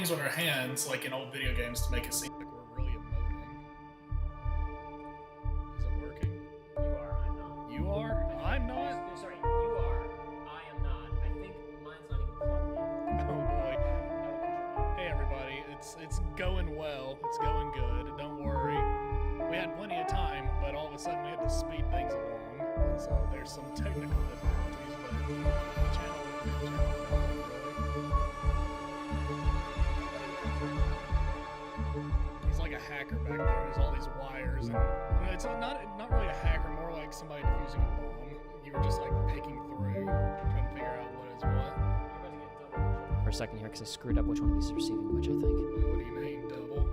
things with our hands, like in old video games, to make it seem like we're really emoting. Is it working? You are, I'm not. You are? I'm not? Sorry, you are, I am not. I think mine's not even plugged in. Oh boy. Hey everybody, it's going well. It's going good. Don't worry. We had plenty of time, but all of a sudden we had to speed things along. And so there's some technical difficulties, but the channel He's like a hacker back there. There's all these wires, and it's not really a hacker, more like somebody defusing a bomb. You were just like picking through, trying to figure out what is what. For a second here, because I screwed up which one of these is receiving which, I think. Wait, what do you mean, double?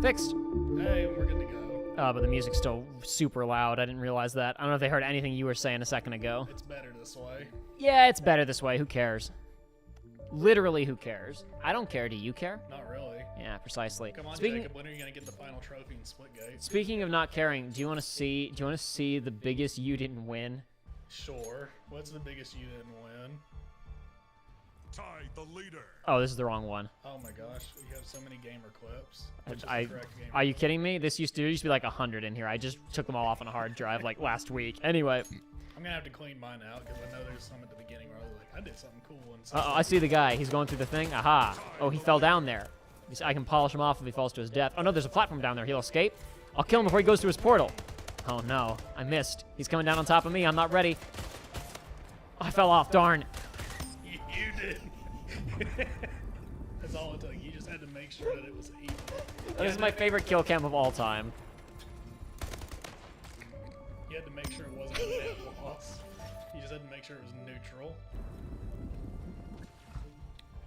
Fixed. Hey, we're good to go. But the music's still super loud. I didn't realize that. I don't know if they heard anything you were saying a second ago. It's better this way. Yeah, it's better this way. Who cares? Literally, who cares? I don't care. Do you care? Not really. Yeah, precisely. Come on, Speaking, Jacob. When are you gonna get the final trophy in Splitgate? speaking of not caring, do you want to see? Do you want to see the biggest you didn't win? Sure. What's the biggest you didn't win? Tied the leader. Oh, this is the wrong one. Oh my gosh, you have so many gamer clips. Which is I the correct gamer are you kidding me? There used to be like 100 in here. I just took them all off on a hard drive like last week. Anyway. I'm gonna have to clean mine out because I know there's some at the beginning where I was like, I did something cool. And I see the guy. He's going through the thing. Aha. Oh, he fell down there. I can polish him off if he falls to his death. Oh no, there's a platform down there. He'll escape. I'll kill him before he goes through his portal. Oh no, I missed. He's coming down on top of me. I'm not ready. Oh, I fell off. Darn. You did. That's all it took. You just had to make sure that it was even. This is my favorite kill cam of all time. You had to make sure it wasn't a net loss. You just had to make sure it was neutral.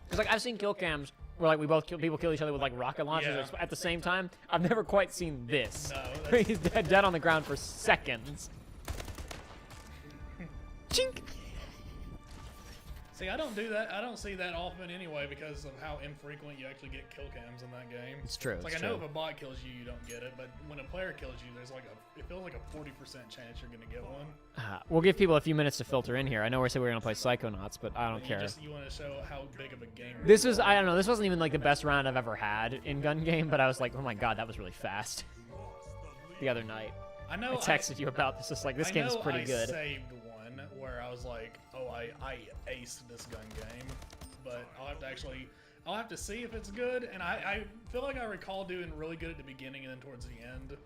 Because like I've seen kill cams where like people kill each other with like rocket launchers Yeah. at the same time. I've never quite seen this. No, Where he's dead on the ground for seconds. Chink. See, I don't do that. I don't see that often anyway because of how infrequent you actually get kill cams in that game. It's true. It's like it's I know true. if a bot kills you, you don't get it, but when a player kills you, there's like it feels like a 40% chance you're gonna get one. We'll give people a few minutes to filter in here. I know we said we were gonna play Psychonauts, but I don't care. You want to show how big of a gamer. This was, I don't know, this wasn't even like the best round I've ever had in gun game, but I was like, oh my god, that was really fast. The other night. I know. I texted you about this, just like, this game is pretty good. I saved one where I was like, oh, I aced this gun game, but I'll have to see if it's good, and I feel like I recall doing really good at the beginning, and then towards the end,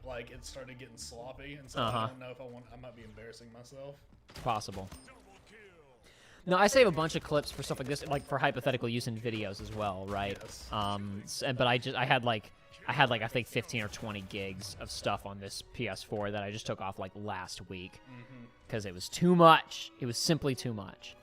like, it started getting sloppy, and so I don't know if I might be embarrassing myself. Possible. No, I save a bunch of clips for stuff like this, like for hypothetical use in videos as well, right? Yes. But I had like I think 15 or 20 gigs of stuff on this PS4 that I just took off like last week because it was too much. It was simply too much.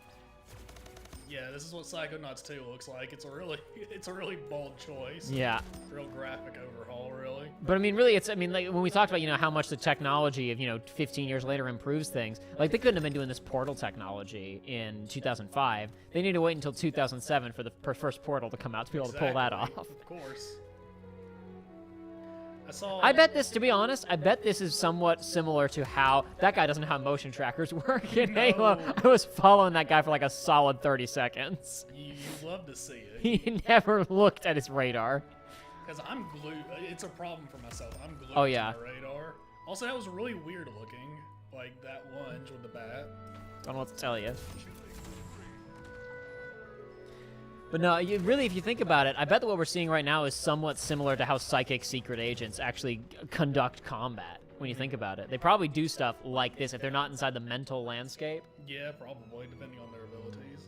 Yeah, this is what Psychonauts 2 looks like. It's a really bold choice. Yeah. Real graphic overhaul, really. But I mean, really, like when we talked about, how much the technology of, 15 years later improves things, like they couldn't have been doing this Portal technology in 2005. They need to wait until 2007 for the first Portal to come out to be able to pull that off. Of course. I bet this, to be honest, I bet this is somewhat similar to how that guy doesn't know how motion trackers work in Halo. I was following that guy for like a solid 30 seconds. You love to see it. He never looked at his radar. Because I'm glued. It's a problem for myself. I'm glued Oh, to yeah. my radar. Also, that was really weird looking. Like that lunge with the bat. Don't know what to tell you. But no, really, if you think about it, I bet that what we're seeing right now is somewhat similar to how psychic secret agents actually conduct combat, when you think about it. They probably do stuff like this if they're not inside the mental landscape. Yeah, probably, depending on their abilities.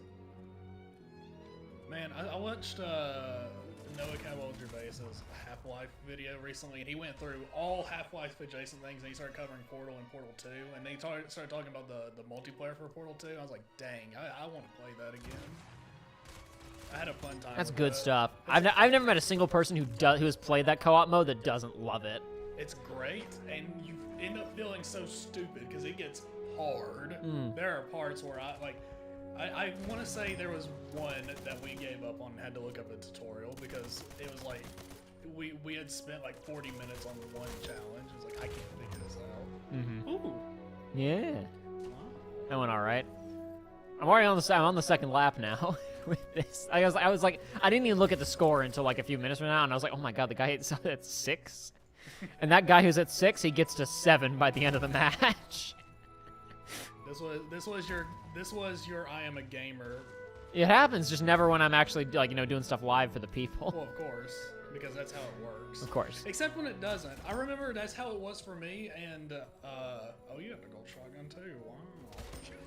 Man, I watched Noah Cowell-Gervais's Half-Life video recently, and he went through all Half-Life adjacent things, and he started covering Portal and Portal 2, and then he started talking about the multiplayer for Portal 2. I was like, dang, I want to play that again. I had a fun time. That's with good that. stuff. I've never met a single person who has played that co-op mode that doesn't love it. It's great, and you end up feeling so stupid because it gets hard. There are parts where I want to say there was one that we gave up on and had to look up a tutorial because it was like we had spent like 40 minutes on one challenge. It was like, I can't figure this out. Ooh, Yeah. That went all right. I'm already on the second lap now with this. I was like, I didn't even look at the score until like a few minutes from now, and I was like, oh my god, the guy is at 6, and that guy who's at 6, he gets to 7 by the end of the match. This was your I am a gamer. It happens, just never when I'm actually like doing stuff live for the people. Well, of course, because that's how it works. Of course. Except when it doesn't. I remember that's how it was for me. And oh, you have a gold shotgun too. Wow.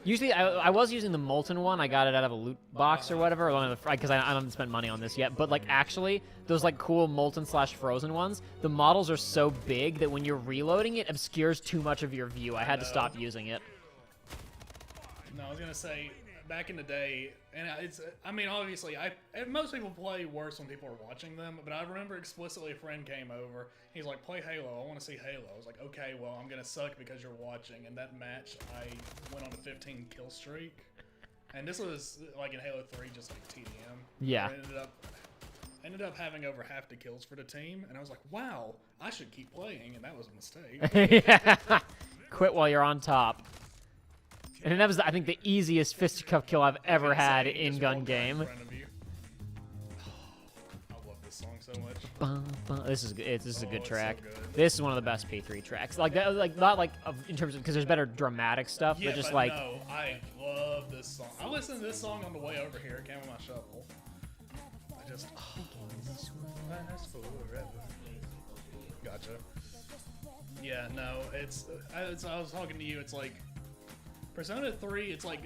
Usually, I was using the molten one. I got it out of a loot box or whatever, because I haven't spent money on this yet. But like actually, those like cool molten/frozen ones, the models are so big that when you're reloading, it obscures too much of your view. I had to stop using it. No, I was gonna say back in the day, and I mean, obviously, most people play worse when people are watching them. But I remember explicitly a friend came over. He's like, "Play Halo. I want to see Halo." I was like, "Okay, well, I'm gonna suck because you're watching." And that match, I went on a 15 kill streak, and this was like in Halo 3, just like TDM. Yeah. I ended up having over half the kills for the team, and I was like, "Wow, I should keep playing," and that was a mistake. Yeah. Quit while you're on top. And that was, I think, the easiest fisticuff kill I've ever had in gun game. I love this song so much. This is good. This is a good track. So good. This is one of the best P3 tracks. Like that, like not like in terms of because there's better dramatic stuff, Yeah, but just but like no, I love this song. I listened to this song on the way over here. It came on my shuffle. I just last forever. Gotcha. Yeah, no, I was talking to you. It's like Persona 3. It's like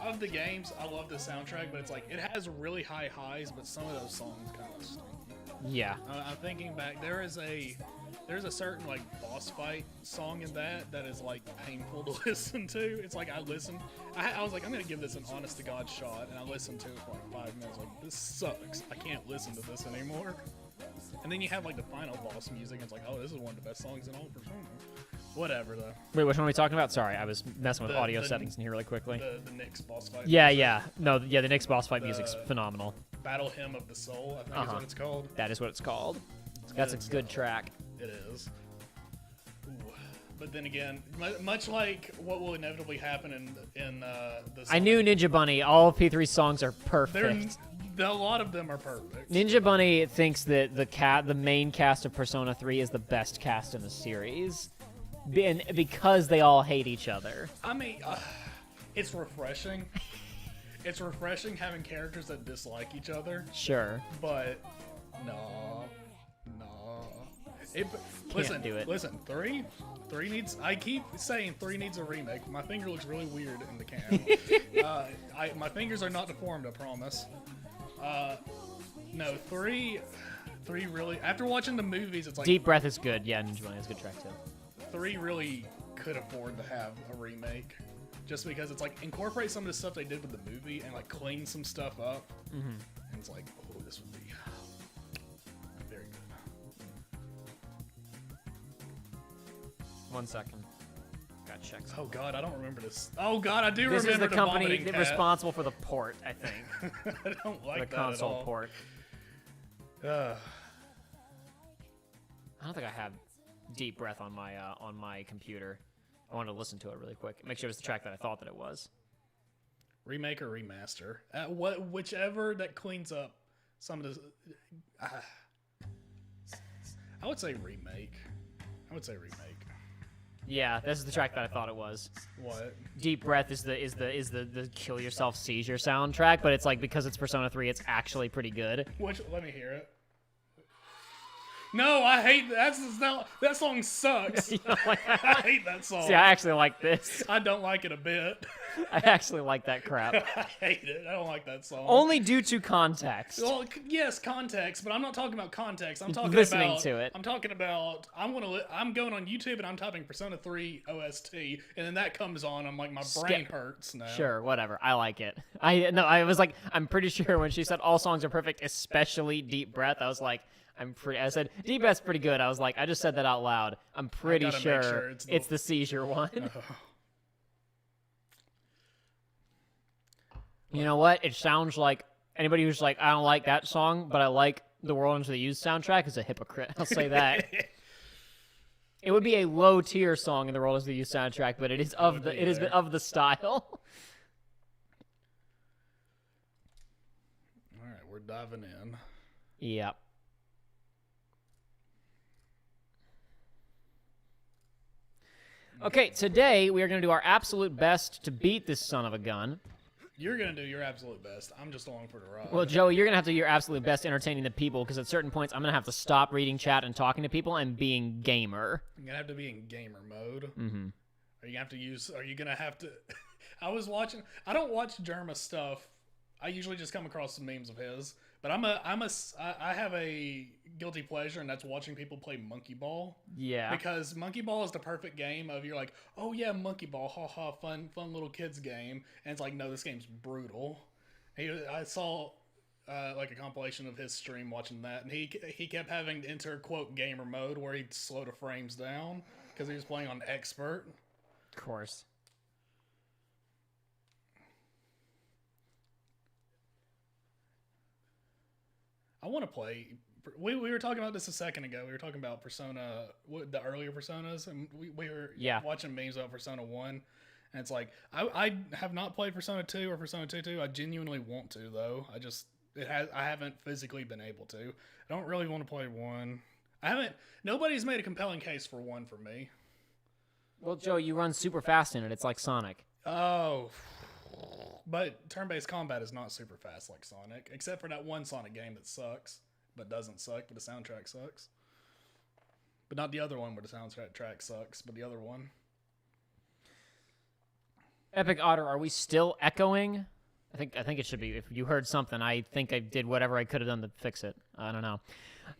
of the games, I love the soundtrack, but it's like it has really high highs, but some of those songs kind of stink. yeah. I'm thinking back. There's a certain like boss fight song in that is like painful to listen to. It's like I was like, I'm gonna give this an honest to God shot, and I listened to it for like 5 minutes. Like, this sucks. I can't listen to this anymore. And then you have like the final boss music. And it's like, oh, this is one of the best songs in all Persona. Whatever though. Wait, which one are we talking about? Sorry, I was messing with The- audio the- settings in here really quickly. The Nyx boss fight. Yeah, music. yeah. No, yeah, the Nyx boss fight music's phenomenal. Battle Hymn of the Soul, I think is what it's called. That is what it's called. That's a good track. It is. Ooh. But then again, much like what will inevitably happen in the I knew Ninja Bunny. All P3 songs are they're perfect. a lot of them are perfect. Ninja Bunny thinks that the main cast of Persona 3 is the best cast in the series, because they all hate each other. I mean, it's refreshing. It's refreshing having characters that dislike each other, Sure. but no. Listen, do it. Listen, three needs. I keep saying 3 needs a remake. My finger looks really weird in the can. My fingers are not deformed, I promise. No, 3 really. After watching the movies, it's like Deep Breath is good. Yeah, Ninja Bunny is a good track too. 3 really could afford to have a remake, just because it's like incorporate some of the stuff they did with the movie and like clean some stuff up. Mm-hmm. And it's like, oh, this would be very good. 1 second. Got checked. Oh God, I don't remember this. Oh God, I do This remember is the company vomiting cat. responsible for the port, I think. I don't like The that console at all. port. Ugh. I don't think I have Deep Breath on my computer. I wanted to listen to it really quick. Make sure it's the track that I thought that it was. Remake or remaster? Whichever that cleans up some of the. I would say remake. Yeah, this is the track that I thought it was. What? Deep Breath is the kill yourself seizure soundtrack, but it's like because it's Persona 3, it's actually pretty good. Let me hear it. No, I hate that. That song sucks. You know, like, I hate that song. see, I actually like this. I don't like it a bit. I actually like that crap. I hate it. I don't like that song. Only due to context. Well, yes, context, but I'm not talking about context. I'm talking Listening about to it. I'm talking about I'm going on YouTube and I'm typing Persona 3 OST, and then that comes on. I'm like, my brain hurts now. Sure, whatever. I like it. I was like, I'm pretty sure when she said all songs are perfect, especially Deep Breath, I was like, I said Deep Breath's pretty good. I was like, I just said that out loud. I'm pretty gotta sure, make sure it's the seizure one. You know what? It sounds like anybody who's like, I don't like that song, but I like the World Into the Used soundtrack is a hypocrite. I'll say that. It would be a low tier song in the Roll of the Youth soundtrack, but it is of the of the style. All right, we're diving in. Yep. Okay, today we are going to do our absolute best to beat this son of a gun. You're going to do your absolute best. I'm just along for the ride. Well, Joey, you're going to have to do your absolute best entertaining the people, because at certain points I'm going to have to stop reading chat and talking to people and being gamer. I'm going to have to be in gamer mode. Mm-hmm. Are you going to have to... I don't watch Jerma stuff. I usually just come across some memes of his. But I have a guilty pleasure, and that's watching people play Monkey Ball. Yeah. Because Monkey Ball is the perfect game of you're like, oh yeah, Monkey Ball, haha, fun little kids game. And it's like, no, this game's brutal. I saw like a compilation of his stream watching that, and he kept having to enter quote gamer mode where he'd slow the frames down because he was playing on expert. Of course. I want to play. We were talking about this a second ago. We were talking about Persona, the earlier Personas, and we were watching memes about Persona 1. And it's like, I have not played Persona 2 or Persona 2. I genuinely want to, though. I haven't physically been able to. I don't really want to play 1. Nobody's made a compelling case for 1 for me. Well, Joe, you run super fast in it. It's like Sonic. Oh. But turn-based combat is not super fast like Sonic, except for that one Sonic game that sucks, but doesn't suck, but the soundtrack sucks. But not the other one where the soundtrack sucks, but the other one. Epic Otter, are we still echoing? I think it should be. If you heard something, I think I did whatever I could have done to fix it. I don't know.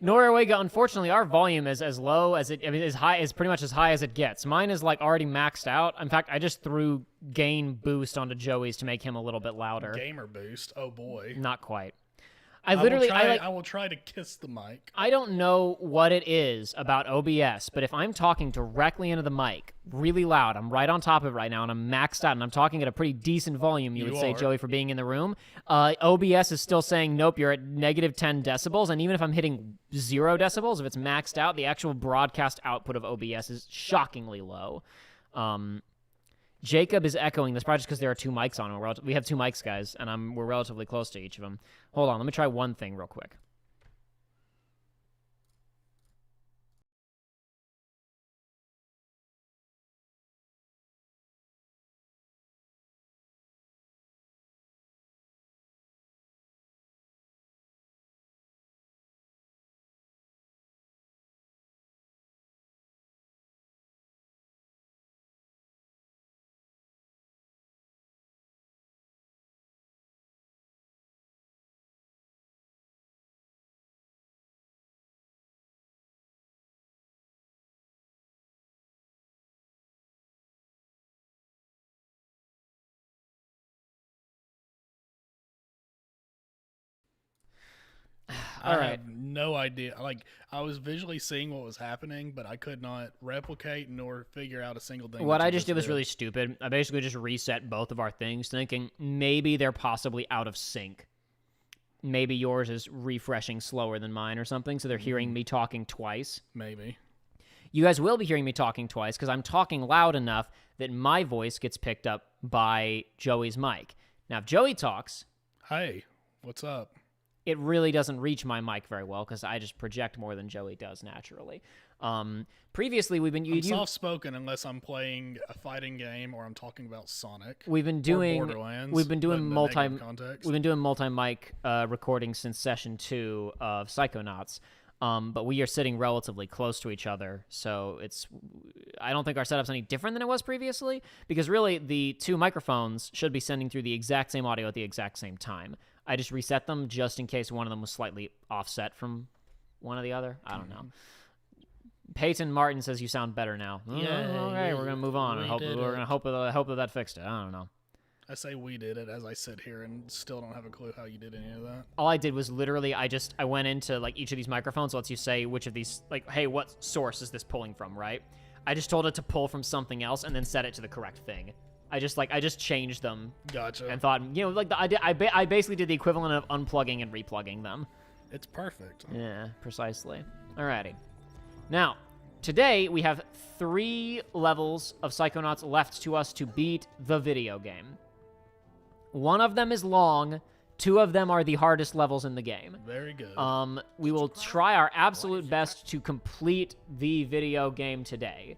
Norwega, unfortunately, our volume is as low as is pretty much as high as it gets. Mine is like already maxed out. In fact, I just threw gain boost onto Joey's to make him a little bit louder. Gamer boost? Oh boy. Not quite. I will try to kiss the mic. I don't know what it is about OBS, but if I'm talking directly into the mic, really loud, I'm right on top of it right now, and I'm maxed out, and I'm talking at a pretty decent volume, you would say, Joey, for being in the room, OBS is still saying, nope, you're at negative 10 decibels, and even if I'm hitting 0 decibels, if it's maxed out, the actual broadcast output of OBS is shockingly low. Jacob is echoing this, probably just because there are 2 mics on. We have 2 mics, guys, and we're relatively close to each of them. Hold on, let me try one thing real quick. I have no idea. Like, I was visually seeing what was happening, but I could not replicate nor figure out a single thing. What I just did was really stupid. I basically just reset both of our things, thinking maybe they're possibly out of sync. Maybe yours is refreshing slower than mine or something, so they're hearing me talking twice. Maybe. You guys will be hearing me talking twice, because I'm talking loud enough that my voice gets picked up by Joey's mic. Now, if Joey talks... Hey, what's up? It really doesn't reach my mic very well because I just project more than Joey does naturally. Previously, we've been... I'm soft-spoken unless I'm playing a fighting game or I'm talking about Sonic. We've been doing... Borderlands. We've been doing multi-mic recordings since session 2 of Psychonauts. But we are sitting relatively close to each other, so I don't think our setup's any different than it was previously, because really the 2 microphones should be sending through the exact same audio at the exact same time. I just reset them just in case one of them was slightly offset from one or the other. I don't know. Peyton Martin says you sound better now. Yeah. Okay, we're gonna move on. We're gonna hope that fixed it. I don't know. I say we did it as I sit here and still don't have a clue how you did any of that. All I did was literally I went into like each of these microphones. Lets you say which of these, like, hey, what source is this pulling from, right? I just told it to pull from something else and then set it to the correct thing. I just changed them. Gotcha. And thought, I basically did the equivalent of unplugging and replugging them. It's perfect. Yeah, precisely. Alrighty. Now, today we have 3 levels of Psychonauts left to us to beat the video game. One of them is long. 2 of them are the hardest levels in the game. Very good. We will try our absolute best to complete the video game today.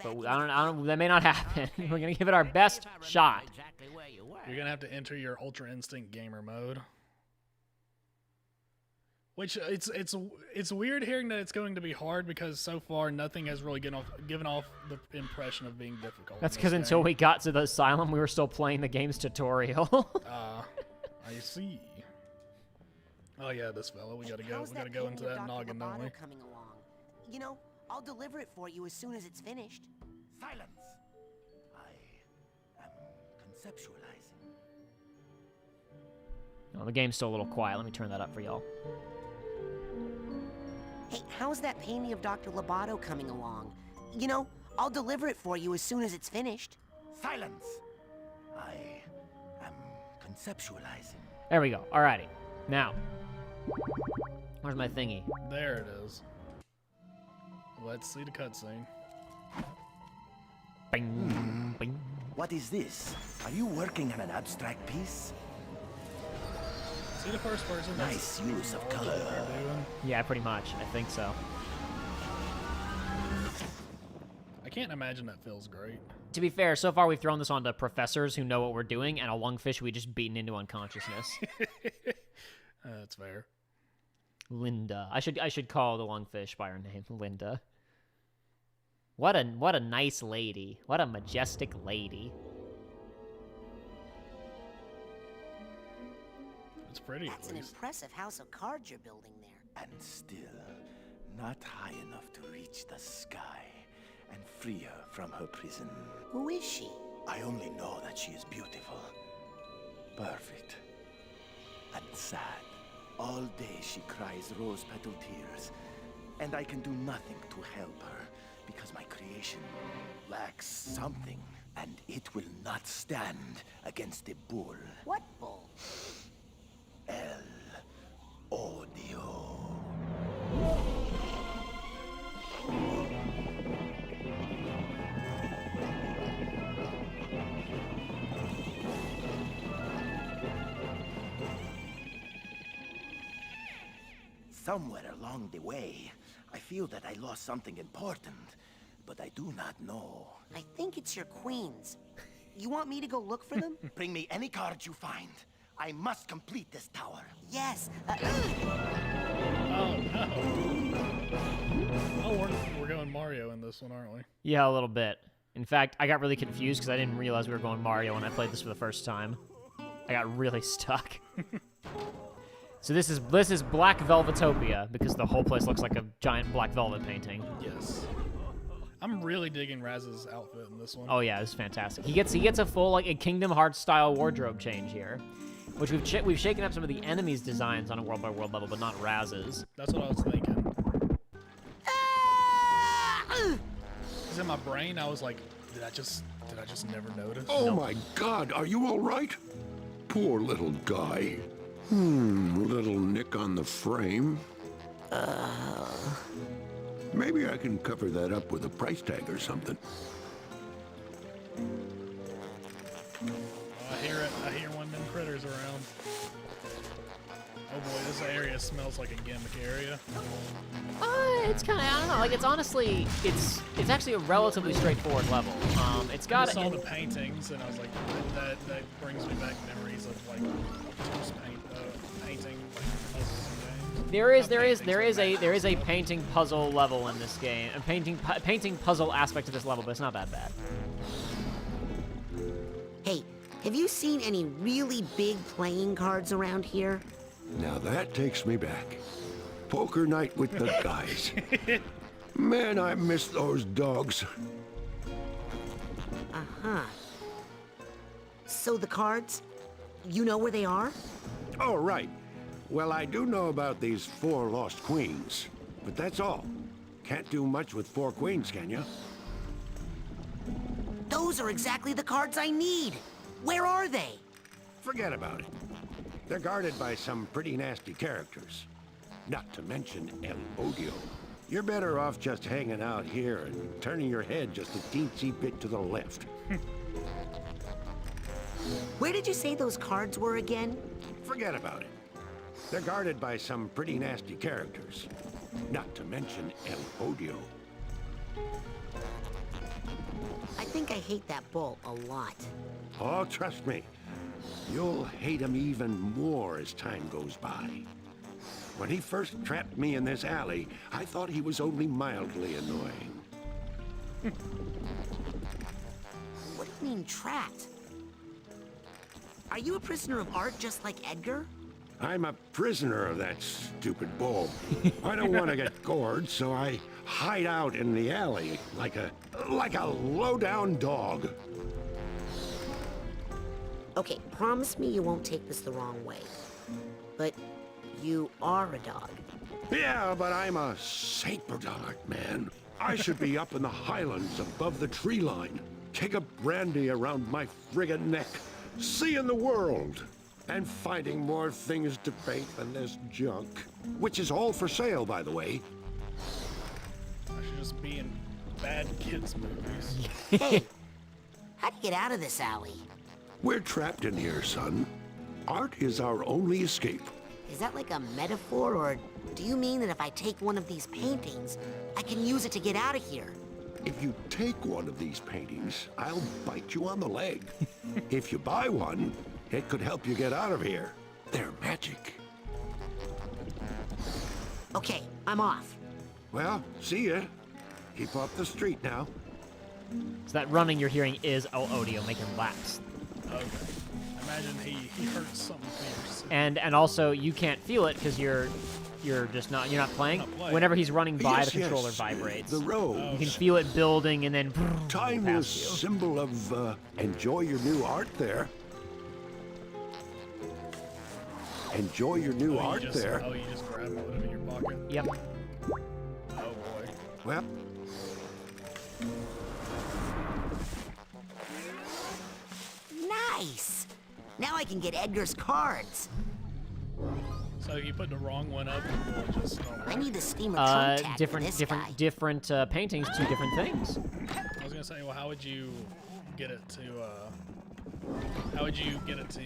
But I don't, that may not happen. We're going to give it our best shot. You're going to have to enter your Ultra Instinct gamer mode. Which, it's weird hearing that it's going to be hard because so far nothing has really given off the impression of being difficult. That's because until we got to the asylum, we were still playing the game's tutorial. I see. Oh yeah, this fella. We gotta go. We gotta go into that noggin, don't we? Coming along. You know, I'll deliver it for you as soon as it's finished. Silence! I am conceptualizing. Oh, the game's still a little quiet. Let me turn that up for y'all. Hey, how's that painting of Dr. Lobato coming along? You know, I'll deliver it for you as soon as it's finished. Silence! I am conceptualizing. There we go. Alrighty. Now, where's my thingy? There it is. Let's see the cutscene. Bing, bing. What is this? Are you working on an abstract piece? See the first person? Nice use of color. They're doing. Yeah, pretty much. I think so. I can't imagine that feels great. To be fair, so far we've thrown this onto professors who know what we're doing, and a lungfish we just beaten into unconsciousness. That's fair. Linda. I should call the lungfish by her name, Linda. What a nice lady. What a majestic lady. It's pretty. That's at an least. impressive house of cards you're building there. And still, not high enough to reach the sky and free her from her prison. Who is she? I only know that she is beautiful, perfect, and sad. All day she cries rose petal tears, and I can do nothing to help her because my creation lacks something, and it will not stand against a bull. What bull? El Odio. Somewhere along the way, I feel that I lost something important, but I do not know. I think it's your queens. You want me to go look for them? Bring me any cards you find. I must complete this tower. Yes. Oh no. Oh, we're going Mario in this one, aren't we? Yeah, a little bit. In fact, I got really confused because I didn't realize we were going Mario when I played this for the first time. I got really stuck. So this is Black Velvetopia because the whole place looks like a giant black velvet painting. Yes. I'm really digging Raz's outfit in this one. Oh yeah, it's fantastic. He gets a full like a Kingdom Hearts style wardrobe change here, which we've shaken up some of the enemies' designs on a world by world level, but not Raz's. That's what I was thinking. Because in my brain, I was like, did I just never notice? Oh my God, are you all right? Poor little guy. Little nick on the frame. Maybe I can cover that up with a price tag or something. I hear it. I hear one of them critters around. Oh boy, this area smells like a gimmick area. It's kind of, I don't know, like it's honestly, it's actually a relatively straightforward level. It's I got saw the paintings and I was like, that brings me back memories of like obtuse painting like puzzles and games. there is a painting puzzle level in this game, a painting puzzle aspect to this level, but it's not that bad. Hey, have you seen any really big playing cards around here? Now that takes me back. Poker night with the guys. Man, I miss those dogs. Uh-huh. So the cards, you know where they are? Oh, right. Well, I do know about these 4 lost queens, but that's all. Can't do much with 4 queens, can you? Those are exactly the cards I need. Where are they? Forget about it. They're guarded by some pretty nasty characters. Not to mention El Odio. You're better off just hanging out here and turning your head just a teensy bit to the left. Where did you say those cards were again? Forget about it. They're guarded by some pretty nasty characters. Not to mention El Odio. I think I hate that bull a lot. Oh, trust me. You'll hate him even more as time goes by. When he first trapped me in this alley, I thought he was only mildly annoying. What do you mean, trapped? Are you a prisoner of art just like Edgar? I'm a prisoner of that stupid bull. I don't want to get gored, so I hide out in the alley like a low-down dog. Okay, promise me you won't take this the wrong way. But you are a dog. Yeah, but I'm a saber dog, man. I should be up in the highlands above the tree line, take a brandy around my friggin' neck, seeing the world, and finding more things to paint than this junk. Which is all for sale, by the way. I should just be in bad kids movies. Hey, how do you get out of this alley? We're trapped in here, son. Art is our only escape. Is that like a metaphor, or do you mean that if I take one of these paintings, I can use it to get out of here? If you take one of these paintings, I'll bite you on the leg. If you buy one, it could help you get out of here. They're magic. Okay, I'm off. Well, see ya. Keep up the street now. So that running you're hearing is El Odio making laps. Okay. Imagine he hurts something fierce. And also you can't feel it because you're not playing. Whenever he's running by, Yes, the controller yes, vibrates. The road. You can feel it building and then Timeless past you. symbol of enjoy your new art there. Enjoy your new art there. Oh, you just grab one of it in your pocket? Yep. Oh, boy. Well, Nice! Now I can get Edgar's cards. So you put the wrong one up, and we'll just don't I work. need the steamer trunk tag for different this guy. paintings, two different things. I was gonna say, well, how would you get it to, how would you get it to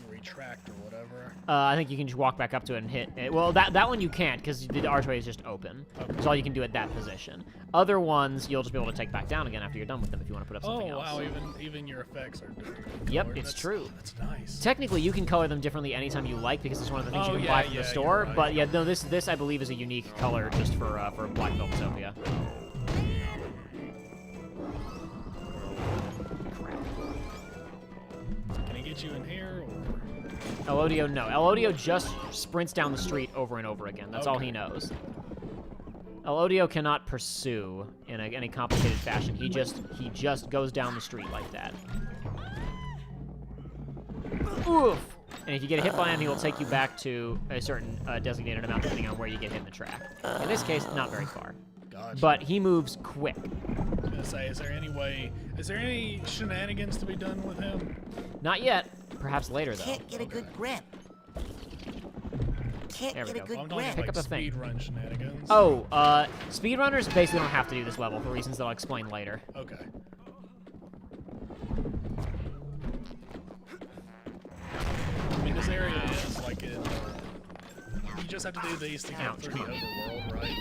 retract or whatever? I think you can just walk back up to it and hit it. Well, that one you can't because the archway is just open. Okay. That's all you can do at that position. Other ones you'll just be able to take back down again after you're done with them if you want to put up Oh, something else. wow, even your effects are different. Yep, colored. it's That's- true. That's nice. Technically, you can color them differently anytime you like because it's one of the things Oh, you can yeah, buy from yeah, the you're store. right. But yeah, no, this I believe is a unique color just for Black Velvetopia. Can he get you in here, or? El Odio, no. El Odio just sprints down the street over and over again. That's all he knows. El Odio cannot pursue in any complicated fashion. He just goes down the street like that. Oof! And if you get hit by him, he will take you back to a certain designated amount depending on where you get hit in the track. In this case, not very far. Gotcha. But he moves quick. I was gonna say, is there any shenanigans to be done with him? Not yet. Perhaps later, though. Can't get a good grip. Can't There we get a go. good I'm grip. talking Pick like up the thing. speedrun shenanigans. Oh, speedrunners basically don't have to do this level for reasons that I'll explain later. Okay. I mean, this area is like in. You just have to do these to get through the overworld, right?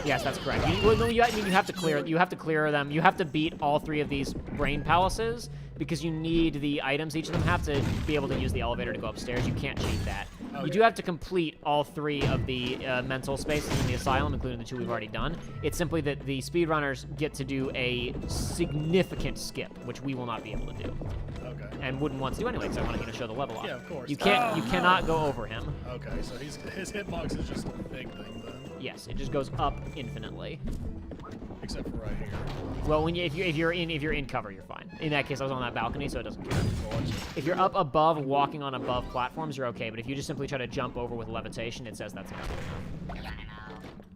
Yes, that's correct. You have to clear. You have to clear them. You have to beat all three of these brain palaces because you need the items. Each of them have to be able to use the elevator to go upstairs. You can't cheat that. You do have to complete all three of the mental spaces in the asylum, including the two we've already done. It's simply that the speedrunners get to do a significant skip, which we will not be able to do, Okay. and wouldn't want to do anyway, because I wanted you to show the level off. Yeah, of course. You can't. You cannot go over him. Okay, so his hitbox is just a big thing then, Yes, it just goes up infinitely. except for right here. Well, if you're in cover, you're fine. In that case, I was on that balcony, so it doesn't care. Watch. If you're up above, walking on above platforms, you're okay. But if you just simply try to jump over with levitation, it says that's not good enough.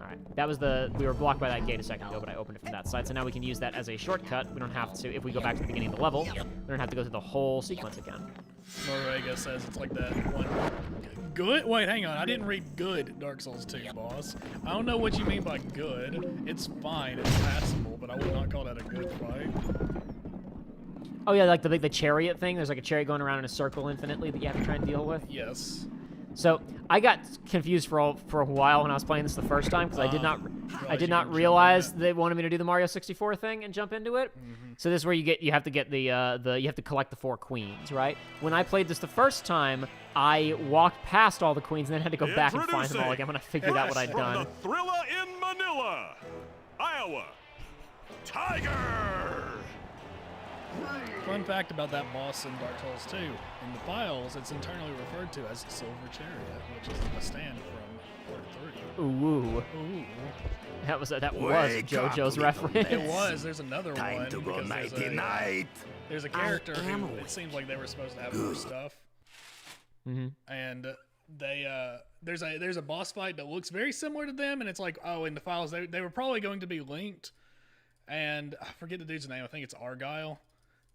All right, that was we were blocked by that gate a second ago, but I opened it from that side, so now we can use that as a shortcut. We don't have to. If we go back to the beginning of the level, we don't have to go through the whole sequence again. Norvega says it's like that one. Good? Wait, hang on. I didn't read good Dark Souls 2, boss. I don't know what you mean by good. It's fine. It's passable, but I would not call that a good fight. Oh yeah, like the chariot thing. There's like a chariot going around in a circle infinitely that you have to try and deal with. Yes. So I got confused for a while when I was playing this the first time because I did not realize they wanted me to do the Mario 64 thing and jump into it. So this is where you have to get you have to collect the 4 queens, right? When I played this the first time, I walked past all the queens and then had to go back and find them all again when I figured out what I'd done. From the Thrilla in Manila, Iowa, Tiger. Fun fact about that boss in Dark Souls 2. In the files, it's internally referred to as Silver Chariot, which is a stand from Part 3. Ooh. Ooh. That was Wake JoJo's up, reference. It was. There's another Time one. to go because nighty-night. There's a character I am who awake. it seems like they were supposed to have more stuff. And there's a boss fight that looks very similar to them, and it's like, oh, in the files they were probably going to be linked, and I forget the dude's name. I think it's Argyle,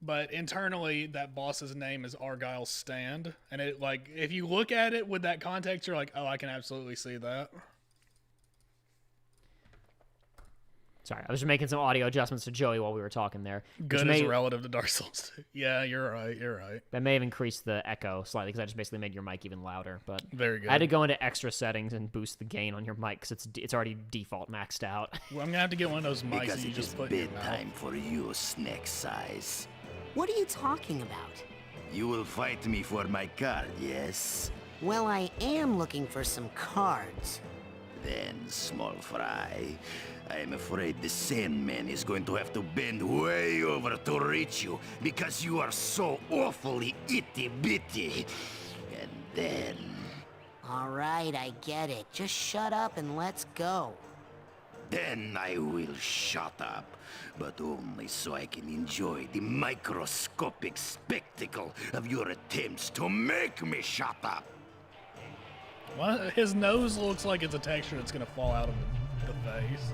but internally that boss's name is Argyle Stand, and it like if you look at it with that context, you're like, oh, I can absolutely see that. Sorry, I was just making some audio adjustments to Joey while we were talking there. Good as a relative to Dark Souls 2. Yeah, you're right. You're right. That may have increased the echo slightly because I just basically made your mic even louder. But Very good. I had to go into extra settings and boost the gain on your mic because it's already default maxed out. Well, I'm gonna have to get one of those mics Because that you it just is put in your mouth. bedtime for you, Snake Size. What are you talking about? You will fight me for my card, yes? Well, I am looking for some cards. Then, small fry, I am afraid the Sandman is going to have to bend way over to reach you because you are so awfully itty-bitty. And then... All right, I get it. Just shut up and let's go. Then I will shut up, but only so I can enjoy the microscopic spectacle of your attempts to make me shut up. Well, his nose looks like it's a texture that's gonna fall out of the face.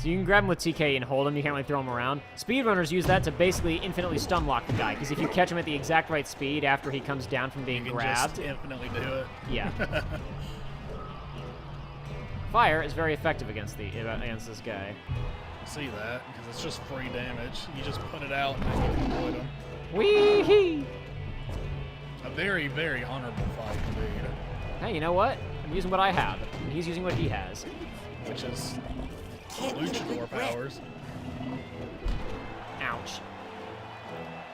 So you can grab him with TK and hold him. You can't really throw him around. Speedrunners use that to basically infinitely stun lock the guy because if you catch him at the exact right speed after he comes down from being You can grabbed, just infinitely do it. yeah. Fire is very effective against this guy. See that? Because it's just free damage. You just put it out and then you can avoid him. Wee-hee! A very, very honorable fight indeed. Hey, you know what? I'm using what I have, and he's using what he has. Which is Can't get a luchador good grip. powers. Ouch.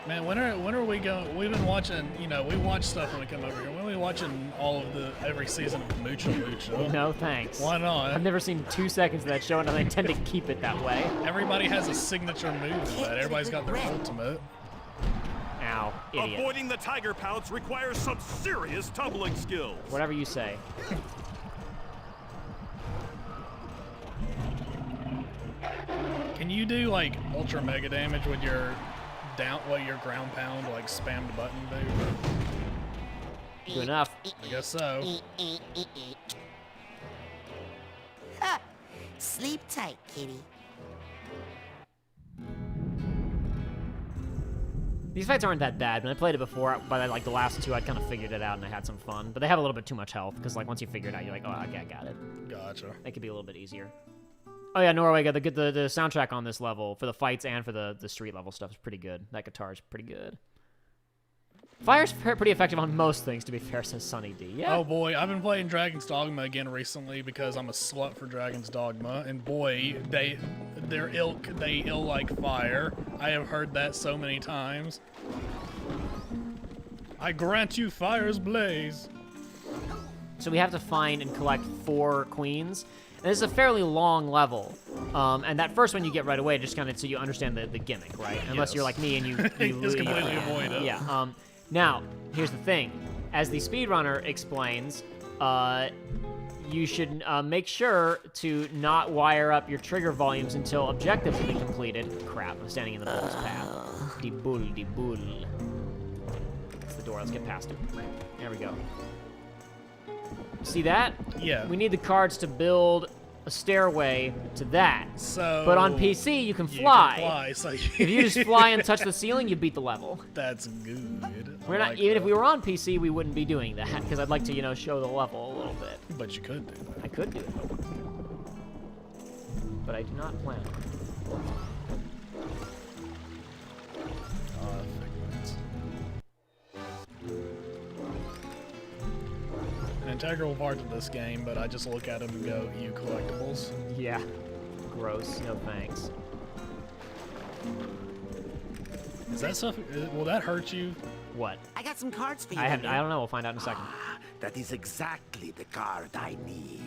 Man, when are we going? We've been watching, we watch stuff when we come over here. When are we watching all of every season of Mucha Lucha? No thanks. Why not? I've never seen 2 seconds of that show, and I intend to keep it that way. Everybody has a signature move in that. Everybody's got their ultimate. Ow, idiot. Avoiding the tiger pounce requires some serious tumbling skills. Whatever you say. Can you do like ultra mega damage with your your ground pound like spammed button, dude? Good enough. I guess so. Ha! Sleep tight, kitty. These fights aren't that bad. When I played it before, by like the last 2, I'd kind of figured it out and I had some fun. But they have a little bit too much health because like once you figure it out, you're like, oh, okay, I got it. Gotcha. It could be a little bit easier. Oh yeah, Norwega, the soundtrack on this level for the fights and for the street level stuff is pretty good. That guitar is pretty good. Fire's pretty effective on most things, to be fair, says Sunny D. Yeah. Oh boy, I've been playing Dragon's Dogma again recently because I'm a slut for Dragon's Dogma, and boy, they ill like fire. I have heard that so many times. I grant you fire's blaze. So we have to find and collect 4 queens. And this is a fairly long level. And that first one you get right away, just kind of so you understand the gimmick, right? Unless you're like me and you Just completely avoid it. Yeah. Now, here's the thing. As the speedrunner explains, you should make sure to not wire up your trigger volumes until objectives have been completed. Crap, I'm standing in the bull's path. De bull, de bull. That's the door, let's get past it. There we go. See that? Yeah. We need the cards to build a stairway to that. So. But on PC, you can fly. So If you just fly and touch the ceiling, you beat the level. That's good. We're not, like even if that. we were on PC, we wouldn't be doing that, because I'd like to, you know, show the level a little bit. But you could do that. I could do it. But I do not plan on it. Figments. An integral part of this game, but I just look at them and go, "You collectibles." Yeah. Gross. No thanks. Is that stuff? Will that hurt you? What? I got some cards for you. I Edgar. don't know. We'll find out in a second. That is exactly the card I need.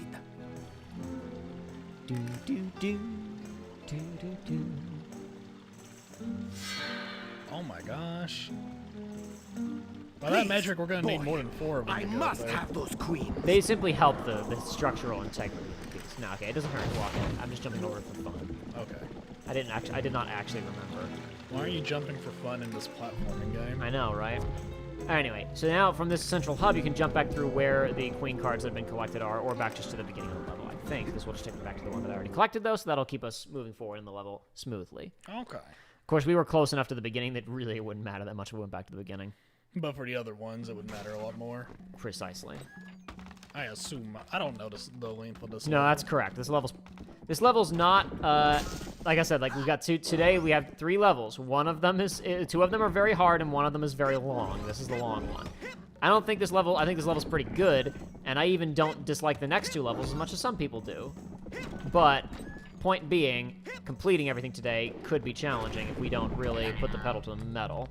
Do do do do do do. Oh my gosh. By that Please, metric, we're gonna need boy, more than 4 of them. I to go must there. have those queens. They simply help the structural integrity of the piece. No, okay, it doesn't hurt to walk in. I'm just jumping over for fun. Okay. I did not actually remember. Why are you jumping for fun in this platforming game? I know, right? Anyway, so now from this central hub, you can jump back through where the queen cards that have been collected are, or back just to the beginning of the level, I think. This will just take me back to the one that I already collected, though, so that'll keep us moving forward in the level smoothly. Okay. Of course, we were close enough to the beginning that really it wouldn't matter that much if we went back to the beginning. But for the other ones, it would matter a lot more. Precisely. I assume. I don't notice the length of this. No, level. that's correct. This level's not, like I said, like we've got today we have 3 levels. One of them is, 2 of them are very hard and one of them is very long. This is the long one. I think this level's pretty good, and I even don't dislike the next 2 levels as much as some people do. But, point being, completing everything today could be challenging if we don't really put the pedal to the metal.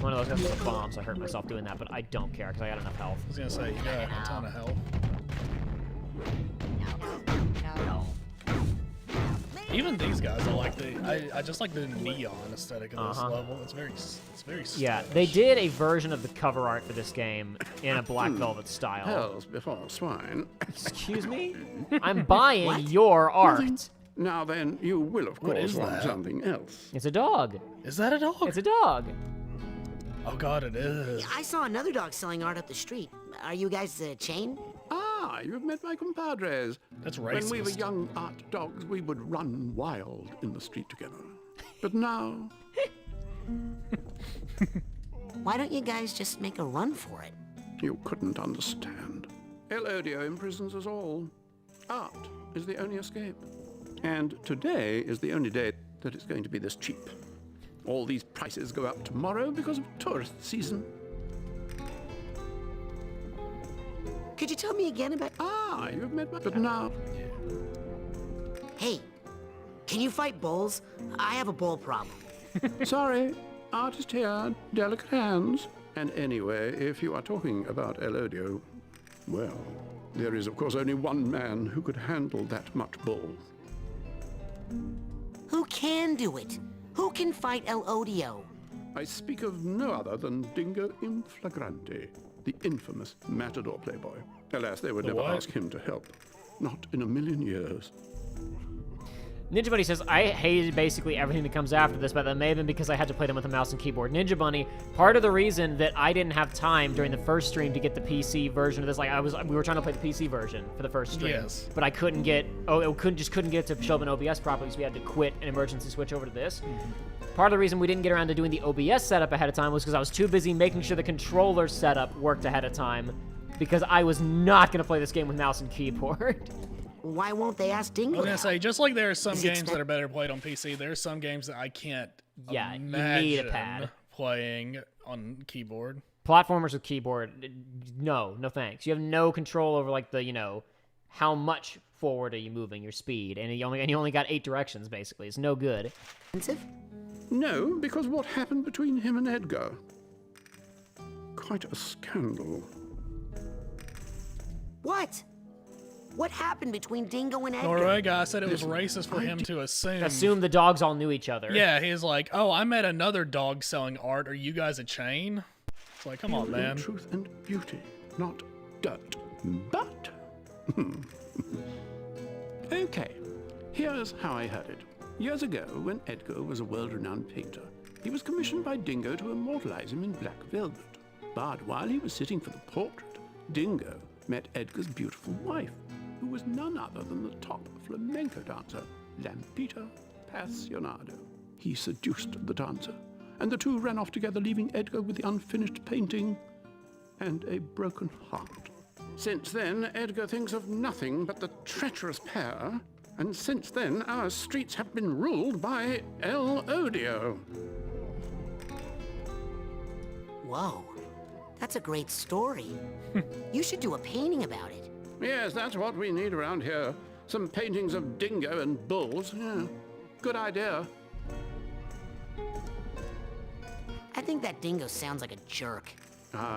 One of those guys with a bomb, so I hurt myself doing that, but I don't care because I got enough health. I was gonna say you got a ton of health. Even these guys, I just like the neon aesthetic of this level. It's very Yeah, stylish. they did a version of the cover art for this game in a Black Velvet style. Hells before swine. Excuse me? I'm buying your art. Now then, you will of What course is want that? something else. It's a dog. Is that a dog? It's a dog. Oh god, it is. I saw another dog selling art up the street. Are you guys a chain? Ah, you've met my compadres. That's When we were racist. young art dogs, we would run wild in the street together. But now, Why don't you guys just make a run for it? you couldn't understand. El Odio imprisons us all. Art is the only escape. And today is the only day that it's going to be this cheap. All these prices go up tomorrow because of tourist season. Could you tell me again about... Ah, you've met my... But now, Hey, can you fight bulls? I have a bull problem. sorry, artist here, delicate hands. And anyway, if you are talking about El Odio, well, there is of course only one man who could handle that much bull. Who can do it? Who can fight El Odio? I speak of no other than Dingo in Flagrante, the infamous matador playboy. Alas, they would never what? ask him to help. Not in a million years. Ninja Bunny says, I hated basically everything that comes after this, but that may have been because I had to play them with a mouse and keyboard. Ninja Bunny, part of the reason that I didn't have time during the first stream to get the PC version of this, like we were trying to play the PC version for the first stream, Yes. but I couldn't get, couldn't get it to show up in OBS properly, so we had to quit and emergency switch over to this. Part of the reason we didn't get around to doing the OBS setup ahead of time was because I was too busy making sure the controller setup worked ahead of time, because I was not going to play this game with mouse and keyboard. Why won't they ask Dingo? I was gonna out? say, just like there are some Is it games that are better played on PC, there are some games that I can't Yeah, you imagine need a pad. playing on keyboard. Platformers with keyboard, no thanks. You have no control over like the, how much forward are you moving, your speed, and you only got 8 directions basically. It's no good. Expensive? No, because what happened between him and Edgar? Quite a scandal. What? What happened between Dingo and Edgar? Norvega said it was Listen, racist for him to assume. Assume the dogs all knew each other. Yeah, he's like, oh, I met another dog selling art. Are you guys a chain? It's like, come on, In man. truth and beauty, not dirt. But, okay, here's how I heard it. Years ago, when Edgar was a world-renowned painter, he was commissioned by Dingo to immortalize him in black velvet. But while he was sitting for the portrait, Dingo met Edgar's beautiful wife, who was none other than the top flamenco dancer, Lampita Passionado. He seduced the dancer, and the two ran off together, leaving Edgar with the unfinished painting and a broken heart. Since then, Edgar thinks of nothing but the treacherous pair, and since then, our streets have been ruled by El Odio. Whoa, that's a great story. You should do a painting about it. Yes, that's what we need around here. Some paintings of dingo and bulls. Yeah, good idea. I think that dingo sounds like a jerk.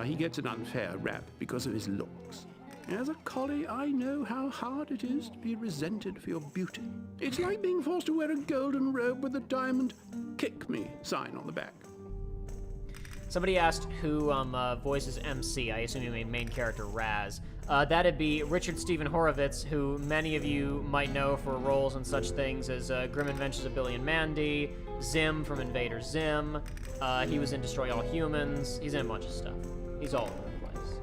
He gets an unfair rap because of his looks. As a collie, I know how hard it is to be resented for your beauty. It's like being forced to wear a golden robe with a diamond "Kick Me" sign on the back. Somebody asked who voices MC. I assume you mean main character Raz. That'd be Richard Stephen Horowitz, who many of you might know for roles in such things as Grim Adventures of Billy and Mandy, Zim from Invader Zim. He was in Destroy All Humans. He's in a bunch of stuff. He's all over the place.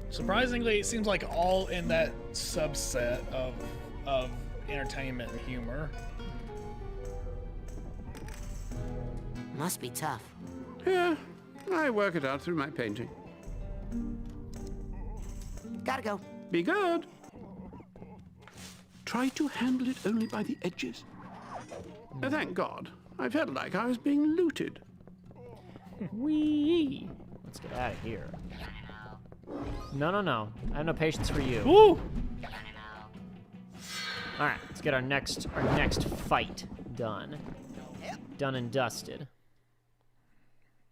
Surprisingly, it seems like all in that subset of entertainment and humor. Must be tough. Yeah, I work it out through my painting. Gotta go. Be good. Try to handle it only by the edges. Thank God. I felt like I was being looted. Whee! Let's get out of here. No. I have no patience for you. Woo! All right, let's get our next fight done. Done and dusted.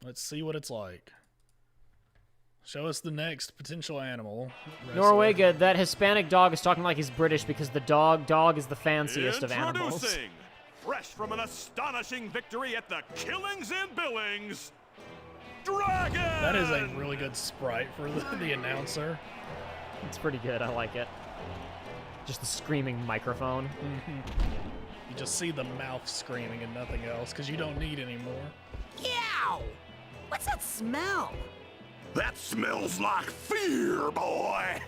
Let's see what it's like. Show us the next potential animal. Norwega, that Hispanic dog is talking like he's British because the dog is the fanciest of animals. Introducing, fresh from an astonishing victory at the Killings and Billings, Dragon! That is a really good sprite for the announcer. It's pretty good. I like it. Just the screaming microphone. You just see the mouth screaming and nothing else because you don't need any more. Yow! What's that smell? That smells like fear, boy!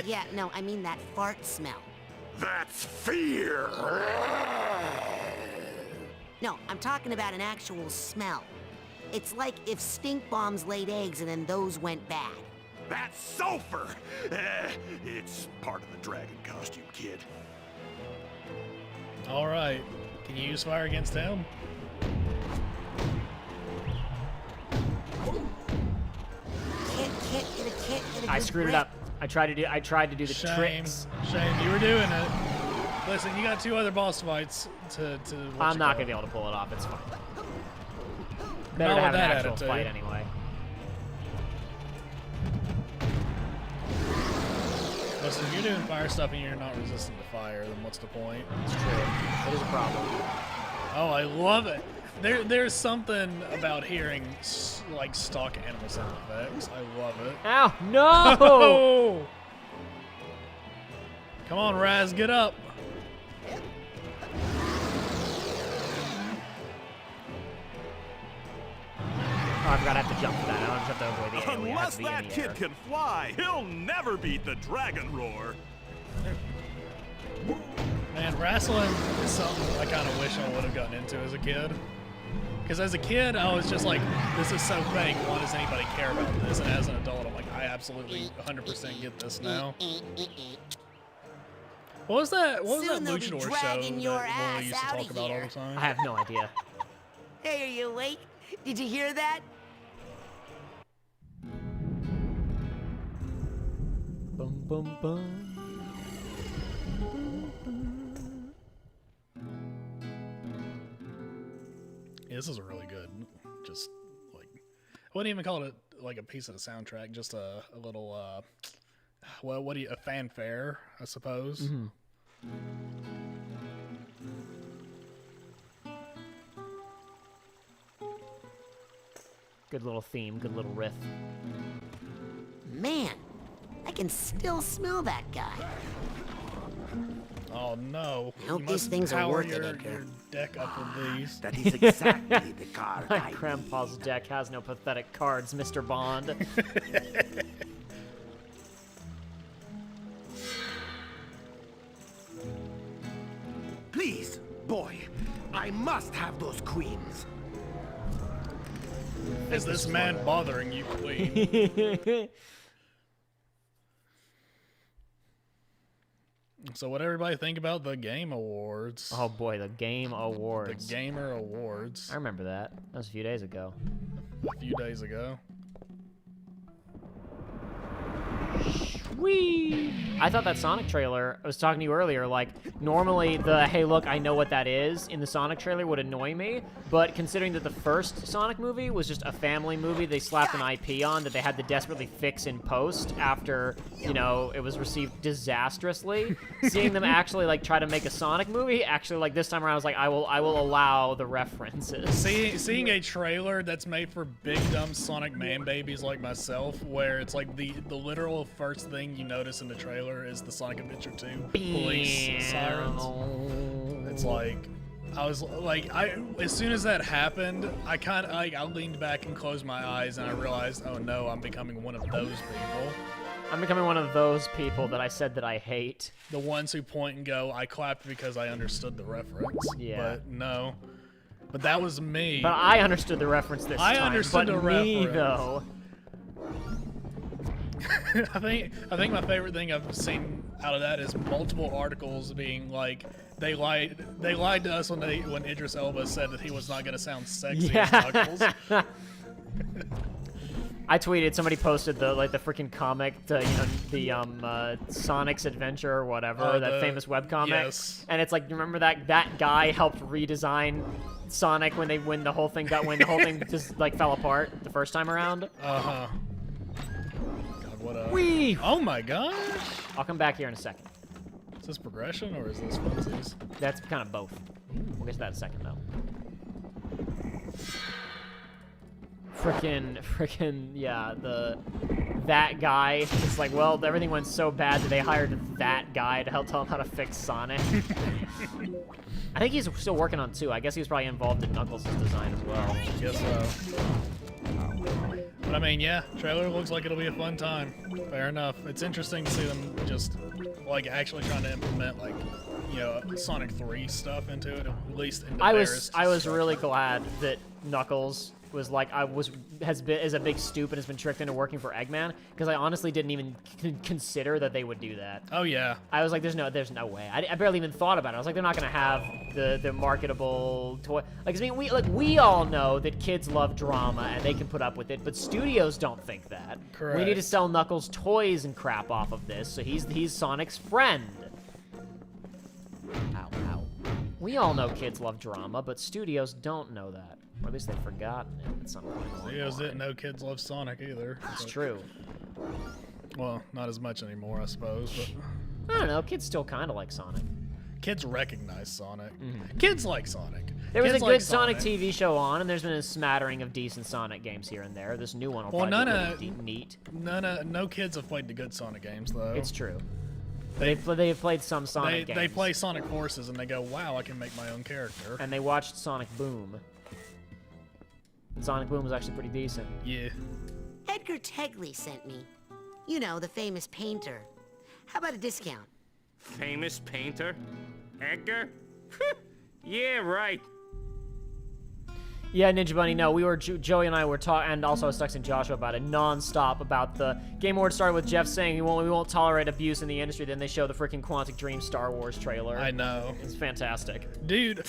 Yeah, no, I mean that fart smell. That's fear! No, I'm talking about an actual smell. It's like if stink bombs laid eggs and then those went bad. That's sulfur! It's part of the dragon costume, kid. All right. Can you use fire against him? I screwed it up. I tried to do the Shame. tricks. Shame. You were doing it. Listen, you got 2 other boss fights to I'm not gonna be able to pull it off. It's fine. Better Not to have with an that actual attitude. fight anyway. Listen, if you're doing fire stuff and you're not resistant to fire, then what's the point? It's true. It is a problem. Oh, I love it. There's something about hearing like stock animal sound effects. I love it. Ow! No! Oh! Come on, Raz, get up. Oh, I forgot I have to jump for that. I don't just have to avoid the AoE. It has Unless to be in that the kid air. can fly, he'll never beat the dragon roar. Man, wrestling is something I kind of wish I would have gotten into as a kid. Because as a kid, I was just like, this is so fake. Why does anybody care about this? And as an adult, I'm like, I absolutely 100% get this now. What was that? What was Soon that they'll be luchador show dragging your that ass Lily used to outta talk about all here. the time? I have no idea. Hey, are you awake? Did you hear that? Bum bum bum. Yeah, this is a really good, just like, I wouldn't even call it like a piece of the soundtrack, just a little, what do you, a fanfare, I suppose. Mm-hmm. Good little theme, good little riff. Man, I can still smell that guy. Oh no! I hope You these must things are power worth it, your Edgar. deck up with these. That is exactly the card My I need. grandpa's deck has no pathetic cards, Mr. Bond. Please, boy, I must have those queens. think Is this is man what- bothering you, Queen? So what everybody think about the Game Awards? Oh boy, the Game The Awards. Gamer Awards. I remember that. That was a few days ago. A few days ago. Whee! I thought that Sonic trailer, I was talking to you earlier, like, normally the, hey, look, I know what that is in the Sonic trailer would annoy me, but considering that the first Sonic movie was just a family movie they slapped an IP on that they had to desperately fix in post after, you know, it was received disastrously, seeing them actually, like, try to make a Sonic movie, actually, like, this time around, I was like, I will allow the references. Seeing a trailer that's made for big dumb Sonic man babies like myself, where it's like the literal first thing you notice in the trailer is the Sonic Adventure 2 police sirens. It's like, I was like, as soon as that happened, I kind of like I leaned back and closed my eyes and I realized, oh no, I'm becoming one of those people. I'm becoming one of those people that I said that I hate. The ones who point and go, I clapped because I understood the reference. Yeah. But no. But that was me. But I understood the reference this time. I understood but the me, reference. though. I think my favorite thing I've seen out of that is multiple articles being like they lied to us when Idris Elba said that he was not going to sound sexy as Knuckles. I tweeted, somebody posted the freaking comic, the Sonic's Adventure or whatever, that famous webcomic. Yes. And it's like, you remember that guy helped redesign Sonic when the whole thing just like fell apart the first time around? God, what a... Whee! Oh my gosh! I'll come back here in a second. Is this progression or is this funsies? That's kind of both. We'll get to that in a second, though. Frickin', yeah, that guy. It's like, well, everything went so bad that they hired that guy to help tell him how to fix Sonic. I think he's still working on 2. I guess he was probably involved in Knuckles' design as well. Guess so. But I mean, yeah, trailer looks like it'll be a fun time. Fair enough. It's interesting to see them just, like, actually trying to implement, like, you know, Sonic 3 stuff into it, at least in the I was really glad that Knuckles was like is a big stoop and has been tricked into working for Eggman, because I honestly didn't even consider that they would do that. Oh yeah. I was like, there's no way. I barely even thought about it. I was like, they're not gonna have the marketable toy. Like, I mean, we all know that kids love drama and they can put up with it, but studios don't think that. Correct. We need to sell Knuckles toys and crap off of this, so he's Sonic's friend. Ow, ow. We all know kids love drama, but studios don't know that. Or at least they've forgotten it at some point. Studios didn't know kids love Sonic either. It's but- true. Well, not as much anymore, I suppose, but I don't know. Kids still kind of like Sonic. kids recognize Sonic. Kids like Sonic. There was Kids a like good Sonic TV show on, and there's been a smattering of decent Sonic games here and there. This new one will Well, probably be pretty neat. No kids have played the good Sonic games though. It's true. They've played some Sonic games. They play Sonic Forces and they go, wow, I can make my own character. And they watched Sonic Boom. And Sonic Boom was actually pretty decent. Yeah. Edgar Tegley sent me. You know, the famous painter. How about a discount? Famous painter? Edgar? Yeah, right. Yeah, Ninja Bunny, no, we were, Joey and I were talking, and also I was texting Joshua about it non-stop about the Game Awards started with Jeff saying we won't tolerate abuse in the industry, then they show the freaking Quantic Dream Star Wars trailer. I know. It's fantastic. Dude,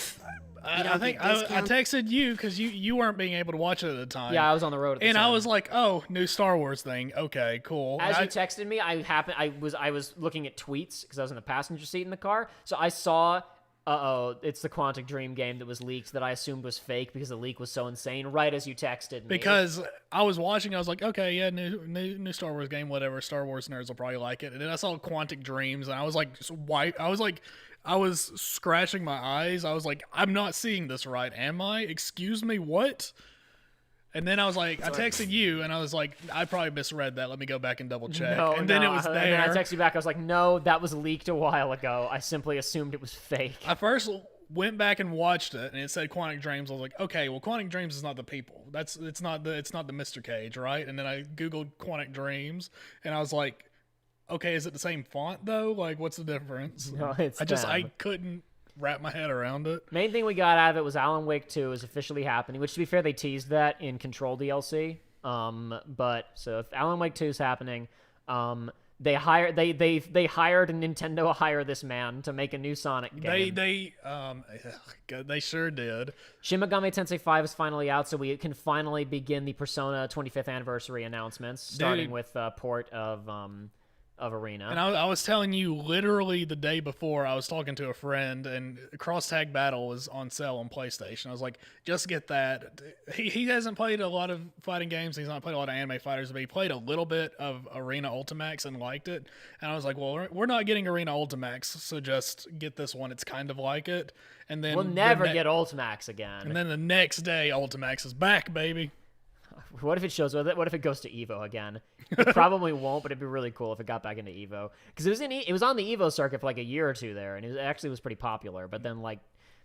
I think I texted you because you weren't being able to watch it at the time. Yeah, I was on the road at the And time. I was like, oh, new Star Wars thing. Okay, cool. As And you texted me, I was looking at tweets because I was in the passenger seat in the car. So I saw, it's the Quantic Dream game that was leaked that I assumed was fake because the leak was so insane. Right as you texted me. Because I was watching, I was like, okay, yeah, new Star Wars game, whatever. Star Wars nerds will probably like it. And then I saw Quantic Dreams, and I was like, I was scratching my eyes. I was like, I'm not seeing this right, am I? Excuse me, what? And then I was like, I texted you, and I was like, I probably misread that. Let me go back and double check. No, and then no, it was there. And then I texted you back. I was like, no, that was leaked a while ago. I simply assumed it was fake. I first went back and watched it, and it said Quantic Dreams. I was like, okay, well, Quantic Dreams is not the people. It's not the Mr. Cage, right? And then I googled Quantic Dreams, and I was like, okay, is it the same font though? Like, what's the difference? No, it's I them. couldn't. wrap my head around it. Main thing we got out of it was Alan Wake 2 is officially happening, which to be fair, they teased that in Control DLC. But so if Alan Wake 2 is happening, they hired Nintendo hire this man to make a new Sonic game. They sure did. Shin Megami Tensei 5 is finally out, so we can finally begin the Persona 25th anniversary announcements, starting with port of Arena. And I was telling you, literally the day before, I was talking to a friend, and Cross Tag Battle is on sale on PlayStation. I was like, just get that. He hasn't played a lot of fighting games. He's not played a lot of anime fighters, but he played a little bit of Arena Ultimax and liked it. And I was like, well, we're not getting Arena Ultimax, so just get this one. It's kind of like it. And then we'll never get Ultimax again. And then the next day, Ultimax is back, baby. What if it shows? What if it goes to Evo again? It probably won't, but it'd be really cool if it got back into Evo, because it was on the Evo circuit for like a year or two there, and it actually was pretty popular. But then like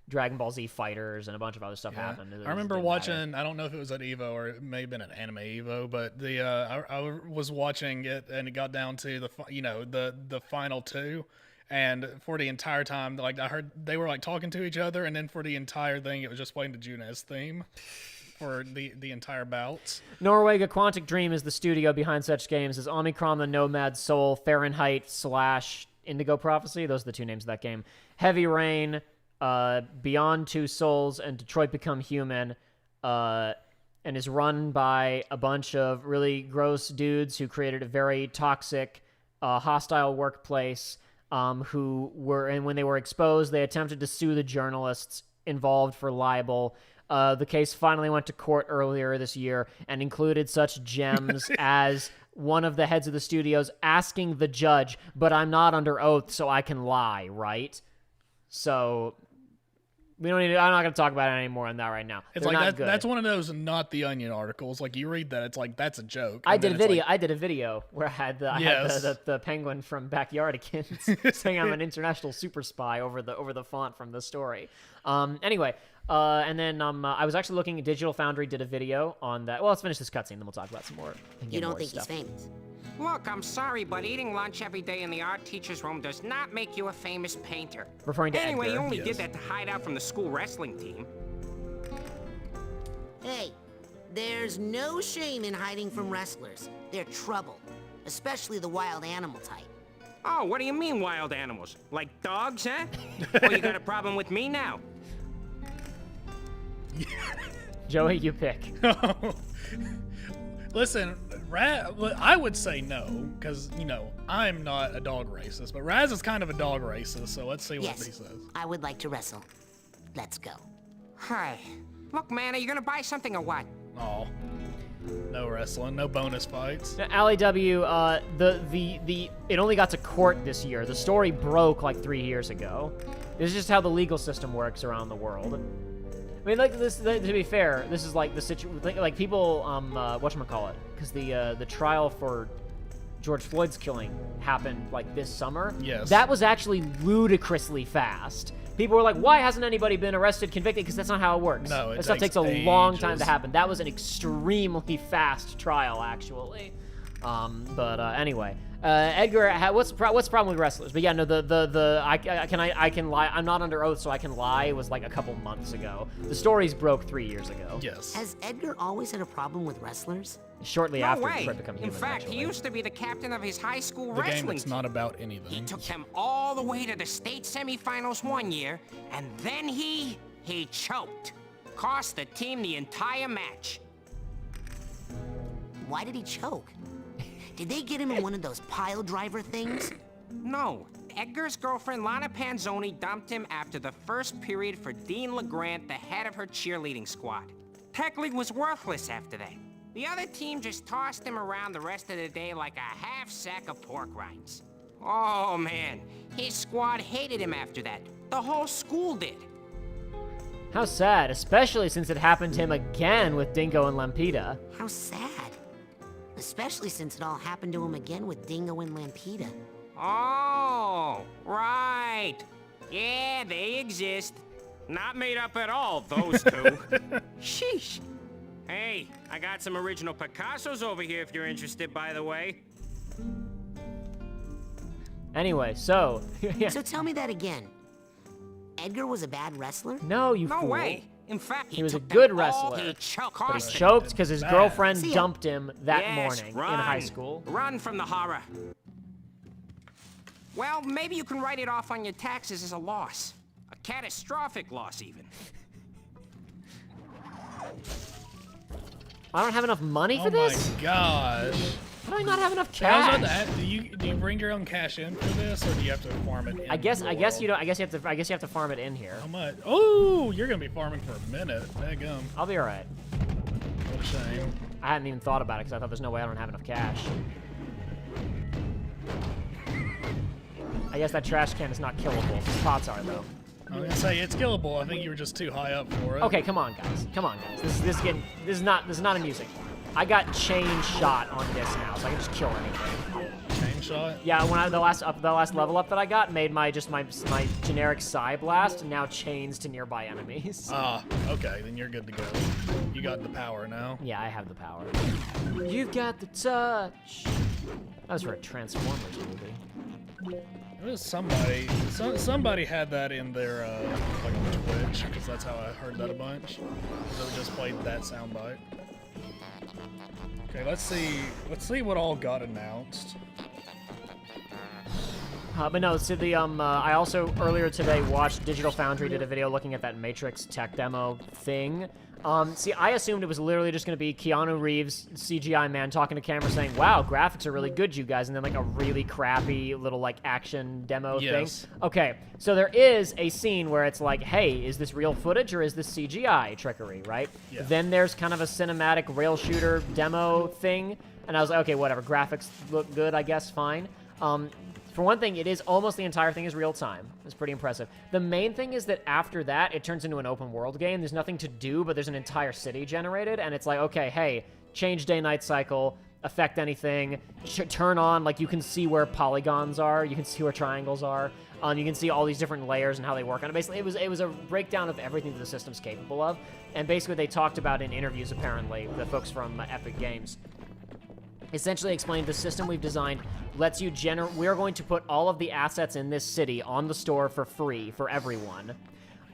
Dragon Ball Z Fighters and a bunch of other stuff happened. I remember watching. I don't know if it was at Evo or it may have been at Anime Evo, but I was watching it, and it got down to the final two. And for the entire time, like I heard they were like talking to each other, and then for the entire thing, it was just playing the Junes theme for the entire bouts. Norwega Quantic Dream is the studio behind such games as Omicron the Nomad Soul, Fahrenheit / Indigo Prophecy. Those are the two names of that game. Heavy Rain, Beyond Two Souls, and Detroit Become Human, and is run by a bunch of really gross dudes who created a very toxic, hostile workplace, and when they were exposed, they attempted to sue the journalists involved for libel. The case finally went to court earlier this year and included such gems as one of the heads of the studios asking the judge, but I'm not under oath, so I can lie, right? So I'm not going to talk about it anymore on that right now. It's They're like not that's one of those not the Onion articles. Like you read that, it's like that's a joke. I did a video where I had the penguin from Backyardigans saying I'm an international super spy over the font from the story. Anyway, and then I was actually looking at Digital Foundry did a video on that. Well, let's finish this cutscene, then we'll talk about some more. You don't think he's famous? Look, I'm sorry, but eating lunch every day in the art teacher's room does not make you a famous painter. Referring to Anyway, Edgar. you only did that to hide out from the school wrestling team. Hey, there's no shame in hiding from wrestlers. They're trouble, especially the wild animal type. Oh, what do you mean wild animals? Like dogs, huh? Well, you got a problem with me now. Joey, you pick. Listen, I would say no, because, I'm not a dog racist, but Raz is kind of a dog racist, so let's see what he says. I would like to wrestle. Let's go. Hi. Look, man, are you gonna buy something or what? Oh, no wrestling, no bonus fights. Now, Allie W, it only got to court this year. The story broke like 3 years ago. This is just how the legal system works around the world. I mean, like this. To be fair, this is like the situation. Like people, whatchamacallit? Because the trial for George Floyd's killing happened like this summer. Yes. That was actually ludicrously fast. People were like, "Why hasn't anybody been arrested, convicted?" Because that's not how it works. No, that stuff takes a long time to happen. That was an extremely fast trial, actually. Anyway. Edgar, what's the problem with wrestlers? But yeah, no, I can lie. I'm not under oath, so I can lie. It was like a couple months ago. The stories broke 3 years ago. Yes. Has Edgar always had a problem with wrestlers? Shortly No after way. Detroit Become Human. In fact, actually. he used to be the captain of his high school The wrestling game that's team. not about anything. He took them all the way to the state semifinals one year, and then he choked. Cost the team the entire match. Why did he choke? Did they get him in one of those pile driver things? No. Edgar's girlfriend, Lana Panzoni, dumped him after the first period for Dean LeGrant, the head of her cheerleading squad. Tech League was worthless after that. The other team just tossed him around the rest of the day like a half sack of pork rinds. Oh, man. His squad hated him after that. The whole school did. How sad, especially since it happened to him again with Dingo and Lampita. How sad. Especially since it all happened to him again with Dingo and Lampita. Oh, right. Yeah, they exist. Not made up at all, those two. Sheesh. Hey, I got some original Picassos over here if you're interested, by the way. Anyway, so... yeah. So tell me that again. Edgar was a bad wrestler? No, you No fool. way. In fact, He was a took good them all wrestler, to choke But he us. choked because his Bad. girlfriend See ya. dumped him that Yes, morning run. in high school. Run from the horror. Well, maybe you can write it off on your taxes as a loss. A catastrophic loss, even. I don't have enough money for Oh this? my gosh. How do I not have enough I was about to cash? ask, do you bring your own cash in for this, or do you have to farm it in? I guess the you world? don't. I guess you have to farm it in here. How much? Oh, you're gonna be farming for a minute. Daggum. I'll be all right. What a shame. I hadn't even thought about it because I thought there's no way I don't have enough cash. I guess that trash can is not killable. These pots are though. I was gonna say it's killable. I think you were just too high up for it. Okay, come on, guys. Come on, guys. This is not amusing. I got chain shot on this now, so I can just kill anything. Chain shot. Yeah, when the last level up that I got made my generic Psy blast now chains to nearby enemies. Ah, okay, then you're good to go. You got the power now. Yeah, I have the power. You've got the touch. That was for a Transformers movie. It was somebody. Somebody had that in their like on Twitch, because that's how I heard that a bunch. So we just played that soundbite. Okay, let's see what all got announced. But no, so I also earlier today watched Digital Foundry did a video looking at that Matrix tech demo thing. See, I assumed it was literally just going to be Keanu Reeves, CGI man, talking to camera saying, wow, graphics are really good, you guys, and then like a really crappy little like action demo Yes. thing. Okay, so there is a scene where it's like, hey, is this real footage or is this CGI trickery, right? Yeah. Then there's kind of a cinematic rail shooter demo thing, and I was like, okay, whatever, graphics look good, I guess, fine. For one thing, it is almost the entire thing is real time. It's pretty impressive. The main thing is that after that, it turns into an open world game. There's nothing to do, but there's an entire city generated, and it's like, okay, hey, change day-night cycle, affect anything, turn on, like you can see where polygons are, you can see where triangles are, you can see all these different layers and how they work on it. Basically, it was a breakdown of everything that the system's capable of, and basically they talked about in interviews, apparently, the folks from Epic Games, essentially explained the system we've designed lets you we're going to put all of the assets in this city on the store for free for everyone.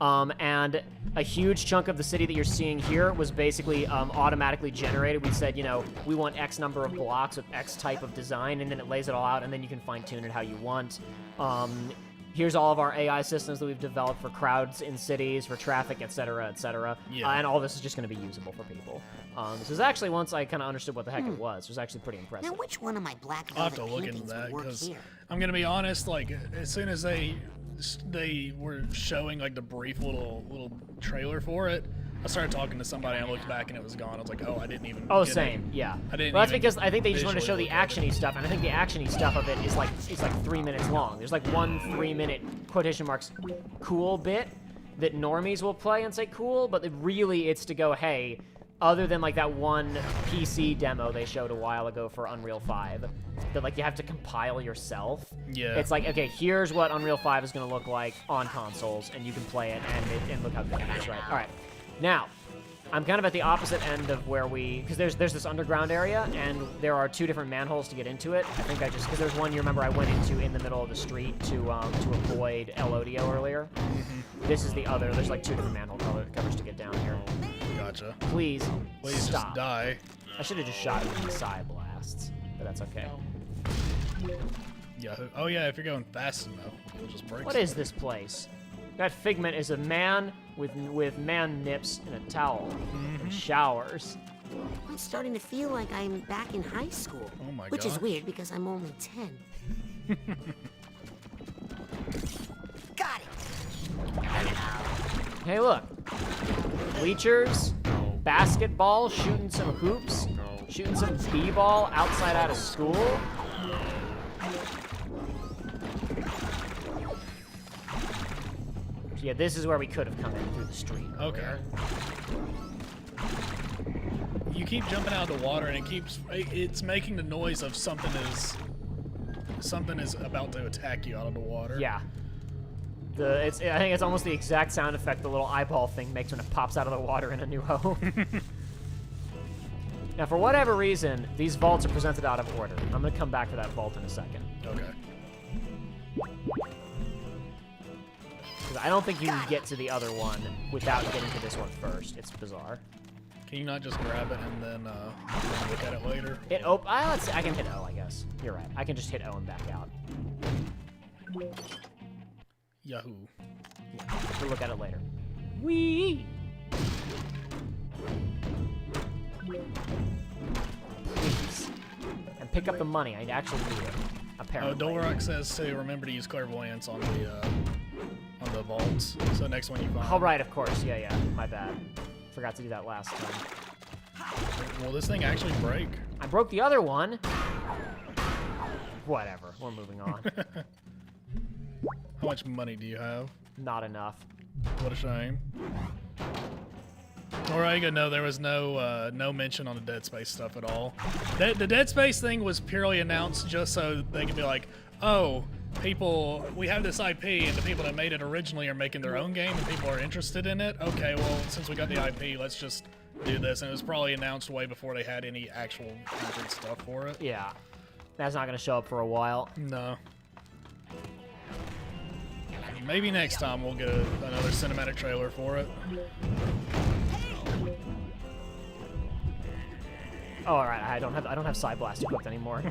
And a huge chunk of the city that you're seeing here was basically automatically generated. We said, you know, we want X number of blocks with X type of design, and then it lays it all out, and then you can fine-tune it how you want. Here's all of our AI systems that we've developed for crowds in cities, for traffic, et cetera, et cetera. Yeah. And all this is just going to be usable for people. This is actually, once I kind of understood what the heck it was actually pretty impressive. Now, which one of my black I'll have velvet to look into paintings that would work because here? I'm gonna be honest. Like as soon as they were showing like the brief little trailer for it, I started talking to somebody and I looked back and it was gone. I was like, oh, I didn't even. Oh, get same, it. yeah. I didn't. Well, that's even because I think they just wanted to show visually the look at it. actiony stuff, and I think the actiony stuff of it is like 3 minutes long. There's like one 3-minute quotation marks cool bit that normies will play and say cool, but really it's to go, hey, other than like that one PC demo they showed a while ago for Unreal 5 that like you have to compile yourself. Yeah. It's like, okay, here's what Unreal 5 is going to look like on consoles, and you can play it, and look how good it is, right? All right. Now, I'm kind of at the opposite end of where because there's this underground area, and there are 2 different manholes to get into it. I think because there's one you remember I went into in the middle of the street to avoid Elodio earlier. Mm-hmm. This is the other. There's like 2 different manhole covers to get down here. Gotcha. Please Please stop. just die. I should have just shot it with the Psy blasts, but that's okay. Yeah. Oh yeah. If you're going fast enough, it'll just break. What is this place? That figment is a man with man nips and a towel and showers. I'm starting to feel like I'm back in high school. Oh my Which is gosh. weird because I'm only 10. Got it! Hey, look. Bleachers, basketball, shooting some hoops, shooting some b-ball outside out of school. Yeah, this is where we could have come in through the street. Okay. You keep jumping out of the water and it's making the noise of something is about to attack you out of the water. Yeah. I think it's almost the exact sound effect the little eyeball thing makes when it pops out of the water in A New Hope. Now, for whatever reason, these vaults are presented out of order. I'm going to come back to that vault in a second. Okay. I don't think you can get to the other one without getting to this one first. It's bizarre. Can you not just grab it and then look at it later? Let's see. I can hit O, I guess. You're right. I can just hit O and back out. Yahoo. Yeah, we'll look at it later. Whee! Please. And pick up the money. I actually need it. Apparently. Dolrock says to remember to use clairvoyance on the vaults. So next one you find. Oh, right, of course. Yeah. My bad. Forgot to do that last time. Will this thing actually break? I broke the other one. Whatever. We're moving on. How much money do you have? Not enough. What a shame. Alright, no, there was no mention on the Dead Space stuff at all. The Dead Space thing was purely announced just so they could be like, oh, we have this IP and the people that made it originally are making their own game and people are interested in it. Okay, well, since we got the IP, let's just do this. And it was probably announced way before they had any actual concrete stuff for it. Yeah. That's not going to show up for a while. No. Maybe next time we'll get another cinematic trailer for it. Oh, all right. I don't have Psy Blast equipped anymore.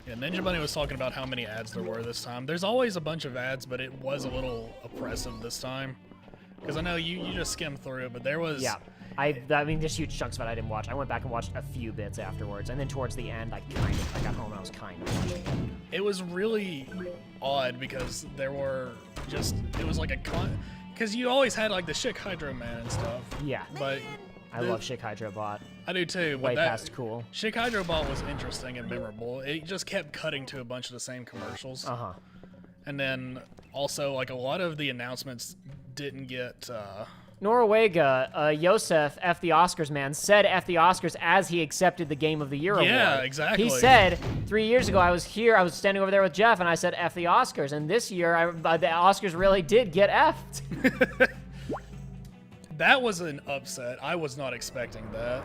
Yeah, Ninja Bunny was talking about how many ads there were this time. There's always a bunch of ads, but it was a little oppressive this time. Because I know you just skimmed through it, but there was... Yeah. I mean, there's huge chunks of it I didn't watch. I went back and watched a few bits afterwards, and then towards the end, I got home and I was kind of watching it. It was really odd because there were just... It was like a... Because you always had like the Chick Hydro Man and stuff. Yeah. But... I love Chick Hydro Bot. I do too. Way past cool. Chick Hydro Bot was interesting and memorable. It just kept cutting to a bunch of the same commercials. Uh-huh. And then also like a lot of the announcements didn't get... Noruega, Yosef, F the Oscars man, said F the Oscars as he accepted the Game of the Year award. Yeah, exactly. He said, 3 years ago, I was standing over there with Jeff, and I said F the Oscars. And this year, the Oscars really did get F'd. That was an upset. I was not expecting that.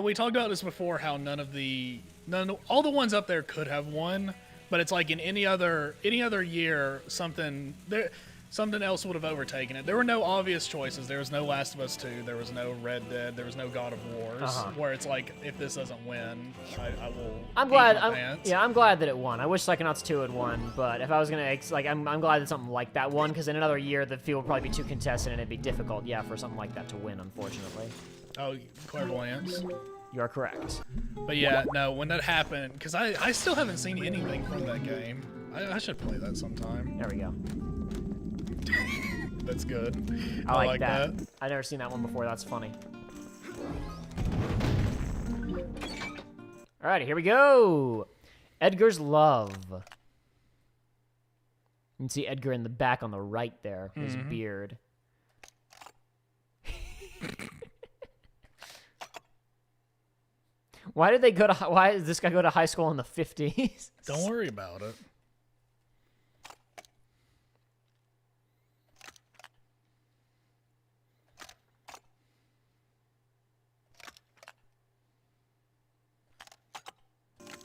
We talked about this before, how all the ones up there could have won, but it's like in any other year, something else would have overtaken it. There were no obvious choices. There was no Last of Us 2. There was no Red Dead. There was no God of Wars. Where it's like, if this doesn't win, I will. I'm glad that it won. I wish Psychonauts 2 had won, but if I was gonna I'm glad that something like that won, because in another year the field would probably be too contested and it'd be difficult, for something like that to win, unfortunately. Oh, clairvoyance. You are correct. But yeah, no, when that happened, because I still haven't seen anything from that game. I should play that sometime. There we go. That's good. I like that. I've never seen that one before. That's funny. Alrighty, here we go. Edgar's Love. You can see Edgar in the back on the right there. His beard. Why did this guy go to high school in the 50s? Don't worry about it.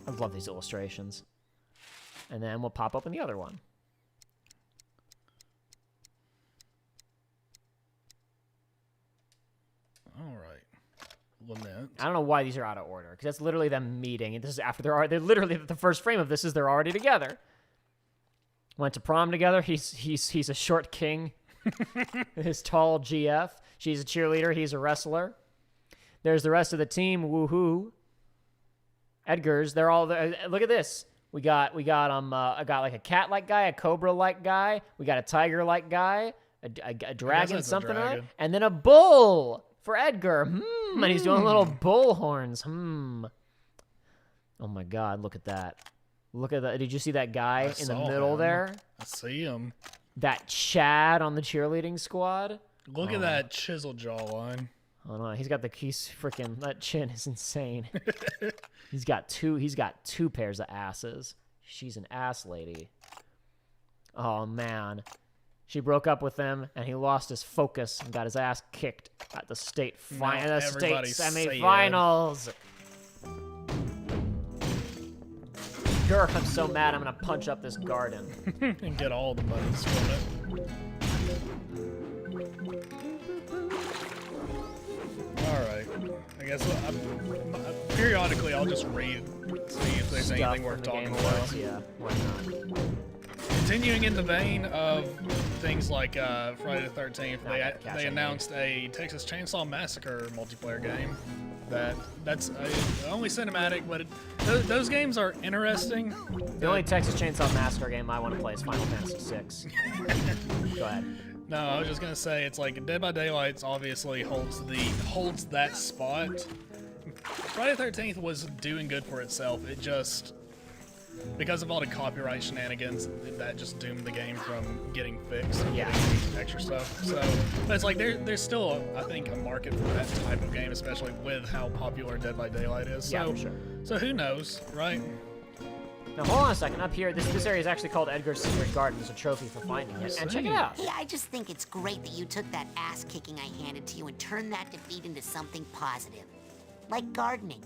I love these illustrations. And then we'll pop open the other one. All right. Lament. I don't know why these are out of order, because that's literally them meeting. And this is after they're literally the first frame of this is they're already together. Went to prom together. He's a short king. His tall GF. She's a cheerleader. He's a wrestler. There's the rest of the team. Woohoo. Edgar's, they're all there. Look at this. I got like a cat-like guy, a cobra-like guy. We got a tiger-like guy, a dragon, something like that, and then a bull for Edgar. And he's doing little bull horns. Oh my God, look at that. Look at that. Did you see that guy in the middle there? I see him. That Chad on the cheerleading squad. Look at that chiseled jawline. Oh no, freaking, that chin is insane. He's got two pairs of asses. She's an ass lady. Oh man. She broke up with him and he lost his focus and got his ass kicked at the state semifinals. Grr, I'm so mad I'm gonna punch up this garden. And get all the monies from it. Alright. I guess periodically I'll just read, see if there's anything worth talking about. Yeah, why not? Continuing in the vein of things like Friday the 13th, they announced a Texas Chainsaw Massacre multiplayer game. That's only cinematic, but those games are interesting. The only Texas Chainsaw Massacre game I want to play is Final Fantasy VI. Go ahead. No, I was just gonna say it's like Dead by Daylight obviously holds that spot. Friday the 13th was doing good for itself. It just, because of all the copyright shenanigans, that just doomed the game from getting fixed and getting extra stuff. So, but it's like there's still, I think, a market for that type of game, especially with how popular Dead by Daylight is. So, Yeah, for sure. So who knows, right? Now hold on a second. Up here, this area is actually called Edgar's Secret Garden. There's a trophy for finding it. And check it out. Hey, I just think it's great that you took that ass-kicking I handed to you and turned that defeat into something positive. Like gardening.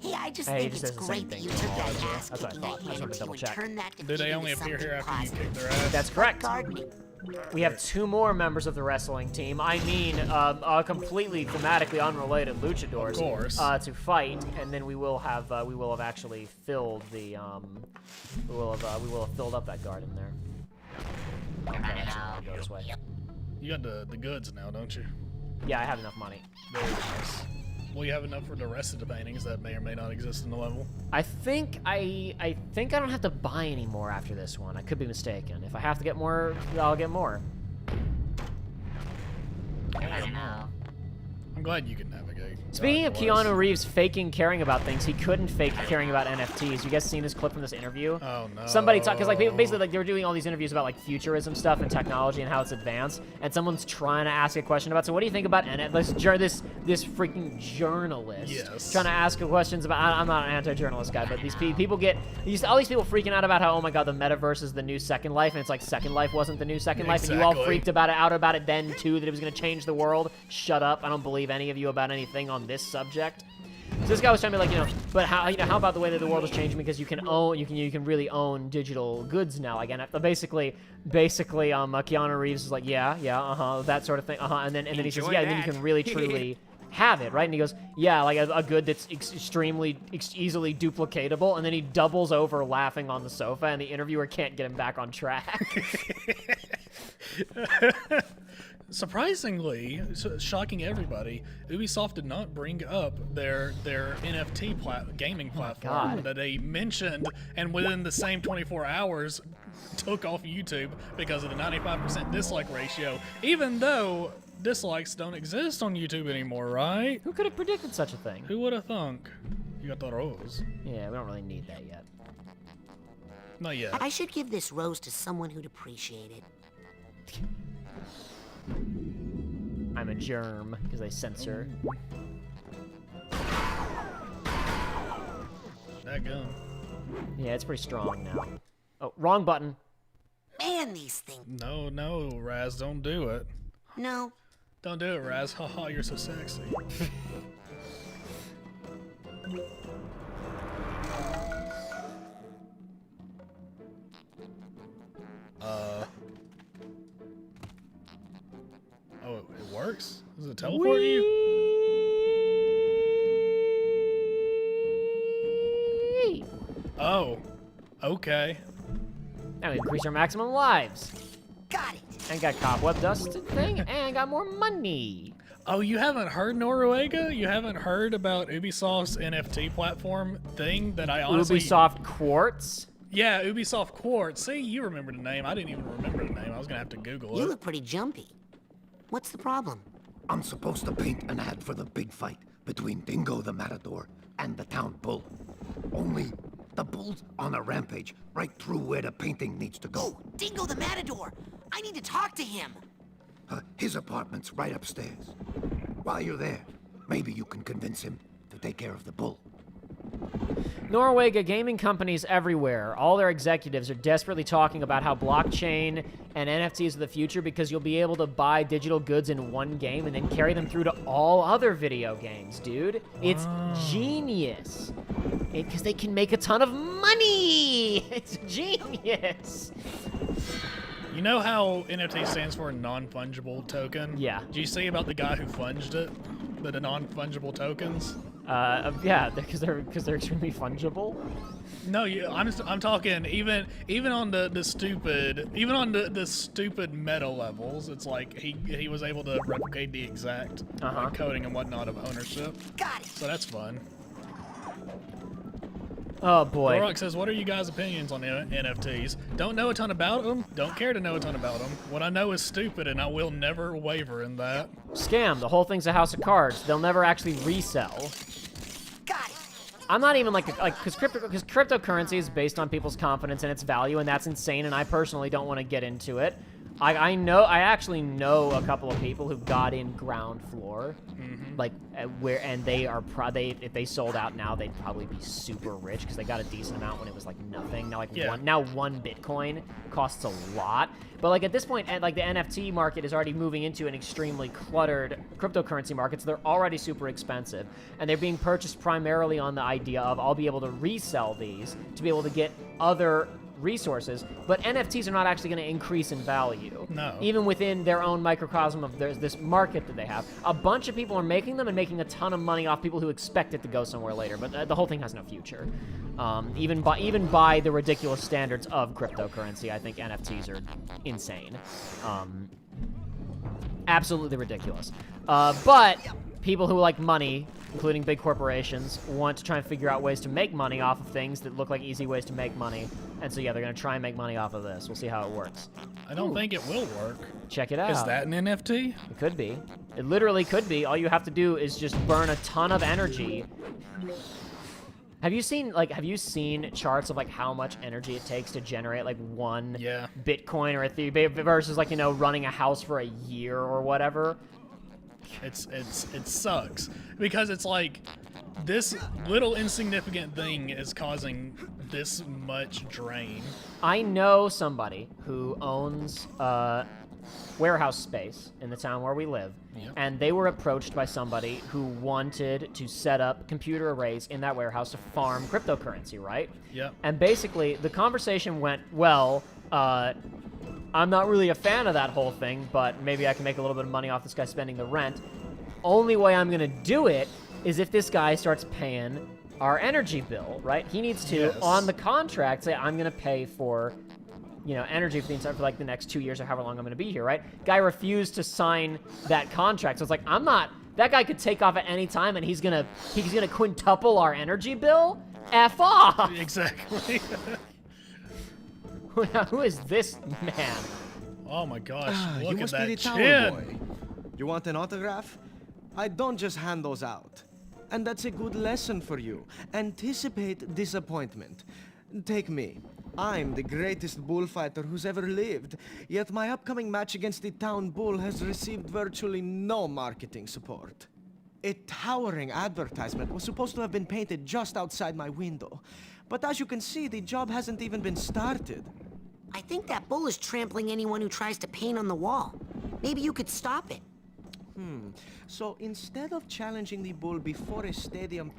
Hey, I just think it's great that you took that ass-kicking I handed to you and turned that defeat Do they only into appear something here after you positive. kick their ass? That's correct. Gardening. We have 2 more members of the wrestling team. I mean, completely thematically unrelated luchadors. Of course. To fight, and then we will have actually filled the we will have filled up that garden there. Okay, actually, go this way. You got the goods now, don't you? Yeah, I have enough money. Very nice. Will you have enough for the rest of the paintings that may or may not exist in the level? I think I don't have to buy any more after this one. I could be mistaken. If I have to get more, I'll get more. I don't know. I'm glad you can navigate. Speaking of Keanu Reeves faking caring about things, he couldn't fake caring about NFTs. You guys seen this clip from this interview? Oh no. Somebody talked, because like basically like they were doing all these interviews about like futurism stuff and technology and how it's advanced, and someone's trying to ask a question about. So what do you think about this freaking journalist? Yes. Trying to ask questions about. I'm not an anti-journalist guy, but these people get all these people freaking out about how, oh my god, the metaverse is the new Second Life, and it's like Second Life wasn't the new Second Life, and you all freaked out about it then too, that it was going to change the world. Shut up! I don't believe any of you about anything on this subject. So this guy was trying to be like, but how about the way that the world is changing, because you can really own digital goods now again. Basically, Keanu Reeves is like, that sort of thing, and then he says, and then you can really truly have it, right? And he goes, yeah, like a good that's extremely easily duplicatable, and then he doubles over laughing on the sofa, and the interviewer can't get him back on track. Surprisingly, shocking everybody, Ubisoft did not bring up their NFT gaming platform that they mentioned, and within the same 24 hours took off YouTube because of the 95% dislike ratio, even though dislikes don't exist on YouTube anymore, right? Who could have predicted such a thing? Who would have thunk? You got the rose. Yeah, we don't really need that yet. Not yet. I should give this rose to someone who'd appreciate it. I'm a germ, because they censor. That gun. Yeah, it's pretty strong now. Oh, wrong button. Man, these things. No, Raz, don't do it. No. Don't do it, Raz. Haha, you're so sexy. Oh, it works? Does it teleport you? Oh, okay. Now we increase our maximum lives. Got it. And got cobweb dust thing, and got more money. Oh, you haven't heard, Noruega? You haven't heard about Ubisoft's NFT platform thing that I honestly... Ubisoft Quartz? Yeah, Ubisoft Quartz. See, you remember the name. I didn't even remember the name. I was going to have to Google it. You look pretty jumpy. What's the problem? I'm supposed to paint an ad for the big fight between Dingo the Matador and the town bull. Only the bull's on a rampage right through where the painting needs to go. Oh, Dingo the Matador! I need to talk to him! His apartment's right upstairs. While you're there, maybe you can convince him to take care of the bull. Norwega, gaming companies everywhere, all their executives are desperately talking about how blockchain and NFTs are the future because you'll be able to buy digital goods in one game and then carry them through to all other video games, dude. It's genius. Because they can make a ton of money. It's genius. You know how NFT stands for non-fungible token? Yeah. Did you see about the guy who funged it? The non-fungible tokens? Yeah, because they're extremely fungible. No, I'm talking even on the stupid meta levels. It's like he was able to replicate the exact coding and whatnot of ownership. Got it. So that's fun. Oh boy. Rock says, "What are you guys' opinions on NFTs? Don't know a ton about them. Don't care to know a ton about them. What I know is stupid, and I will never waver in that." Scam. The whole thing's a house of cards. They'll never actually resell. Got it. I'm not even because cryptocurrency is based on people's confidence in its value, and that's insane. And I personally don't want to get into it. I actually know a couple of people who got in ground floor, and they are if they sold out now, they'd probably be super rich because they got a decent amount when it was like nothing. Now one Bitcoin costs a lot. But like at this point, like the NFT market is already moving into an extremely cluttered cryptocurrency market, so they're already super expensive, and they're being purchased primarily on the idea of I'll be able to resell these to be able to get other resources, but NFTs are not actually going to increase in value. No. Even within their own microcosm of this market that they have. A bunch of people are making them and making a ton of money off people who expect it to go somewhere later, but the whole thing has no future. Even by the ridiculous standards of cryptocurrency, I think NFTs are insane. Absolutely ridiculous. But people who like money, including big corporations, want to try and figure out ways to make money off of things that look like easy ways to make money. And so, yeah, they're going to try and make money off of this. We'll see how it works. I don't think it will work. Check it out. Is that an NFT? It could be. It literally could be. All you have to do is just burn a ton of energy. Have you seen charts of like how much energy it takes to generate like one Bitcoin or Ethereum versus like, running a house for a year or whatever? It sucks because it's like this little insignificant thing is causing this much drain. I know somebody who owns warehouse space in the town where we live, and they were approached by somebody who wanted to set up computer arrays in that warehouse to farm cryptocurrency, right? Yep. And basically, the conversation went, well, I'm not really a fan of that whole thing, but maybe I can make a little bit of money off this guy spending the rent. Only way I'm going to do it is if this guy starts paying our energy bill, right? He needs to, on the contract, say, I'm going to pay for, energy for the next 2 years or however long I'm going to be here, right? Guy refused to sign that contract. So it's like, that guy could take off at any time and he's going to quintuple our energy bill? F off! Exactly. Who is this man? Oh my gosh, look you at must that be the tower chin. boy. You want an autograph? I don't just hand those out. And that's a good lesson for you. Anticipate disappointment. Take me. I'm the greatest bullfighter who's ever lived, yet my upcoming match against the town bull has received virtually no marketing support. A towering advertisement was supposed to have been painted just outside my window, but as you can see, the job hasn't even been started. I think that bull is trampling anyone who tries to paint on the wall. Maybe you could stop it. So instead of challenging the bull before a stadium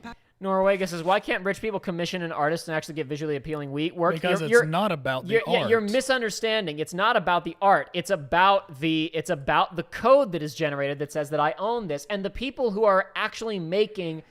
Norwega says, why can't rich people commission an artist and actually get visually appealing work? Because it's not about the art. Yeah, you're misunderstanding. It's not about the art. It's about the code that is generated that says that I own this. And the people who are actually making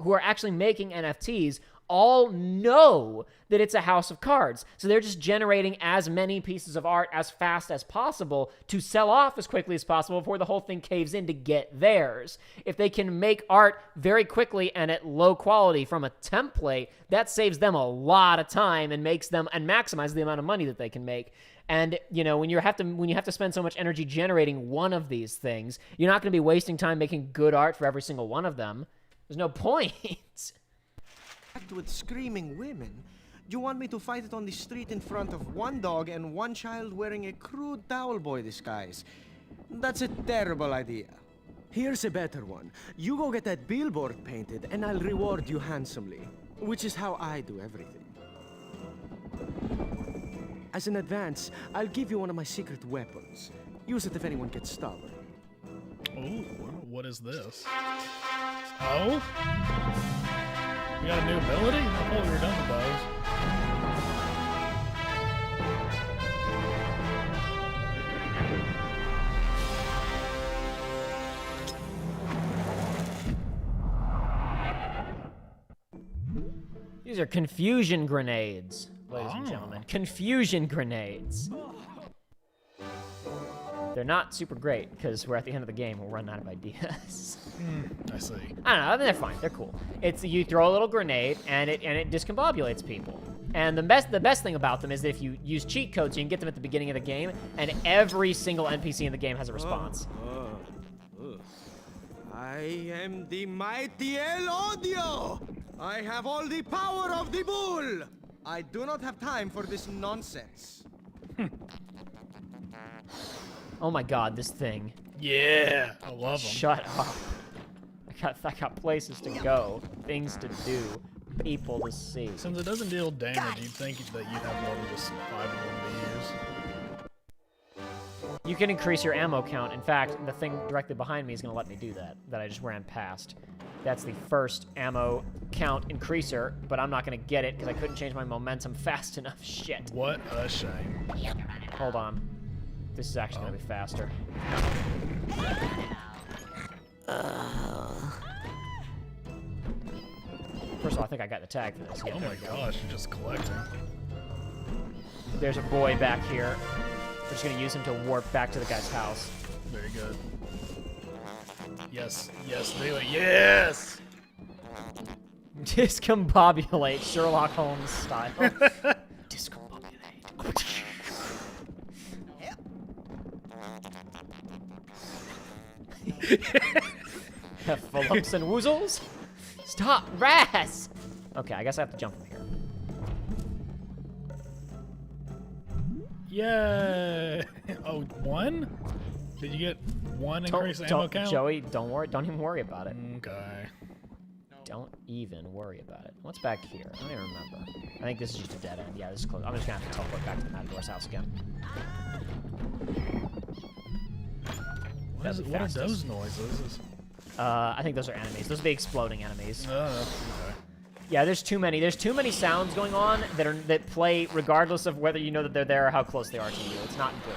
NFTs all know that it's a house of cards. So they're just generating as many pieces of art as fast as possible to sell off as quickly as possible before the whole thing caves in to get theirs. If they can make art very quickly and at low quality from a template, that saves them a lot of time and maximizes the amount of money that they can make. And, when you have to spend so much energy generating one of these things, you're not going to be wasting time making good art for every single one of them. There's no point. with screaming women. You want me to fight it on the street in front of one dog and one child wearing a crude towel boy disguise? That's a terrible idea. Here's a better one. You go get that billboard painted and I'll reward you handsomely. which is how I do everything. As an advance, I'll give you one of my secret weapons. Use it if anyone gets stubborn. Ooh, what is this? Oh? We got a new ability? I thought we were done with those. These are confusion grenades, ladies and gentlemen. Confusion grenades. They're not super great because we're at the end of the game. We're running out of ideas. I see. I don't know. I mean, they're fine. They're cool. It's you throw a little grenade and it discombobulates people. And the best thing about them is that if you use cheat codes, you can get them at the beginning of the game, and every single NPC in the game has a response. I am the mighty El Odio! I have all the power of the bull! I do not have time for this nonsense. Oh my god, this thing. Yeah, I love them. Shut up. I got places to go, things to do, people to see. Since it doesn't deal damage, you'd think that you'd have more than just 5 of them to use. You can increase your ammo count. In fact, the thing directly behind me is going to let me do that I just ran past. That's the first ammo count increaser, but I'm not going to get it because I couldn't change my momentum fast enough. Shit. What a shame. Hold on. This is actually going to be faster. First of all, I think I got the tag for this. Yeah, Oh my gosh, you're just collecting. There's a boy back here. We're just going to use him to warp back to the guy's house. Very good. Yes, yes, do it. Yes! Discombobulate, Sherlock Holmes style. Discombobulate. Phillips and woozles? Stop, Raz! Okay, I guess I have to jump from here. Yay! Oh, 1? Did you get 1 increased ammo count? Joey, don't worry. Don't even worry about it. Okay. Don't even worry about it. What's back here? I don't even remember. I think this is just a dead end. Yeah, this is close. I'm just gonna have to teleport back to the Matador's house again. What are those noises? I think those are enemies. Those are the exploding enemies. Okay. Yeah, there's too many. There's too many sounds going on that play regardless of whether you know that they're there or how close they are to you. It's not good.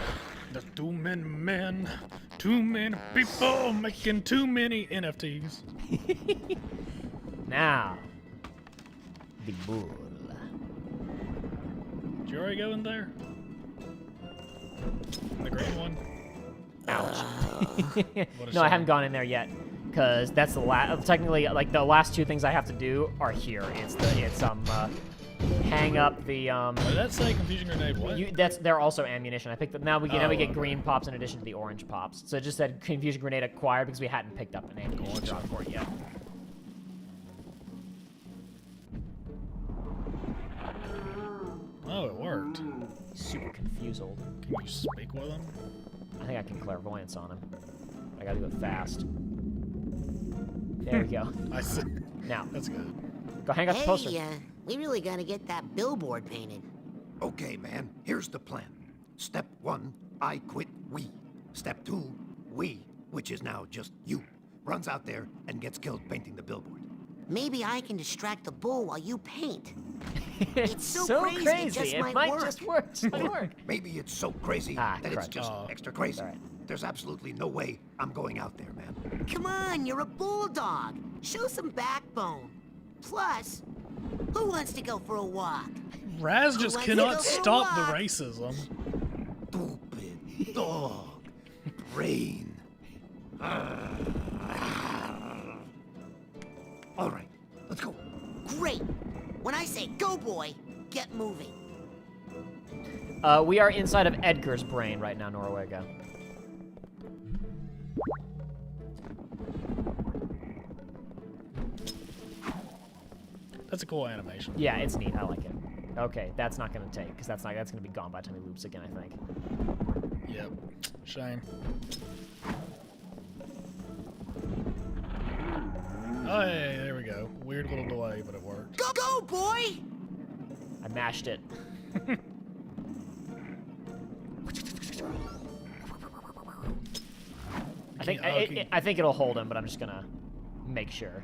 There's too many men, too many people making too many NFTs. Now, the bull. Did you already go in there? The green one? Ouch. What a No, I shame. haven't gone in there yet, because that's the last. Technically, like the last 2 things I have to do are here. It's hang up the Did that say confusion grenade? What? they're also ammunition. I picked them. Now we get green pops in addition to the orange pops. So it just said confusion grenade acquired because we hadn't picked up an ammunition drop for it yet. Oh, it worked. Super confused. Can you speak with him? I think I can clairvoyance on him. I gotta do it fast. There we go. I see. Now, That's good. go hang up the poster. Hey, we really gotta get that billboard painted. Okay, man, here's the plan. Step 1, I quit we. Step 2, we, which is now just you, runs out there and gets killed painting the billboard. Maybe I can distract the bull while you paint. It's so, so crazy, it just It might work. just work. It might work. Maybe it's so crazy that it's crud. just Oh. extra crazy. All right. There's absolutely no way I'm going out there, man. Come on, you're a bulldog. Show some backbone. Plus, who wants to go for a walk? Raz just Let's cannot go for a stop the walk. racism. Stupid dog. Brain. All right, let's go. Great. When I say go, boy, get moving. We are inside of Edgar's brain right now, Norwega. That's a cool animation. Yeah, it's neat. I like it. Okay, that's not gonna take, because that's gonna be gone by the time he loops again, I think. Yep. Shame. Oh, hey, there we go. Weird weird little delay, but it worked. Go, boy! I mashed it. I think it'll hold him, but I'm just gonna make sure.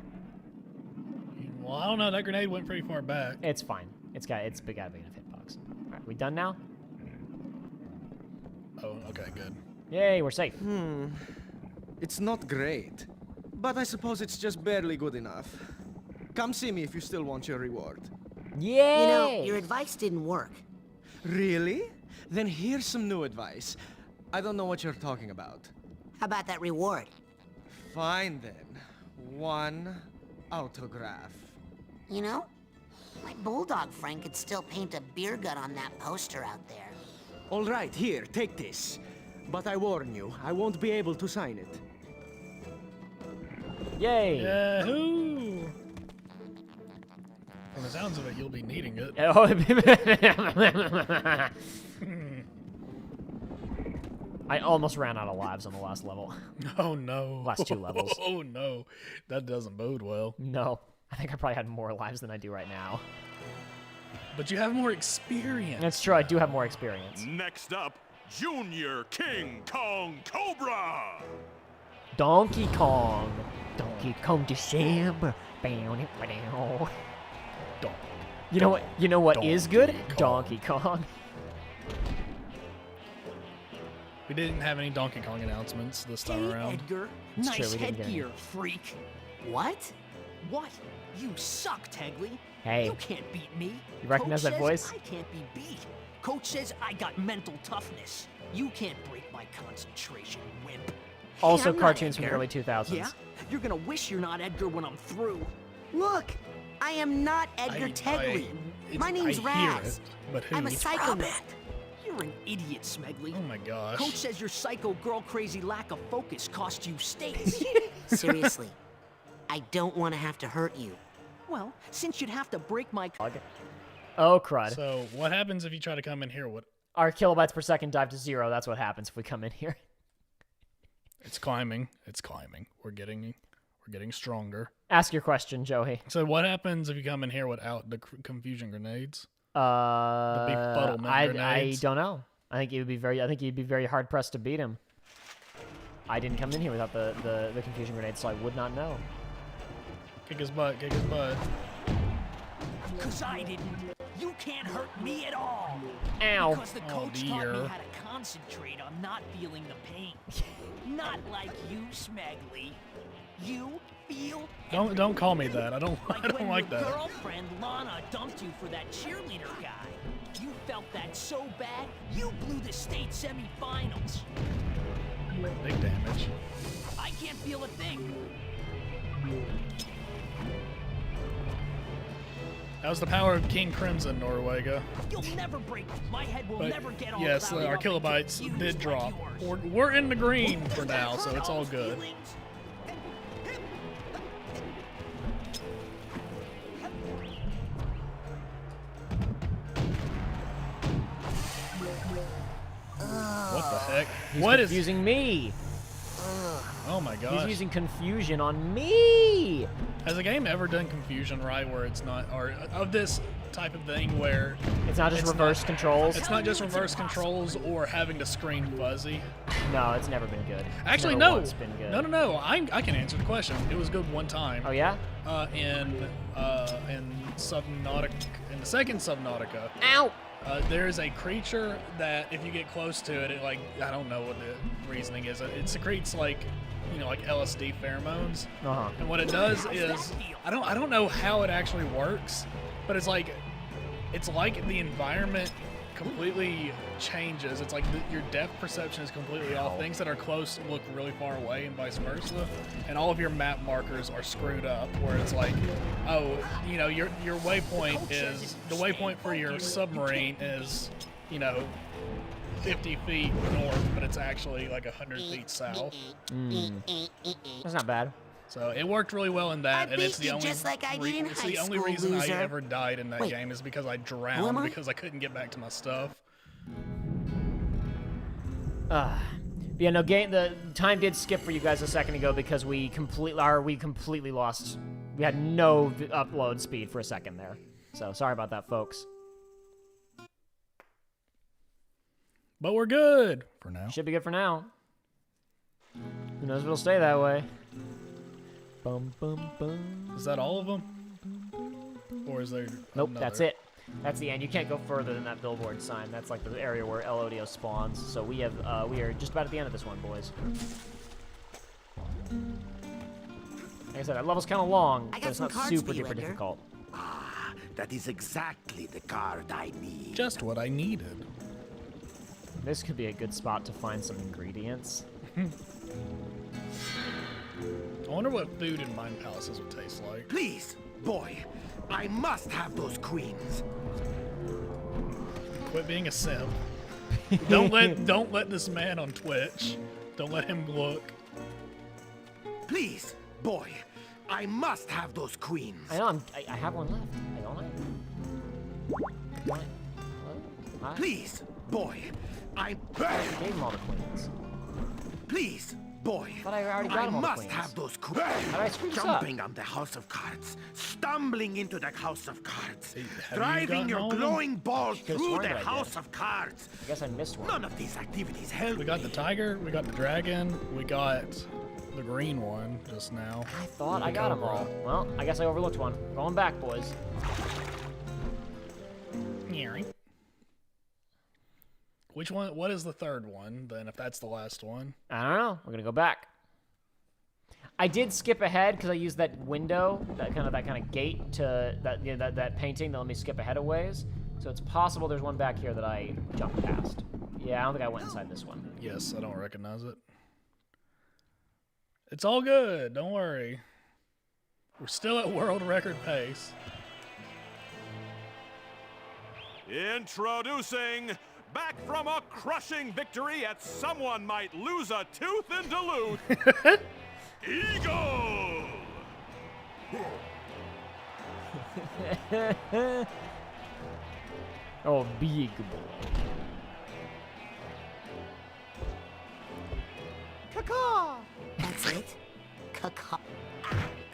Well, I don't know. That grenade went pretty far back. It's fine. It's got big enough hitbox. All right, we done now? Oh, okay, good. Yay, we're safe. It's not great, but I suppose it's just barely good enough. Come see me if you still want your reward. Yay! You know, your advice didn't work. Really? Then here's some new advice. I don't know what you're talking about. How about that reward? Fine then. 1 autograph. You know, my bulldog friend could still paint a beer gut on that poster out there. All right, here, take this. But I warn you, I won't be able to sign it. Yay! Yahoo! From the sounds of it, you'll be needing it. I almost ran out of lives on the last level. Oh no. Last 2 levels. Oh no. That doesn't bode well. No. I think I probably had more lives than I do right now. But you have more experience. That's true, I do have more experience. Next up, Junior King Kong Cobra. Donkey Kong. Donkey Kong December. You know what? You know what is good? Donkey Kong. We didn't have any Donkey Kong announcements this time around. Edgar, It's true, nice we didn't get any. headgear, freak. What? What? You suck, Tegley. Hey. You can't beat me. You recognize Coach that says voice? I can't be beat. Coach says I got mental toughness. You can't break my concentration, wimp. Also I'm not cartoons from the Edgar. early 2000s. Yeah? You're gonna wish you're not Edgar when I'm through. Look, I am not Edgar Tegley. My name's I hear Raz. it, but who? I'm a psychonaut. You're an idiot, Smegley. Oh my gosh. Coach says your psycho girl crazy lack of focus cost you states. Seriously, I don't want to have to hurt you. Well, since you'd have to break my... Oh, crud. So what happens if you try to come in here? What? Our kilobytes per second dive to 0. That's what happens if we come in here. It's climbing. It's climbing. We're getting stronger. Ask your question, Joey. So what happens if you come in here without the confusion grenades? befuddlement I grenades. don't know. I think you'd be very hard pressed to beat him. I didn't come in here without the confusion grenades, so I would not know. Kick his butt. Kick his butt. 'Cause I didn't. You can't hurt me at all. Ow. Because the coach taught dear. me how to concentrate on not feeling the pain. Not like you, Smegley. You feel Don't call me that. I don't like I don't when like your that. girlfriend Lana dumped you for that cheerleader guy. You felt that so bad, you blew the state semifinals. Big damage. I can't feel a thing. That was the power of King Crimson, Norwega. You'll never break. My head will But never get all yes, clouded our up and kilobytes confused did like drop. yours. We're in the green for now, so it's all good. Feelings. What the heck? He's What is? confusing me? Oh my He's gosh. using confusion on me. Has the game ever done confusion right, where it's not, or of this type of thing where It's not just It's reverse controls. it's not just reverse controls or having the screen fuzzy? No, it's never been good. Actually, Never no. once been good. No. I can answer the question. It was good one time. Oh yeah? In Subnautica, in the second Subnautica, Ow! there's a creature that if you get close to it, I don't know what the reasoning is. It secretes like LSD pheromones. Uh-huh. And what it does is, I don't know how it actually works, but it's like the environment completely changes. It's like your depth perception is completely off. Things that are close look really far away, and vice versa. And all of your map markers are screwed up, where it's like, your waypoint is the waypoint for your submarine is, 50 feet north, but it's actually like 100 feet south. That's not bad. So it worked really well in that, I and it's beat the you only just like I did in it's high the only school, reason loser. I ever died in that Wait, game is because I who am drowned I? because I couldn't get back to my stuff. Yeah, no, the time did skip for you guys a second ago because we completely lost We had no upload speed for a second there. So sorry about that, folks. But we're good for now. Should be good for now. Who knows if it'll stay that way. Bum, bum, bum. Is that all of them? Or is there Nope, another? that's it. That's the end. You can't go further than that billboard sign. That's like the area where LODO spawns. So we are just about at the end of this one, boys. Like I said, that level's kind of long, but it's not super duper difficult. Ah, that is exactly the card I need. Just what I needed. This could be a good spot to find some ingredients. I wonder what food in Mine Palaces would taste like. Please, boy, I must have those queens. Quit being a simp. don't let this man on Twitch. Don't let him look. Please, boy, I must have those queens. I know, I have one left. I don't know. Hi. Please, boy, I gave him all the queens. Please, boy, But I already got him all the must queens. have those queens. How did I screw this up? Jumping on the House of Cards, stumbling into the House of Cards, Have you driving gotten your all of them? glowing ball Could've through sworn the that I did. House of Cards. I guess I missed one. None of these activities help We got the me. tiger, we got the dragon, we got the green one just now. I thought I got them all. Well, I guess I overlooked one. Going back, boys. Which one? What is the third one then? If that's the last one, I don't know. We're gonna go back. I did skip ahead because I used that window, that kind of gate to that painting that let me skip ahead a ways. So it's possible there's one back here that I jumped past. Yeah, I don't think I went inside this one. yes, I don't recognize it. It's all good. Don't worry. We're still at world record pace. Introducing, back from a crushing victory at someone might lose a tooth in Duluth, Eagle! Oh, big boy. Caca! That's it? Caca.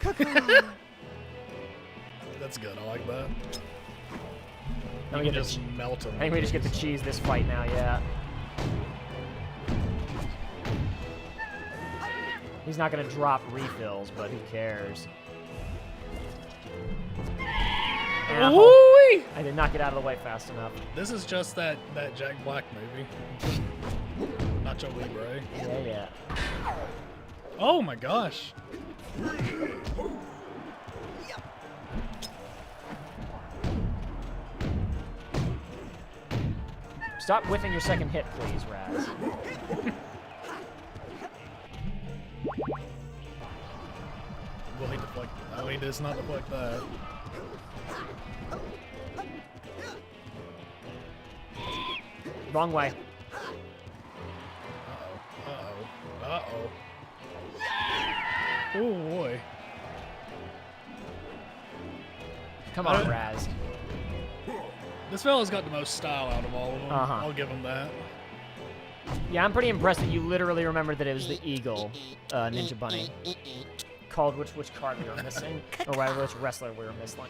Caca! That's good. I like that. Now You we can get just melt them. I think we just get to cheese this fight now, yeah. He's not gonna drop refills, but who cares? Ow. Ooh-wee! I did not get out of the way fast enough. This is just that Jack Black movie. Nacho Libre. Yeah. Oh my gosh. Stop whiffing your second hit, please, Raz. Will he deflect? No, he does not deflect that. Wrong way. Uh-oh. Oh boy. Come on, Raz. This fella's got the most style out of all of them. Uh-huh. I'll give him that. Yeah, I'm pretty impressed that you literally remembered that it was the Eagle Ninja Bunny. Called which card we were missing, or whatever, which wrestler we were missing.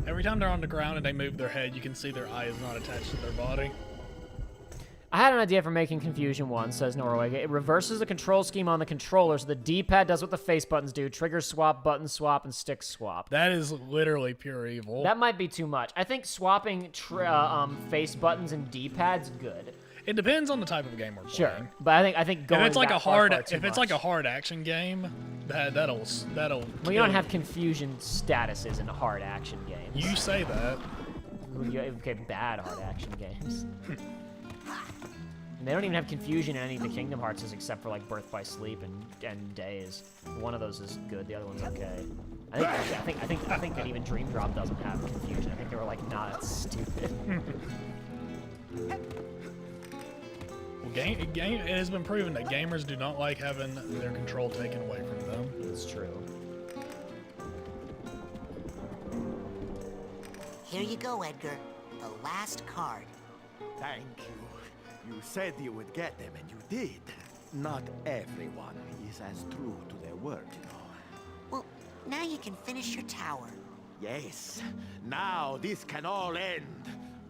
Every time they're on the ground and they move their head, you can see their eye is not attached to their body. I had an idea for making confusion once, says Norway. It reverses the control scheme on the controller, so the D-pad does what the face buttons do: trigger swap, button swap, and stick swap. That is literally pure evil. That might be too much. I think swapping face buttons and D-pads good. It depends on the type of game we're playing. Sure, but I think going if it's like that a hard far, if it's like a hard action game, that'll. Well, you don't have confusion statuses in hard action games. You say that. Okay, bad hard action games. They don't even have confusion in any of the Kingdom Hearts except for like Birth by Sleep and Days. One of those is good, the other one's okay. I think that even Dream Drop doesn't have confusion. I think they were like, nah, that's stupid. Well, it has been proven that gamers do not like having their control taken away from them. It's true. Here you go, Edgar. The last card. Thank you. You said you would get them, and you did. Not everyone is as true to their word, you know. Well, now you can finish your tower. Yes, now this can all end,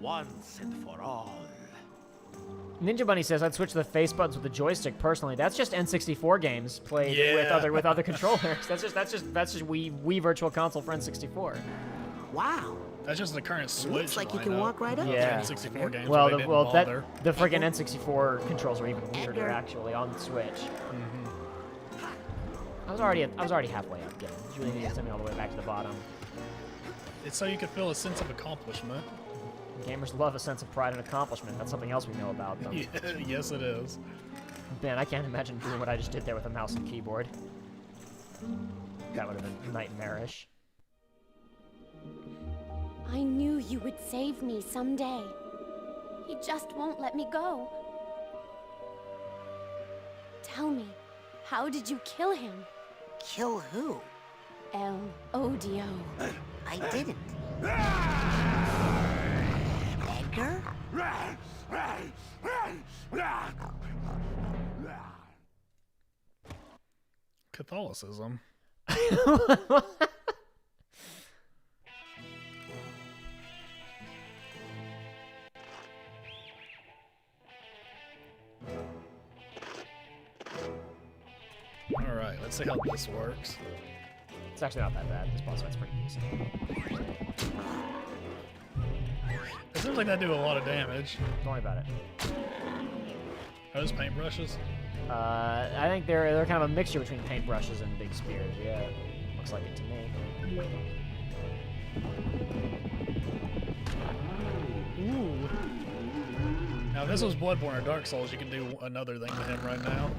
once and for all. Ninja Bunny says I'd switch the face buttons with the joystick personally. That's just N64 games played with other controllers. That's just Wii Virtual Console for N64. Wow. That's just the current Switch. Looks like you can lineup. walk right up. Yeah. The N64 games. Well, where they didn't bother. the freaking N64 controls are even weirder actually on the Switch. I was already halfway up. Again. You really need to send me all the way back to the bottom. It's so you can feel a sense of accomplishment. Gamers love a sense of pride and accomplishment. That's something else we know about them. Yes, it is. Man, I can't imagine doing what I just did there with a mouse and keyboard. That would have been nightmarish. I knew you would save me someday. He just won't let me go. Tell me, how did you kill him? Kill who? El Odio. I didn't. Edgar? Catholicism. All right, let's see how this works. It's actually not that bad. This boss fight's pretty decent. It seems like that do a lot of damage. Don't worry about it. Are those paintbrushes? I think they're kind of a mixture between paintbrushes and big spears. Yeah, looks like it to me. Ooh. Now, if this was Bloodborne or Dark Souls, you can do another thing to him right now.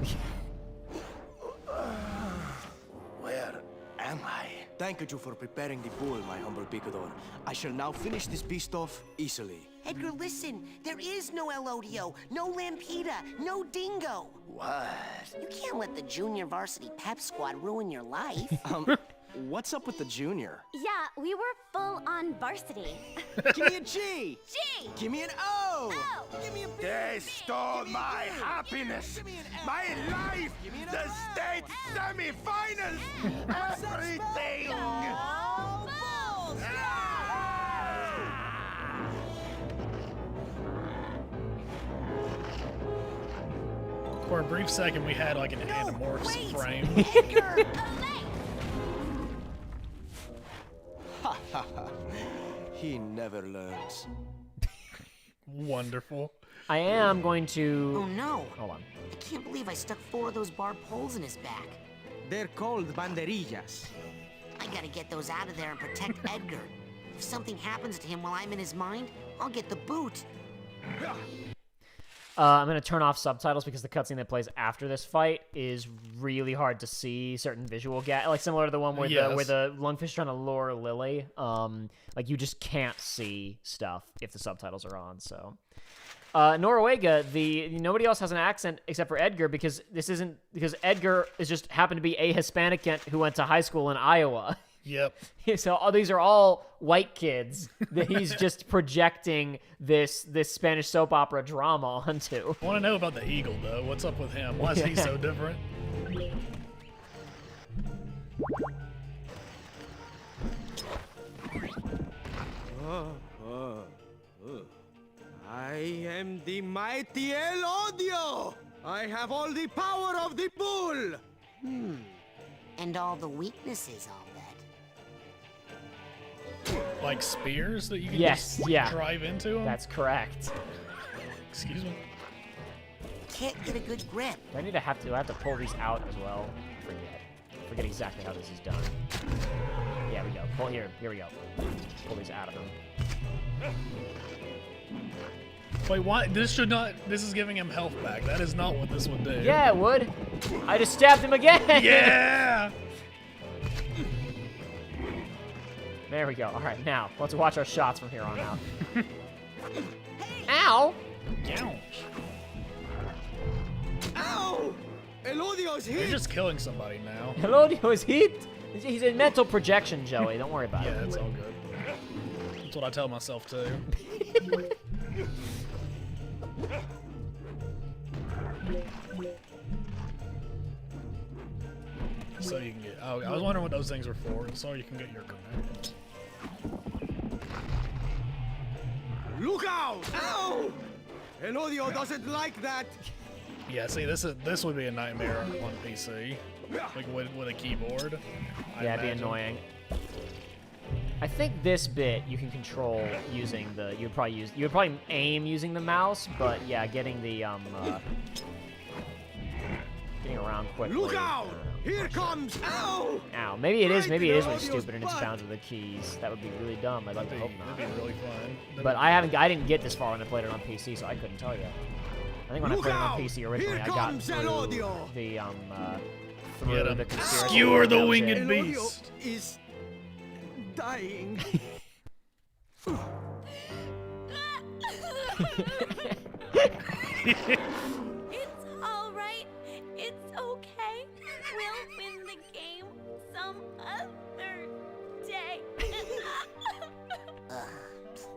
Where am I? Thank you for preparing the bull, my humble picador. I shall now finish this beast off easily. Edgar, listen. There is no Elodio, no Lampita, no Dingo. What? You can't let the junior varsity pep squad ruin your life. What's up with the junior? Yeah, we were full on varsity. Give me a G! G! Give me an O! O! Give me a B! They stole my happiness, my life, the state semi-finals, everything! For a brief second, we had like an Animorphs frame. Edgar! Ha ha ha. He never learns. Wonderful. I am going to... Oh no. Hold on. I can't believe I stuck 4 of those barbed poles in his back. They're called banderillas. I gotta get those out of there and protect Edgar. If something happens to him while I'm in his mind, I'll get the boot. I'm going to turn off subtitles because the cutscene that plays after this fight is really hard to see certain visual like similar to the one where the lungfish is trying to lure Lily. Like you just can't see stuff if the subtitles are on. So, Noruega, nobody else has an accent except for Edgar because Edgar is just happened to be a Hispanic who went to high school in Iowa. Yep. So these are all white kids that he's just projecting this Spanish soap opera drama onto. I want to know about the eagle, though. What's up with him? Why is he so different? I am the mighty El Odio! I have all the power of the bull! And all the weaknesses, I'll bet. Like spears that you can just drive into him? That's correct. Excuse me? Can't get a good grip. I have to pull these out as well. Forget exactly how this is done. Yeah, we go. Pull here we go. Pull these out of them. Wait, why? This is giving him health back. That is not what this would do. Yeah, it would. I just stabbed him again. Yeah! There we go. All right, now let's watch our shots from here on out. Ow! Ouch. Ow! Elodio's hit! You're just killing somebody now. Elodio is hit. He's in mental projection, Joey. Don't worry about it. Yeah, it's all good. That's what I tell myself too. So you can get. Oh, I was wondering what those things were for. So you can get your grenades. Look out! Ow! Elodio doesn't like that. Yeah, see, this would be a nightmare on PC, like with a keyboard. Yeah, it'd be annoying. I think this bit you can control using the. You would probably aim using the mouse, but yeah, getting the getting around quickly. Look out! Here comes! Ow! Ow. Maybe it is. Maybe it is really stupid and it's bound to the keys. That would be really dumb. I'd like to hope not. That'd be really fun. But I didn't get this far when I played it on PC, so I couldn't tell you. I think when I played it on PC originally, I got through the conspiracy. Skewer the winged Elodio beast. is dying. It's all right. It's okay. We'll win the game some other day.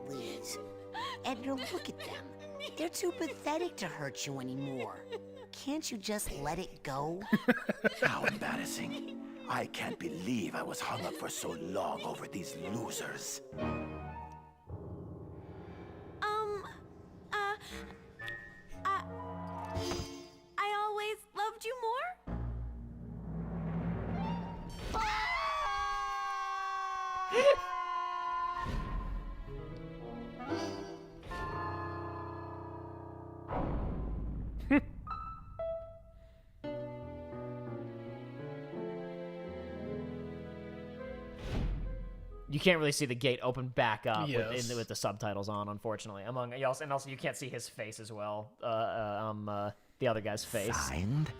Please. Edgar, look at them. They're too pathetic to hurt you anymore. Can't you just let it go? How embarrassing. I can't believe I was hung up for so long over these losers. I always loved you more. You can't really see the gate open back up Yes. with the subtitles on, unfortunately. And also you can't see his face as well. The other guy's face. Signed,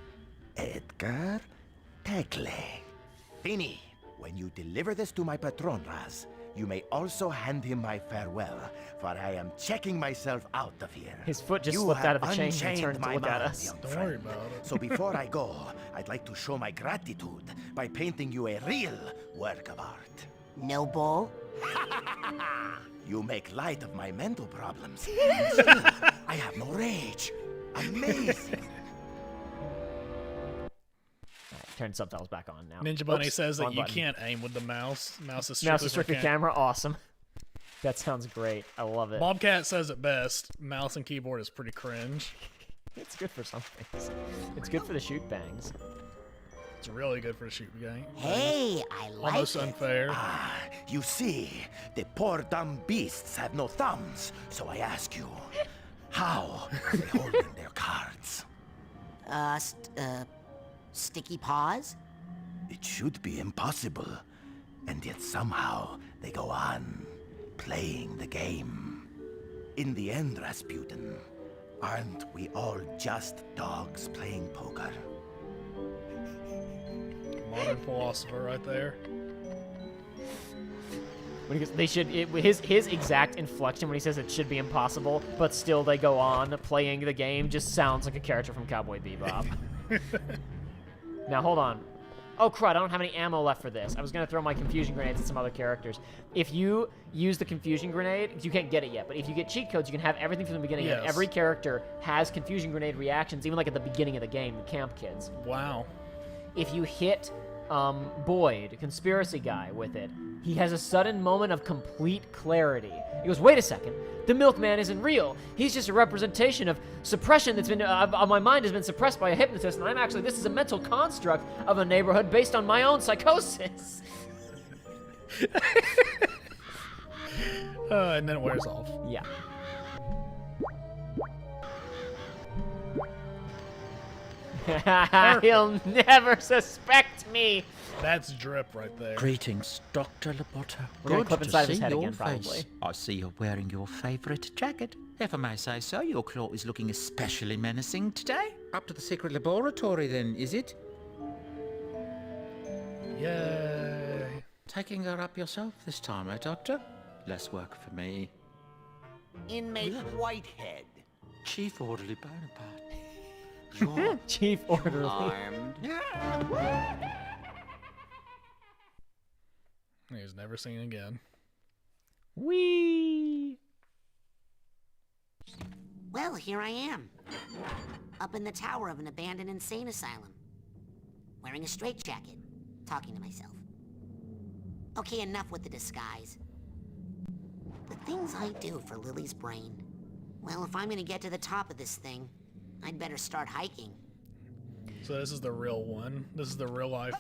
Edgar Tecle. Fini, when you deliver this to my patron, Raz, you may also hand him my farewell, for I am checking myself out of here. His foot just You slipped out of have the chain and unchained turned to my look at mind, us. young Don't friend. worry about it. So before I go, I'd like to show my gratitude by painting you a real work of art. No bull? You make light of my mental problems. Still, I have no rage. Amazing. Turn subtitles back on now. Ninja Bunny Oops, says that wrong you button. can't aim with the mouse. Mouse is Mouse strictly, is strictly for camera. Awesome. That sounds great. I love it. Bobcat says it best. Mouse and keyboard is pretty cringe. It's good for some things. It's good for the shoot bangs. It's really good for the shoot game. Hey, I like Almost it. unfair. Ah, you see, the poor dumb beasts have no thumbs, so I ask you, how are they holding their cards? Sticky paws? It should be impossible, and yet somehow they go on playing the game. In the end, Rasputin, aren't we all just dogs playing poker? Modern philosopher right there. When he goes, they should. His exact inflection when he says it should be impossible, but still they go on playing the game just sounds like a character from Cowboy Bebop. Now hold on. Oh crud! I don't have any ammo left for this. I was gonna throw my confusion grenades at some other characters. If you use the confusion grenade, you can't get it yet, but if you get cheat codes, you can have everything from the beginning. Yes. And every character has confusion grenade reactions, even like at the beginning of the game, the camp kids. Wow. If you hit Boyd, conspiracy guy, with it, he has a sudden moment of complete clarity. He goes, wait a second, the milkman isn't real. He's just a representation of suppression that's been, my mind has been suppressed by a hypnotist, and this is a mental construct of a neighborhood based on my own psychosis. And then it wears off. Yeah. He'll never suspect me. That's drip right there. Greetings, Dr. Labotta. We're gonna Good clip to inside of his see head your again, face. probably. I see you're wearing your favourite jacket. If I may say so, your claw is looking especially menacing today. Up to the secret laboratory, then, is it? Yay. Taking her up yourself this time, eh, Doctor? Less work for me. Inmate Whitehead. Chief Orderly Bonaparte. You're Chief Orderly. armed. He's never seen again. Whee! Well, here I am. Up in the tower of an abandoned insane asylum. Wearing a straitjacket. talking to myself. Okay, enough with the disguise. The things I do for Lily's brain. Well, if I'm gonna get to the top of this thing, I'd better start hiking. So this is the real one. This is the real life,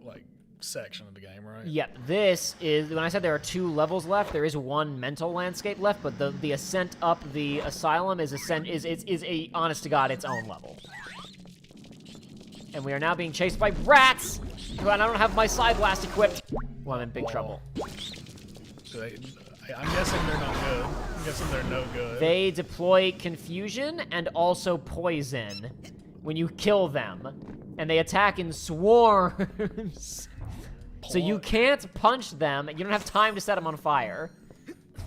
like, section of the game, right? Yep, this is, when I said there are 2 levels left, there is 1 mental landscape left, but the ascent up the asylum is a, honest to God, its own level. And we are now being chased by rats! And I don't have my side blast equipped. Well, I'm in big trouble. So I'm guessing they're not good. I'm guessing they're no good. They deploy confusion and also poison when you kill them. And they attack in swarms. So you can't punch them. You don't have time to set them on fire.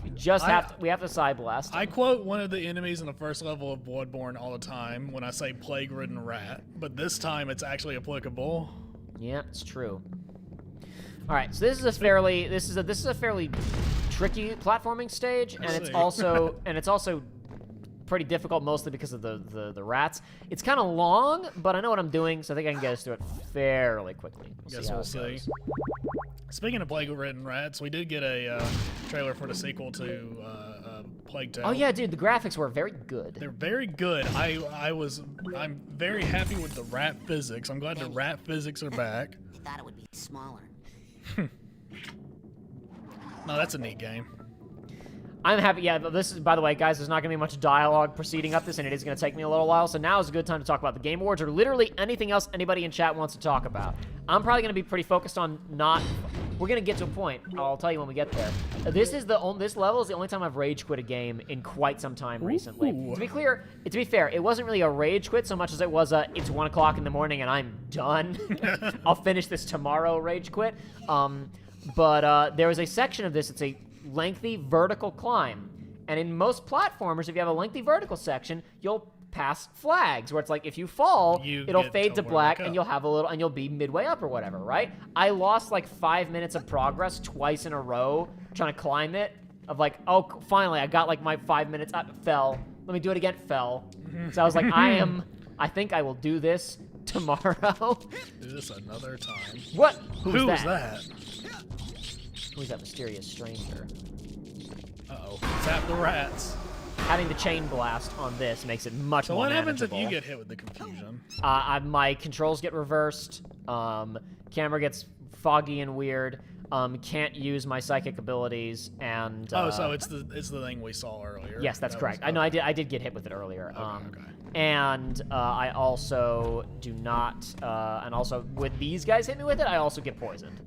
We just we have to side blast. I quote one of the enemies in the first level of Bloodborne all the time when I say plague-ridden rat, but this time it's actually applicable. Yeah, it's true. All right, so this is a fairly tricky platforming stage, and it's also pretty difficult, mostly because of the rats. It's kind of long, but I know what I'm doing, so I think I can get us through it fairly quickly. We'll see. Speaking of plague-ridden rats, we did get a trailer for the sequel to Plague Tale. Oh yeah, dude, the graphics were very good. They're very good. I'm very happy with the rat physics. I'm glad the rat physics are back. I thought it would be smaller. No, that's a neat game. I'm happy. Yeah, this is, by the way, guys, there's not going to be much dialogue proceeding up this, and it is going to take me a little while, so now is a good time to talk about the Game Awards or literally anything else anybody in chat wants to talk about. I'm probably going to be pretty focused on we're going to get to a point. I'll tell you when we get there. This level is the only time I've rage quit a game in quite some time recently. To be fair, it wasn't really a rage quit so much as it was it's 1 o'clock in the morning and I'm done. I'll finish this tomorrow rage quit. But there was a section of this, it's a lengthy vertical climb. And in most platformers, if you have a lengthy vertical section, you'll pass flags where it's like if you fall, it'll fade to black and you'll be midway up or whatever, right? I lost like 5 minutes of progress twice in a row trying to climb it. Of like, oh, finally, I got like my 5 minutes up, fell. Let me do it again, fell. So I was like, I think I will do this tomorrow. Do this another time. What? Who's that? Who's that mysterious stranger? Uh-oh. Zap the rats. Having the chain blast on this makes it much more manageable. So what happens if you get hit with the confusion? My controls get reversed. Camera gets foggy and weird. Can't use my psychic abilities and. So it's the thing we saw earlier. Yes, that's correct. I know I did get hit with it earlier. Okay. And I also do not. And also with these guys hit me with it, I also get poisoned.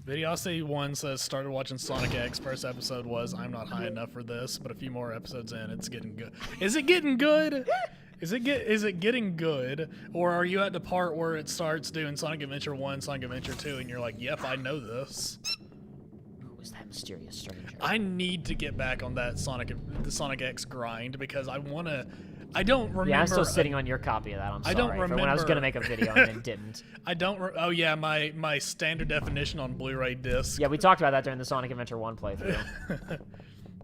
Videosity1 says, started watching Sonic X. First episode was, I'm not high enough for this, but a few more episodes in, it's getting good. Is it getting good? Is it getting good? Or are you at the part where it starts doing Sonic Adventure 1, Sonic Adventure 2, and you're like, yep, I know this? Who was that mysterious stranger? I need to get back on that the Sonic X grind because I don't remember. Yeah, I'm still sitting on your copy of that. I'm sorry. I don't remember. When I was going to make a video and then didn't. Oh, yeah, my standard definition on Blu-ray disc. Yeah, we talked about that during the Sonic Adventure 1 playthrough.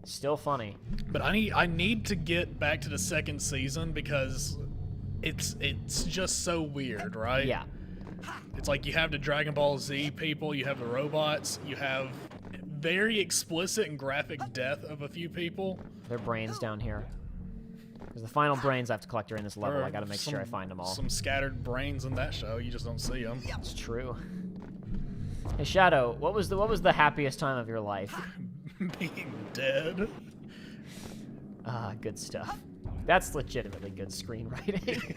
Still funny. But I need to get back to the second season because it's just so weird, right? Yeah. It's like you have the Dragon Ball Z people, you have the robots, you have very explicit and graphic death of a few people. Their brains down here. Because the final brains I have to collect during this level, I gotta make sure I find them all. Some scattered brains in that show, you just don't see them. It's true. Hey Shadow, what was the happiest time of your life? Being dead. Good stuff. That's legitimately good screenwriting.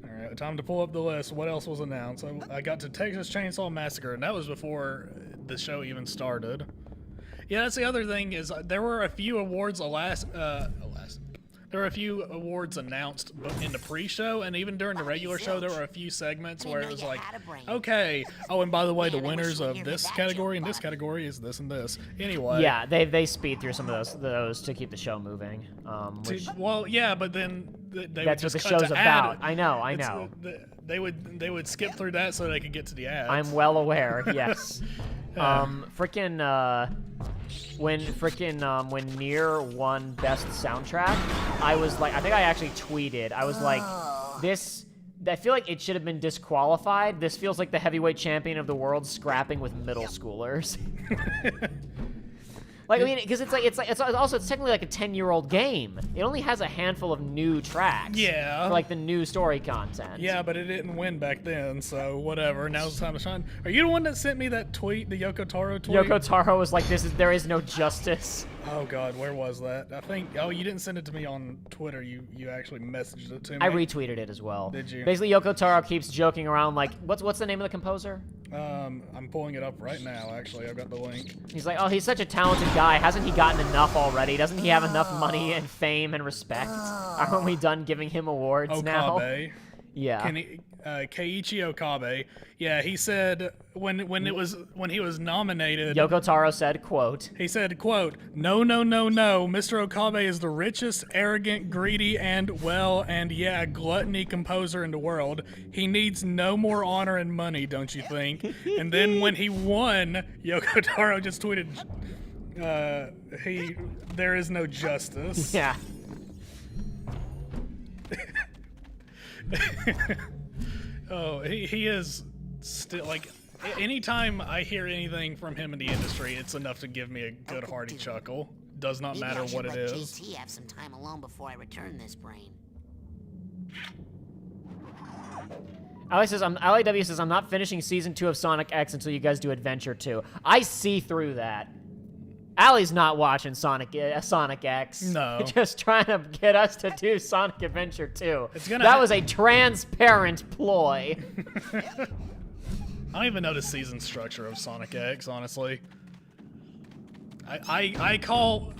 Alright, time to pull up the list. What else was announced? I got to Texas Chainsaw Massacre, and that was before the show even started. Yeah, that's the other thing is there were a few awards there were a few awards announced in the pre-show, and even during the regular show, there were a few segments where it was like, okay, oh, and by the way, the winners of this category and this category is this and this. Anyway. Yeah, they speed through some of those to keep the show moving. Well, yeah, but then they that's would just what the cut show's to about. ad. I know. They would skip through that so they could get to the ads. I'm well aware. Yes. when frickin' when Nier won Best Soundtrack, I was like, I think I actually tweeted, I was like, this, I feel like it should have been disqualified. This feels like the heavyweight champion of the world scrapping with middle schoolers. Like, I mean, because it's technically like a 10-year-old game. It only has a handful of new tracks. Yeah. For like the new story content. Yeah, but it didn't win back then, so whatever. Now's the time to shine. Are you the one that sent me that tweet, the Yoko Taro tweet? Yoko Taro was like, there is no justice. Oh God, where was that? I think, oh, you didn't send it to me on Twitter. You actually messaged it to me. I retweeted it as well. Did you? Basically, Yoko Taro keeps joking around like, what's the name of the composer? I'm pulling it up right now, actually. I've got the link. He's like, oh, he's such a talented guy. Hasn't he gotten enough already? Doesn't he have enough money and fame and respect? Aren't we done giving him awards now? Okabe. Yeah. Keiichi Okabe. Yeah, he said when he was nominated. Yoko Taro said, quote. He said, quote, "No, no, no, no. Mr. Okabe is the richest, arrogant, greedy, and gluttony composer in the world. He needs no more honor and money, don't you think?" And then when he won, Yoko Taro just tweeted, there is no justice. Yeah. Oh, he is still, like, anytime I hear anything from him in the industry, it's enough to give me a good hearty chuckle. Does not matter what it is. JT have some time alone before I return this brain. LAW says, I'm not finishing Season 2 of Sonic X until you guys do Adventure 2. I see through that. Allie's not watching Sonic X. No. Just trying to get us to do Sonic Adventure 2. That was a transparent ploy. I don't even know the season structure of Sonic X, honestly. I call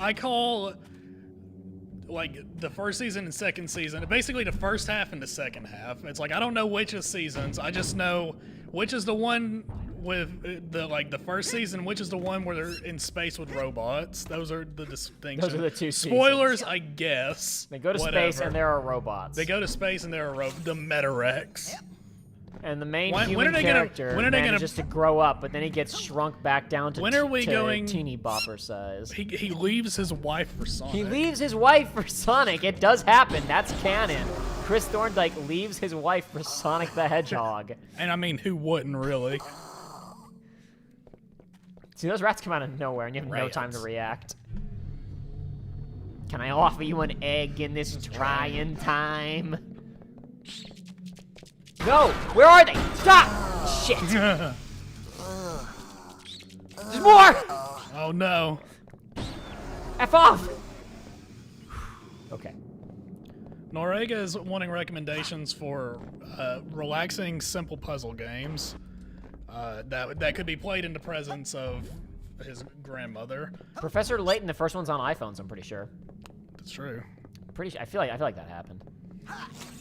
like the first season and second season, basically the first half and the second half. It's like I don't know which is seasons. I just know which is the one with the first season, which is the one where they're in space with robots. Those are the distinctions. Those are the two spoilers, seasons. I guess. They go to space and there are robots. They go to space and there are the Metarex. And the main human character manages to grow up, but then he gets shrunk back down to teeny bopper size. He leaves his wife for Sonic. He leaves his wife for Sonic. It does happen. That's canon. Chris Thorndike leaves his wife for Sonic the Hedgehog. And I mean, who wouldn't really? See, those rats come out of nowhere, and you have no time to react. Can I offer you an egg in this trying time? No! Where are they? Stop! Shit! There's more! Oh no. F off! Okay. Norega is wanting recommendations for relaxing, simple puzzle games that could be played in the presence of his grandmother. Professor Layton, the first one's on iPhones, I'm pretty sure. That's true. Pretty sure. I feel like that happened.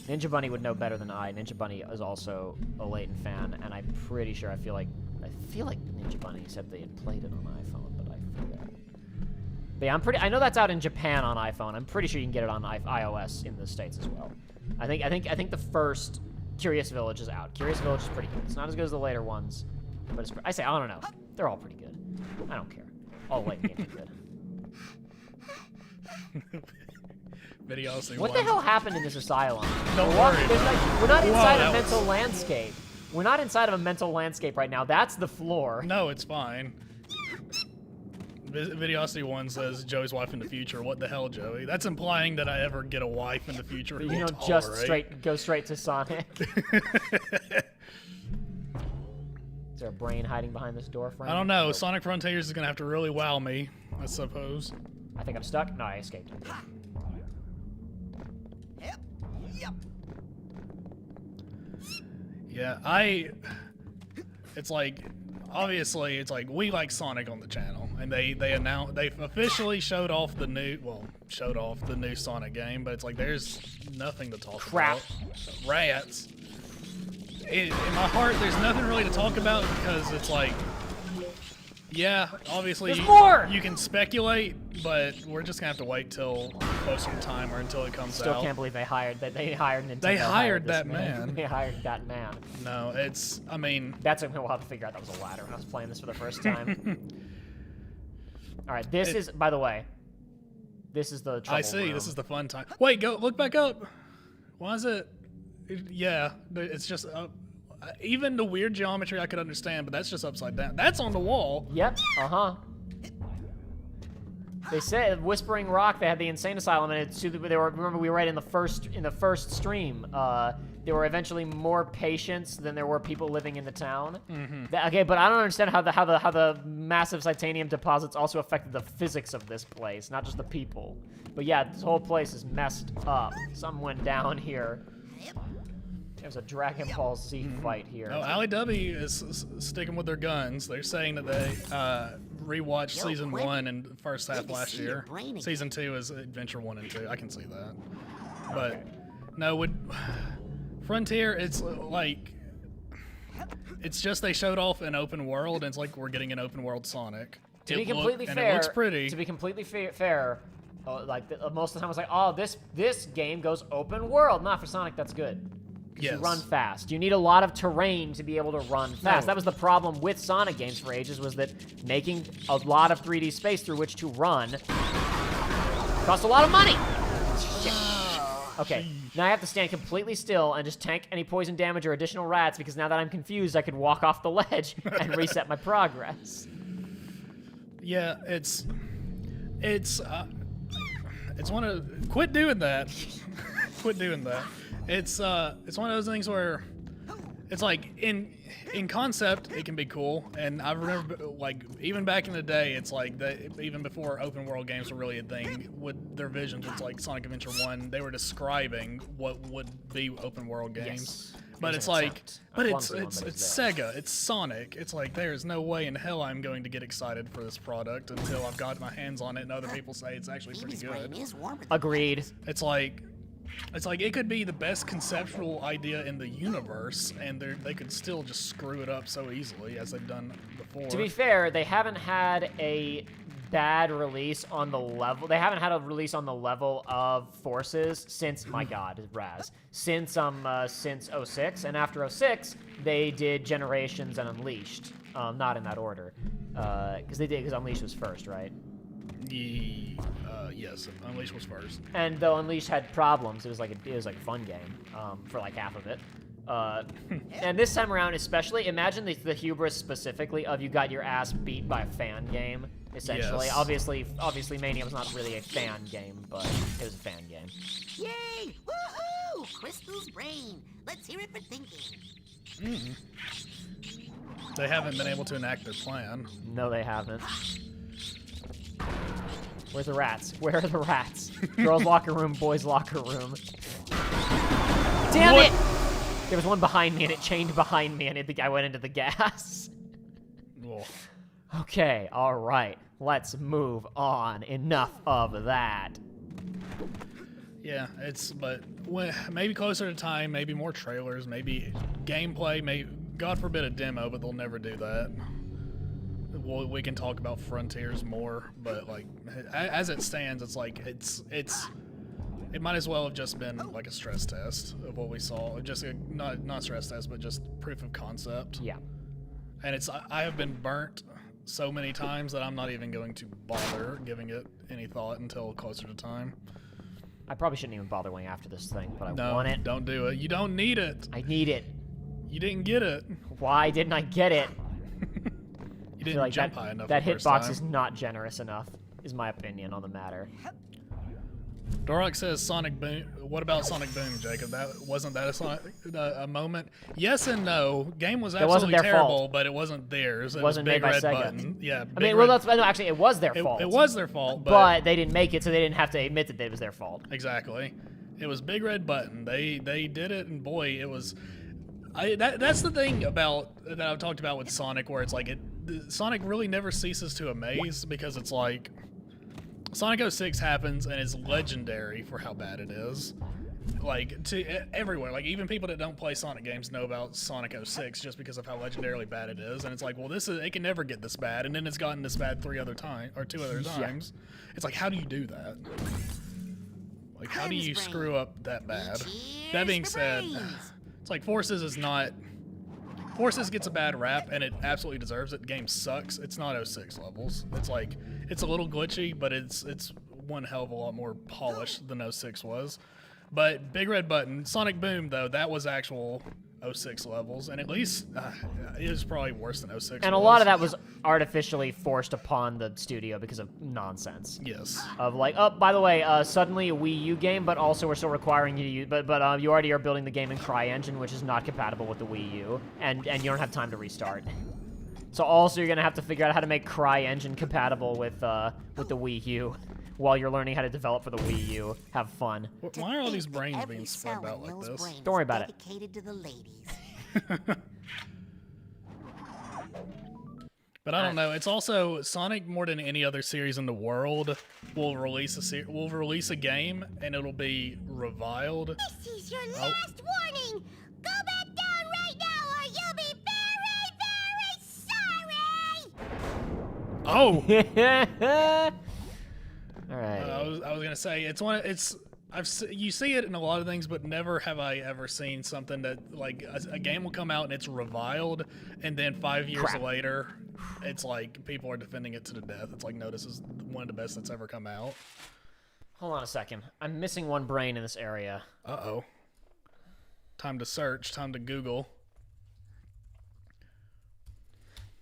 Ninja Bunny would know better than I. Ninja Bunny is also a Layton fan, and I'm pretty sure. I feel like Ninja Bunny said they had played it on iPhone, but I forget. But yeah, I know that's out in Japan on iPhone. I'm pretty sure you can get it on iOS in the States as well. I think the first Curious Village is out. Curious Village is pretty good. It's not as good as the later ones, but I don't know. They're all pretty good. I don't care. All Layton games are good. What the hell happened in this asylum? Don't worry. We're not inside a mental landscape. We're not inside of a mental landscape right now. That's the floor. No, it's fine. Videosity1 says Joey's wife in the future. What the hell, Joey? That's implying that I ever get a wife in the future. You don't just go straight to Sonic. Is there a brain hiding behind this door frame? I don't know. Sonic Frontiers is gonna have to really wow me, I suppose. I think I'm stuck. No, I escaped. Yeah, it's like, obviously, it's like, we like Sonic on the channel, and they've officially showed off the new Sonic game, but it's like, there's nothing to talk about. Rats. In my heart, there's nothing really to talk about, because it's like, yeah, obviously, you can speculate, but we're just gonna have to wait till closer to time or until it comes out. Still can't believe they hired Nintendo. They hired that man. They hired that man. No, I mean... That took me a while to figure out that was a ladder when I was playing this for the first time. All right, this is, by the way, this is the trouble I see. room. This is the fun time. Wait, go look back up. Why is it? Yeah, it's just even the weird geometry I could understand, but that's just upside down. That's on the wall. Yep. They said Whispering Rock. They had the insane asylum, and they were. Remember, we read in the first stream. There were eventually more patients than there were people living in the town. Okay, but I don't understand how the massive titanium deposits also affected the physics of this place, not just the people. But yeah, this whole place is messed up. Something went down here. There's a Dragon Ball Z fight here. No, Ali W is sticking with their guns. They're saying that they rewatched season 1 in the first half last year. Season 2 is Adventure 1 and 2. I can see that. But no, Frontier, it's like it's just they showed off an open world, and it's like we're getting an open world Sonic. To be completely fair, it looks pretty. To be completely fair, most of the time I was like, oh, this game goes open world. Not for Sonic, that's good. Yes. You run fast. You need a lot of terrain to be able to run fast. That was the problem with Sonic games for ages, was that making a lot of 3D space through which to run costs a lot of money. Shit. Okay, now I have to stand completely still and just tank any poison damage or additional rats, because now that I'm confused, I could walk off the ledge and reset my progress. Yeah, it's one of quit doing that. Quit doing that. It's one of those things where it's like in concept it can be cool, and I remember like even back in the day, it's like even before open world games were really a thing, with their visions, it's like Sonic Adventure 1, they were describing what would be open world games. Yes. But it's like, but it's Sega, it's Sonic. It's like there's no way in hell I'm going to get excited for this product until I've got my hands on it and other people say it's actually pretty good. Agreed. It's like it could be the best conceptual idea in the universe, and they could still just screw it up so easily as they've done before. To be fair, they haven't had a bad release on the level. They haven't had a release on the level of Forces since, my God, Raz, since 06, and after 06, they did Generations and Unleashed. Not in that order, because Unleashed was first, right? Yes, Unleashed was first. And though Unleashed had problems, it was like a fun game for like half of it. And this time around, especially, imagine the hubris specifically of you got your ass beat by a fan game, essentially. Yes. Obviously, Mania was not really a fan game, but it was a fan game. Yay! Woohoo! Crystal's brain. Let's hear it for thinking. They haven't been able to enact their plan. No, they haven't. Where's the rats? Where are the rats? Girls' locker room, boys' locker room. Damn it! There was one behind me, and it chained behind me, and the guy went into the gas. Okay, all right. Let's move on. Enough of that. Yeah, but maybe closer to time, maybe more trailers, maybe gameplay, maybe, God forbid, a demo, but they'll never do that. We can talk about Frontiers more, but like as it stands, it's like it might as well have just been like a stress test of what we saw, just not stress test, but just proof of concept. Yeah. And I have been burnt so many times that I'm not even going to bother giving it any thought until closer to time. I probably shouldn't even bother going after this thing, but No, want it. Don't do it. You don't need it. I need it. You didn't get it. Why didn't I get it? You didn't like jump high enough. That the first hitbox time. is not generous enough, is my opinion on the matter. Dorok says Sonic Boom. What about Sonic Boom, Jacob? Wasn't that a moment? Yes and no. Game was absolutely terrible, but it wasn't theirs. It wasn't was made Big by Red Sega. Button. Yeah. I mean, well, no, actually, it was their fault. It was their fault, but they didn't make it, so they didn't have to admit that it was their fault. Exactly. It was Big Red Button. They did it, and boy, it was. That's the thing that I've talked about with Sonic, where it's like Sonic really never ceases to amaze, because it's like Sonic 06 happens and it's legendary for how bad it is. Like to everywhere, like even people that don't play Sonic games know about Sonic 06 just because of how legendarily bad it is. And it's like, well, it can never get this bad, and then it's gotten this bad 2 other times. Yeah. It's like, how do you do that? Like, how do you screw up that bad? That being said, it's like Forces is not Forces gets a bad rap, and it absolutely deserves it. The game sucks. It's not 06 levels. It's like, it's a little glitchy, but it's one hell of a lot more polished than 06 was. But Big Red Button, Sonic Boom, though, that was actual 06 levels, and at least it was probably worse than 06. And a lot of that was artificially forced upon the studio because of nonsense. Yes. Of like, oh, by the way, suddenly a Wii U game, but also we're still requiring you to use, but you already are building the game in CryEngine, which is not compatible with the Wii U, and you don't have time to restart. So also you're gonna have to figure out how to make CryEngine compatible with the Wii U. While you're learning how to develop for the Wii U. Have fun. Why are all these brains being spread out like this? Don't worry about it. Dedicated to the ladies. But I don't know. It's also Sonic more than any other series in the world will release a game and it'll be reviled. This is your last warning. Go back down right now, or you'll be very, very sorry. Oh. All right. I was gonna say you see it in a lot of things, but never have I ever seen something that like a game will come out and it's reviled, and then 5 years later, it's like people are defending it to the death. It's like, no, this is one of the best that's ever come out. Hold on a second. I'm missing one brain in this area. Uh-oh. Time to search. Time to Google.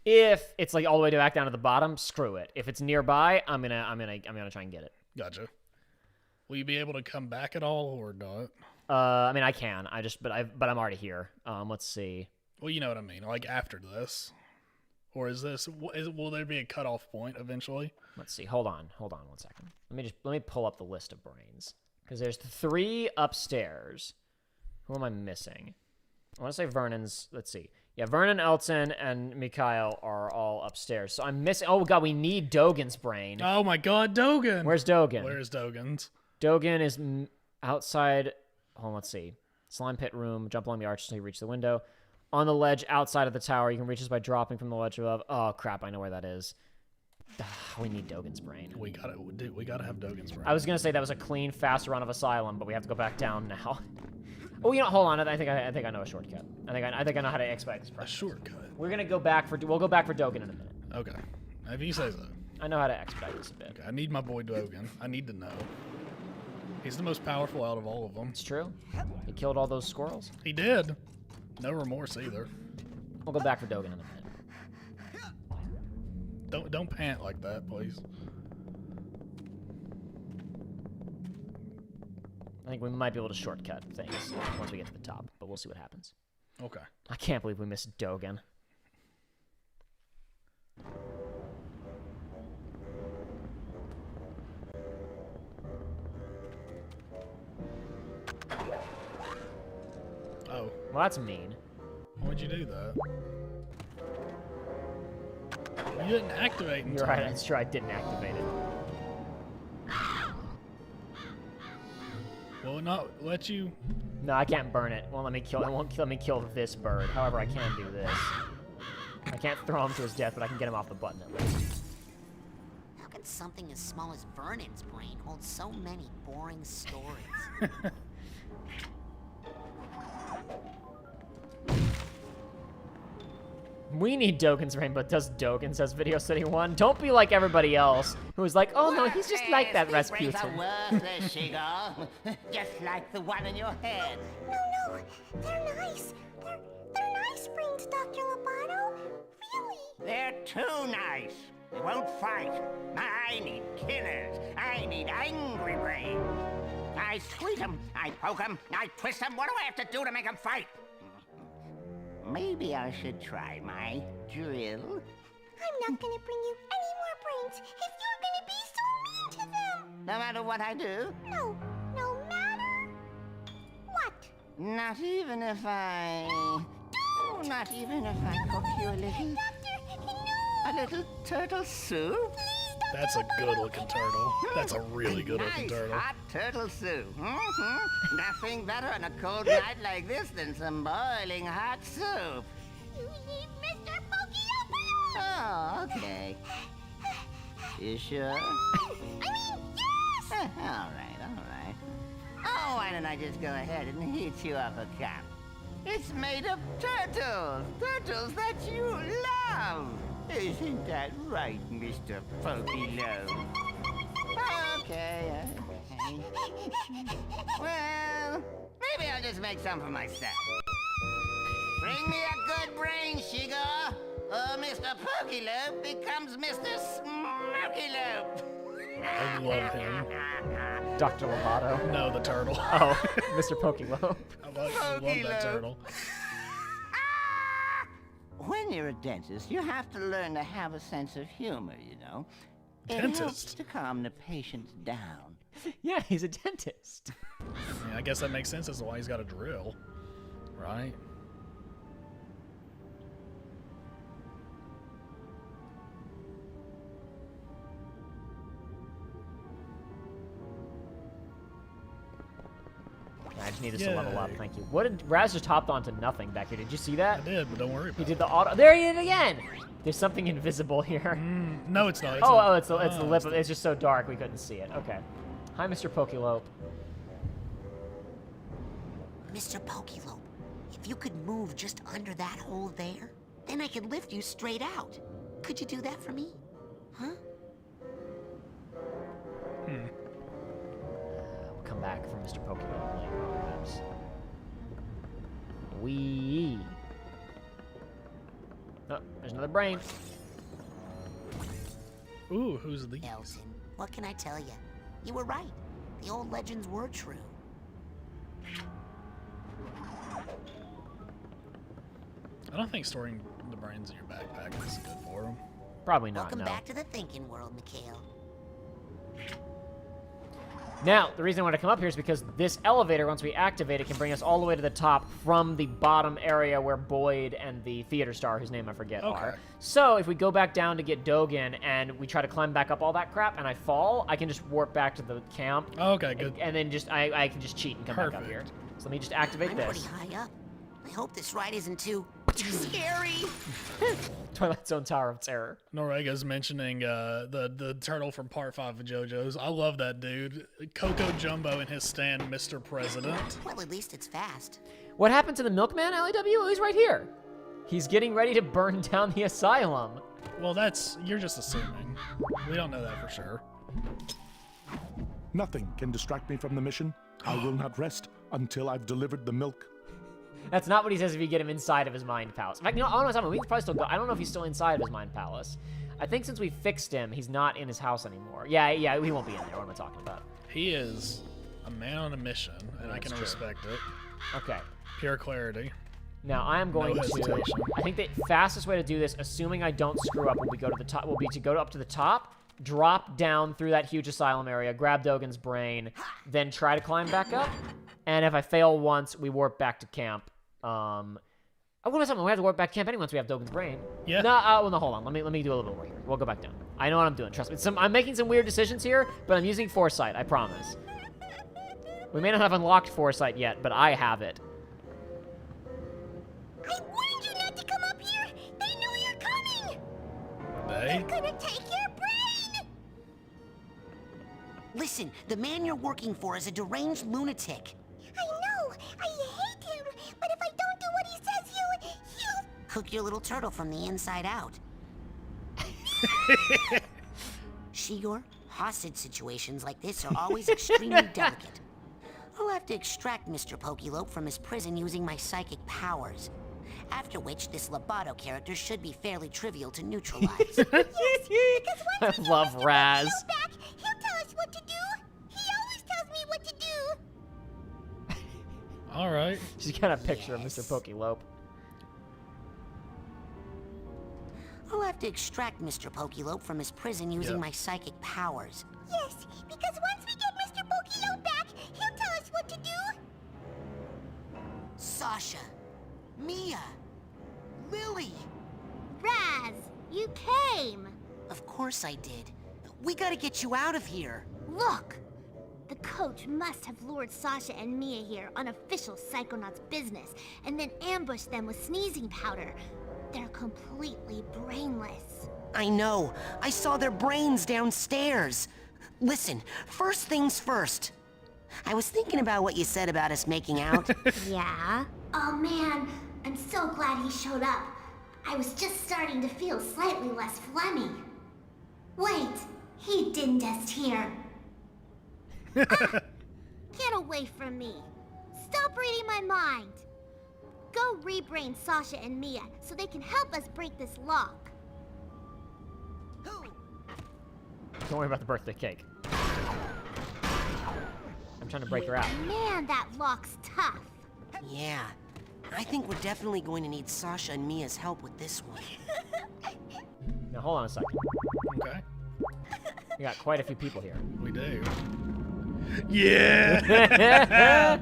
If it's like all the way back down to the bottom, screw it. If it's nearby, I'm gonna try and get it. Gotcha. Will you be able to come back at all or not? I mean, I can. But I'm already here. Let's see. Well, you know what I mean. Like after this, or will there be a cutoff point eventually? Let's see. Hold on 1 second. Let me pull up the list of brains because there's 3 upstairs. Who am I missing? I want to say Vernon's. Let's see. Yeah, Vernon, Elton, and Mikhail are all upstairs. So I'm missing... Oh, God, we need Dogan's brain. Oh, my God, Dogan. Where's Dogan? Where's Dogan's? Dogan is outside... Hold on, let's see. Slime pit room. Jump along the arch until you reach the window. On the ledge outside of the tower. You can reach this by dropping from the ledge above. Oh, crap, I know where that is. We need Dogan's brain. We gotta have Dogan's brain. I was going to say that was a clean, fast run of Asylum, but we have to go back down now. Oh, you know, hold on. I think I know a shortcut. I think I know how to expedite this process. A shortcut. We'll go back for Dogan in a minute. Okay. If you say so. I know how to expedite this a bit. Okay, I need my boy Dogan. I need to know. He's the most powerful out of all of them. It's true. He killed all those squirrels. He did. No remorse either. We'll go back for Dogan in a minute. Don't pant like that, please. I think we might be able to shortcut things once we get to the top, but we'll see what happens. Okay. I can't believe we missed Dogan. Oh. Well, that's mean. Why'd you do that? You didn't activate in You're right, that's true, I didn't activate it. Will it not let you? No, I can't burn it. It won't let me kill this bird. However, I can do this. I can't throw him to his death, but I can get him off the button at least. How can something as small as Vernon's brain hold so many boring stories? We need Dogan's brain, but does Dogan, says Video City 1. Don't be like everybody else, who's like, oh no, he's just like that Rasputin. These brains are worthless, Shigo. Just like the one in your head. No, they're nice. They're nice brains, Dr. Lobato. Really. They're too nice. They won't fight. I need killers. I need angry brains. I squeeze them, I poke them, I twist them. What do I have to do to make them fight? Maybe I should try my drill. I'm not gonna bring you any more brains if you're gonna be so mean to them. No matter what I do? No matter what. Not even if I... No, don't! Not even if I cook you a little... Doctor, no! A little turtle soup? Please, That's a good-looking turtle. That's a really good-looking turtle. Hot turtle soup. Nothing better on a cold night like this than some boiling hot soup. You need Mr. Pokey. Oh, okay. You sure? I mean, yes! All right. Oh, why don't I just go ahead and heat you up a cup? It's made of turtles. Turtles that you love. Isn't that right, Mr. Pokey-Love? Okay. Well, maybe I'll just make some for myself. Bring me a good brain, Shigo, or Mr. Pokey-Love becomes Mr. Smoky-Love. I love him. Dr. Lovato. No, the turtle. Oh, Mr. Pokey-Love. I love that turtle. When you're a dentist, you have to learn to have a sense of humor, you know. It helps Dentist? to calm the patients down. Yeah, he's a dentist. Yeah, I guess that makes sense as to why he's got a drill, right? I just needed to level up, thank you. What did Raz just hopped onto nothing back here? Did you see that? I did, but don't worry about He did the auto. There he is again. There's something invisible here. No, it's not. It's the lip. It's just so dark we couldn't see it. Okay. Hi, Mr. Pokelope. Mr. Pokelope, if you could move just under that hole there, then I could lift you straight out. Could you do that for me? Huh? We'll come back from Mr. Pokelope later, perhaps. Wee. Oh, there's another brain. Ooh, who's these? Nelson, what can I tell you? You were right. The old legends were true. I don't think storing the brains in your backpack is good for them. Probably not. Welcome no. back to the thinking world, Mikhail. Now, the reason I want to come up here is because this elevator, once we activate it, can bring us all the way to the top from the bottom area where Boyd and the theater star, whose name I forget, are. So, if we go back down to get Dogen and we try to climb back up all that crap and I fall, I can just warp back to the camp. Okay, good. And then just I can just cheat and come back up here. So let me just activate I'm this. pretty high up. I hope this ride isn't too scary. Twilight Zone Tower of Terror. Norega's mentioning the turtle from Part 5 of JoJo's. I love that dude. Coco Jumbo in his stand, Mr. President. Well, at least it's fast. What happened to the milkman, LAW? He's right here. He's getting ready to burn down the asylum. Well, you're just assuming. We don't know that for sure. Nothing can distract me from the mission. I will not rest until I've delivered the milk. That's not what he says if you get him inside of his mind palace. In fact, you know, I don't know, we can probably still go. I don't know if he's still inside of his mind palace. I think since we fixed him, he's not in his house anymore. Yeah, he won't be in there. What am I talking about? He is a man on a mission, and I can respect it. Okay. Pure clarity. Now I am going to. I think the fastest way to do this, assuming I don't screw up when we go to the top, will be to go up to the top, drop down through that huge asylum area, grab Dogen's brain, then try to climb back up. And if I fail once, we warp back to camp. Oh, what is something? We have to warp back to camp anyway once we have Dogen's brain. Yeah. No, hold on. Let me do a little bit more here. We'll go back down. I know what I'm doing. Trust me. I'm making some weird decisions here, but I'm using foresight. I promise. We may not have unlocked foresight yet, but I have it. I warned you not to come up here! They knew you were coming! They? They're gonna take your brain! Listen, the man you're working for is a deranged lunatic. I know! I hate him! But if I don't do what he says, he'll... Cook your little turtle from the inside out. Shigor, hostage situations like this are always extremely delicate. I'll have to extract Mr. Pokelope from his prison using my psychic powers. After which, this Lovato character should be fairly trivial to neutralize. Yes, because once I love Raz. back, he'll tell us what to do. He always tells me what to do. All right. She's got a picture of Mr. Pokelope. I'll have to extract Mr. Pokelope from his prison using my psychic powers. Yes, because once we get Mr. Pokelope back, he'll tell us what to do. Sasha, Mia, Lily. Raz, you came. Of course I did. We gotta get you out of here. Look! The coach must have lured Sasha and Mia here on official Psychonauts business, and then ambushed them with sneezing powder. They're completely brainless. I know. I saw their brains downstairs. Listen, first things first. I was thinking about what you said about us making out. Yeah? Oh man, I'm so glad he showed up. I was just starting to feel slightly less phlegmy. Wait, he didn't just hear. Get away from me. Stop reading my mind. Go rebrain Sasha and Mia so they can help us break this lock. Don't worry about the birthday cake. I'm trying to break her out. Man, that lock's tough. Yeah, I think we're definitely going to need Sasha and Mia's help with this one. Now hold on a second. Okay. We got quite a few people here. We do. Yeah!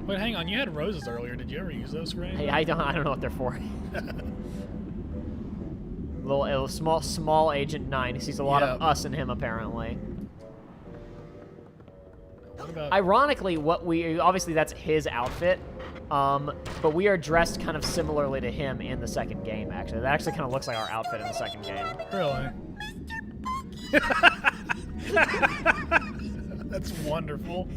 Wait, hang on. You had roses earlier. Did you ever use those, Ray? Hey, I don't know what they're for. little small Agent 9. He sees a lot of us in him, apparently. What about... Ironically, obviously that's his outfit, but we are dressed kind of similarly to him in the second game, actually. That actually kind of looks like our outfit in the second game. Really? That's wonderful.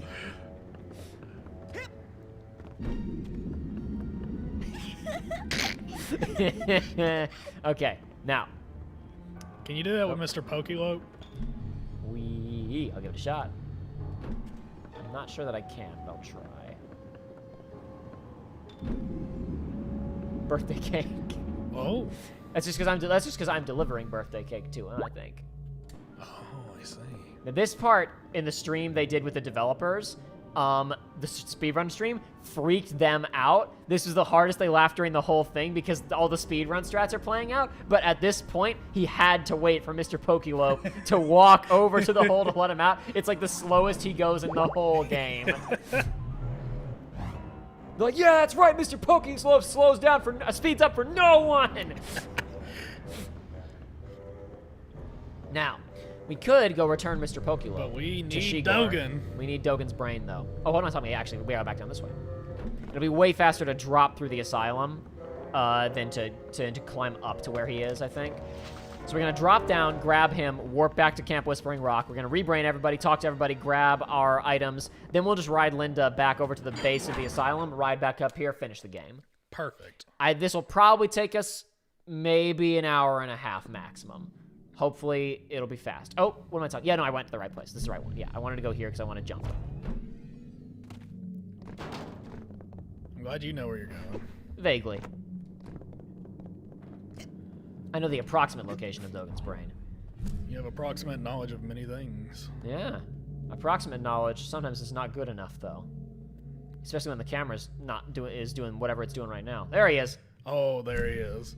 Okay, now. Can you do that with Mr. Pokelope? I'll give it a shot. I'm not sure that I can, but I'll try. Birthday cake. Oh. That's just because I'm delivering birthday cake to him, I think. Oh, I see. Now, this part in the stream they did with the developers, the speedrun stream, freaked them out. This was the hardest they laughed during the whole thing because all the speedrun strats are playing out. But at this point, he had to wait for Mr. Pokelope to walk over to the hole to let him out. It's like the slowest he goes in the whole game. They're like, yeah, that's right, Mr. Pokelope slows down speeds up for no one. Now, we could go return Mr. Pokelope. But we to need Shigor. Dogen. We need Dogen's brain, though. Oh, hold on, tell me. Actually, we gotta back down this way. It'll be way faster to drop through the asylum than to climb up to where he is, I think. So we're gonna drop down, grab him, warp back to Camp Whispering Rock. We're gonna rebrain everybody, talk to everybody, grab our items. Then we'll just ride Linda back over to the base of the asylum, ride back up here, finish the game. Perfect. This will probably take us maybe an hour and a half maximum. Hopefully, it'll be fast. Oh, what am I talking? Yeah, no, I went to the right place. This is the right one. Yeah, I wanted to go here because I want to jump. I'm glad you know where you're going. Vaguely. I know the approximate location of Dogen's brain. You have approximate knowledge of many things. Yeah. Approximate knowledge sometimes is not good enough, though. Especially when the camera's is doing whatever it's doing right now. There he is. Oh, there he is.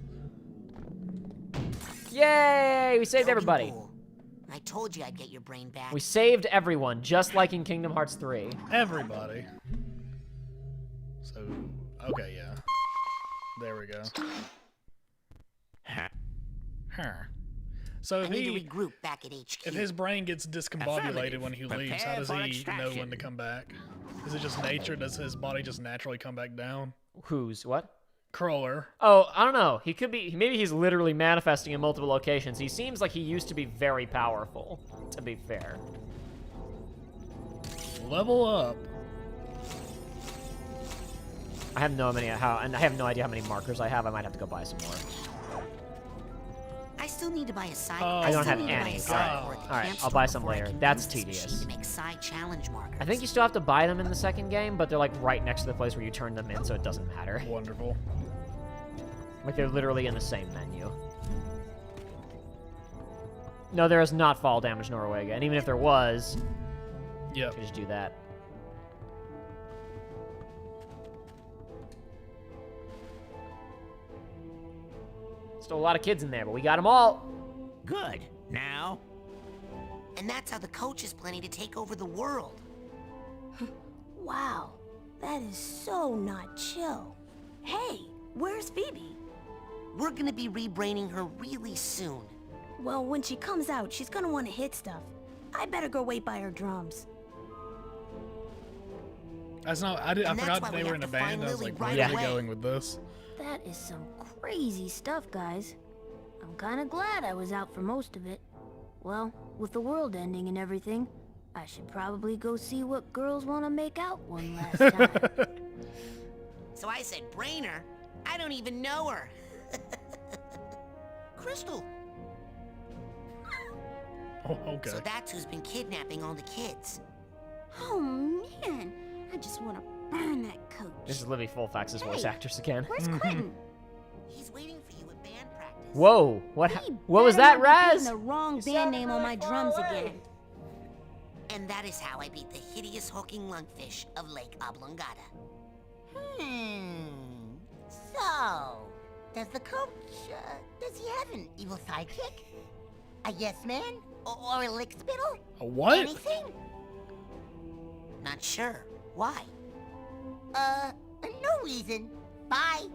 Yay! We saved everybody. I told you I'd get your brain back. We saved everyone, just like in Kingdom Hearts 3. Everybody. So, okay, yeah. There we go. So if I need to regroup back at HQ. If his brain gets discombobulated when he leaves, how does he know when to come back? Is it just nature? Does his body just naturally come back down? Who's what? Crawler. Oh, I don't know. He could be. Maybe he's literally manifesting in multiple locations. He seems like he used to be very powerful, to be fair. Level up. I have no idea how many markers I have. I might have to go buy some more. I still need to buy a side. I don't have any. All right, I'll buy some later. That's tedious. To make side challenge markers. I think you still have to buy them in the second game, but they're like right next to the place where you turn them in, so it doesn't matter. Wonderful. Like they're literally in the same menu. No, there is not fall damage Norwega, and even if there was, you could just do that. Still a lot of kids in there, but we got them all. Good. Now? And that's how the coach is planning to take over the world. Wow, that is so not chill. Hey, where's Phoebe? We're gonna be rebraining her really soon. Well, when she comes out, she's gonna want to hit stuff. I better go wait by her drums. That's not. I forgot they were in a band. I was like, where are we going with this? That is some crazy stuff, guys. I'm kind of glad I was out for most of it. Well, with the world ending and everything, I should probably go see what girls want to make out one last time. So I said, Brainer? I don't even know her. Crystal. Oh, okay. So that's who's been kidnapping all the kids. Oh man, I just want to burn that coach. This is Libby Fulfax's voice actress again. Where's Quentin? He's waiting for you at band practice. Whoa, what was that, Raz? The wrong band name on my drums again. And that is how I beat the hideous hulking lungfish of Lake Oblongata. So, does the coach, does he have an evil sidekick? A yes man? Or a lick spittle? A what? Anything? Not sure. Why? No reason. Bye.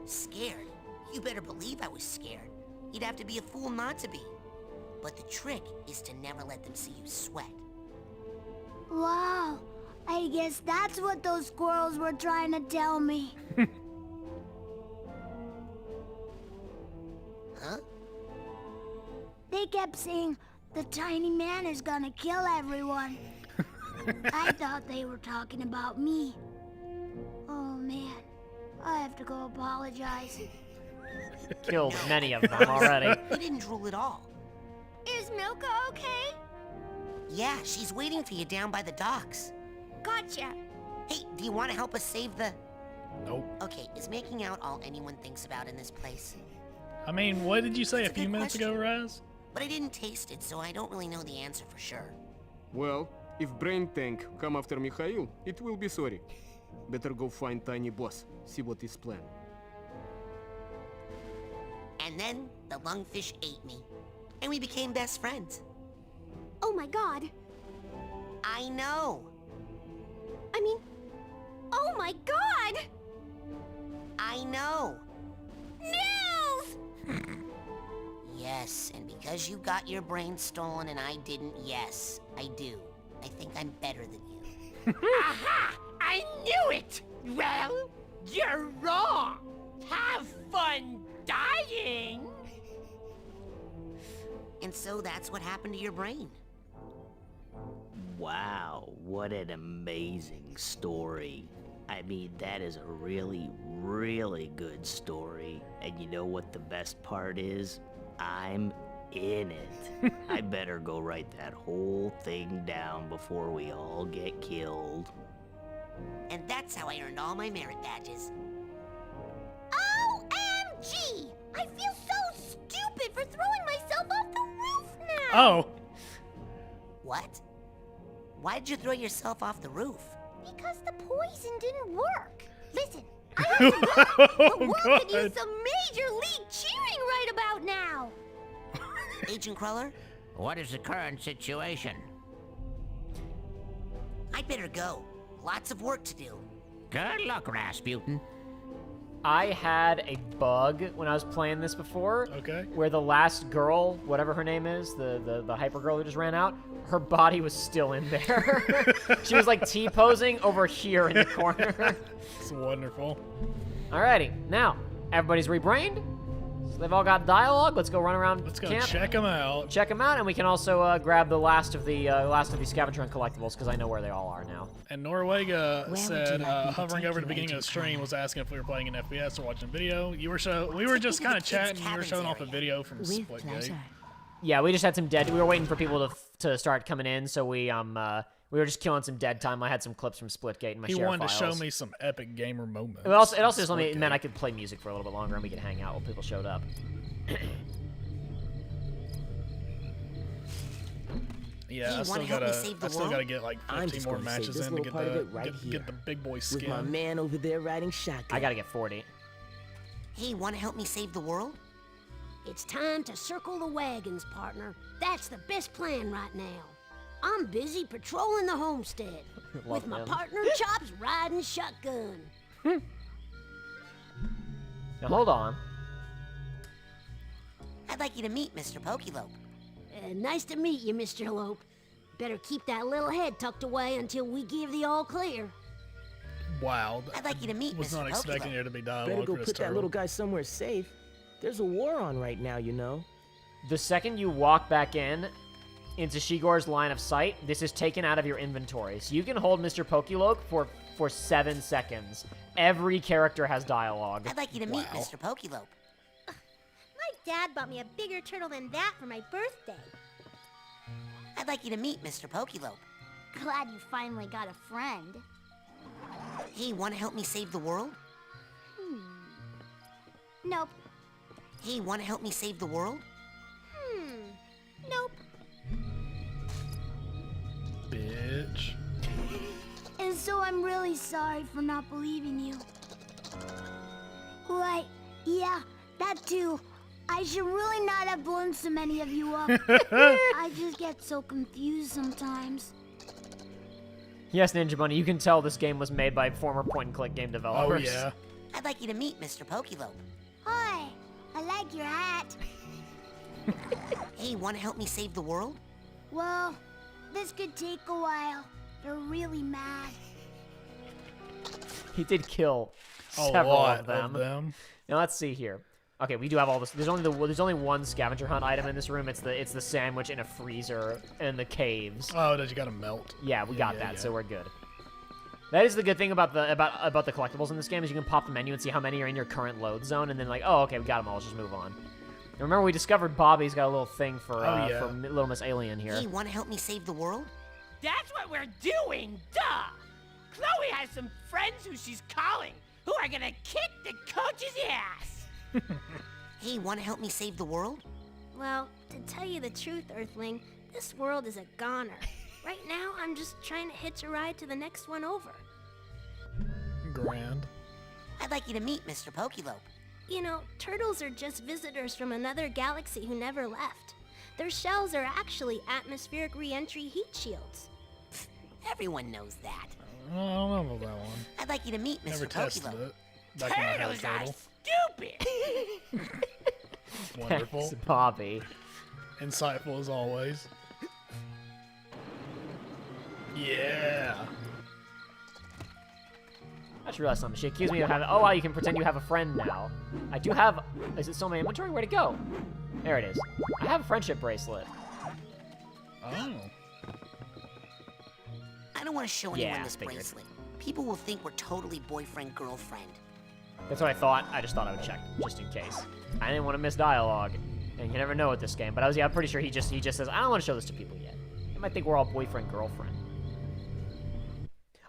Scared? You better believe I was scared. You'd have to be a fool not to be. But the trick is to never let them see you sweat. Wow, I guess that's what those squirrels were trying to tell me. Huh? They kept saying, the tiny man is gonna kill everyone. I thought they were talking about me. Oh man, I have to go apologize. Killed many of them already. You didn't drool at all. Is Milka okay? Yeah, she's waiting for you down by the docks. Gotcha. Hey, do you want to help us save the... Nope. Okay, is making out all anyone thinks about in this place? I mean, what did you say a few minutes ago, Raz? But I didn't taste it, so I don't really know the answer for sure. Well, if Brain Tank come after Mikhail, it will be sorry. Better go find Tiny Boss, see what his plan. And then the lungfish ate me, and we became best friends. Oh my god. I know. I mean, oh my god! I know. Nils! Yes, and because you got your brain stolen and I didn't, yes, I do. I think I'm better than you. Aha! I knew it! Well, you're wrong. Have fun dying. And so that's what happened to your brain. Wow, what an amazing story. I mean, that is a really, really good story. And you know what the best part is? I'm in it. I better go write that whole thing down before we all get killed. And that's how I earned all my merit badges. OMG! I feel so stupid for throwing myself off the roof now! Oh. What? Why did you throw yourself off the roof? Because the poison didn't work. Listen, I have to go. The world could use some major league cheering right about now. Agent Cruller? What is the current situation? I'd better go. Lots of work to do. Good luck, Rasputin. I had a bug when I was playing this before. Okay. Where the last girl, whatever her name is, the hyper girl who just ran out, her body was still in there. She was like T-posing over here in the corner. It's wonderful. Alrighty, now everybody's rebrained. So they've all got dialogue. Let's go run around. Let's go camp. check them out. Check them out, and we can also grab the last of the scavenger hunt collectibles because I know where they all are now. And Norwega said, like me to hovering take over the you, beginning of Agent the stream, Connor? was asking if we were playing an FPS or watching video. We were just kind of chatting. You were showing off a video from With Splitgate. pleasure. Yeah, we just had some dead. We were waiting for people to start coming in, so we were just killing some dead time. I had some clips from Splitgate in my He share wanted files. to show me some epic gamer moments. It also just Splitgate. meant I could play music for a little bit longer and we could hang out while people showed up. Yeah, Hey, I still wanna help me gotta, save the I still world? gotta get like I'm 15 just more gonna save matches this in to little get part of the it right here. get the big boy With my skin. man over there riding shotgun. I gotta get 40. Hey, want to help me save the world? It's time to circle the wagons, partner. That's the best plan right now. I'm busy patrolling the homestead. Love with my him. partner Chops riding shotgun. Now hold on. I'd like you to meet Mr. Pokelope. Nice to meet you, Mr. Lope. Better keep that little head tucked away until we give the all clear. Wow. I'd like you to meet Was Mr. not expecting Pokelope. there to be Better dialogue go for this put that turtle. little guy somewhere safe. There's a war on right now, you know. The second you walk back in, into Shigor's line of sight, this is taken out of your inventory. So you can hold Mr. Pokelope for 7 seconds. Every character has dialogue. I'd like you to meet Mr. Pokelope. My dad bought me a bigger turtle than that for my birthday. I'd like you to meet Mr. Pokelope. Glad you finally got a friend. Hey, want to help me save the world? Nope. Hey, want to help me save the world? Nope. Bitch. And so I'm really sorry for not believing you. Right, yeah, that too. I should really not have blown so many of you up. I just get so confused sometimes. Yes, Ninja Bunny, you can tell this game was made by former point-and-click game developers. Oh, yeah. I'd like you to meet Mr. Pokelope. Hi, I like your hat. Hey, want to help me save the world? Well, this could take a while. They're really mad. He did kill A several lot of them. them. Now let's see here. Okay, we do have all this. There's only one scavenger hunt item in this room. It's the sandwich in a freezer in the caves. Oh, did you gotta melt? Yeah, we got that, so we're good. That is the good thing about the collectibles in this game is you can pop the menu and see how many are in your current load zone, and then like, oh, okay, we got them all. Let's just move on. And remember, we discovered Bobby's got a little thing for for Little Miss Alien here. Hey, want to help me save the world? That's what we're doing, duh! Chloe has some friends who she's calling, who are gonna kick the coach's ass! Hey, want to help me save the world? Well, to tell you the truth, Earthling, this world is a goner. Right now, I'm just trying to hitch a ride to the next one over. Grand. I'd like you to meet Mr. Pokelope. You know, turtles are just visitors from another galaxy who never left. Their shells are actually atmospheric re-entry heat shields. Everyone knows that. I don't know about that one. I'd like you to meet Mr. Never tested Pokelope. it. Back when I had a Turtles are turtle. stupid! Wonderful. Thanks, Bobby. Insightful as always. Yeah. I just realized something. She accused me of having. Oh wow, you can pretend you have a friend now. I do have. Is it still in my inventory? Where'd it go? There it is. I have a friendship bracelet. Oh. I don't want to show anyone Yeah, this figured. bracelet. People will think we're totally boyfriend-girlfriend. That's what I thought. I just thought I would check, just in case. I didn't want to miss dialogue, and you never know with this game. But I'm pretty sure he just says, I don't want to show this to people yet. They might think we're all boyfriend-girlfriend.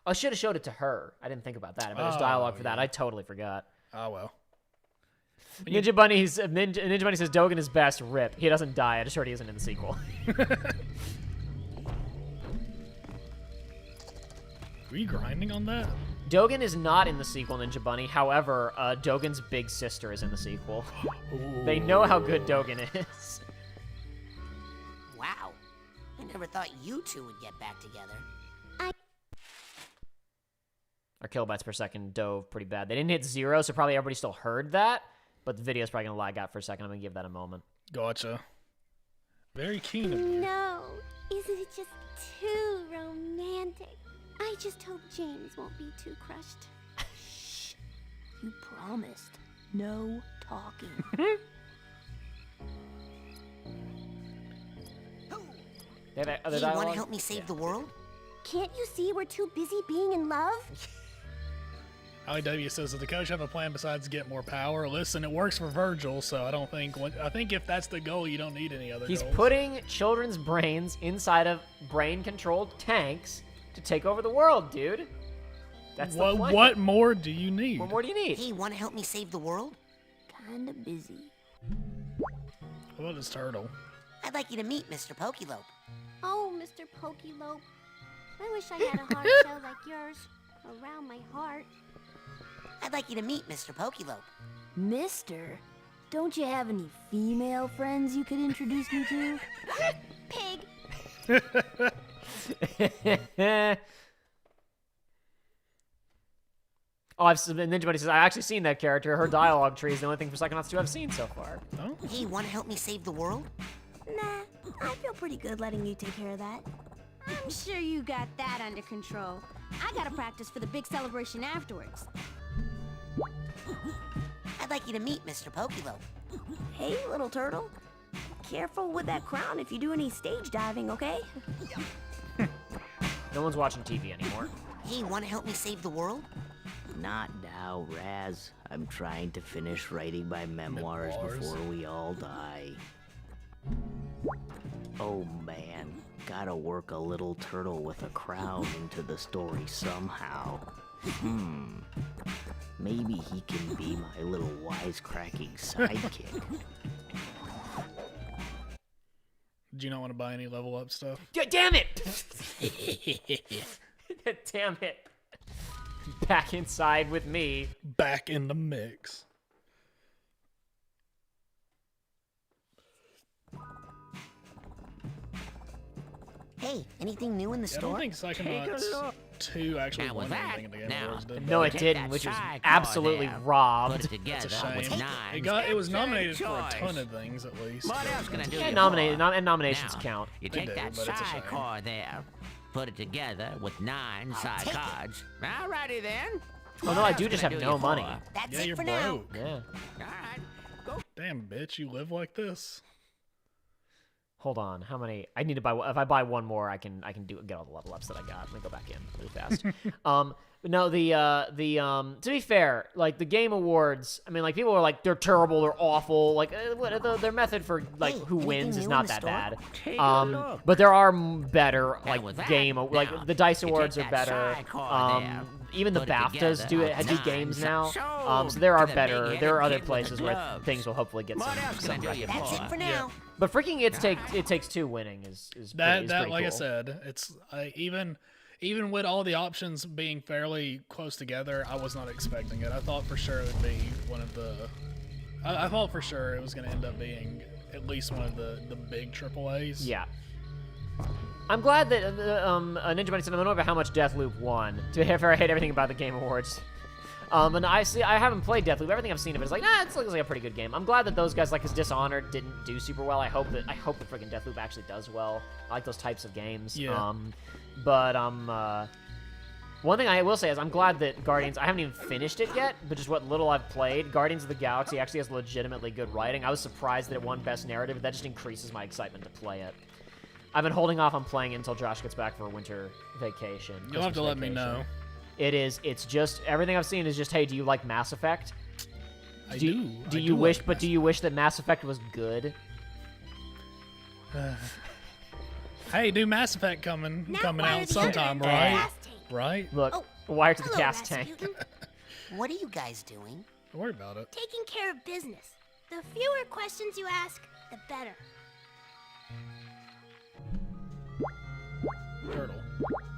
I should have showed it to her. I didn't think about that. But there's dialogue for that. I totally forgot. Oh well. Ninja Bunny says Dogen is best. Rip. He doesn't die. I just heard he isn't in the sequel. Were you grinding on that? Dogen is not in the sequel, Ninja Bunny. However, Dogen's big sister is in the sequel. They know how good Dogen is. Wow. I never thought you two would get back together. Our kilobytes per second dove pretty bad. They didn't hit 0, so probably everybody still heard that. But the video's probably going to lag out for a second. I'm going to give that a moment. Gotcha. Very keen of you. No, isn't it just too romantic? I just hope James won't be too crushed. Shh. You promised. No talking. They have other Hey, dialogue? want to help me save the world? Can't you see we're too busy being in love? IW says, does the coach have a plan besides get more power? Listen, it works for Virgil, so I don't think... I think if that's the goal, you don't need any other He's goals. putting children's brains inside of brain-controlled tanks to take over the world, dude. That's the plan. What more do you need? What more do you need? Hey, want to help me save the world? Kinda busy. What about this turtle? I'd like you to meet Mr. Pokelope. Oh, Mr. Pokelope. I wish I had a hard shell like yours around my heart. I'd like you to meet Mr. Pokelope. Mister, don't you have any female friends you could introduce me to? Pig. Oh, Ninja Bunny says, I've actually seen that character. Her dialogue tree is the only thing for Psychonauts 2 I've seen so far. Oh. Hey, want to help me save the world? Nah, I feel pretty good letting you take care of that. I'm sure you got that under control. I gotta practice for the big celebration afterwards. I'd like you to meet Mr. Pokelope. Hey, little turtle. careful with that crown if you do any stage diving, okay? No one's watching TV anymore. Hey, wanna help me save the world? Not now, Raz. I'm trying to finish writing my memoirs before we all die. Oh man, gotta work a little turtle with a crown into the story somehow. Maybe he can be my little wisecracking sidekick. Did you not want to buy any level up stuff? Damn it! Damn it. Back inside with me. Back in the mix. Hey, anything new in the I store? don't think Psychonauts 2 actually won anything in the Game Awards, did No, it? it didn't, which was absolutely robbed. That's a shame. It was nominated for a ton of things, at least. What else can I do? And nominations count. You take that but it's a psi shame. core there, put it together with 9 psi take it. cards. Alrighty then. Oh no, I do just have no money. That's Yeah, it you're for now. broke. Yeah. Alright. Damn, bitch, you live like this? Hold on, how many? I need to buy. If I buy one more, I can get all the level ups that I got. Let me go back in really fast. But no, to be fair, like the Game Awards, I mean, like people are like they're terrible, they're awful. Like their method for like who wins is not that bad. But there are better like like the Dice Awards are better. Even the BAFTAs do games now. So there are other places where things will hopefully get some recognition. That's it for now. But freaking It Takes Two winning is That pretty like I cool. said, it's even with all the options being fairly close together, I was not expecting it. I thought for sure it would be one of the. I thought for sure it was going to end up being at least one of the big AAAs. Yeah. I'm glad that Ninja Bunny said I don't know about how much Deathloop won. To be fair, I hate everything about the Game Awards. And I haven't played Deathloop. Everything I've seen of it is like, it looks like a pretty good game. I'm glad that those guys, like, his Dishonored didn't do super well. I hope that freaking Deathloop actually does well. I like those types of games. Yeah. One thing I will say is I'm glad that Guardians, I haven't even finished it yet, but just what little I've played, Guardians of the Galaxy actually has legitimately good writing. I was surprised that it won Best Narrative, but that just increases my excitement to play it. I've been holding off on playing it until Josh gets back for a winter vacation. You'll have to let me know. It's just, everything I've seen is just, hey, do you like Mass Effect? Do you wish that Mass Effect was good? Hey, new Mass Effect coming out sometime, right? Right? Look, wire to the hello, gas tank. Rasputin. What are you guys doing? Don't worry about it. Taking care of business. The fewer questions you ask, the better. Turtle.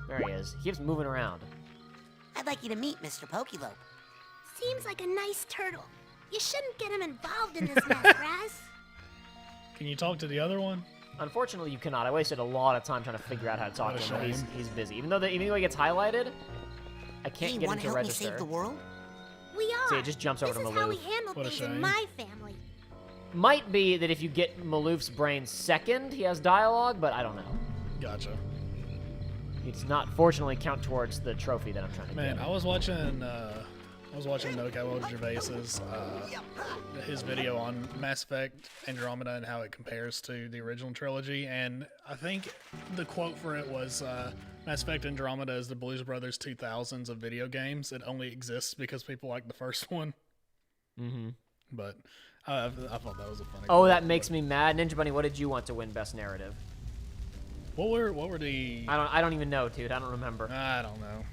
There he is. He keeps moving around. I'd like you to meet Mr. Pokelope. Seems like a nice turtle. You shouldn't get him involved in this mess, Raz. Can you talk to the other one? Unfortunately, you cannot. I wasted a lot of time trying to figure out how to talk What a to him. But shame. he's busy. Even though he gets highlighted, I can't Hey, get him wanna to help me register. save the world? We are. See, it just jumps over this to is how we Maloof. handle What a things in shame. my family. Might be that if you get Maloof's brain second, he has dialogue, but I don't know. Gotcha. He does not, fortunately, count towards the trophy that I'm trying to Man, get. I was watching No Cowboy Gervais's his video on Mass Effect Andromeda and how it compares to the original trilogy, and I think the quote for it was Mass Effect Andromeda is the Blues Brothers 2000s of video games. It only exists because people like the first one. Mm-hmm. But I thought that was a funny. Oh, quote. that makes me mad. Ninja Bunny, what did you want to win Best Narrative? What were the? I don't even know, dude. I don't remember. I don't know.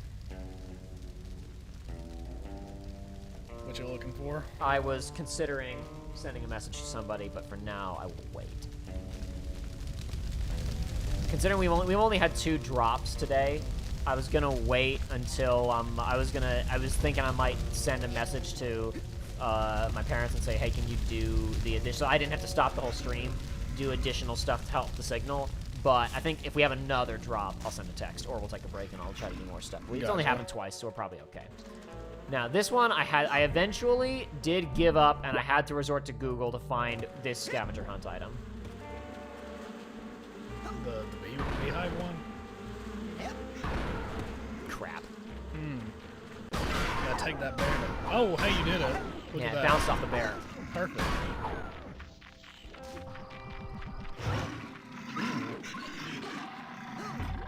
What you looking for? I was considering sending a message to somebody, but for now, I will wait. Considering we've only had 2 drops today, I was gonna wait until I was thinking I might send a message to my parents and say, hey, can you do the additional? So I didn't have to stop the whole stream, do additional stuff to help the signal. But I think if we have another drop, I'll send a text, or we'll take a break and I'll try to do more stuff. It's only happened twice, so we're probably okay. Now this one, I eventually did give up, and I had to resort to Google to find this scavenger hunt item. The beehive one? Crap. Gotta take that bear. Oh, hey, you did it. Look Yeah, at it that. bounced off the bear. Perfect.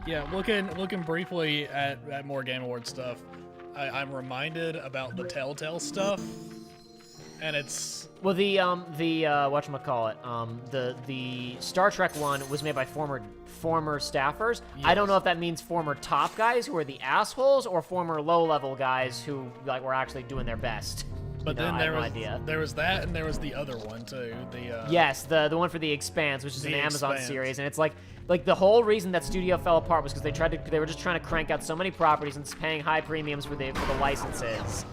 Yeah, looking briefly at more Game Awards stuff, I'm reminded about the Telltale stuff, and it's well the whatchamacallit, the Star Trek one was made by former staffers. Yes. I don't know if that means former top guys who are the assholes or former low-level guys who like were actually doing their best. But You know, then I have no idea. there was that, and there was the other one too. Yes, the one for The Expanse, which is an The Amazon Expanse. series, and it's like the whole reason that studio fell apart was because they were just trying to crank out so many properties and paying high premiums for the licenses,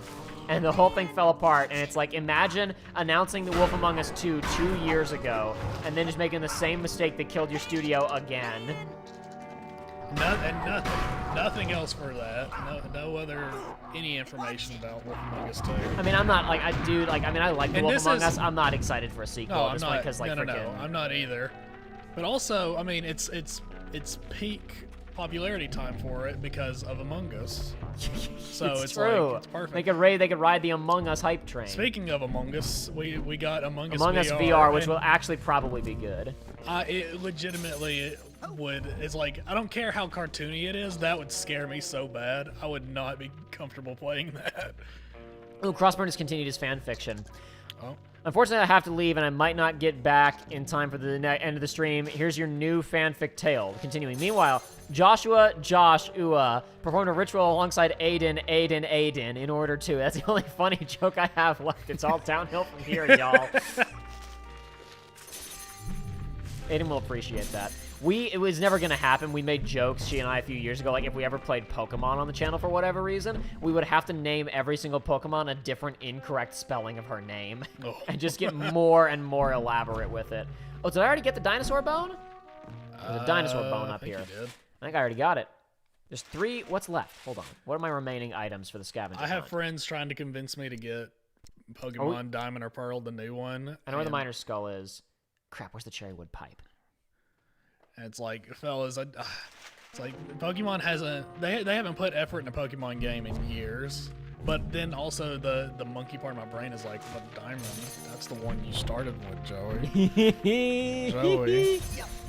and the whole thing fell apart. And it's like, imagine announcing The Wolf Among Us 2 2 years ago, and then just making the same mistake that killed your studio again. Nothing else for that. No other any information about Wolf Among Us 2. I mean, I'm not like I like The And Wolf this Among is- Us. I'm not excited for a sequel No, at I'm this not. point because like no, freaking. I'm not either. But also, I mean, it's peak popularity time for it because of Among Us. So it's true. like, it's perfect. They could ride the Among Us hype train. Speaking of Among Us, we got Among Us Among Us VR, which and, will actually probably be good. it legitimately would. It's like, I don't care how cartoony it is. That would scare me so bad. I would not be comfortable playing that. Oh, Crossburn has continued his fan fiction. Oh. Unfortunately, I have to leave, and I might not get back in time for the end of the stream. Here's your new fanfic tale. Continuing. Meanwhile, Josh Ua performed a ritual alongside Aiden in order to. That's the only funny joke I have left. It's all downhill from here, y'all. Aiden will appreciate that. It was never going to happen. We made jokes, she and I, a few years ago, like if we ever played Pokemon on the channel for whatever reason, we would have to name every single Pokemon a different incorrect spelling of her name and just get more and more elaborate with it. Oh, did I already get the dinosaur bone? There's a dinosaur bone up here. I think I already got it. There's 3. What's left? Hold on. What are my remaining items for the scavenger I have hunt? friends trying to convince me to get Pokemon Diamond or Pearl, the new one. I know where the miner's skull is. Crap, where's the cherrywood pipe? And it's like, fellas, it's like Pokemon they haven't put effort in a Pokemon game in years. But then also the monkey part of my brain is like, but Diamond, that's the one you started with, Joey. Joey,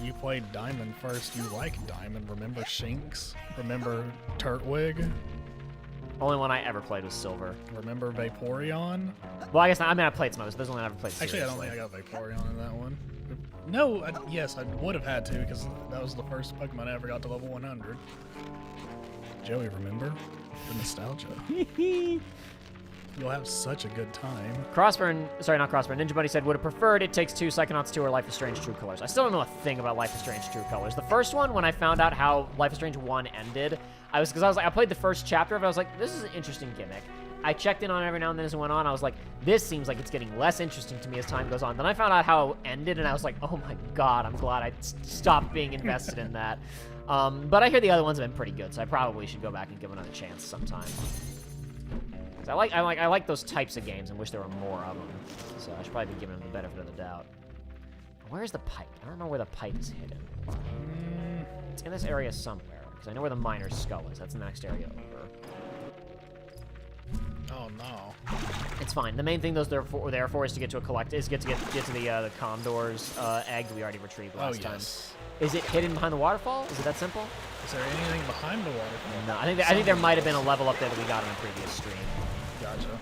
you played Diamond first. You like Diamond. Remember Shinx? Remember Turtwig? Only one I ever played was Silver. Remember Vaporeon? Well, I guess not. I mean, I played some others. There's one I never played. Actually, I don't think I got Vaporeon in that one. No, yes, I would have had to because that was the first Pokemon I ever got to level 100. Joey, remember? The nostalgia. You'll have such a good time. Ninja Bunny said, would have preferred It Takes Two, Psychonauts 2, or Life is Strange True Colors. I still don't know a thing about Life is Strange True Colors. The first one, when I found out how Life is Strange 1 ended, I played the first chapter of it, I was like, this is an interesting gimmick. I checked in on it every now and then as it went on. I was like, this seems like it's getting less interesting to me as time goes on. Then I found out how it ended, and I was like, oh my god, I'm glad I stopped being invested in that. But I hear the other ones have been pretty good, so I probably should go back and give another chance sometime. 'Cause I like those types of games and wish there were more of them. So I should probably be giving them the benefit of the doubt. Where's the pipe? I don't know where the pipe is hidden. It's in this area somewhere, because I know where the miner's skull is. That's the next area over. Oh no. It's fine. The main thing they're for is to get to the Condor's egg that we already retrieved last time. Is it hidden behind the waterfall? Is it that simple? Is there anything behind the waterfall? No, I think there might have been a level up there that we got in a previous stream. Gotcha.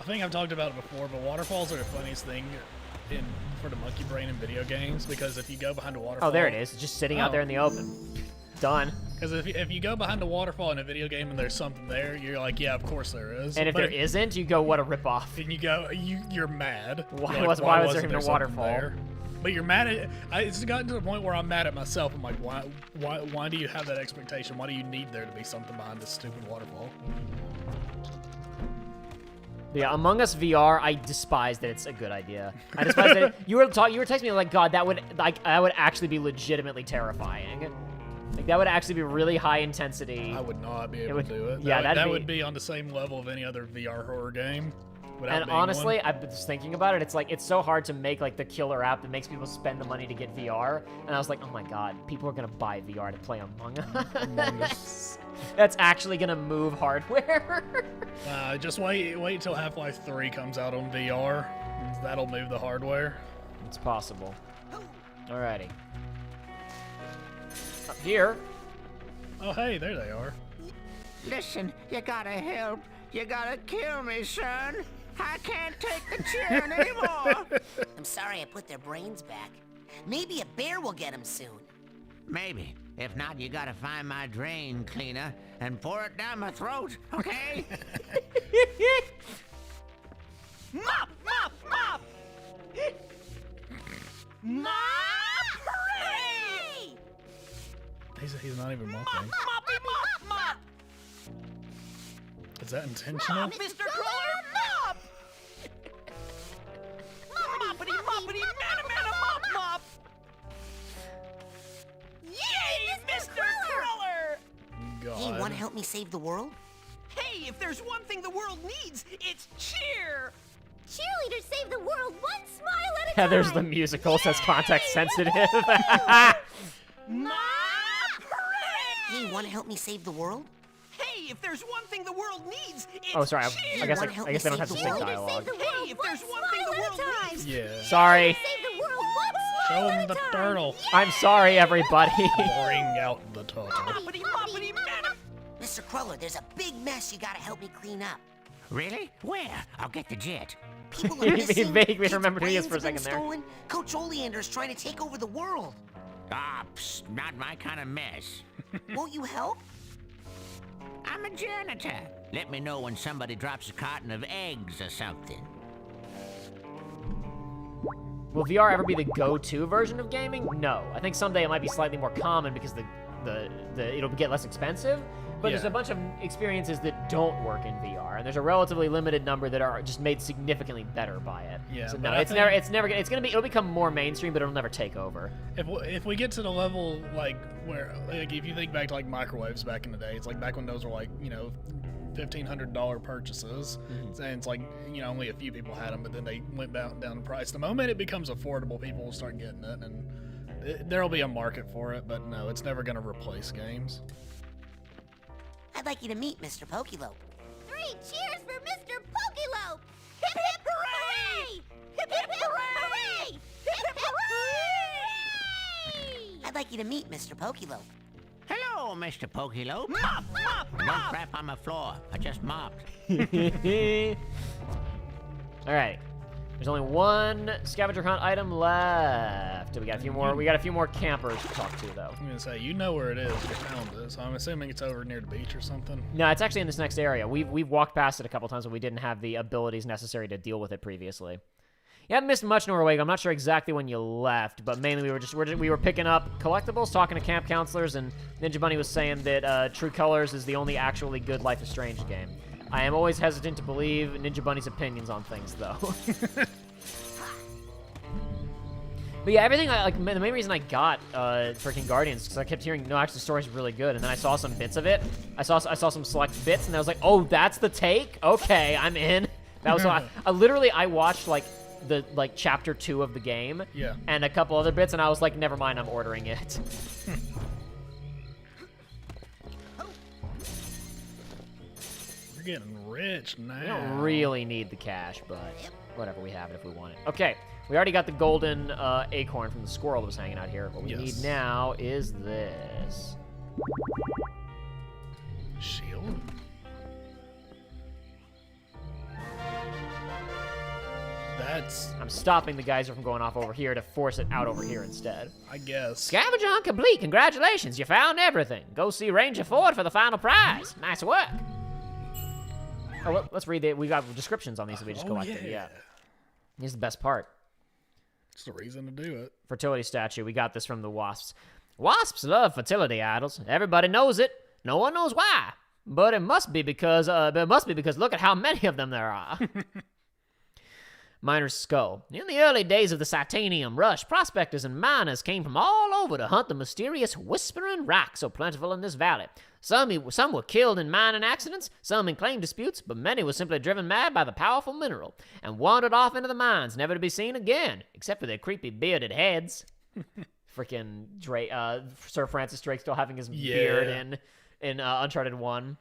I think I've talked about it before, but waterfalls are the funniest thing for the monkey brain in video games, because if you go behind a waterfall... Oh, there it is. It's just sitting out there in the open. Done. Because if you go behind a waterfall in a video game and there's something there, you're like, yeah, of course there is. And if there isn't, you go, what a ripoff. And you go, you're mad. Why like, was there even a waterfall? There? But you're mad at it's gotten to the point where I'm mad at myself. I'm like, why do you have that expectation? Why do you need there to be something behind this stupid waterfall? Yeah, Among Us VR, I despise that it's a good idea. I despise that you were texting me like, God, that would actually be legitimately terrifying. Like, that would actually be really high intensity. I would not be able to do it. Yeah, that would be on the same level of any other VR horror game. And honestly, I've been just thinking about it. It's like, it's so hard to make like the killer app that makes people spend the money to get VR. And I was like, oh my God, people are gonna buy VR to play Among Us. That's actually gonna move hardware. Just wait till Half-Life 3 comes out on VR. That'll move the hardware. It's possible. Alrighty. here. Oh, hey, there they are. Listen, you gotta help. You gotta kill me, son. I can't take the cheering anymore. I'm sorry I put their brains back. Maybe a bear will get them soon. Maybe. If not, you gotta find my drain cleaner and pour it down my throat, okay? Mop! Mop! Mop! Mop! Hooray! He's not even Mop! mopping. Moppy! Mop! Mop! Is that intentional? Mop, Mr. Cruller! Mop! Moppity! Moppity! Mana! Mop! Mop! Yay, Mr. Cruller! God. Hey, wanna help me save the world? Hey, if there's one thing the world needs, it's cheer! Cheerleaders save the world one smile at a Yeah, time. there's the musical, says context sensitive. Mop! Hooray! Hey, wanna help me save the world? Hey, if there's one thing the world needs, it's Oh, sorry. cheer! I guess they don't have to sing Cheerleaders dialogue. save the world Hey, if there's one thing the smile world at a time. needs, Yeah. Sorry. Save the world one Show smile him at the a time. turtle. I'm sorry, everybody. Bring out the turtle. Moppity! Moppity! Mana! Mr. Cruller, there's a big mess you gotta help me clean up. Really? Where? I'll get the jet. People He are missing. vaguely kids' remembered who he is brains for a have been second there. stolen. Coach Oleander's trying to take over the world. Ah, psst, not my kind of mess. Won't you help? I'm a janitor. Let me know when somebody drops a carton of eggs or something. Will VR ever be the go-to version of gaming? No. I think someday it might be slightly more common because it'll get less expensive. But there's Yeah. a bunch of experiences that don't work in VR, and there's a relatively limited number that are just made significantly better by it. Yeah, So but no, I it's think- never it'll become more mainstream, but it'll never take over. If we get to the level like where like if you think back to like microwaves back in the day, it's like back when those were like $1,500 purchases, and it's like only a few people had them, but then they went down in price. The moment it becomes affordable, people will start getting it, and there'll be a market for it. But no, it's never going to replace games. I'd like you to meet Mr. Pokelope. 3 cheers for Mr. Pokelope! Hip hip hooray! Hip hip hooray! Hip hip hooray! I'd like you to meet Mr. Pokelope. Hello, Mr. Pokelope. Mop! Mop! Don't Mop! crap on my floor. I just mopped. All right. There's only one scavenger hunt item left. We got a few more. We got a few more campers to talk to, though. I'm gonna say where it is. You found it, so I'm assuming it's over near the beach or something. No, it's actually in this next area. We've walked past it a couple times, but we didn't have the abilities necessary to deal with it previously. You haven't missed much, Norway. I'm not sure exactly when you left, but mainly we were picking up collectibles, talking to camp counselors, and Ninja Bunny was saying that True Colors is the only actually good Life is Strange game. I am always hesitant to believe Ninja Bunny's opinions on things, though. But yeah, everything the main reason I got freaking Guardians because I kept hearing no, actually the story's really good, and then I saw some bits of it. I saw some select bits, and I was like, oh, that's the take. Okay, I'm in. That was I watched the chapter 2 of the game. Yeah. And a couple other bits, and I was like, never mind, I'm ordering it. We're getting rich now. We don't really need the cash, but whatever, we have it if we want it. Okay, we already got the golden acorn from the squirrel that was hanging out here. What we need now is this. Shield? I'm stopping the geyser from going off over here to force it out over here instead. I guess. Scavenger hunt complete. Congratulations, you found everything. Go see Ranger Ford for the final prize. Nice work. Oh, let's read it. We got descriptions on these that we just collected. Yeah. Here's the best part. It's the reason to do it. Fertility statue. We got this from the wasps. Wasps love fertility idols. Everybody knows it. No one knows why. But it must be because look at how many of them there are. Miner's skull. In the early days of the Titanium rush, prospectors and miners came from all over to hunt the mysterious Whispering Rock so plentiful in this valley. Some were killed in mining accidents, some in claim disputes, but many were simply driven mad by the powerful mineral and wandered off into the mines, never to be seen again, except for their creepy bearded heads. Freaking Drake, Sir Francis Drake still having his beard in in Uncharted 1.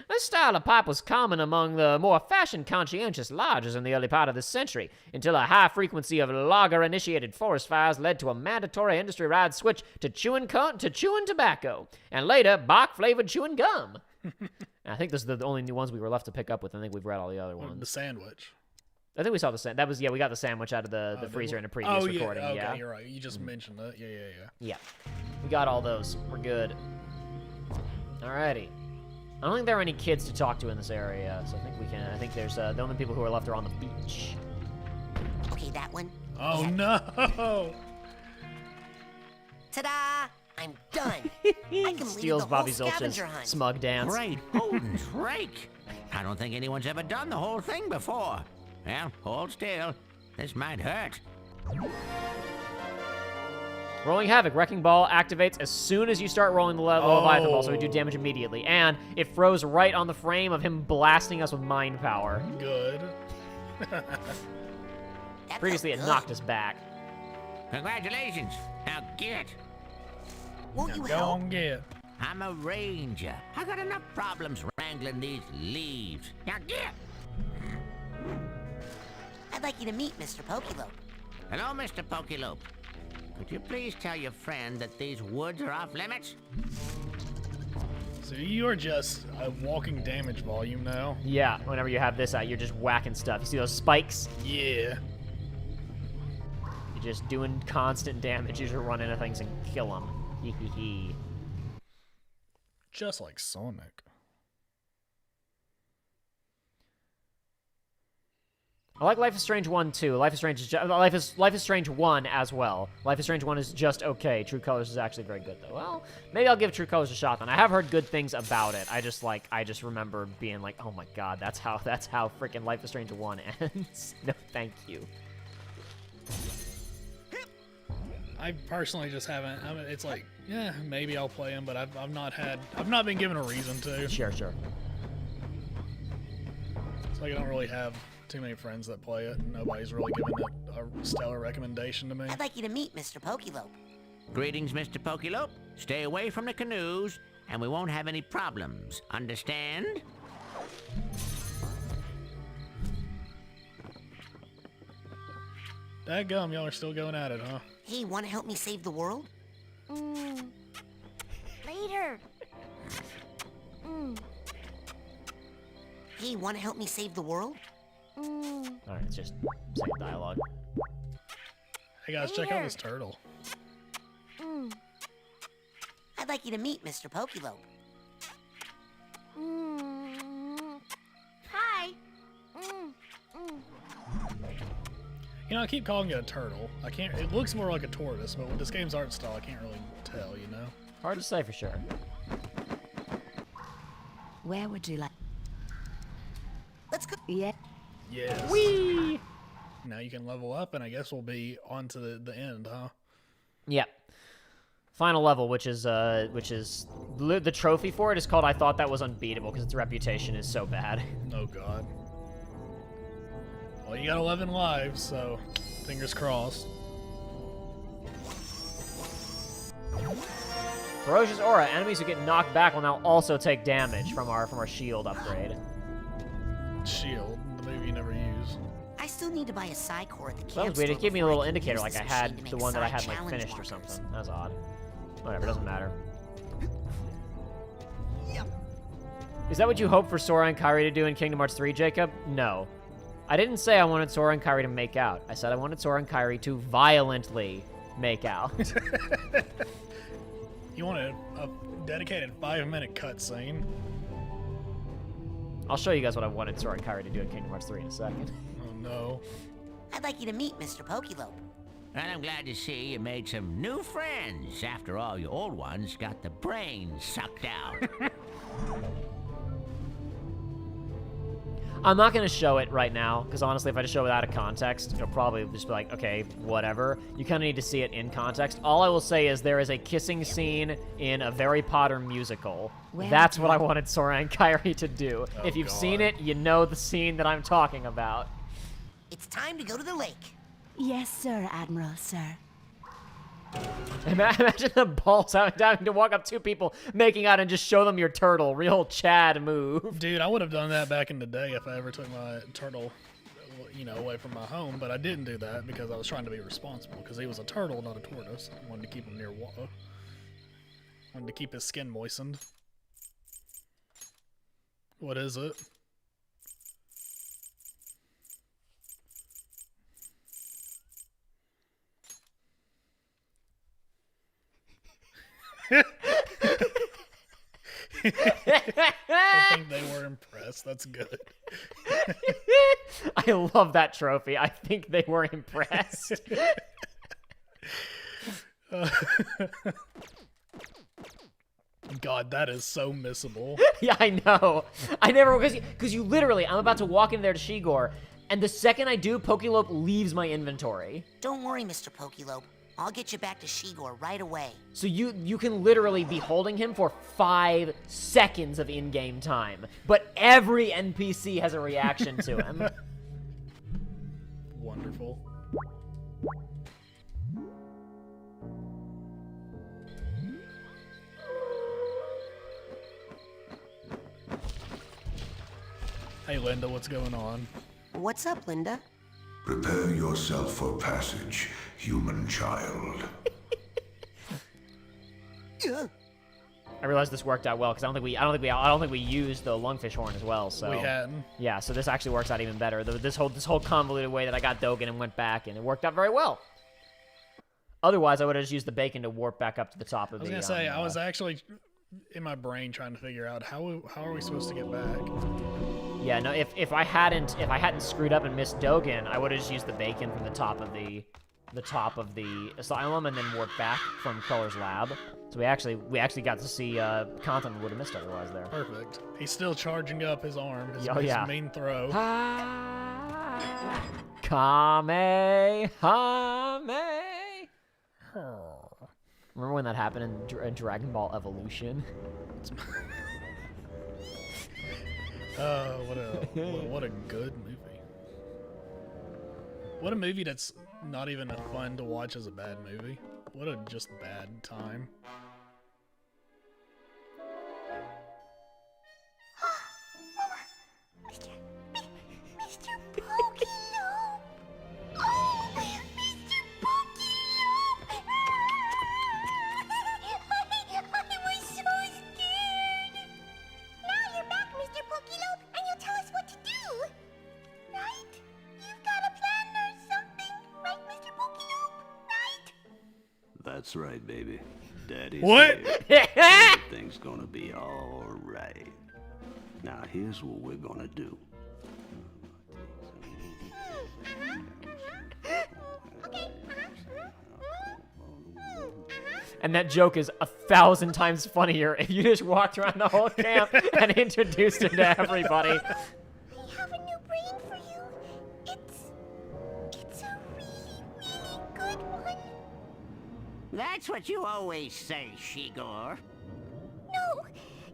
This style of pipe was common among the more fashion-conscientious lodges in the early part of this century, until a high frequency of logger-initiated forest fires led to a mandatory industry-wide switch to chewing tobacco, and later bark-flavored chewing gum. I think those are the only new ones we were left to pick up with. I think we've read all the other ones. The sandwich. I think we saw the sandwich. That was, we got the sandwich out of the freezer in a previous recording. Okay, yeah, you're right. You just mentioned that. Yeah. Yeah, we got all those. We're good. Alrighty. I don't think there are any kids to talk to in this area, so I think we can. I think there's the only people who are left are on the beach. Okay, that one. Oh no! Ta-da! I'm done. I can Steals lead the Bobby whole scavenger Zilch's hunt. smug dance. Great Odin's rake! I don't think anyone's ever done the whole thing before. Well, hold still. This might hurt. Rolling Havoc. Wrecking Ball activates as soon as you start rolling the Leviathan Ball, so we do damage immediately. And it froze right on the frame of him blasting us with mind power. Good. Previously, it knocked us back. Congratulations. Now get. Won't you Go help? on, get. I'm a ranger. I got enough problems wrangling these leaves. Now get. I'd like you to meet Mr. Pokelope. Hello, Mr. Pokelope. Could you please tell your friend that these woods are off limits? So you are just a walking damage volume now. Yeah, whenever you have this out, you're just whacking stuff. You see those spikes? Yeah. You're just doing constant damage. You just run into things and kill them. Hee hee hee. Just like Sonic. I like Life is Strange 1 too. Life is Strange 1 as well. Life is Strange 1 is just okay. True Colors is actually very good though. Well, maybe I'll give True Colors a shot then. I have heard good things about it. I just remember being like, "Oh my god, that's how freaking Life is Strange 1 ends." No, thank you. I personally just haven't. I mean, it's like, yeah, maybe I'll play them, but I've not been given a reason to. Sure. It's like I don't really have too many friends that play it. Nobody's really given it a stellar recommendation to me. I'd like you to meet Mr. Pokelope. Greetings, Mr. Pokelope. Stay away from the canoes, and we won't have any problems. Understand? Dadgum, y'all are still going at it, huh? Hey, want to help me save the world? Later. Hey, want to help me save the world? Alright, it's just same dialogue. Hey guys, check out this turtle. I'd like you to meet Mr. Pokelope. Hi. You know, I keep calling it a turtle. I can't. It looks more like a tortoise, but with this game's art style, I can't really tell. You know. Hard to say for sure. Where would you like? Let's go. Yeah. Yes. Whee! Now you can level up, and I guess we'll be on to the end, huh? Yep. Final level, which is the trophy for it is called I Thought That Was Unbeatable because its reputation is so bad. Oh god. Well, you got 11 lives, so fingers crossed. Ferocious Aura. Enemies who get knocked back will now also take damage from our shield upgrade. Shield, the move you never use. I still need to buy a Psycore at the camp. That was weird. It gave me a little indicator use like I this had machine to the make one that I side had like challenge finished or markers. something. That was odd. Whatever, doesn't matter. Is that what you hope for Sora and Kairi to do in Kingdom Hearts 3, Jacob? No. I didn't say I wanted Sora and Kairi to make out. I said I wanted Sora and Kairi to violently make out. You want a dedicated 5-minute cutscene? I'll show you guys what I wanted Sora and Kairi to do in Kingdom Hearts 3 in a second. Oh no. I'd like you to meet Mr. Pokelope. And I'm glad to see you made some new friends after all your old ones got the brains sucked out. I'm not going to show it right now, because honestly, if I just show it out of context, it'll probably just be like, okay, whatever. You kind of need to see it in context. All I will say is there is a kissing scene in a Harry Potter musical. That's what I wanted Sora and Kairi to do. Oh, if you've God. seen it, you know the scene that I'm talking about. It's time to go to the lake. Yes, sir, Admiral, sir. Imagine the balls having to walk up to people, making out, and just show them your turtle. Real Chad move. Dude, I would have done that back in the day if I ever took my turtle, you know, away from my home, but I didn't do that because I was trying to be responsible, because he was a turtle, not a tortoise. I wanted to keep him near water. I wanted to keep his skin moistened. What is it? I think they were impressed. That's good. I love that trophy. I think they were impressed. God, that is so missable. Yeah, I know. I never, because you literally, I'm about to walk in there to Shigor, and the second I do, Pokelope leaves my inventory. Don't worry, Mr. Pokelope. I'll get you back to Shigor right away. So you can literally be holding him for 5 seconds of in-game time, but every NPC has a reaction to him. Wonderful. Hey, Linda, what's going on? What's up, Linda? Prepare yourself for passage, human child. I realized this worked out well because I don't think we used the lungfish horn as well. So We hadn't. Yeah, so this actually works out even better. This whole convoluted way that I got Dogen and went back, and it worked out very well. Otherwise, I would have just used the bacon to warp back up to the top of the. I was gonna say, I was actually in my brain trying to figure out how are we supposed to get back. Yeah, no. If I hadn't screwed up and missed Dogen, I would have just used the bacon from the top of the asylum and then warped back from Cruller's lab. So we actually got to see content we would have missed otherwise there. Perfect. He's still charging up his arm. His, Oh, his yeah. main throw. Kamehame. Remember when that happened in Dragon Ball Evolution? Oh, what a good movie. What a movie that's not even fun to watch as a bad movie. What a just bad time. Mr. Pokelope! Oh, Mr. Pokelope! I was so scared! Now you're back, Mr. Pokelope, and you'll tell us what to do! Right? You've got a plan or something, right, Mr. Pokelope? Right? That's right, baby. Daddy's What? here. Everything's gonna be all right. Now, here's what we're gonna do. And that joke is 1,000 times funnier if you just walked around the whole camp and introduced him to everybody. I have a new brain for you. It's a really, really good one. That's what you always say, Shigor. No,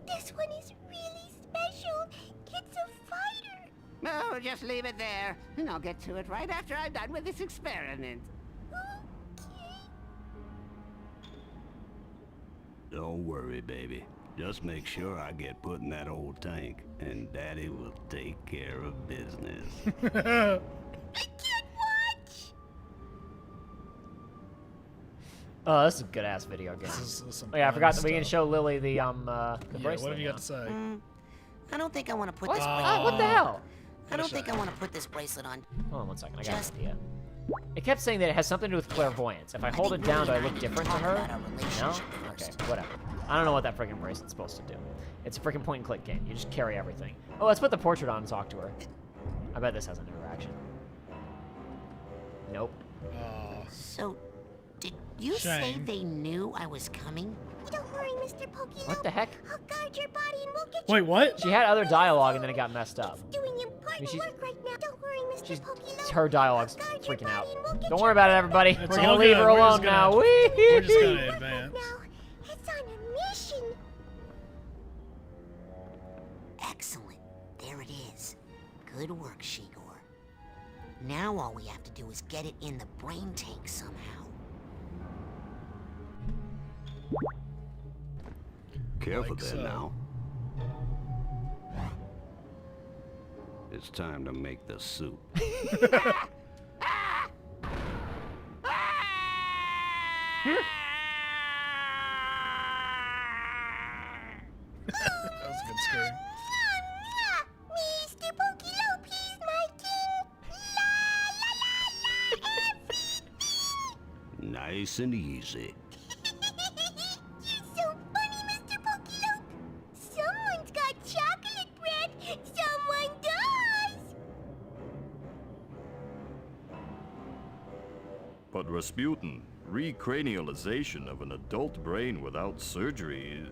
this one is really special. It's a fighter. No, just leave it there, and I'll get to it right after I'm done with this experiment. Don't worry, baby. Just make sure I get put in that old tank, and Daddy will take care of business. I can't watch. Oh, this is a good ass video game. This is some Oh yeah, I fun forgot that we can stuff. show Lily the Yeah, bracelet. what have you got now. to say? I don't think I want to put What? this Oh, bracelet what the hell? I don't think I want to put this bracelet on. Hold on one second. I got Just- an idea. It kept saying that it has something to do with clairvoyance. If I hold it down, do I look different to her? No? Okay, whatever. I don't know what that freaking bracelet's supposed to do. It's a freaking point and click game. You just carry everything. Oh, let's put the portrait on and talk to her. I bet this has an interaction. Nope. So, did you say Shame. they knew I was coming? Don't worry, Mr. Pokelope. What the heck? I'll guard your body and we'll get Wait, what? She had other dialogue and then it got messed up. you doing important she's- work right now. Don't worry, Mr. Pokelope. Her dialogue's freaking out. Don't worry about it, everybody. It's We're gonna all leave good. her We're alone just now. gonna- Whee! We're just gonna advance. Now, it's on a mission. Excellent. There it is. Good work, Shigor. Now all we have to do is get it in the brain tank somehow. Careful Like there so. now. It's time to make the soup. That was a good scream. Mr. Pokilo, he's my king. La la la la, Nice and easy. You're so funny, Mr. Pokilo. Someone's got chocolate bread. Someone does. But Rasputin, recranialization of an adult brain without surgery.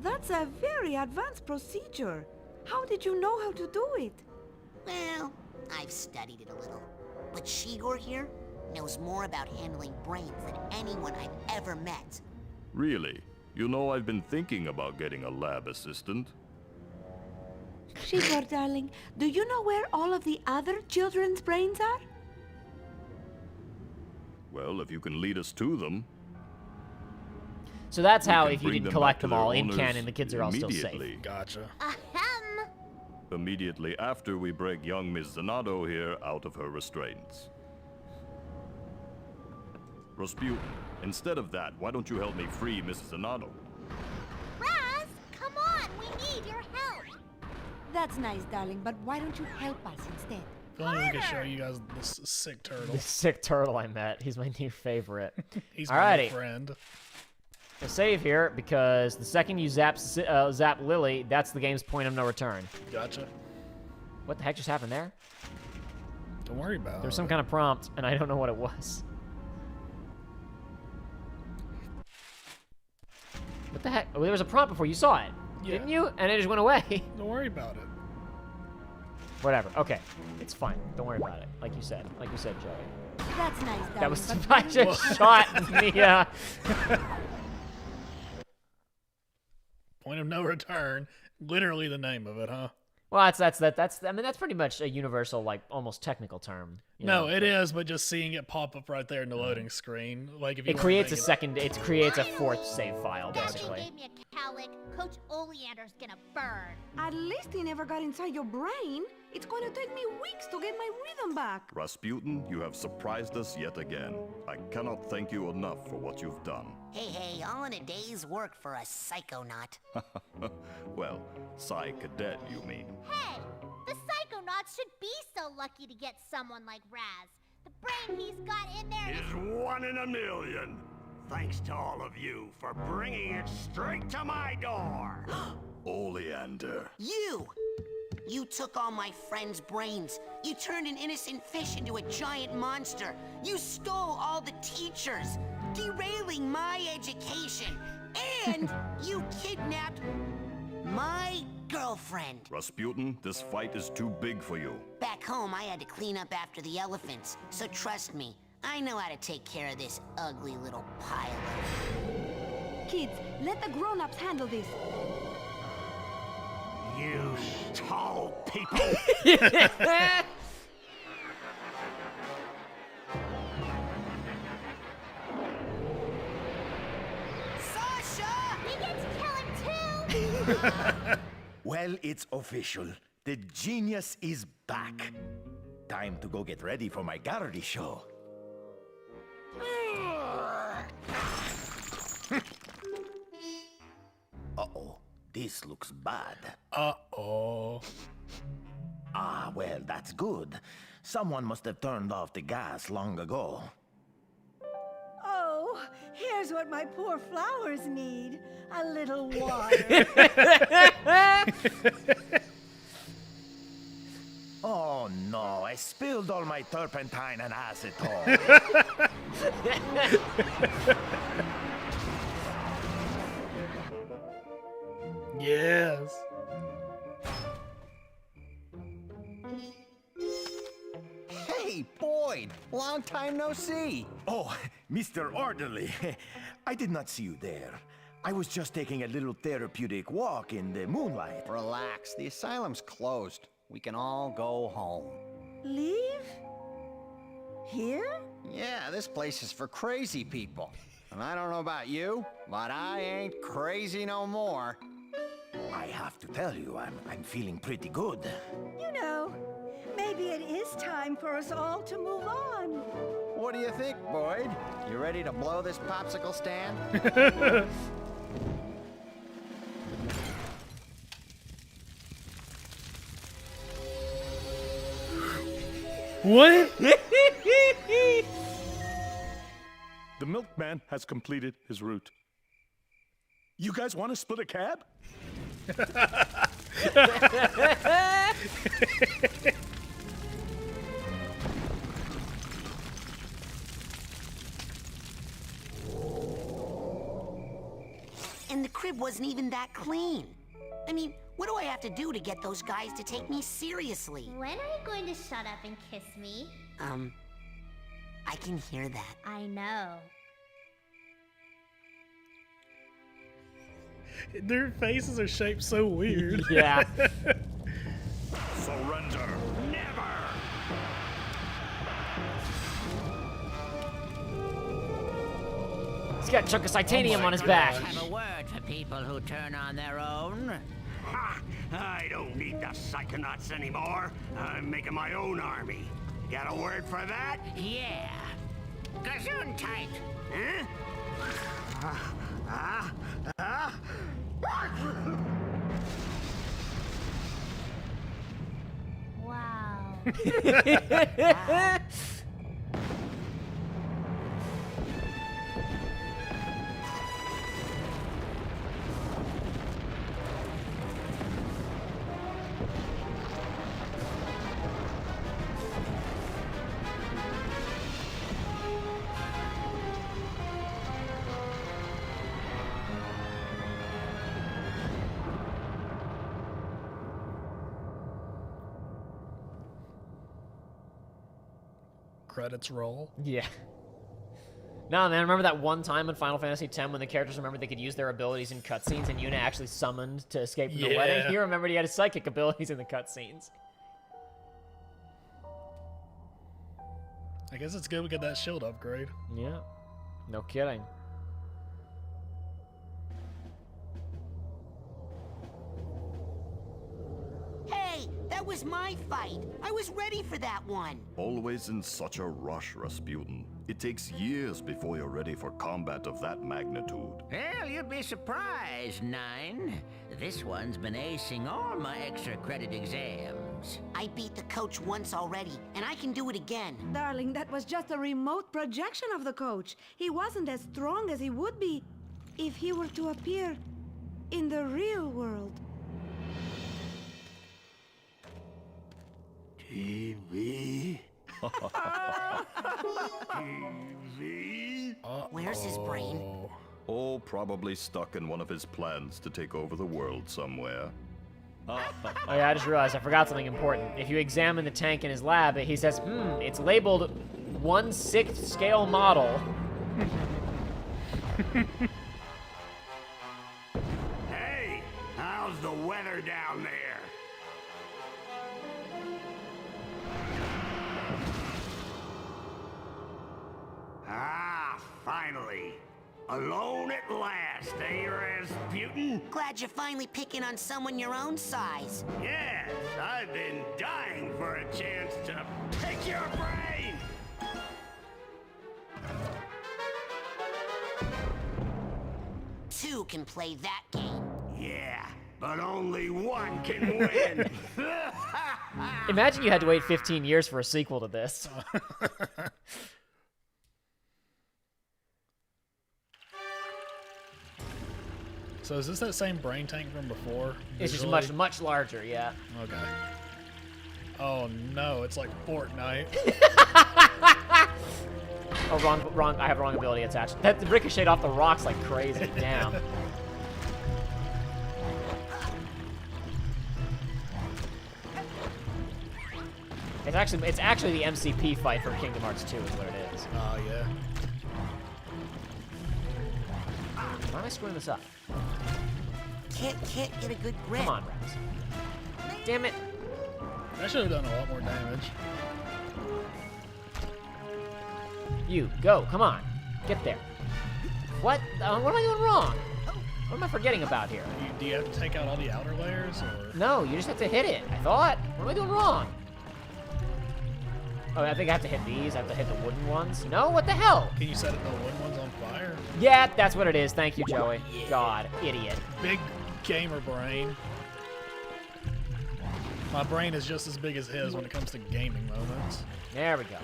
That's a very advanced procedure. How did you know how to do it? Well, I've studied it a little. But Shigor here knows more about handling brains than anyone I've ever met. Really? You know, I've been thinking about getting a lab assistant. Shigor, darling, do you know where all of the other children's brains are? Well, if you can lead us to them. So that's we how, can if you bring didn't them collect back to them all their in owners canon, the kids are all still safe. immediately. Gotcha. Ahem. Immediately after we break young Miss Zanado here out of her restraints. Rasputin, instead of that, why don't you help me free Mrs. Zanado? Raz, come on. We need your help. That's nice, darling, but why don't you help us instead? If only we could show you guys this sick turtle. The sick turtle I met. He's my new favorite. He's my new Alrighty. friend. We'll save here because the second you zap Lily, that's the game's point of no return. Gotcha. What the heck just happened there? Don't worry about it. There was some kind of prompt, and I don't know what it was. What the heck? Oh, there was a prompt before you saw it, didn't you? And it just went away. Don't worry about it. Whatever. Okay, it's fine. Don't worry about it. Like you said, Joey. That's nice, darling. That was but I just shot Mia. Point of no return. Literally the name of it, huh? Well, that's I mean, that's pretty much a universal, like, almost technical term. No, it is, but just seeing it pop up right there in the loading screen, like if you It creates a second. It creates a fourth save file, basically. Gave me a cowlick. Coach Oleander's gonna burn. At least he never got inside your brain. It's going to take me weeks to get my rhythm back. Rasputin, you have surprised us yet again. I cannot thank you enough for what you've done. Hey, all in a day's work for a psychonaut. Well, Psy Cadet, you mean. Hey, the Psychonauts should be so lucky to get someone like Raz. The brain he's got in there Is 1 in a million. Thanks to all of you for bringing it straight to my door. Oleander. You took all my friends' brains. You turned an innocent fish into a giant monster. You stole all the teachers, derailing my education. And you kidnapped my girlfriend. Rasputin, this fight is too big for you. Back home, I had to clean up after the elephants. So trust me, I know how to take care of this ugly little pile of... Kids, let the grown-ups handle this. You tall people! Sasha! We get to kill him too! Well, it's official. The genius is back. Time to go get ready for my gallery show. Uh-oh, this looks bad. Uh-oh. Ah, well, that's good. Someone must have turned off the gas long ago. Oh, here's what my poor flowers need. A little water. Oh no, I spilled all my turpentine and acetone. Yes. Hey, Boyd! Long time no see! Oh, Mr. Orderly, I did not see you there. I was just taking a little therapeutic walk in the moonlight. Relax, the asylum's closed. We can all go home. Leave? Here? Yeah, this place is for crazy people. And I don't know about you, but I ain't crazy no more. I have to tell you, I'm feeling pretty good. You know, maybe it is time for us all to move on. What do you think, Boyd? You ready to blow this popsicle stand? What? The milkman has completed his route. You guys want to split a cab? And the crib wasn't even that clean. I mean, what do I have to do to get those guys to take me seriously? When are you going to shut up and kiss me? I can hear that. I know. Their faces are shaped so weird. Yeah. Surrender. Never. He's got a chunk of titanium on his back. Have a word for people who turn on their own. Ha! I don't need the Psychonauts anymore. I'm making my own army. Got a word for that? Yeah. Gesundheit. Huh? Wow. Credits roll. Yeah. Nah, man, remember that one time in Final Fantasy X when the characters remembered they could use their abilities in cutscenes and Yuna actually summoned to escape from the wedding? He remembered he had his psychic abilities in the cutscenes. I guess it's good we get that shield upgrade. Yeah. No kidding. Hey, that was my fight. I was ready for that one. Always in such a rush, Rasputin. It takes years before you're ready for combat of that magnitude. Well, you'd be surprised, Nine. This one's been acing all my extra credit exams. I beat the coach once already, and I can do it again. Darling, that was just a remote projection of the coach. He wasn't as strong as he would be if he were to appear in the real world. TV? TV? Where's his brain? Oh, probably stuck in one of his plans to take over the world somewhere. Oh yeah, I just realized I forgot something important. If you examine the tank in his lab, he says, it's labeled 1/6 scale model. Hey, how's the weather down there? Ah, finally. Alone at last, eh, Rasputin? Glad you're finally picking on someone your own size. Yes, I've been dying for a chance to pick your brain! Two can play that game. Yeah, but only one can win! Imagine you had to wait 15 years for a sequel to this. So is this that same brain tank from before? It's just visually? much larger, yeah. Okay. Oh no, it's like Fortnite. Oh, wrong. I have wrong ability attached. That ricocheted off the rocks like crazy. Damn. It's actually the MCP fight for Kingdom Hearts 2 is what it is. Oh yeah. Why am I screwing this up? Can't get a good grip. Come on, Rex. Damn it. That should have done a lot more damage. You, go, come on. Get there. What? What am I doing wrong? What am I forgetting about here? Do you have to take out all the outer layers, or? No, you just have to hit it. I thought. What am I doing wrong? Oh, I think I have to hit these. I have to hit the wooden ones. No, what the hell? Can you set the wooden ones on fire? Yeah, that's what it is. Thank you, Joey. God, idiot. Big gamer brain. My brain is just as big as his when it comes to gaming moments. There we go.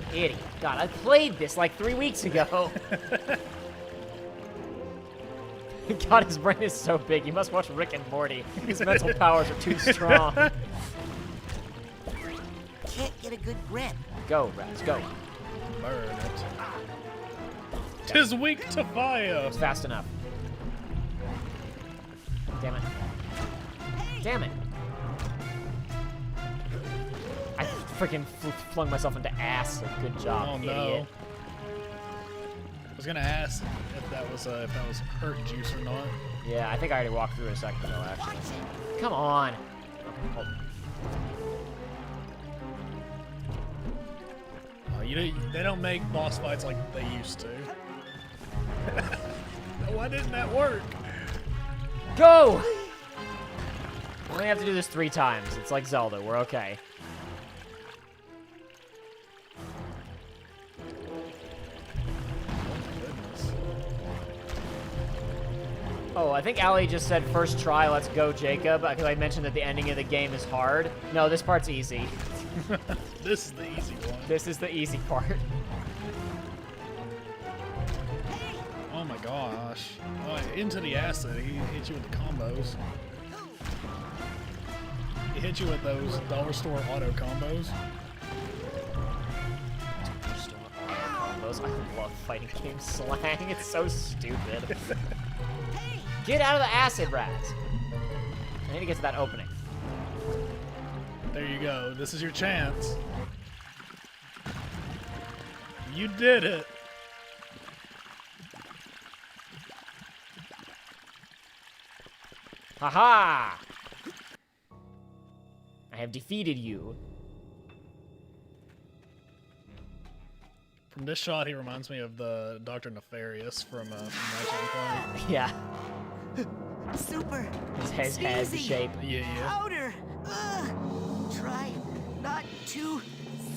Idiot. God, I played this like 3 weeks ago. God, his brain is so big. You must watch Rick and Morty. His mental powers are too strong. Can't get a good grip. Go, Raz, go. Burn it. 'Tis weak to fire. It's fast enough. Damn it. Damn it. I freaking flung myself into acid. Good job, Oh idiot. no. I was gonna ask if that was hurt juice or not. Yeah, I think I already walked through a second ago, actually. Come on. Oh. They don't make boss fights like they used to. Why didn't that work? Go! We only have to do this 3 times. It's like Zelda. We're okay. Oh, I think Allie just said first try, let's go, Jacob, because I mentioned that the ending of the game is hard. No, this part's easy. This is the easy one. This is the easy part. Oh my gosh. Oh, into the acid. He hit you with the combos. He hit you with those dollar store auto combos. I love fighting game slang. It's so stupid. Get out of the acid, Raz. I need to get to that opening. There you go. This is your chance. You did it. Haha! I have defeated you. From this shot, he reminds me of the Dr. Nefarious from Ratchet and Clank. Yeah. Super. His head shape. Yeah. Powder. Try not to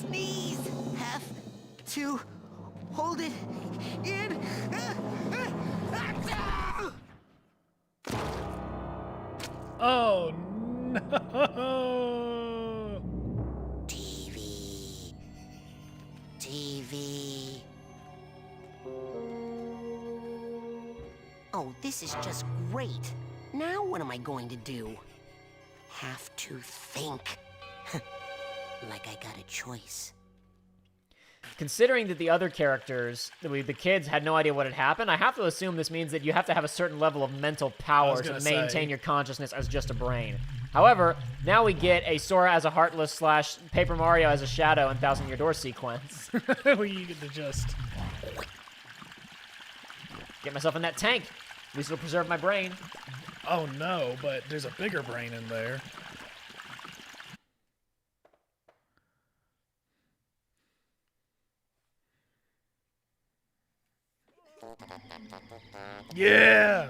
sneeze. Have to hold it in. Oh no! TV. Oh, this is just great. Now what am I going to do? Have to think. Like I got a choice. Considering that the other characters, the kids, had no idea what had happened, I have to assume this means that you have to have a certain level of mental power to maintain your consciousness as just a brain. However, now we get a Sora as a Heartless / Paper Mario as a Shadow and Thousand Year Door sequence. Where you get to just get myself in that tank. At least it'll preserve my brain. Oh no, but there's a bigger brain in there. Yeah!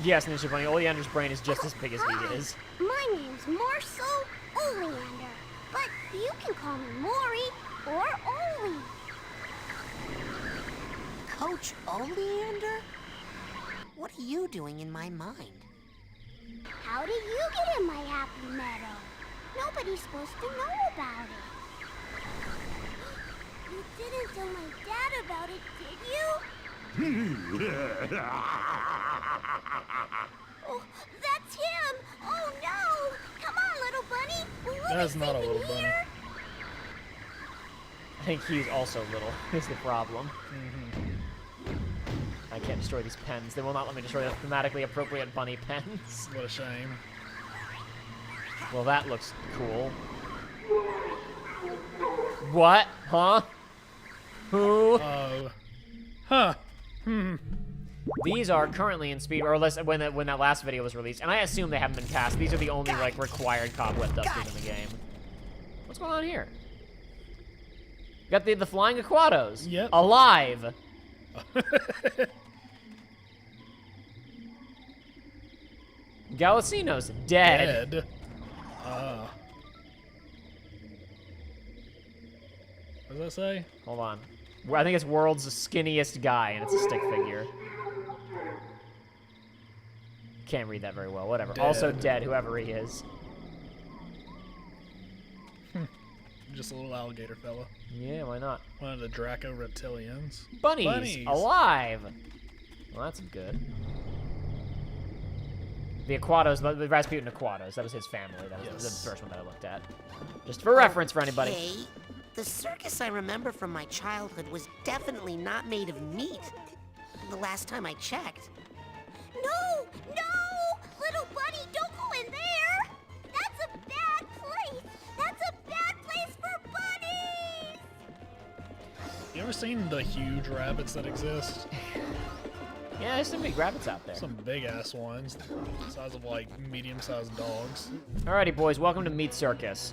Yes, Ninja Bunny, Oleander's brain is just as big as he is. My name's Marcel Oleander, but you can call me Maury or Ole. Coach Oleander? What are you doing in my mind? How did you get in my happy meadow? Nobody's supposed to know about it. You didn't tell my dad about it, did you? Oh, that's him! Oh no! Come on, little bunny! We'll That's not a little bunny. here. I think he's also little, is the problem. I can't destroy these pens. They will not let me destroy the thematically appropriate bunny pens. What a shame. Well, that looks cool. What? Huh? Who? Huh. These are currently in speed, or less when that last video was released, and I assume they haven't been passed. These are the only like required cobweb dusters in the game. What's going on here? Got the flying Aquatos. Yep. Alive. Galacino's dead. Dead. What does that say? Hold on. I think it's world's skinniest guy, and it's a stick figure. Can't read that very well. Whatever. Dead. Also dead, whoever he is. Just a little alligator fella. Yeah, why not? One of the Draco reptilians. Bunnies. Alive. Well, that's good. The Aquatos, the Rasputin Aquatos, that was his family. That was the first one that I looked at. Just for reference for anybody. Okay. The circus I remember from my childhood was definitely not made of meat. The last time I checked. No! No! Little buddy, don't go in there! That's a bad place! That's a bad place for bunnies! You ever seen the huge rabbits that exist? Yeah, there's some big rabbits out there. Some big ass ones, the size of like medium-sized dogs. Alrighty, boys, welcome to Meat Circus.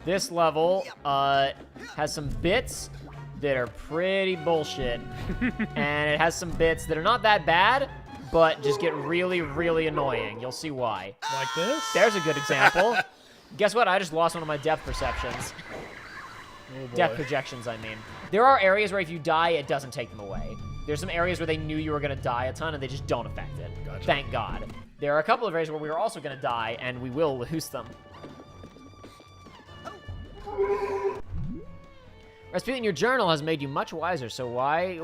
This level has some bits that are pretty bullshit, and it has some bits that are not that bad, but just get really, really annoying. You'll see why. Like this? There's a good example. Guess what? I just lost one of my depth perceptions. Oh boy. Depth projections, I mean. There are areas where if you die, it doesn't take them away. There's some areas where they knew you were going to die a ton, and they just don't affect it. Gotcha. Thank God. There are a couple of areas where we are also going to die, and we will lose them. Rasputin, your journal has made you much wiser, so why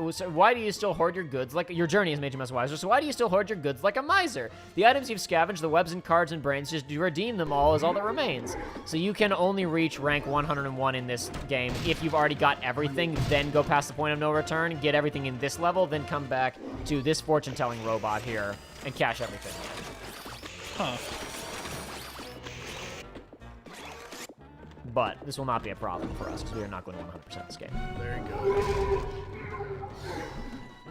do you still hoard your goods like... Your journey has made you much wiser, so why do you still hoard your goods like a miser? The items you've scavenged, the webs and cards and brains, just redeem them all is all that remains. So you can only reach rank 101 in this game if you've already got everything, then go past the point of no return, get everything in this level, then come back to this fortune-telling robot here and cash everything in. Huh. But this will not be a problem for us because we are not going to 100% this game. Very good.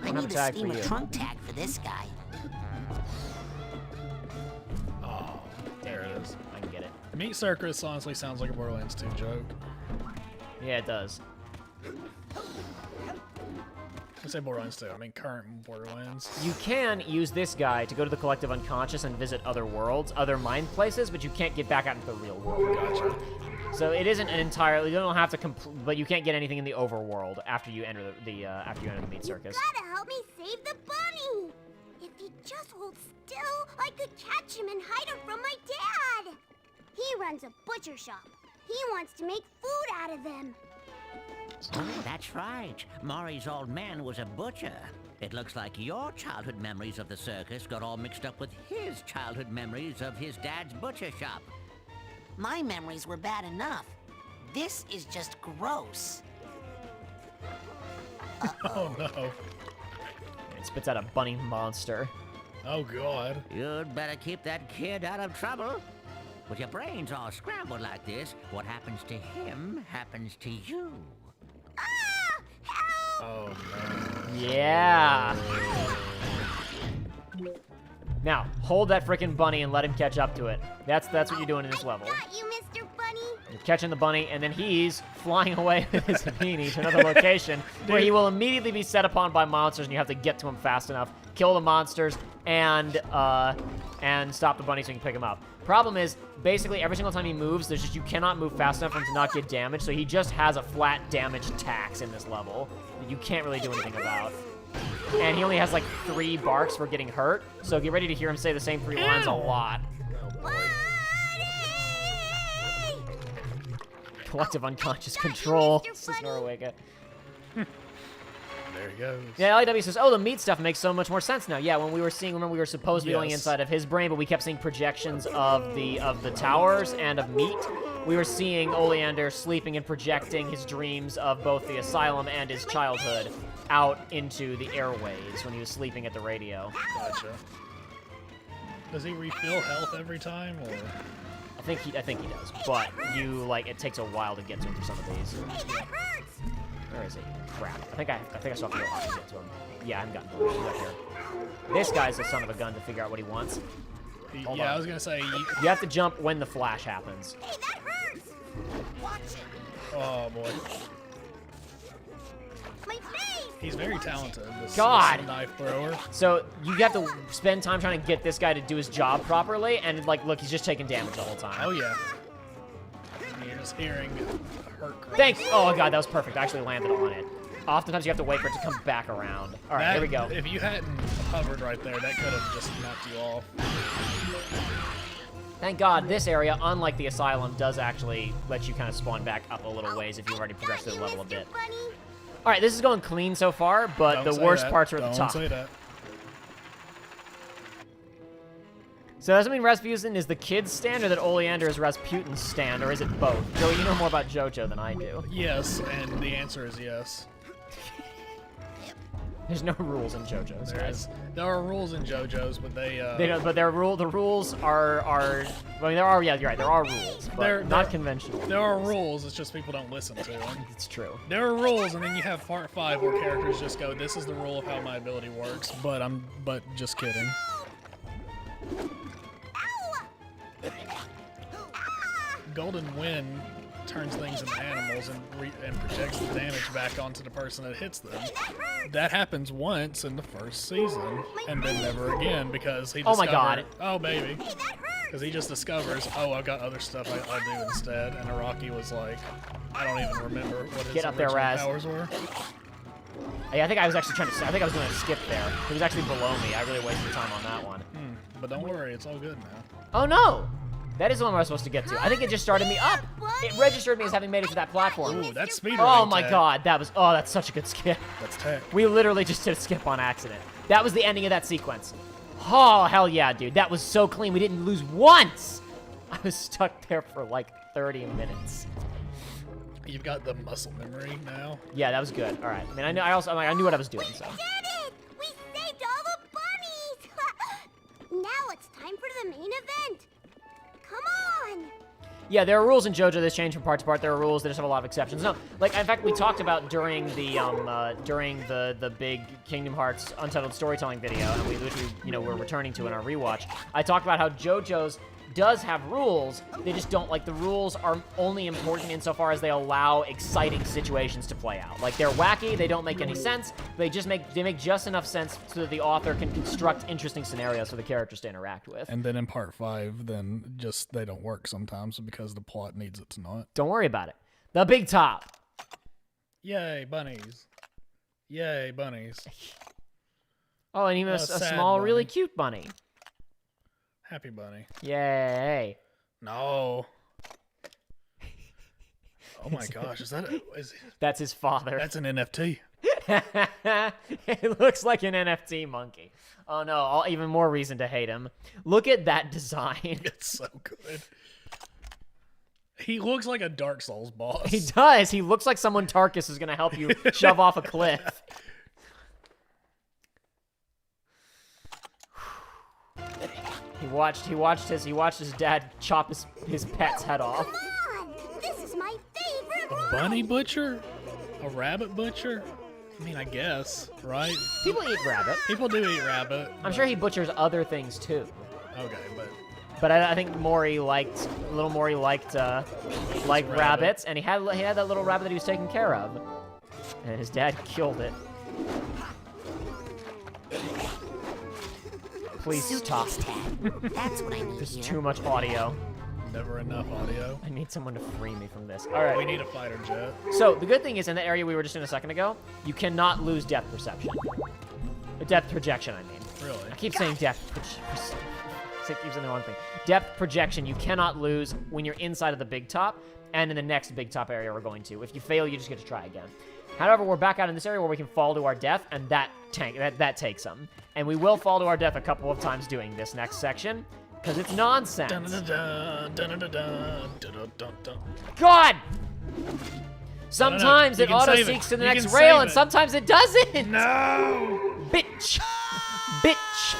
I need to steam a trunk tag for this guy. Oh, there it is. I can get it. Meat Circus honestly sounds like a Borderlands 2 joke. Yeah, it does. I say Borderlands 2, I mean current Borderlands. You can use this guy to go to the collective unconscious and visit other worlds, other mind places, but you can't get back out into the real world. Gotcha. So it isn't an entirely. You don't have to but you can't get anything in the overworld after you enter the Meat Circus. You gotta help me save the bunny. If he just holds still, I could catch him and hide him from my dad. He runs a butcher shop. He wants to make food out of them. That's right. Maury's old man was a butcher. It looks like your childhood memories of the circus got all mixed up with his childhood memories of his dad's butcher shop. My memories were bad enough. This is just gross. Oh no. It spits out a bunny monster. Oh god. You'd better keep that kid out of trouble. With your brains all scrambled like this, what happens to him happens to you. Oh no. Yeah. Now, hold that frickin' bunny and let him catch up to it. That's what you're doing in this level. Got you, Mr. Bunny. You're catching the bunny, and then he's flying away with his beanie to another location where he will immediately be set upon by monsters, and you have to get to him fast enough, kill the monsters, and stop the bunny so you can pick him up. Problem is, basically every single time he moves, there's just you cannot move fast enough for him to not get damaged, so he just has a flat damage tax in this level that you can't really do anything about. And he only has like 3 barks for getting hurt, so get ready to hear him say the same 3 lines a lot. Collective unconscious control. This is Norwega. There he goes. Yeah, LAW says, oh, the meat stuff makes so much more sense now. Yeah, when we were seeing, remember we were supposed to be going inside of his brain, but we kept seeing projections of the towers and of meat. We were seeing Oleander sleeping and projecting his dreams of both the asylum and his childhood out into the airways when he was sleeping at the radio. Gotcha. Does he refill health every time, or? I think he does, but it takes a while to get to him for some of these. Where is he? Crap. I think I still have to go up to get to him. Yeah, I haven't gotten to him. He's up here. This guy's a son of a gun to figure out what he wants. Yeah, I was gonna say you have to jump when the flash happens. Hey, that hurts. Watch it. Oh boy. He's very talented. This knife thrower. So you have to spend time trying to get this guy to do his job properly, and like, look, he's just taking damage the whole time. Oh yeah. You're just hearing hurt cries. Thanks. Oh god, that was perfect. I actually landed on it. Oftentimes you have to wait for it to come back around. All right, here we go. If you hadn't hovered right there, that could have just knocked you off. Thank God this area, unlike the Asylum, does actually let you kind of spawn back up a little ways if you've already progressed through the level a bit. All right, this is going clean so far, but the worst parts are at the top. Don't say that. So does that mean Rasputin is the kid's stand, or that Oleander is Rasputin's stand, or is it both? Joey, you know more about JoJo than I do. Yes, and the answer is yes. There's no rules in JoJo's, guys. There are rules in JoJo's, but they don't. But the rules are. I mean, there are. Yeah, you're right. There are rules, but they're not conventional. There are rules. It's just people don't listen to them. It's true. There are rules, and then you have part 5 where characters just go, "This is the rule of how my ability works." But just kidding. Golden Wind turns things into animals and projects the damage back onto the person that hits them. That happens once in the first season, and then never again because he discovered, oh my god. Oh baby. Because he just discovers, oh, I've got other stuff I'll do instead, and Araki was like, I don't even remember what his original powers were. Yeah, I think I was actually trying to. I think I was going to skip there. He was actually below me. I really wasted time on that one. But don't worry, it's all good now. Oh no! That is the one I was supposed to get to. I think it just started me up. It registered me as having made it to that platform. Ooh, that's speedrunning. Oh my god, that was. Oh, that's such a good skip. That's tech. We literally just did a skip on accident. That was the ending of that sequence. Oh hell yeah, dude! That was so clean. We didn't lose once. I was stuck there for like 30 minutes. You've got the muscle memory now. Yeah, that was good. All right. I mean, I knew what I was doing. So. We did it! We saved all the bunnies! Now it's time for the main event. Come on! Yeah, there are rules in JoJo that change from part to part. There are rules that just have a lot of exceptions. No, like in fact, we talked about during the big Kingdom Hearts Untitled Storytelling video, and we literally, we're returning to in our rewatch. I talked about how JoJo's does have rules. They just don't, like, the rules are only important insofar as they allow exciting situations to play out. Like, they're wacky, they don't make any sense, they make just enough sense so that the author can construct interesting scenarios for the characters to interact with. And then in part 5, then just they don't work sometimes because the plot needs it to not. Don't worry about it. The Big Top. Yay, bunnies. Yay, bunnies. Oh, and even a small, bunny. really cute bunny. Happy bunny. Yay. No. Oh my gosh, That's his father. That's an NFT. It looks like an NFT monkey. Oh no, even more reason to hate him. Look at that design. It's so good. He looks like a Dark Souls boss. He does. He looks like someone Tarkus is going to help you shove off a cliff. He watched his dad chop his pet's head off. Come on! This is my favorite A bunny butcher? A rabbit butcher? I mean, I guess, right? People eat rabbit. People do eat rabbit. I'm sure he butchers other things too. Okay, but I think little Maury liked rabbits, and he had that little rabbit that he was taking care of, and his dad killed it. Please stop. That's what I need. There's too much audio. Never enough audio. I need someone to free me from this. All right. We need a fighter jet. So the good thing is, in the area we were just in a second ago, you cannot lose depth perception. Depth projection, I mean. Really? I keep saying depth. I keep saying the wrong thing. Depth projection you cannot lose when you're inside of the big top, and in the next big top area we're going to. If you fail, you just get to try again. However, we're back out in this area where we can fall to our death, and that takes them. And we will fall to our death a couple of times doing this next section, because it's nonsense. God! Sometimes it auto-seeks to the next rail, and sometimes it doesn't! No! Bitch! Bitch!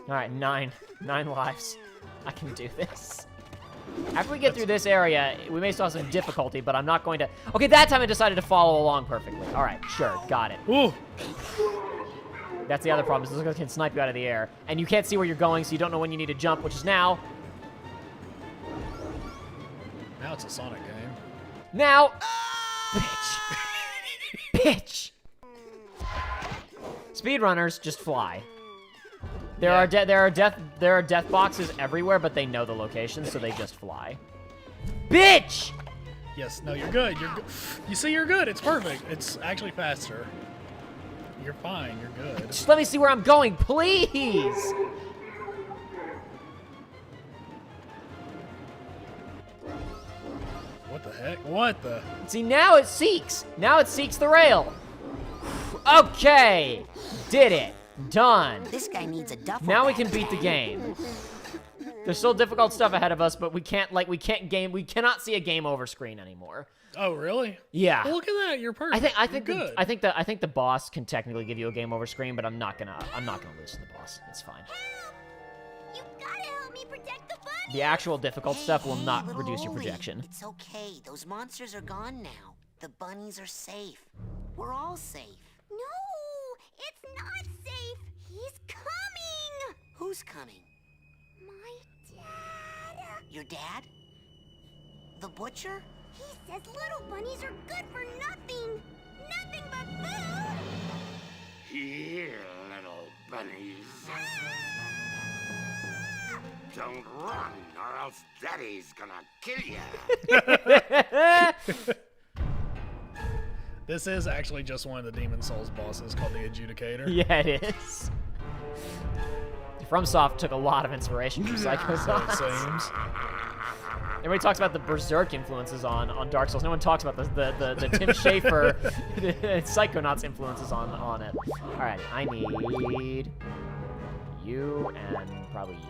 Alright, 9 lives. I can do this. After we get through this area, we may still have some difficulty, but I'm not going to... Okay, that time I decided to follow along perfectly. All right, sure, got it. Ooh. That's the other problem, is this can snipe you out of the air. And you can't see where you're going, so you don't know when you need to jump, which is now. it's a Sonic game. Now, bitch, bitch. Speedrunners just fly. There are death boxes everywhere, but they know the location, so they just fly. Bitch! Yes, no, you're good. You're good. You see, you're good. It's perfect. It's actually faster. You're fine. You're good. Just let me see where I'm going, please! What the heck? What the? See, now it seeks. Now it seeks the rail. Okay. Did it. Done. This guy needs a duffel Now we bag. can beat the game. There's still difficult stuff ahead of us, but we cannot see a game over screen anymore. Oh, really? Yeah. Well, look at that. You're perfect. I think You're good. I think the boss can technically give you a game over screen, but I'm not gonna lose to the boss. It's fine. You gotta help me protect the bunny. The actual difficult stuff will not Little reduce your Oli, projection. It's okay. Those monsters are gone now. The bunnies are safe. We're all safe. No, it's not safe. He's coming. Who's coming? My dad. Your dad? The butcher? He says little bunnies are good for nothing. Nothing but food. Here, little bunnies. Don't run, or else Daddy's gonna kill you. This is actually just one of the Demon Souls bosses called the Adjudicator. Yeah, it is. FromSoft took a lot of inspiration from Psychonauts. So it seems. Everybody talks about the Berserk influences on Dark Souls. No one talks about the Tim Schafer Psychonauts influences on it. Alright, I need you and probably you.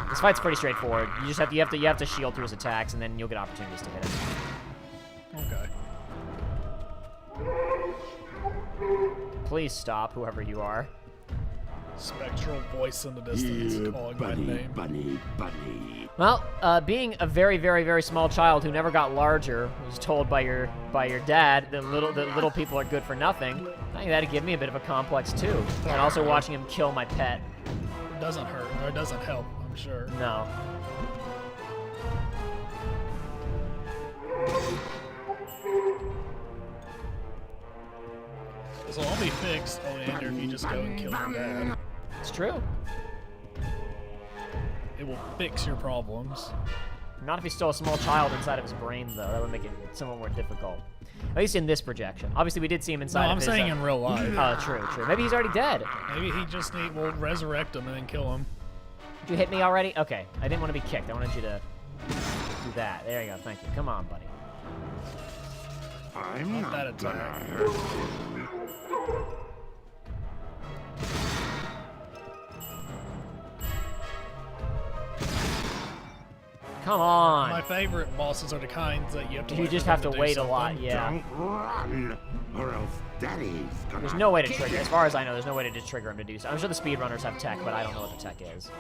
This fight's pretty straightforward. You just have to shield through his attacks, and then you'll get opportunities to hit him. Okay. Please stop, whoever you are. Spectral voice in the distance calling my name. Bunny. Well, being a very, very, very small child who never got larger, was told by your dad that little people are good for nothing. I think that'd give me a bit of a complex too. And also watching him kill my pet. It doesn't hurt, or it doesn't help, I'm sure. No. This will all be fixed, Oleander, if you just go and kill your dad. It's true. It will fix your problems. Not if he's still a small child inside of his brain, though. That would make it somewhat more difficult. At least in this projection. Obviously, we did see him inside of his... I'm saying in real life. Oh, true. Maybe he's already dead. Maybe he just we'll resurrect him and then kill him. Did you hit me already? Okay. I didn't want to be kicked. I wanted you to do that. There you go. Thank you. Come on, buddy. I'm not that gonna attack. hurt you. Come on. My favorite bosses are the kinds that you have to You wait just for have them to do wait a something. lot, yeah. Don't run, or else Daddy's gonna There's no way to kill trigger. you. As far as I know, there's no way to just trigger him to do so. I'm sure the speedrunners have tech, but I don't know what the tech is.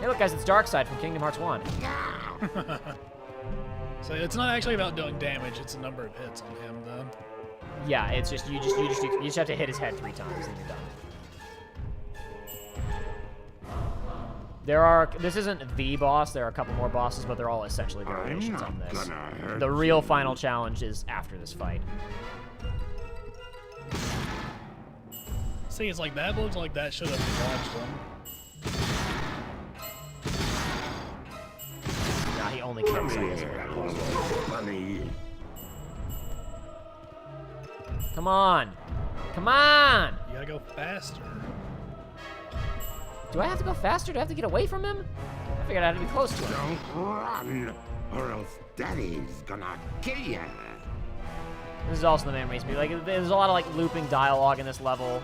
Hey, look, guys, it's Darkseid from Kingdom Hearts 1. So it's not actually about doing damage; it's a number of hits on him, then. Yeah, it's just you just have to hit his head 3 times and you're done. This isn't the boss. There are a couple more bosses, but they're all essentially variations on this. The real final challenge is after this fight. See, it's like that looks like that should have launched him. Nah, he only kills him. Bunny. Come on. Come on! You gotta go faster. Do I have to go faster? Do I have to get away from him? I figured I had to be close to him. Don't run, or else Daddy's gonna kill you. This is also the main reason. Like, there's a lot of like looping dialogue in this level.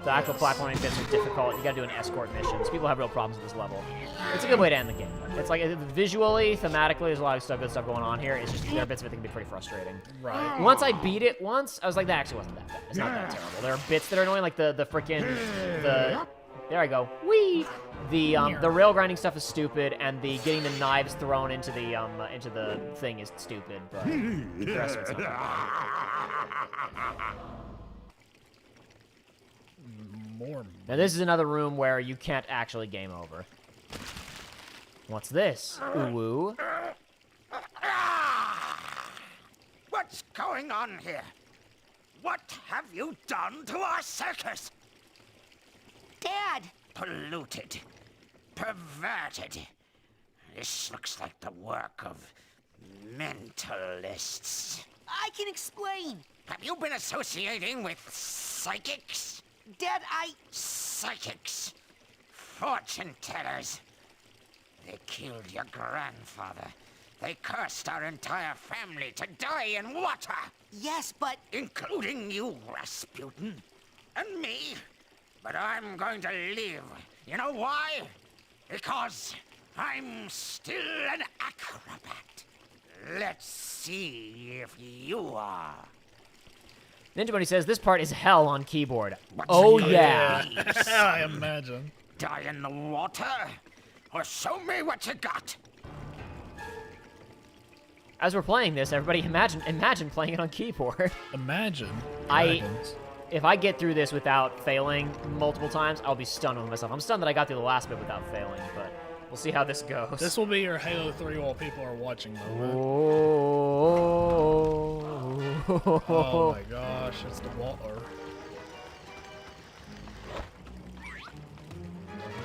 The actual platforming bits are difficult. You gotta do an escort mission. So people have real problems with this level. It's a good way to end the game. It's like visually, thematically, there's a lot of good stuff going on here. It's just there are bits of it that can be pretty frustrating. Right. Once I beat it once, I was like, that actually wasn't that bad. It's not that terrible. There are bits that are annoying, like the freaking there I go. Whee! The rail grinding stuff is stupid, and the getting the knives thrown into the thing is stupid. But the rest of it's not that bad. more. Now this is another room where you can't actually game over. What's this? Ooh. What's going on here? What have you done to our circus? Dad! Polluted. Perverted. This looks like the work of mentalists. I can explain. Have you been associating with psychics? Dad, Psychics. Fortune tellers. They killed your grandfather. They cursed our entire family to die in water. Yes, but... Including you, Rasputin. And me. But I'm going to live. You know why? Because I'm still an acrobat. Let's see if you are. Ninja Bunny says this part is hell on keyboard. Oh yeah. I imagine. Die in the water? Or show me what you got. As we're playing this, everybody imagine playing it on keyboard. Imagine. If I get through this without failing multiple times, I'll be stunned with myself. I'm stunned that I got through the last bit without failing, but we'll see how this goes. This will be your Halo 3 while people are watching, though. Oh my gosh, it's the water.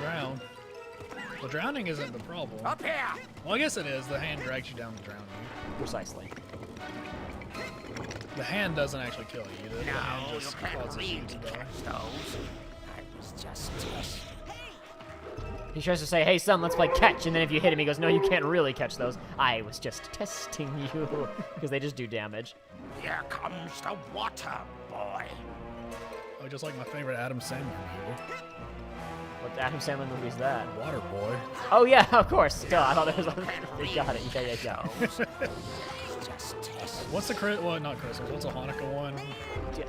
Drown. The drowning isn't the problem. Up here! Well, I guess it is. The hand drags you down to drown you. Precisely. The hand doesn't actually kill you. The hand No, you just can't causes you really to die. catch those. I was just testing. He tries to say, hey, son, let's play catch. And then if you hit him, he goes, no, you can't really catch those. I was just testing you. Because they just do damage. Here comes the water boy. Oh, just like my favorite Adam Sandler movie. What Adam Sandler movie is that? Water Boy. Oh, yeah, of course. Duh, I thought there was other... You got it. Yeah. What's the well, not Christmas. What's a Hanukkah one?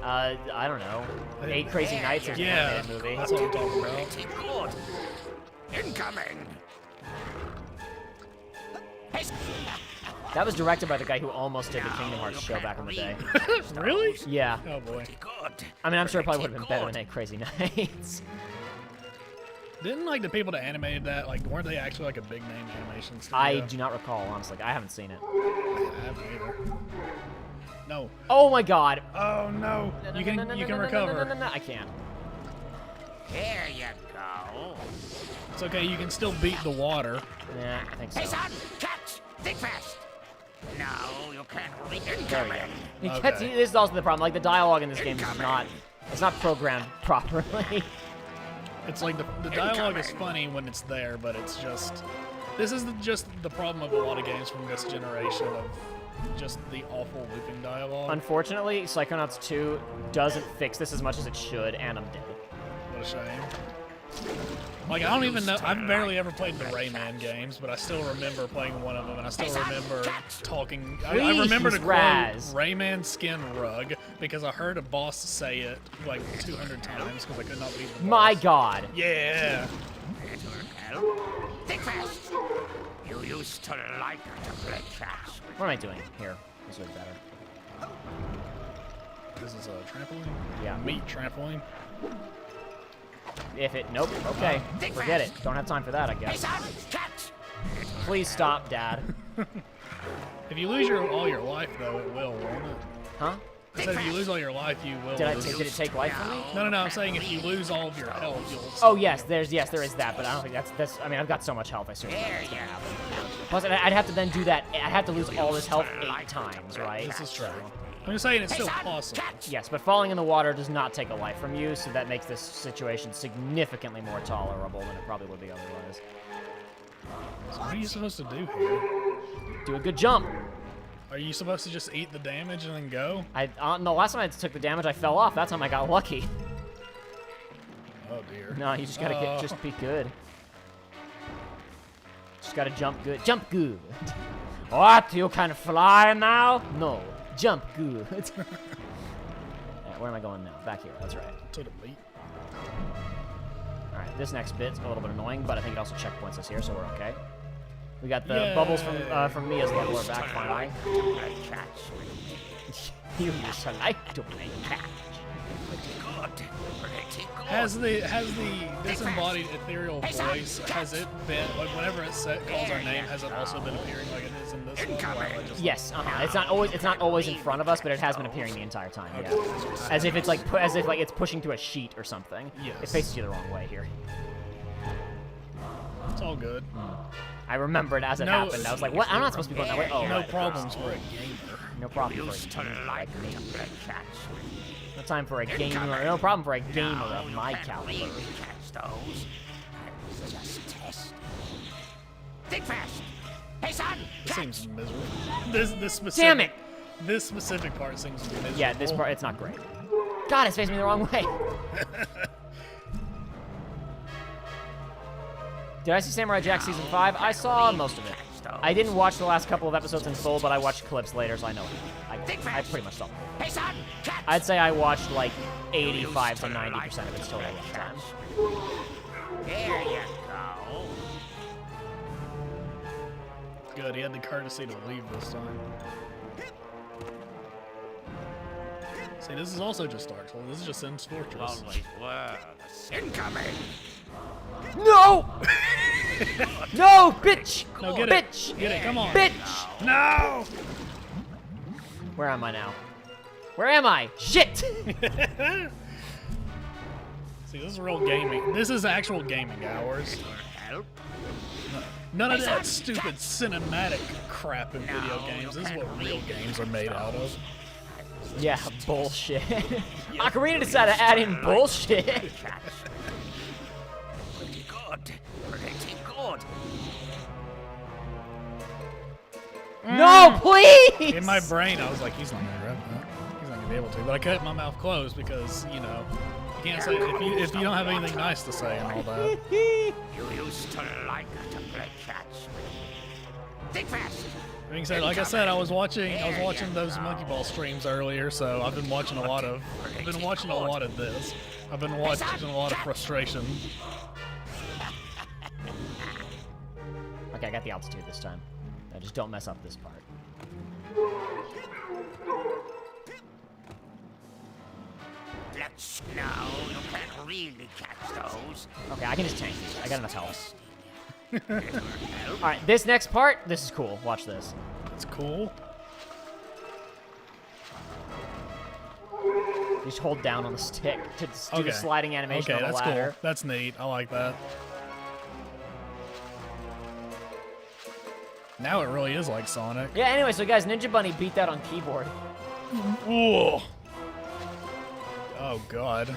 I don't know. 8 Crazy Nights or something. Yeah, Movie. that's what I'm talking about. Incoming. That was directed by the guy who almost did the Kingdom Hearts show back in the day. Really? Yeah. Oh boy. I mean, I'm sure it probably would have been better than 8 Crazy Nights. Didn't like the people that animated that, like, weren't they actually like a big name animation studio? I do not recall, honestly. I haven't seen it. I haven't either. No. Oh my god. Oh no. You can recover. No, I can't. Here you go. It's okay, you can still beat the water. Yeah, I think so. Hey, son, catch! Think fast! No, you can't reach There incoming. we go. This is also the problem. Like, the dialogue in this game is not... It's not programmed properly. It's like the dialogue is funny when it's there, but it's just... This is just the problem of a lot of games from this generation of just the awful looping dialogue. Unfortunately, Psychonauts 2 doesn't fix this as much as it should, and I'm dead. What a shame. Like, I don't even know... I've barely ever played the Rayman games, but I still remember playing one of them, and I still remember talking... I remember to quote Rayman skin rug, because I heard a boss say it, like, 200 times, because I could not beat the boss. My god. Yeah. Think fast! You used to like to play catch. What am I doing here? This looks better. This is a trampoline? Yeah. Meat trampoline. If it... Nope. Okay. Forget it. Don't have time for that, I guess. Please stop, Dad. If you lose all your life, though, it will, won't it? Huh? I said if you lose all your life, you will. Did it take life from me? No. I'm saying if you lose all of your health, you'll... Oh, yes. There is that, but I don't think that's... I mean, I've got so much health, I certainly don't think it's gonna happen. Plus, I'd have to then do that... I'd have to lose all this health 8 times, right? This is true. I'm just saying it's still possible. Yes, but falling in the water does not take a life from you, so that makes this situation significantly more tolerable than it probably would be otherwise. So what are you supposed to do here? Do a good jump. Are you supposed to just eat the damage and then go? No, last time I took the damage, I fell off. That time I got lucky. Oh dear. No, you just gotta just be good. Just gotta jump good. Jump good. What? You can fly now? No. Jump good. Yeah, where am I going now? Back here. That's right. To the beat. Alright, this next bit's a little bit annoying, but I think it also checkpoints us here, so we're okay. We got the bubbles from Mia's leveler back finally. You used to like to play catch. Has the disembodied ethereal voice, has it been, like, whenever it calls our name, has it also been appearing like it is in this one? Or am I just Yes, it's not always in front of us, but it has been appearing the entire time. Yeah, as if it's like it's pushing to a sheet or something. Yes. It faces you the wrong way here. It's all good. I remembered as it happened. I was like, what? I'm not supposed to be going that way. Oh, no right, problems for a gamer. No problem for a gamer like me. No time for a gamer. No problem for a gamer of my caliber. Think fast. Hey, son. This seems miserable. This specific. Damn it! This specific part seems miserable. Yeah, this part, it's not great. God, it's facing me the wrong way. Did I see Samurai Jack Season 5? I saw most of it. I didn't watch the last couple of episodes in full, but I watched clips later, so I know it. I pretty much saw it. I'd say I watched like 85 to 90% of its total runtime. There you go. Good, he had the courtesy to leave this time. See, this is also just Dark Souls. This is just Sims Fortress. Incoming. No! No, bitch! No, get bitch! it. Get it, come on. Bitch! No! Where am I now? Where am I? Shit! See, this is real gaming. This is actual gaming hours. None of that stupid cinematic crap in video games. This is what real games are made out of. Yeah, bullshit. Ocarina decided to add in bullshit. Pretty good. Pretty good. No, please! In my brain, I was like, he's not gonna grab that. He's not gonna be able to. But I kept my mouth closed because, you know, you can't say if you don't have anything nice to say and all that. You used to like to play catch. Think fast. Being said, like I said, I was watching those Monkey Ball streams earlier, so I've been watching a lot of this. I've been watching a lot of frustration. Okay, I got the altitude this time. I just don't mess up this part. Let's now. You can't really catch those. Okay, I can just tank these. I got enough health. Alright, this next part, this is cool. Watch this. It's cool. You just hold down on the stick to do the sliding animation on the ladder. Okay, that's cool. That's neat. I like that. Now it really is like Sonic. Yeah, anyway, so guys, Ninja Bunny beat that on keyboard. Whoa. Oh, God.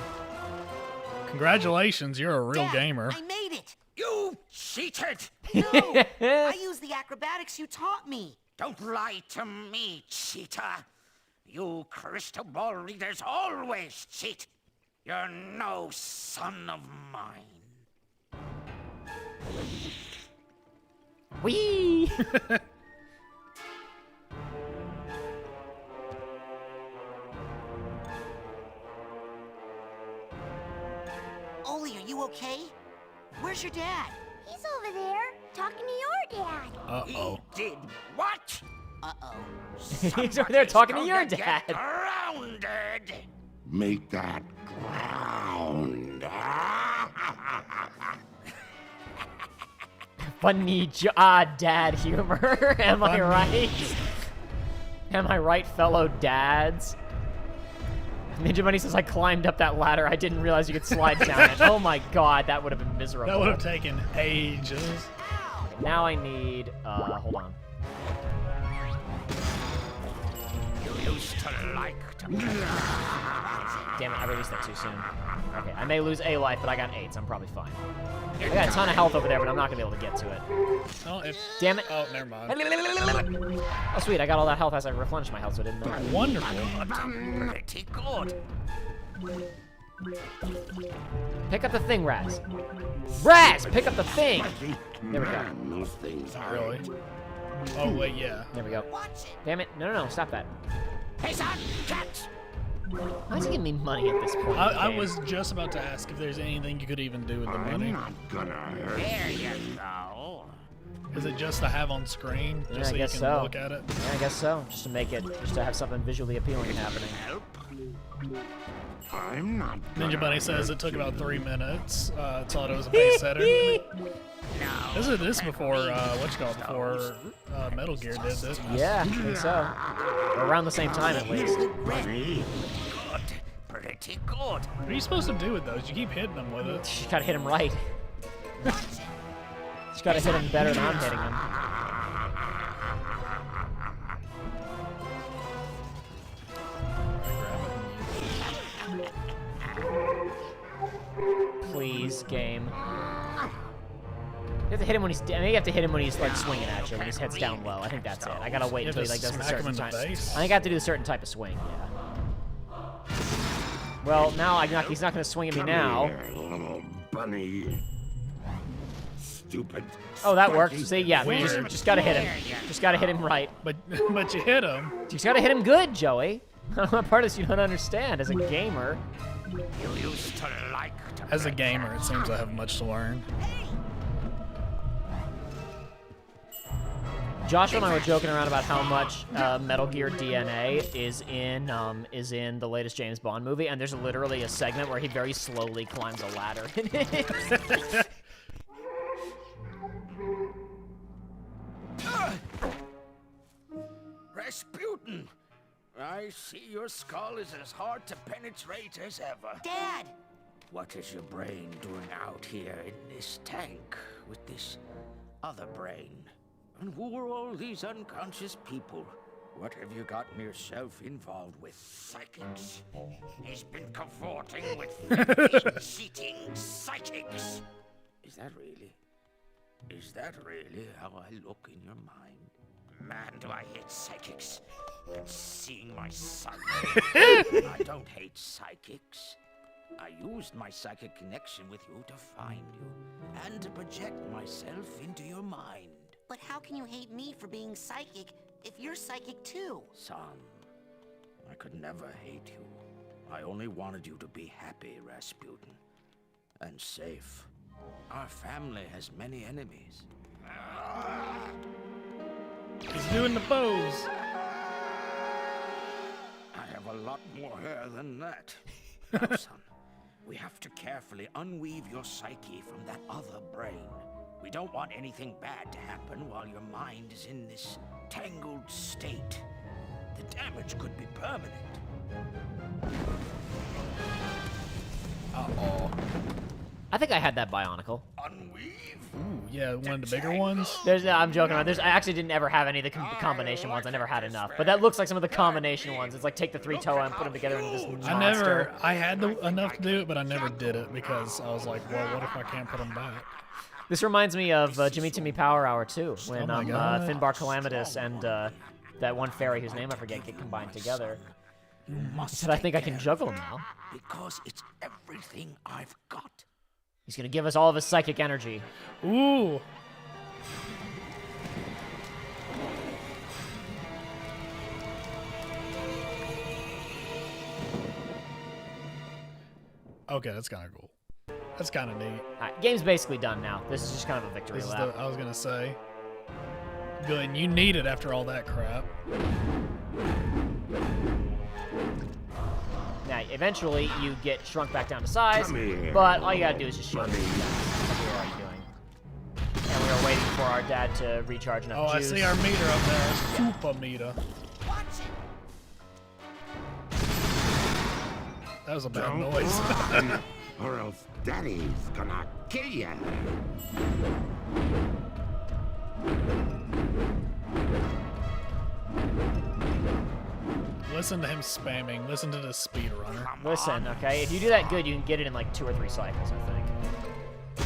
Congratulations, you're a real gamer. I made it! You cheated! No! I used the acrobatics you taught me. Don't lie to me, cheater. You crystal ball readers always cheat. You're no son of mine. Whee! Oli, are you okay? Where's your dad? He's over there, talking to your dad. Uh-oh. He did what? Uh-oh. He's over there talking to your Get dad. grounded. Make that ground. Funny dad humor. Am I right? Am I right, fellow dads? Ninja Bunny says, I climbed up that ladder. I didn't realize you could slide down it. Oh my god, that would have been miserable. That would have taken ages. Okay, now I need, hold on. You used to like to Damn it, I released that too soon. Okay, I may lose a life, but I got 8, so I'm probably fine. I got a ton of health over there, but I'm not gonna be able to get to it. Oh, Damn it. Oh, never mind. Oh, sweet, I got all that health as I replenished my health, so I didn't know. Wonderful. pretty good. Pick up the thing, Raz. Raz, pick up the thing! There we go. Those things are Really? Oh, wait, yeah. There we go. Damn it. No, stop that. Hey, son, catch! Why is he giving me money at this point? I was just about to ask if there's anything you could even do with the money. not gonna hurt. There you go. Is it just to have on screen, just Yeah, so I you guess can so. look at it? Yeah, I guess so. Just to make it, just to have something visually appealing happening. I'm not. Ninja Bunny says it took about 3 minutes. Thought it was a pace setter. This is before before Metal Gear did this. Yeah, I think so. Or around the same time, at least. Pretty good. What are you supposed to do with those? You keep hitting them with it. You gotta hit him right. Just gotta hit him better than I'm hitting him. Please, game. You have to hit him when he's. Maybe you have to hit him when he's like swinging at you, when his head's down low. I think that's it. I gotta wait until he like does a certain type. I think I have to do a certain type of swing. Yeah. Well, now he's not gonna swing at me now. Here, little bunny. Stupid. Oh, that worked. See, yeah, just gotta hit him. Just gotta hit him right. But you hit him. You just gotta hit him good, Joey. What part of this you don't understand as a gamer? You used to like to As a gamer, it seems I have much to learn. Joshua and I were joking around about how much Metal Gear DNA is in the latest James Bond movie, and there's literally a segment where he very slowly climbs a ladder in it. Rasputin! I see your skull is as hard to penetrate as ever. Dad! What is your brain doing out here in this tank with this other brain? And who are all these unconscious people? What have you gotten yourself involved with? Psychics. He's been cavorting with cheating psychics. Is that really how I look in your mind? Man, do I hate psychics. And seeing my son. I don't hate psychics. I used my psychic connection with you to find you, and to project myself into your mind. But how can you hate me for being psychic if you're psychic too? Son, I could never hate you. I only wanted you to be happy, Rasputin. And safe. Our family has many enemies. He's doing the pose. I have a lot more hair than that. Now, son, we have to carefully unweave your psyche from that other brain. We don't want anything bad to happen while your mind is in this tangled state. The damage could be permanent. Uh-oh. I think I had that Bionicle. Ooh, yeah, one of the bigger ones. I'm joking around. I actually didn't ever have any of the combination ones. I never had enough. But that looks like some of the combination ones. It's like take the three Toa and put them together into this monster. I had enough to do it, but I never did it because I was like, well, what if I can't put them back? This reminds me of Jimmy Timmy Power Hour 2, when Finbar Calamitous and that one fairy whose name I forget get combined together. He said, I think I can juggle them now. Because it's everything I've got. He's gonna give us all of his psychic energy. Ooh. Okay, that's kind of cool. That's kind of neat. Alright, game's basically done now. This is just kind of a victory lap. I was gonna say. Good, and you need it after all that crap. Now, eventually, you get shrunk back down to size, but all you gotta do is just shoot him. That's what we're already doing. And we are waiting for our dad to recharge enough juice. I see our meter up there. Super meter. That was a bad noise. Or else Daddy's gonna kill you. Listen to him spamming. Listen to the speedrunner. Listen, okay? If you do that good, you can get it in like 2 or 3 cycles, I think. I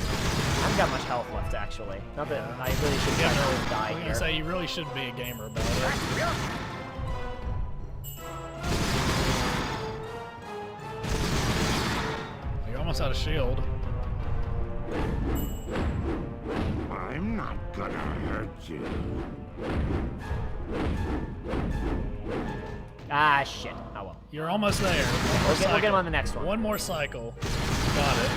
haven't got much health left, actually. Not that I really should die I was here. gonna say, you really should be a gamer about it. You're almost out of shield. I'm not gonna hurt you. Ah, shit. Oh well. You're almost there. We'll get him on the next one. One more cycle. Got it.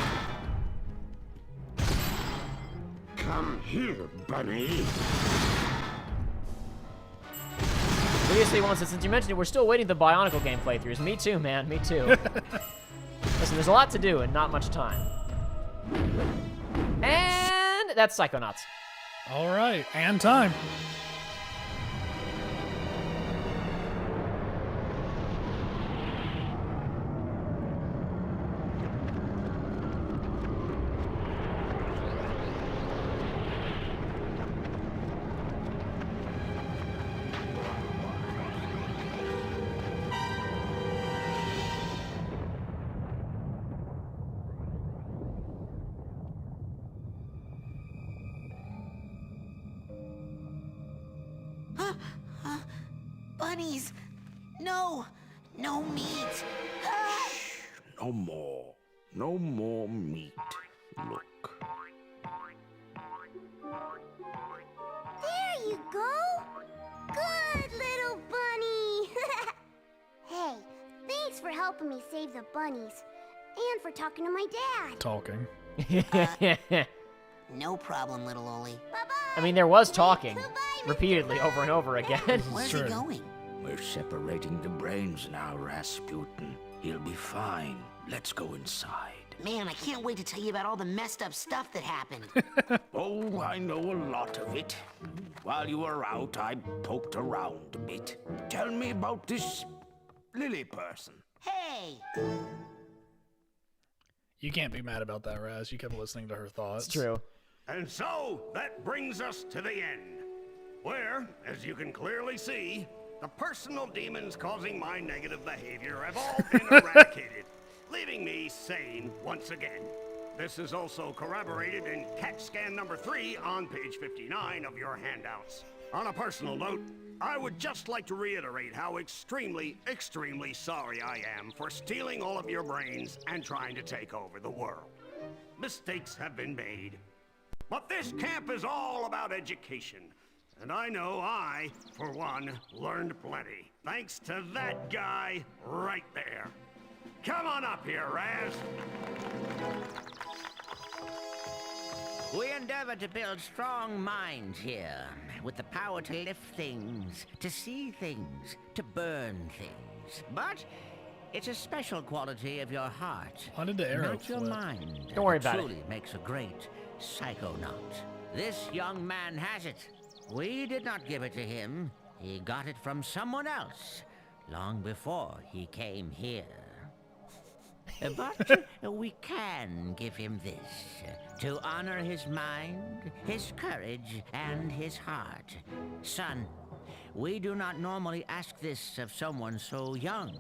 Come here, bunny. Previously wants it, since you mentioned it, we're still waiting the Bionicle game playthroughs. Me too, man, me too. Listen, there's a lot to do and not much time. And that's Psychonauts. All right, and time. Bunnies! No! No meat! Ah! No more. No more meat. Look. There you go. Good little bunny. Hey, thanks for helping me save the bunnies. And for talking to my dad. Talking. No problem, little Oli. I mean, there was talking repeatedly over and over again. Where's he going? We're separating the brains now, Rasputin. He'll be fine. Let's go inside. Man, I can't wait to tell you about all the messed up stuff that happened. Oh, I know a lot of it. While you were out, I poked around a bit. Tell me about this Lily person. Hey! You can't be mad about that, Raz. You kept listening to her thoughts. It's true. And so, that brings us to the end, where, as you can clearly see, the personal demons causing my negative behavior have all been eradicated, leaving me sane once again. This is also corroborated in CAT scan number 3 on page 59 of your handouts. On a personal note, I would just like to reiterate how extremely, extremely sorry I am for stealing all of your brains and trying to take over the world. Mistakes have been made. But this camp is all about education. And I know I, for one, learned plenty. Thanks to that guy right there. Come on up here, Raz. We endeavor to build strong minds here, with the power to lift things, to see things, to burn things. But it's a special quality of your heart, Why did the arrow not your flip? mind. Don't worry that about it. truly makes a great psychonaut. This young man has it. We did not give it to him. He got it from someone else, long before he came here. But we can give him this, to honor his mind, his courage, and his heart. Son, we do not normally ask this of someone so young,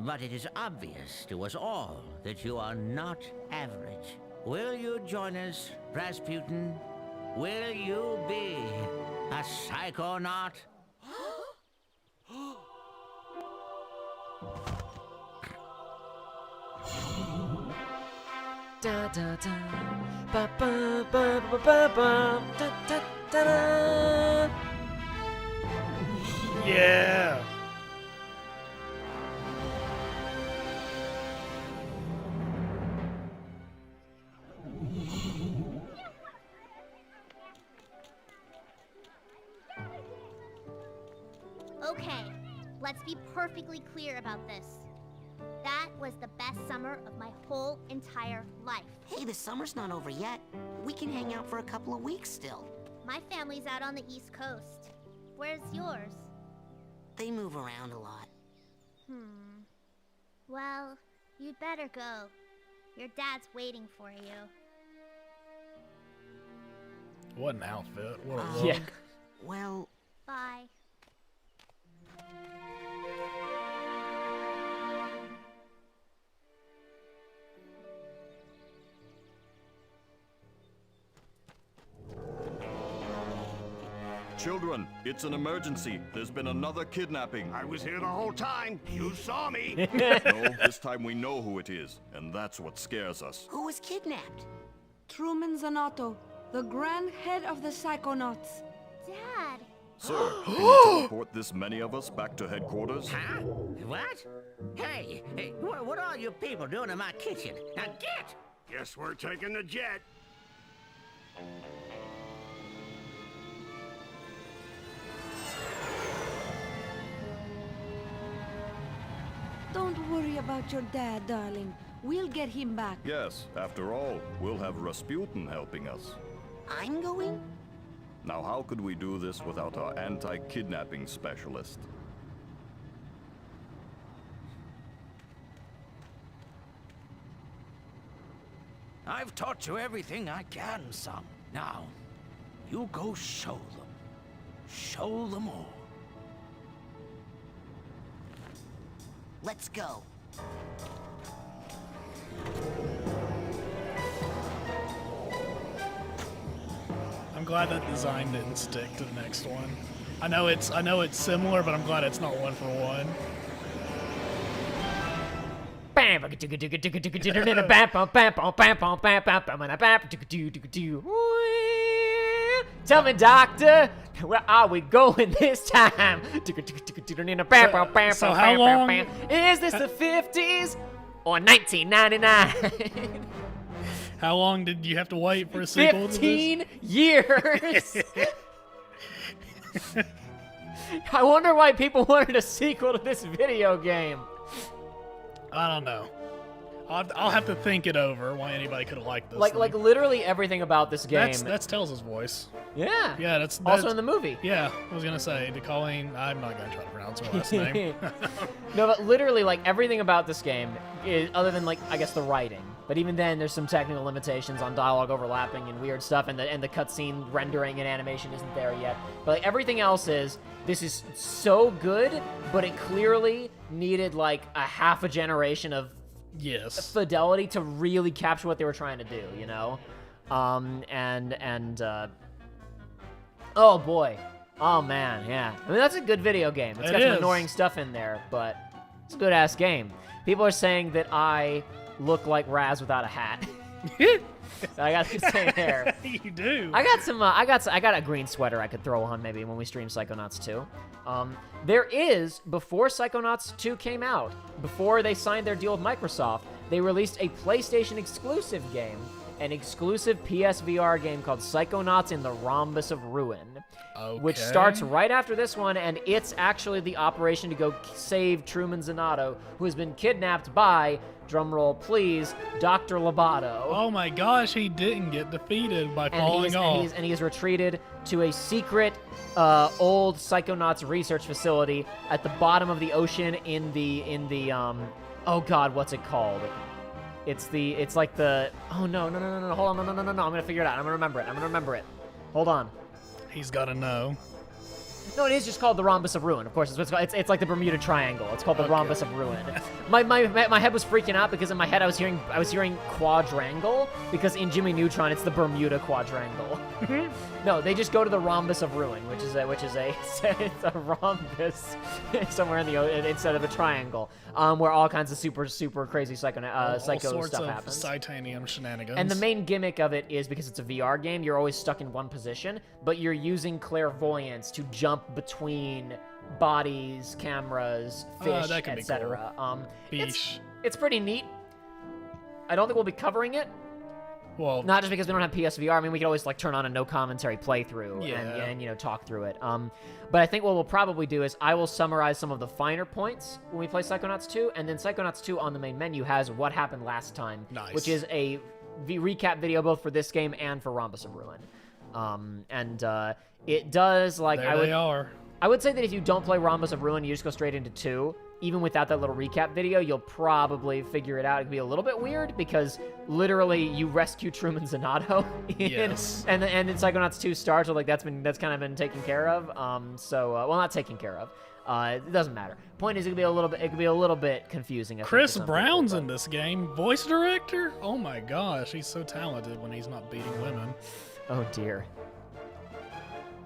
but it is obvious to us all that you are not average. Will you join us, Rasputin? Will you be a psychonaut? Da, da, da. Ba, ba, ba, ba, ba, ba. Da, da, da, da. Yeah. Okay, let's be perfectly clear about this. That was the best summer of my whole entire life. Hey, the summer's not over yet. We can hang out for a couple of weeks still. My family's out on the East Coast. Where's yours? They move around a lot. Well, you'd better go. Your dad's waiting for you. What an outfit. What a look. Yeah. Well... Bye. Children, it's an emergency. There's been another kidnapping. I was here the whole time. You saw me. No, this time we know who it is, and that's what scares us. Who was kidnapped? Truman Zanotto, the grand head of the Psychonauts. Dad! Sir, can you teleport this many of us back to headquarters? Huh? What? Hey, what are you people doing in my kitchen? Now get! Guess we're taking the jet. about your dad, darling. We'll get him back. Yes, after all, we'll have Rasputin helping us. I'm going? Now, how could we do this without our anti-kidnapping specialist? I've taught you everything I can, son. Now, you go show them. Show them all. Let's go. I'm glad that design didn't stick to the next one. I know it's similar, but I'm glad it's not one for one. Tell me, doctor, where are we going this time? So how long? Is this the 50s or 1999? How long did you have to wait for a sequel 15 to this? years. I wonder why people wanted a sequel to this video game. I don't know. I'll have to think it over why anybody could have liked this. Like literally everything about this game. That's Tails' voice. Yeah. Yeah, that's also in the movie. Yeah, I was gonna say to Colleen. I'm not gonna try to pronounce her last name. No, but literally, like everything about this game is, other than like I guess the writing. But even then, there's some technical limitations on dialogue overlapping and weird stuff, and the cutscene rendering and animation isn't there yet. But like everything else is, this is so good, but it clearly needed like a half a generation of fidelity to really capture what they were trying to do, you know? Oh boy. Oh man, yeah. I mean, that's a good video game. It's got some annoying stuff in there, but it's a good ass game. People are saying that I look like Raz without a hat. I got the same hair. You do. I got a green sweater I could throw on maybe when we stream Psychonauts 2. There is, before Psychonauts 2 came out, before they signed their deal with Microsoft, they released a PlayStation exclusive game, an exclusive PSVR game called Psychonauts in the Rhombus of Ruin, which starts right after this one, and it's actually the operation to go save Truman Zanato, who has been kidnapped by, drumroll please, Dr. Lobato. Oh my gosh, he didn't get defeated by falling off. And he is retreated to a secret old Psychonauts research facility at the bottom of the ocean in the oh god, what's it called? It's like the, oh no, hold on, no, I'm gonna figure it out. I'm gonna remember it. Hold on. He's gotta know. No, it is just called the Rhombus of Ruin. Of course, it's what it's called. It's like the Bermuda Triangle. It's called the Rhombus of Ruin. My head was freaking out because in my head I was hearing quadrangle, because in Jimmy Neutron it's the Bermuda Quadrangle. No, they just go to the Rhombus of Ruin, which is it's a rhombus somewhere in the instead of a triangle, where all kinds of super crazy psycho stuff happens. Titanium shenanigans. And the main gimmick of it is because it's a VR game, you're always stuck in one position, but you're using clairvoyance to jump between bodies, cameras, fish, etc. Cool. It's pretty neat. I don't think we'll be covering it. Well, not just because we don't have PSVR. I mean, we could always like turn on a no commentary playthrough and you know, talk through it. But I think what we'll probably do is I will summarize some of the finer points when we play Psychonauts 2, and then Psychonauts 2 on the main menu has what happened last time, which is a recap video both for this game and for Rhombus of Ruin. It does like I would say that if you don't play Rhombus of Ruin, you just go straight into 2. Even without that little recap video, you'll probably figure it out. It could be a little bit weird because literally you rescue Truman Zanato, and then Psychonauts 2 starts with like that's kind of been taken care of. Well, not taken care of. It doesn't matter. Point is, it could be a little bit confusing. Chris Brown's in this game, voice director. Oh my gosh, he's so talented when he's not beating women. Oh dear.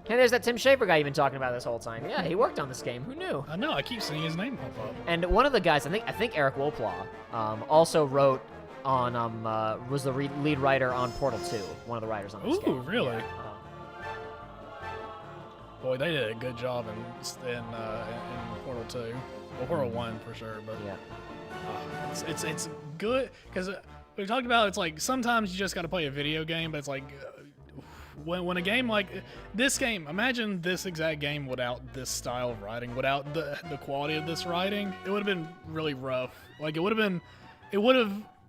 Hey, there's that Tim Schafer guy you've been talking about this whole time. Yeah, he worked on this game. Who knew? I know. I keep seeing his name pop up. And one of the guys, I think Eric Wolplaw, also wrote on was the lead writer on Portal 2. One of the writers on this game. Ooh, really? Yeah. Boy, they did a good job in Portal 2. Well, Portal 1 for sure, but yeah, it's good because we talked about it's like sometimes you just got to play a video game, but it's like when a game like this game, imagine this exact game without this style of writing, without the quality of this writing, it would have been really rough. Like it would have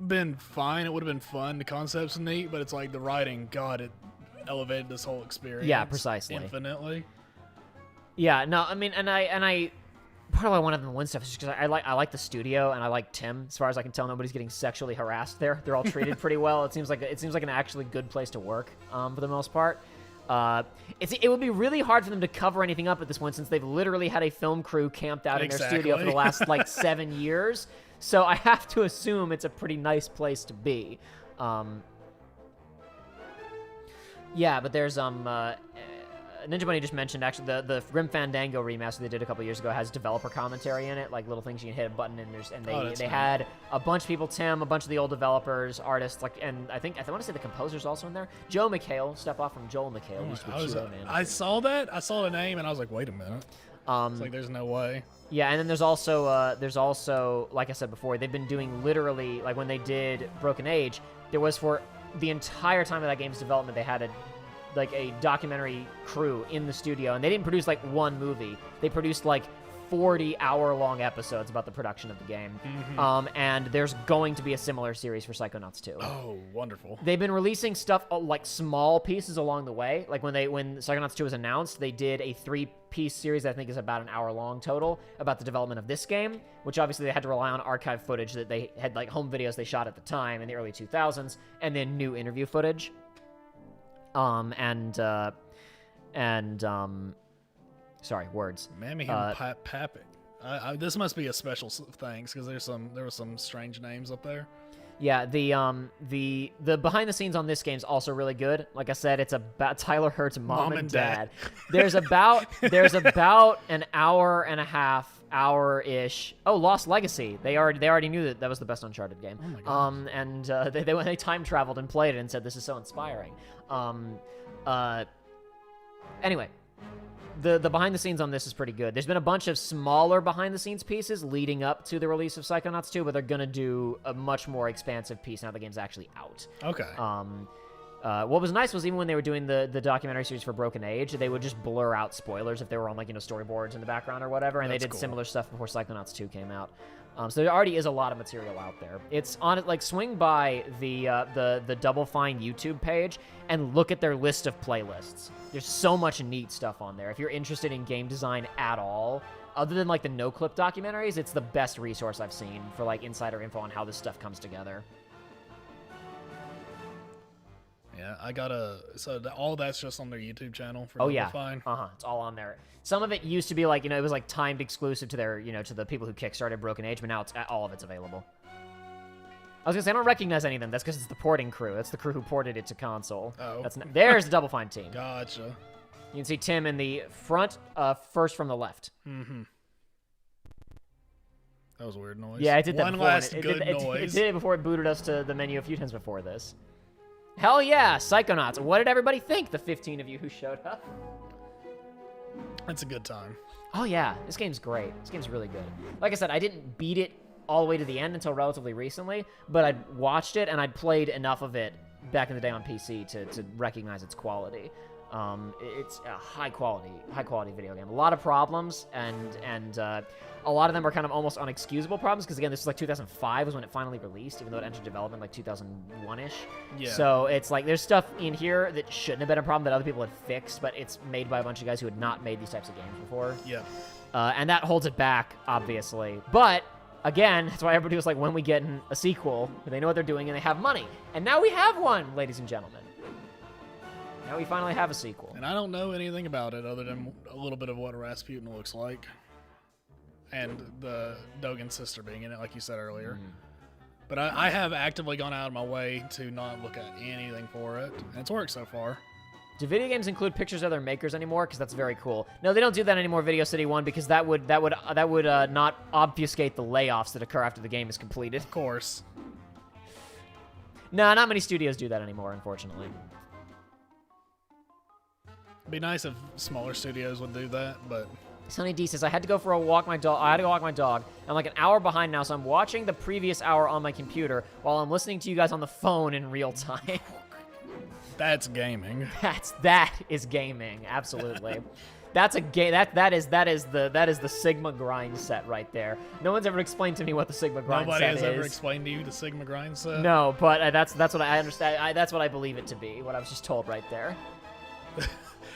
been fine. It would have been fun. The concept's neat, but it's like the writing, God, it elevated this whole experience. Yeah, precisely. Infinitely. Yeah, no, I mean, and I part of why I wanted them to win stuff is because I like the studio and I like Tim. As far as I can tell, nobody's getting sexually harassed there. They're all treated pretty well. It seems like an actually good place to work for the most part. It would be really hard for them to cover anything up at this point since they've literally had a film crew camped out in their studio for the last like 7 years. So I have to assume it's a pretty nice place to be. Yeah, but there's Ninja Bunny just mentioned, actually, the Grim Fandango remaster they did a couple years ago has developer commentary in it, like little things you can hit a button and they had a bunch of people, Tim, a bunch of the old developers, artists, like, and I want to say the composer's also in there. Joe McHale, step off from Joel McHale. I saw that. I saw the name and I was like, wait a minute. It's like there's no way. Yeah, and then there's also, like I said before, they've been doing literally, like when they did Broken Age, there was for the entire time of that game's development, they had a documentary crew in the studio, and they didn't produce like one movie. They produced like 40-hour-long episodes about the production of the game. And there's going to be a similar series for Psychonauts 2. Oh, wonderful. They've been releasing stuff like small pieces along the way. Like when Psychonauts 2 was announced, they did a 3-piece series that I think is about an hour long total about the development of this game, which obviously they had to rely on archive footage that they had, like home videos they shot at the time in the early 2000s, and then new interview footage. Sorry, words. Mammy Pappy. This must be a special thanks because there were some strange names up there. Yeah, the behind the scenes on this game is also really good. Like I said, it's about Tyler Hurt's mom and dad. There's about an hour and a half, hour-ish. Oh, Lost Legacy. They already knew that was the best Uncharted game. Oh my God. And they time traveled and played it and said this is so inspiring. Anyway, the behind the scenes on this is pretty good. There's been a bunch of smaller behind the scenes pieces leading up to the release of Psychonauts 2, but they're gonna do a much more expansive piece now the game's actually out. Okay. What was nice was even when they were doing the documentary series for Broken Age, they would just blur out spoilers if they were on storyboards in the background or whatever, and they did similar stuff before Psychonauts 2 came out. So there already is a lot of material out there. It's on it. Like swing by the Double Fine YouTube page and look at their list of playlists. There's so much neat stuff on there. If you're interested in game design at all, other than like the no-clip documentaries, it's the best resource I've seen for like insider info on how this stuff comes together. Yeah, all that's just on their YouTube channel for Double Fine. It's all on there. Some of it used to be like, it was like timed exclusive to their, to the people who kickstarted Broken Age, but now all of it's available. I was gonna say, I don't recognize any of them. That's because it's the porting crew. That's the crew who ported it to console. Oh. There's the Double Fine team. Gotcha. You can see Tim in the front, first from the left. Mm-hmm. That was a weird noise. Yeah, it did that One before. last good noise. It did it before it booted us to the menu a few times before this. Hell yeah, Psychonauts. What did everybody think, the 15 of you who showed up? It's a good time. Oh yeah, this game's great. This game's really good. Like I said, I didn't beat it all the way to the end until relatively recently, but I'd watched it and I'd played enough of it back in the day on PC to recognize its quality. It's a high quality video game. A lot of problems, and a lot of them are kind of almost unexcusable problems, because again, this is like 2005 was when it finally released, even though it entered development like 2001-ish. Yeah. So it's like there's stuff in here that shouldn't have been a problem that other people had fixed, but it's made by a bunch of guys who had not made these types of games before. Yeah. And that holds it back, obviously. But again, that's why everybody was like, when we get a sequel, they know what they're doing and they have money. And now we have one, ladies and gentlemen. Now we finally have a sequel. And I don't know anything about it other than a little bit of what Rasputin looks like. And the Dogen's sister being in it, like you said earlier. But I have actively gone out of my way to not look at anything for it. And it's worked so far. Do video games include pictures of their makers anymore? Because that's very cool. No, they don't do that anymore, Video City 1, because that would not obfuscate the layoffs that occur after the game is completed. Of course. No, not many studios do that anymore, unfortunately. It'd be nice if smaller studios would do that, but... Sonny D says, I had to go for a walk my dog. I had to go walk my dog. I'm like an hour behind now, so I'm watching the previous hour on my computer while I'm listening to you guys on the phone in real time. That's gaming. That is gaming. Absolutely. That's a game. That is the Sigma grind set right there. No one's ever explained to me what the Sigma grind Nobody set is. has ever explained to you the Sigma grind set. No, but that's what I understand. That's what I believe it to be. What I was just told right there.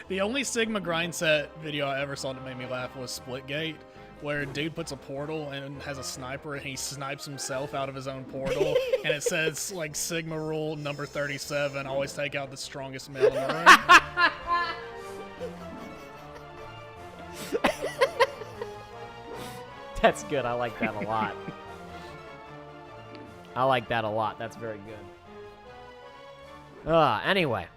The only Sigma grind set video I ever saw that made me laugh was Splitgate, where a dude puts a portal and has a sniper and he snipes himself out of his own portal, and it says like Sigma rule number 37: always take out the strongest male in the room. That's good. I like that a lot. I like that a lot. That's very good. Anyway.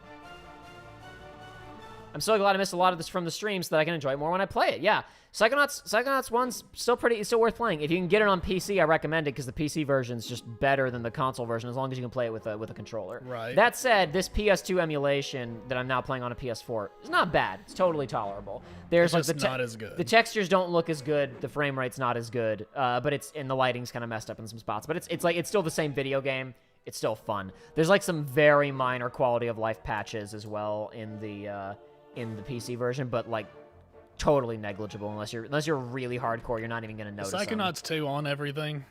I'm so glad I missed a lot of this from the stream so that I can enjoy it more when I play it. Yeah. Psychonauts 1's still worth playing. If you can get it on PC, I recommend it because the PC version is just better than the console version as long as you can play it with a controller. Right. That said, this PS2 emulation that I'm now playing on a PS4 is not bad. It's totally tolerable. There's It's like just not as good. The textures don't look as good. The frame rate's not as good. But the lighting's kind of messed up in some spots. But it's still the same video game. It's still fun. There's like some very minor quality of life patches as well in the PC version, but like totally negligible unless you're really hardcore. You're not even gonna notice. Psychonauts 2 on everything.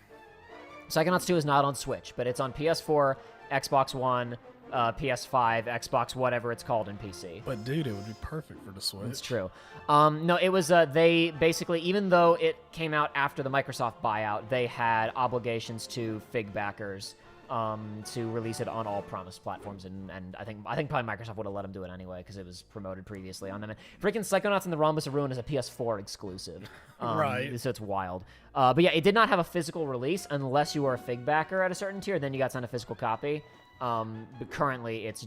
Psychonauts 2 is not on Switch, but it's on PS4, Xbox One, PS5, Xbox, whatever it's called in PC. But dude, it would be perfect for the Switch. It's true. No, it was they basically, even though it came out after the Microsoft buyout, they had obligations to Fig backers to release it on all promised platforms, and I think probably Microsoft would have let them do it anyway because it was promoted previously on them. And freaking Psychonauts and the Rhombus of Ruin is a PS4 exclusive, right? So it's wild. But yeah, it did not have a physical release unless you were a Fig backer at a certain tier. Then you got sent a physical copy. But currently it's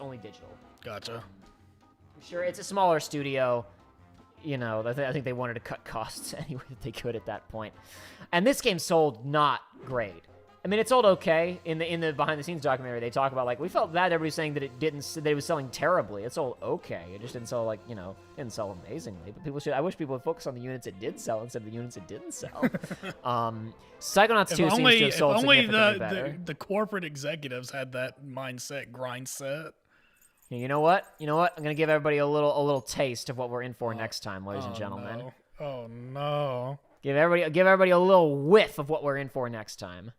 only digital. Gotcha. I'm sure it's a smaller studio. You know, I think they wanted to cut costs any way that they could at that point. And this game sold not great. I mean, it sold okay. In the behind-the-scenes documentary, they talk about, like, we felt bad everybody's saying that it was selling terribly. It sold okay. It just didn't sell, like, didn't sell amazingly. But I wish people would focus on the units it did sell instead of the units it didn't sell. Psychonauts 2 seems to have sold significantly better. The corporate executives had that mindset, grind set. You know what? I'm gonna give everybody a little taste of what we're in for next time, ladies and gentlemen. No. Oh no! Give everybody a little whiff of what we're in for next time.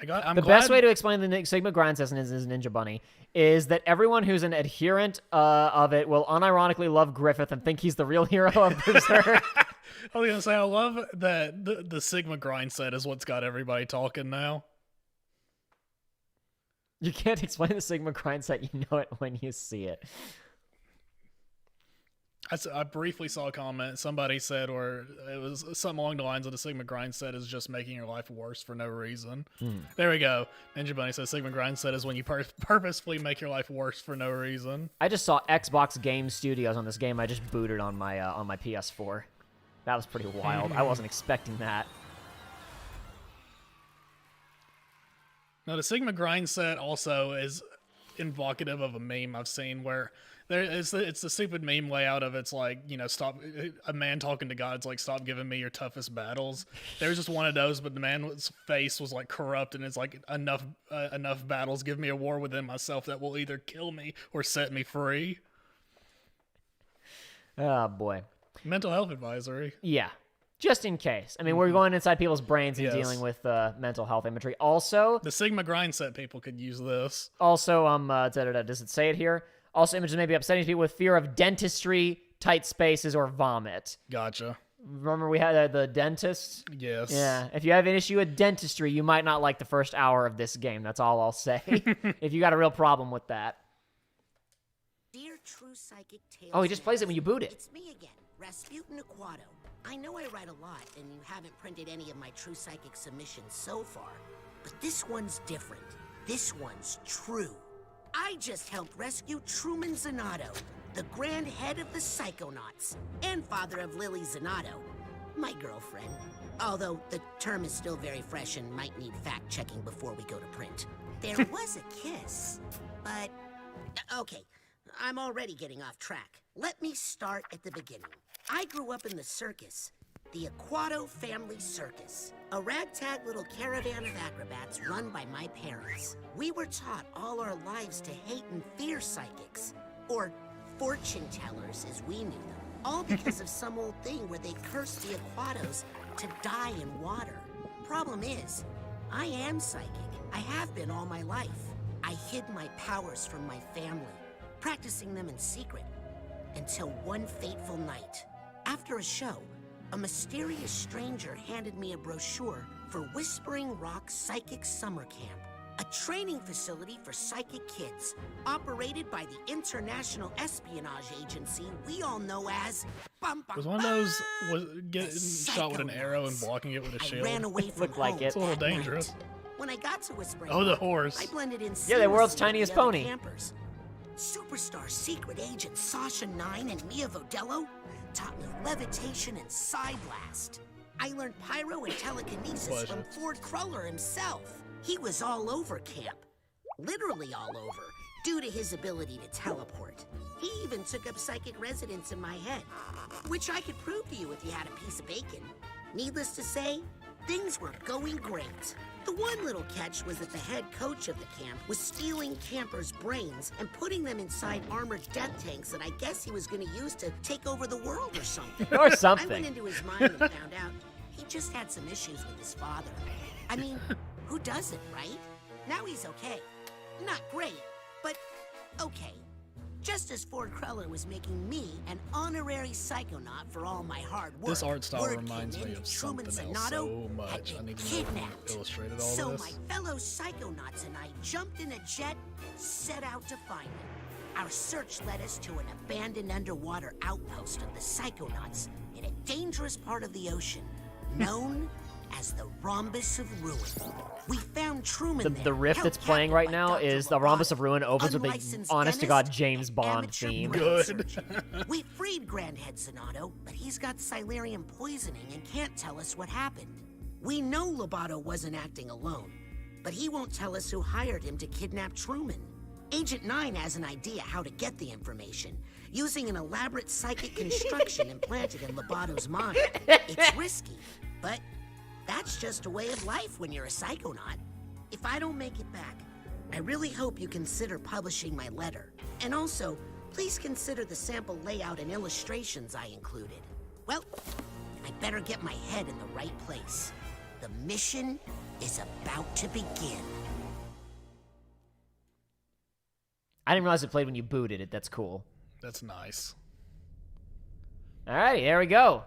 The best way to explain the Sigma grind system is Ninja Bunny is that everyone who's an adherent of it will unironically love Griffith and think he's the real hero of Berserk. I was gonna say, I love that the Sigma grind set is what's got everybody talking now. You can't explain the Sigma grind set, you know it when you see it. I briefly saw a comment somebody said, or it was something along the lines of the Sigma grind set is just making your life worse for no reason. There we go. Ninja Bunny says Sigma grind set is when you purposefully make your life worse for no reason. I just saw Xbox Game Studios on this game I just booted on my PS4. That was pretty wild. I wasn't expecting that. Now, the Sigma grind set also is invocative of a meme I've seen where it's the stupid meme layout of it's like, stop, a man talking to God, it's like, stop giving me your toughest battles. There was just one of those, but the man's face was like corrupt, and it's like, enough battles, give me a war within myself that will either kill me or set me free. Oh, boy. Mental health advisory. Yeah. Just in case. I mean, we're going inside people's brains and dealing with mental health imagery. Also, the Sigma grind set people could use this. Also, does it say it here? Also, images may be upsetting to people with fear of dentistry, tight spaces, or vomit. Gotcha. Remember we had the dentist? Yes. Yeah. If you have an issue with dentistry, you might not like the first hour of this game. That's all I'll say. If you got a real problem with that. Dear True Psychic Tales. Oh, he just plays it when you boot it. It's me again, Rasputin Aquato. I know I write a lot, and you haven't printed any of my True Psychic submissions so far, but this one's different. This one's true. I just helped rescue Truman Zanato, the grand head of the Psychonauts, and father of Lily Zanato, my girlfriend. Although the term is still very fresh and might need fact-checking before we go to print. There was a kiss, but... Okay, I'm already getting off track. Let me start at the beginning. I grew up in the circus, the Aquato Family Circus, a ragtag little caravan of acrobats run by my parents. We were taught all our lives to hate and fear psychics, or fortune tellers as we knew them, all because of some old thing where they cursed the Aquatos to die in water. Problem is, I am psychic. I have been all my life. I hid my powers from my family, practicing them in secret, until one fateful night. After a show, a mysterious stranger handed me a brochure for Whispering Rock Psychic Summer Camp, a training facility for psychic kids, operated by the international espionage agency we all know as Was one of those getting shot with an arrow and blocking it with a shield? I ran away from Looked like home it. It's a little that night. dangerous. When I got to Whispering Oh, the Rock, horse. I blended in Yeah, the world's seamlessly with tiniest the other pony. campers. Superstar secret agent Sasha 9 and Mia Vodello taught me levitation and side blast. I learned pyro and telekinesis from Ford Cruller himself. He was all over camp, literally all over, due to his ability to teleport. He even took up psychic residence in my head, which I could prove to you if you had a piece of bacon. Needless to say, things were going great. The one little catch was that the head coach of the camp was stealing campers' brains and putting them inside armored death tanks that I guess he was going to use to take over the world or something. Or something. I went into his mind and found out he just had some issues with his father. I mean, who doesn't, right? Now he's okay. Not great, but okay. Just as Ford Cruller was making me an honorary psychonaut for all my hard work. This art style word reminds came me in of Truman something else Sonato so much. had I been need to know kidnapped. who illustrated all So this. my fellow psychonauts and I jumped in a jet, set out to find him. Our search led us to an abandoned underwater outpost of the Psychonauts in a dangerous part of the ocean, known as the Rhombus of Ruin. We found Truman there, The riff that's held playing right now captive by is Dr. the Rhombus of Ruin opens with the unlicensed honest-to-God dentist, James Bond amateur theme. brain surgeon. We freed Grandhead Sonato, but he's got Silurium poisoning and can't tell us what happened. We know Lobato wasn't acting alone, but he won't tell us who hired him to kidnap Truman. Agent 9 has an idea how to get the information, using an elaborate psychic construction implanted in Lobato's mind. It's risky, but that's just a way of life when you're a psychonaut. If I don't make it back, I really hope you consider publishing my letter. And also, please consider the sample layout and illustrations I included. Well, I better get my head in the right place. The mission is about to begin. I didn't realize it played when you booted it. That's cool. That's nice. All right, there we go.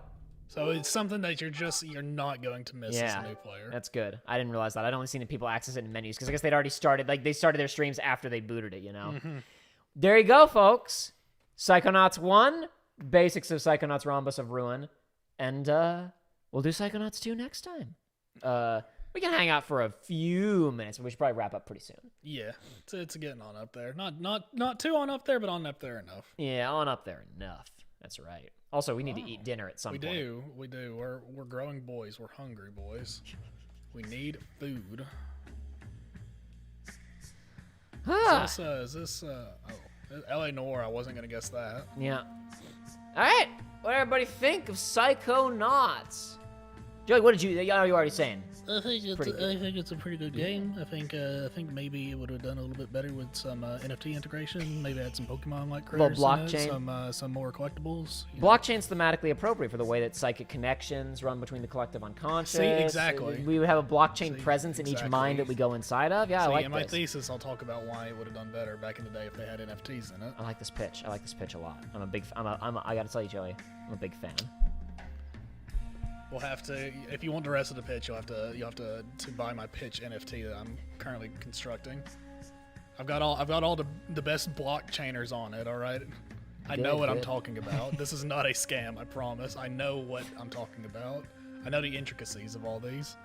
So it's something that you're not going to miss as a new player. That's good. I didn't realize that. I'd only seen people access it in menus because I guess they'd already started. Like they started their streams after they booted it. You know. There you go, folks. Psychonauts 1, basics of Psychonauts Rhombus of Ruin, and we'll do Psychonauts 2 next time. We can hang out for a few minutes, but we should probably wrap up pretty soon. Yeah, it's getting on up there. Not too on up there, but on up there enough. Yeah, on up there enough. That's right. Also, we need to eat dinner at some point. We do. We're growing boys. We're hungry boys. We need food. Is this L.A. Noire? I wasn't gonna guess that. Yeah. All right. What did everybody think of Psychonauts? Joey, what did you? You already saying? I think it's a pretty good game. I think maybe it would have done a little bit better with some NFT integration. Maybe add some Pokemon-like critters, blockchain. in it, some more collectibles. Blockchain's thematically appropriate for the way that psychic connections run between the collective unconscious. See, exactly. We would have a blockchain presence in each mind that we go inside of. Yeah, I like in this. my thesis, I'll talk about why it would have done better back in the day if they had NFTs in it. I like this pitch. I like this pitch a lot. I gotta tell you, Joey, I'm a big fan. We'll have to, if you want the rest of the pitch, you'll have to buy my pitch NFT that I'm currently constructing. I've got all the best blockchainers on it. All right, I know what I'm talking about. This is not a scam. I promise. I know what I'm talking about. I know the intricacies of all these.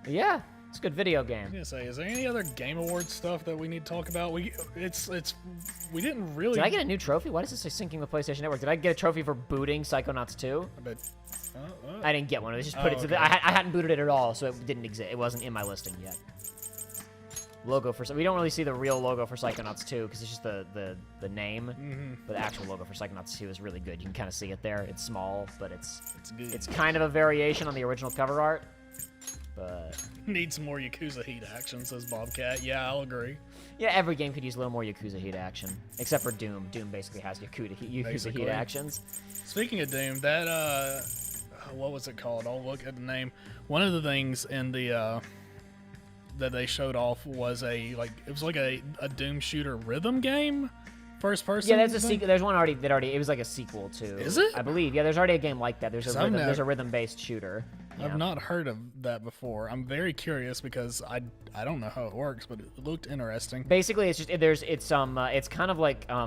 Yeah, it's a good video game. I was gonna say, is there any other Game Awards stuff that we need to talk about? We didn't really. Did I get a new trophy? Why does this say syncing with PlayStation Network? Did I get a trophy for booting Psychonauts 2? I bet. I didn't get one. It was just put it to the. I hadn't booted it at all, so it didn't exist. It wasn't in my listing yet. logo for. We don't really see the real logo for Psychonauts 2 because it's just the name. But the actual logo for Psychonauts 2 is really good. You can kind of see it there. It's small, but it's good. It's kind of a variation on the original cover art. But need some more Yakuza Heat action, says Bobcat. Yeah, I'll agree. Yeah, every game could use a little more Yakuza Heat action, except for Doom. Doom basically has Yakuza Heat actions. Speaking of Doom, that what was it called? I'll look at the name. One of the things in the that they showed off was it was like a Doom shooter rhythm game, first person. Yeah, there's a sequel. There's one already it was like a sequel to. Is it? I believe. Yeah, there's already a game like that. There's a rhythm-based shooter. I've Yeah. not heard of that before. I'm very curious because I don't know how it works, but it looked interesting. Basically, it's just it's kind of like Crypt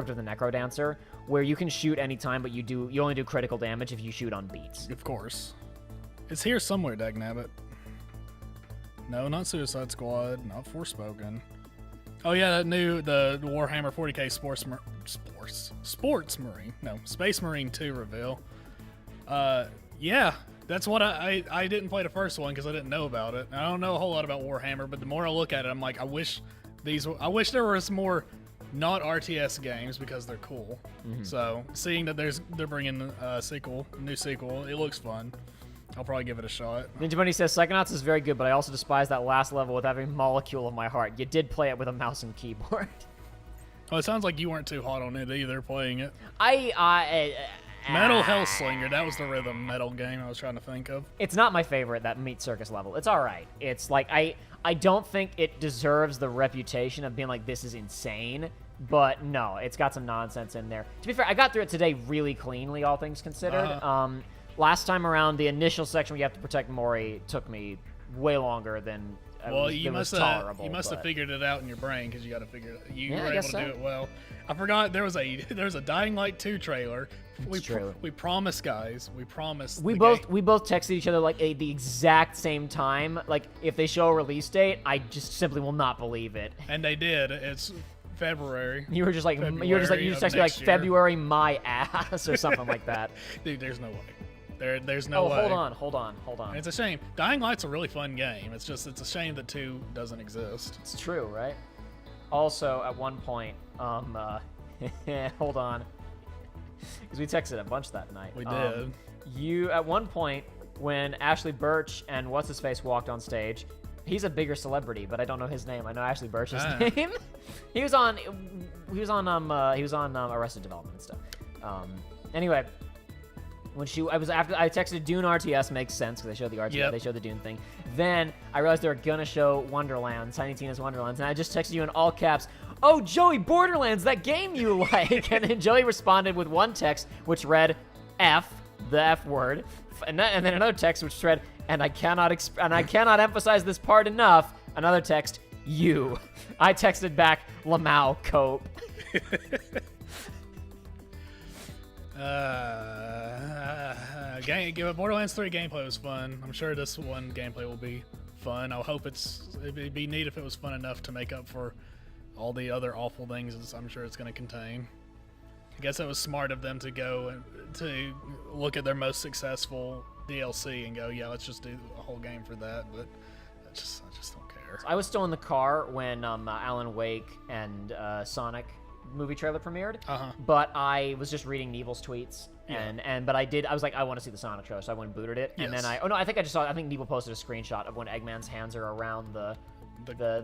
of the Necrodancer, where you can shoot anytime, but you only do critical damage if you shoot on beats. Of course, it's here somewhere, dagnabbit. No, not Suicide Squad, not Forspoken. Oh yeah, the Warhammer 40K Sports Marine, no, Space Marine 2 reveal. Yeah, that's what I didn't play the first one because I didn't know about it. I don't know a whole lot about Warhammer, but the more I look at it, I'm like, I wish there was more not RTS games because they're cool. So seeing that they're bringing a new sequel, it looks fun. I'll probably give it a shot. Ninja Bunny says Psychonauts is very good, but I also despise that last level with every molecule of my heart. You did play it with a mouse and keyboard. Oh, it sounds like you weren't too hot on it either playing it. Metal Hellslinger, that was the rhythm metal game I was trying to think of. It's not my favorite, that Meat Circus level. It's all right. It's like I don't think it deserves the reputation of being like, this is insane. But no, it's got some nonsense in there. To be fair, I got through it today really cleanly, all things considered. Last time around, the initial section where you have to protect Mori took me way longer than you must have figured it out in your brain because you got to figure it. You were able to do it well. I forgot there was a Dying Light 2 trailer. We promised, guys. We promised. We both texted each other like the exact same time. Like if they show a release date, I just simply will not believe it. And they did. It's February. You just texted me like February my ass or something like that. Dude, there's no way. There's no way. Hold on. And it's a shame. Dying Light's a really fun game. It's a shame that 2 doesn't exist. It's true, right? Also, at one point, hold on, because we texted a bunch that night. We did. At one point, when Ashley Birch and what's his face walked on stage, he's a bigger celebrity, but I don't know his name. I know Ashley Birch's name. He was on Arrested Development and stuff. Anyway. I texted Dune RTS, makes sense because they showed the RTS, They showed the Dune thing. Then I realized they were gonna show Wonderlands, Tiny Tina's Wonderlands, and I just texted you in all caps, "Oh, Joey, Borderlands, that game you like." And then Joey responded with one text which read F, the F word, and then another text which read, and I cannot emphasize this part enough. Another text, you. I texted back, Lamau, cope. Borderlands 3 gameplay was fun. I'm sure this one gameplay will be fun. I hope it'd be neat if it was fun enough to make up for all the other awful things I'm sure it's going to contain. I guess it was smart of them to go and to look at their most successful DLC and go, yeah, let's just do a whole game for that. But I just don't care. I was still in the car when Alan Wake and Sonic movie trailer premiered, but I was just reading Nebel's tweets, but I was like, I want to see the Sonic trailer, so I went and booted it, and then I think Nebel posted a screenshot of when Eggman's hands are around the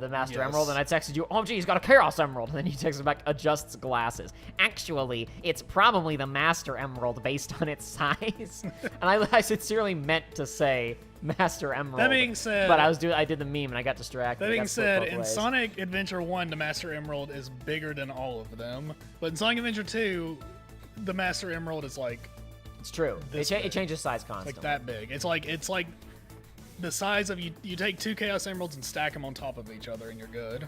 Master Emerald, and I texted you, oh gee, he's got a Chaos Emerald, and then he texted back, adjusts glasses. Actually, it's probably the Master Emerald based on its size. And I sincerely meant to say Master Emerald. That being said, but I did the meme and I got distracted. That being said, in Sonic Adventure 1, the Master Emerald is bigger than all of them. But in Sonic Adventure 2, the Master Emerald is like... It's true. It changes size constantly. Like that big. It's like the size of you take 2 Chaos Emeralds and stack them on top of each other and you're good.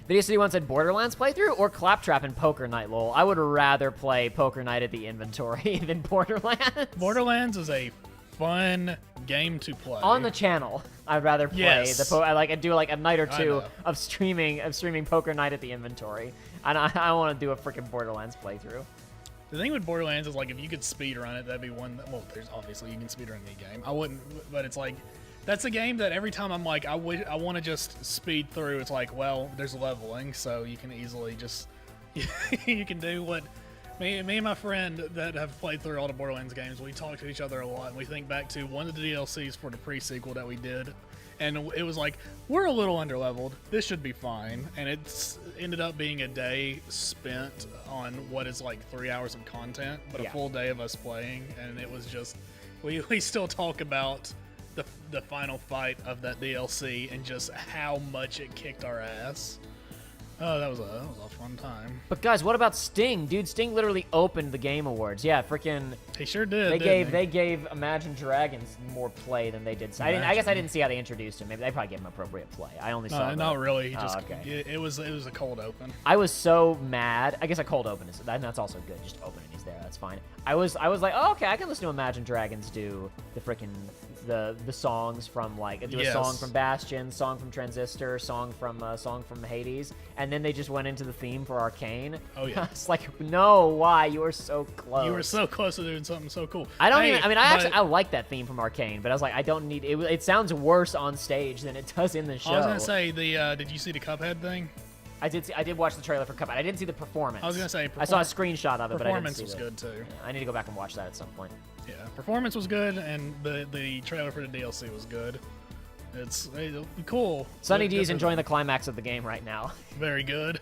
Video City once said Borderlands playthrough or Claptrap and Poker Night, lol. I would rather play Poker Night at the inventory than Borderlands. Borderlands is a fun game to play. On the channel, I'd rather play I'd do like a night or two of streaming Poker Night at the inventory. And I want to do a freaking Borderlands playthrough. The thing with Borderlands is like if you could speedrun it, that'd be one. Well, there's obviously you can speedrun any game. I wouldn't, but it's like That's a game that every time I'm like, I want to just speed through. It's like, well, there's leveling, so you can easily just you can do what me and my friend that have played through all the Borderlands games. We talk to each other a lot, and we think back to one of the DLCs for the pre-sequel that we did, and it was like, we're a little underleveled. This should be fine, and it's ended up being a day spent on what is like 3 hours of content, but a full day of us playing, and it was just we still talk about the final fight of that DLC and just how much it kicked our ass. Oh, that was a fun time. But guys, what about Sting? Dude, Sting literally opened the Game Awards. Yeah, freaking. He sure did. They gave Imagine Dragons more play than they did. I guess I didn't see how they introduced him. Maybe they probably gave him appropriate play. I only saw. Not really. He oh, just. Okay. It was a cold open. I was so mad. I guess a cold open is that's also good. Just open and he's there. That's fine. I was like, oh, okay, I can listen to Imagine Dragons do the freaking the songs from like do a song from Bastion, song from Transistor, song from Hades, and then they just went into the theme for Arcane. Oh yeah. It's like, no, why? You were so close. You were so close to doing something so cool. I like that theme from Arcane, but I was like, I don't need it. It sounds worse on stage than it does in the show. I was gonna say did you see the Cuphead thing? I did watch the trailer for Cuphead. I didn't see the performance. I was gonna say I saw a screenshot of it, but I didn't see was good too. Yeah, I need to go back and watch that at some point. Yeah, performance was good, and the trailer for the DLC was good. It's cool. Sunny D's enjoying the climax of the game right now. Very good.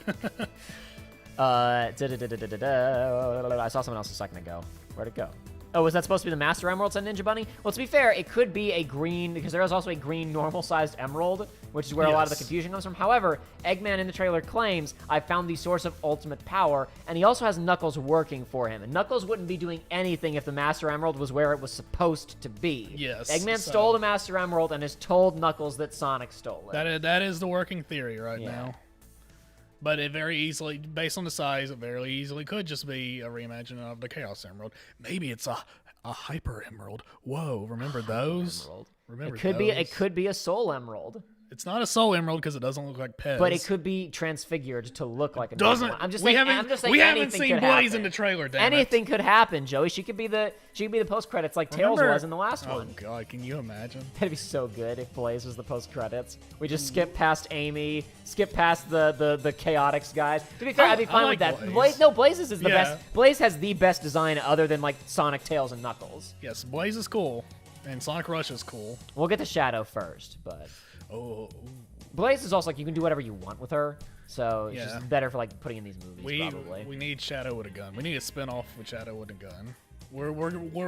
I saw someone else a second ago. Where'd it go? Oh, was that supposed to be the Master Emerald, said Ninja Bunny? Well, to be fair, it could be a green, because there is also a green normal-sized emerald, which is where a lot of the confusion comes from. However, Eggman in the trailer claims, I found the source of ultimate power, and he also has Knuckles working for him. And Knuckles wouldn't be doing anything if the Master Emerald was where it was supposed to be. Yes. Eggman stole the Master Emerald and has told Knuckles that Sonic stole it. That is the working theory right now. But it very easily, based on the size, it very easily could just be a reimagining of the Chaos Emerald. Maybe it's a Hyper Emerald. Whoa, remember those? Emerald. Remember it could those? It could be a Soul Emerald. It's not a Soul Emerald because it doesn't look like Pez. But it could be transfigured to look like a doesn't. I'm just we saying, haven't, we haven't seen Blaze happen. in the trailer. Damn anything could happen, Joey. She could be the post credits like Tails was in the last one. Oh god, can you imagine? That'd be so good if Blaze was the post credits. We just skip past Amy, skip past the Chaotix guys. To be fair, I'd be fine with that. Blaze is the best. Blaze has the best design other than like Sonic, Tails, and Knuckles. Yes, Blaze is cool, and Sonic Rush is cool. We'll get to Shadow first, but Blaze is also like you can do whatever you want with her, so it's just better for like putting in these movies. Probably. We need Shadow with a gun. We need a spin-off with Shadow with a gun. We're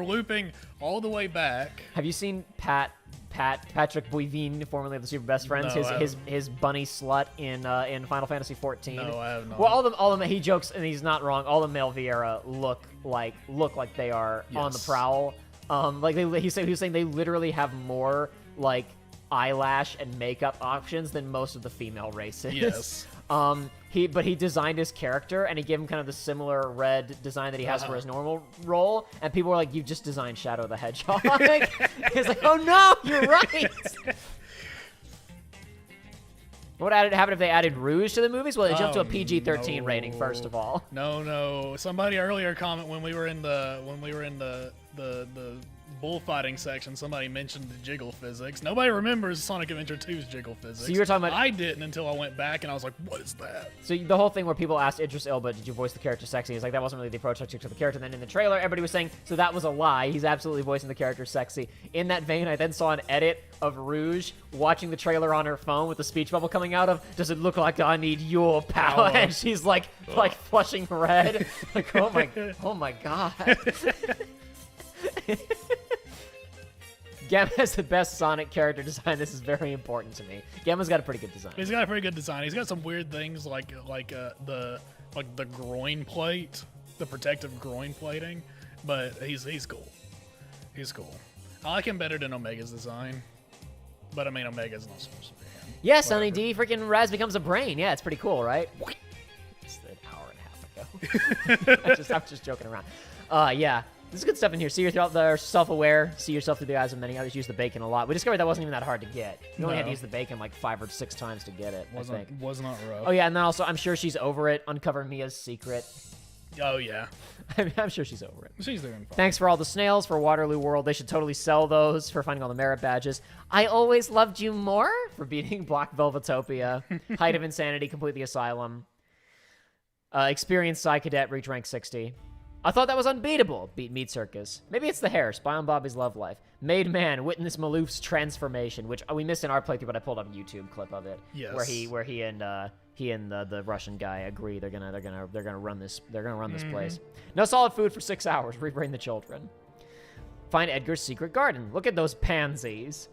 looping all the way back. Have you seen Patrick Boivin, formerly of the Super Best Friends, No, his bunny slut in Final Fantasy XIV? No, I have not. Well, all of them. He jokes, and he's not wrong. All the male Vieira look like they are on the prowl. Like he was saying they literally have more like eyelash and makeup options than most of the female races. Yes. But he designed his character, and he gave him kind of the similar red design that he has for his normal role, and people were like, you've just designed Shadow the Hedgehog. He's like, oh no, you're right! What would happen if they added Rouge to the movies? Well, it jumped to a PG-13 rating, first of all. No. Somebody earlier comment when we were in the bullfighting section, somebody mentioned the jiggle physics. Nobody remembers Sonic Adventure 2's jiggle physics. So you were talking about... I didn't until I went back and I was like, what is that? So the whole thing where people asked Idris Elba, did you voice the character sexy? It's like, that wasn't really the approach I took to the character. And then in the trailer, everybody was saying, so that was a lie. He's absolutely voicing the character sexy. In that vein, I then saw an edit of Rouge watching the trailer on her phone with the speech bubble coming out of, does it look like I need your power? And she's like flushing red. Like, oh my God. Gamma has the best Sonic character design. This is very important to me. Gamma's got a pretty good design. He's got a pretty good design. He's got some weird things like the groin plate, the protective groin plating, but he's cool. He's cool. I like him better than Omega's design, but I mean Omega's not supposed to be him. Yeah, Sonny D, freaking Raz becomes a brain. Yeah, it's pretty cool, right? It's an hour and a half ago. I'm just joking around. Yeah. There's good stuff in here. See yourself self-aware. See yourself through the eyes of many others. Use the bacon a lot. We discovered that wasn't even that hard to get. You only had to use the bacon like 5 or 6 times to get it. Was not rough. Oh yeah, and then also I'm sure she's over it. Uncover Mia's secret. Oh, yeah. I mean, I'm sure she's over it. She's doing fine. Thanks for all the snails for Waterloo World. They should totally sell those for finding all the merit badges. I always loved you more for beating Black Velvetopia. Height of Insanity, Complete the Asylum. Experienced Psy Cadet, reach rank 60. I thought that was unbeatable. Beat Meat Circus. Maybe it's the hair. Spy on Bobby's Love Life. Made Man, witness Maloof's transformation, which we missed in our playthrough, but I pulled up a YouTube clip of it. Yes. Where he and the Russian guy agree they're gonna run this place. No solid food for 6 hours. Rebrain the children. Find Edgar's secret garden. Look at those pansies.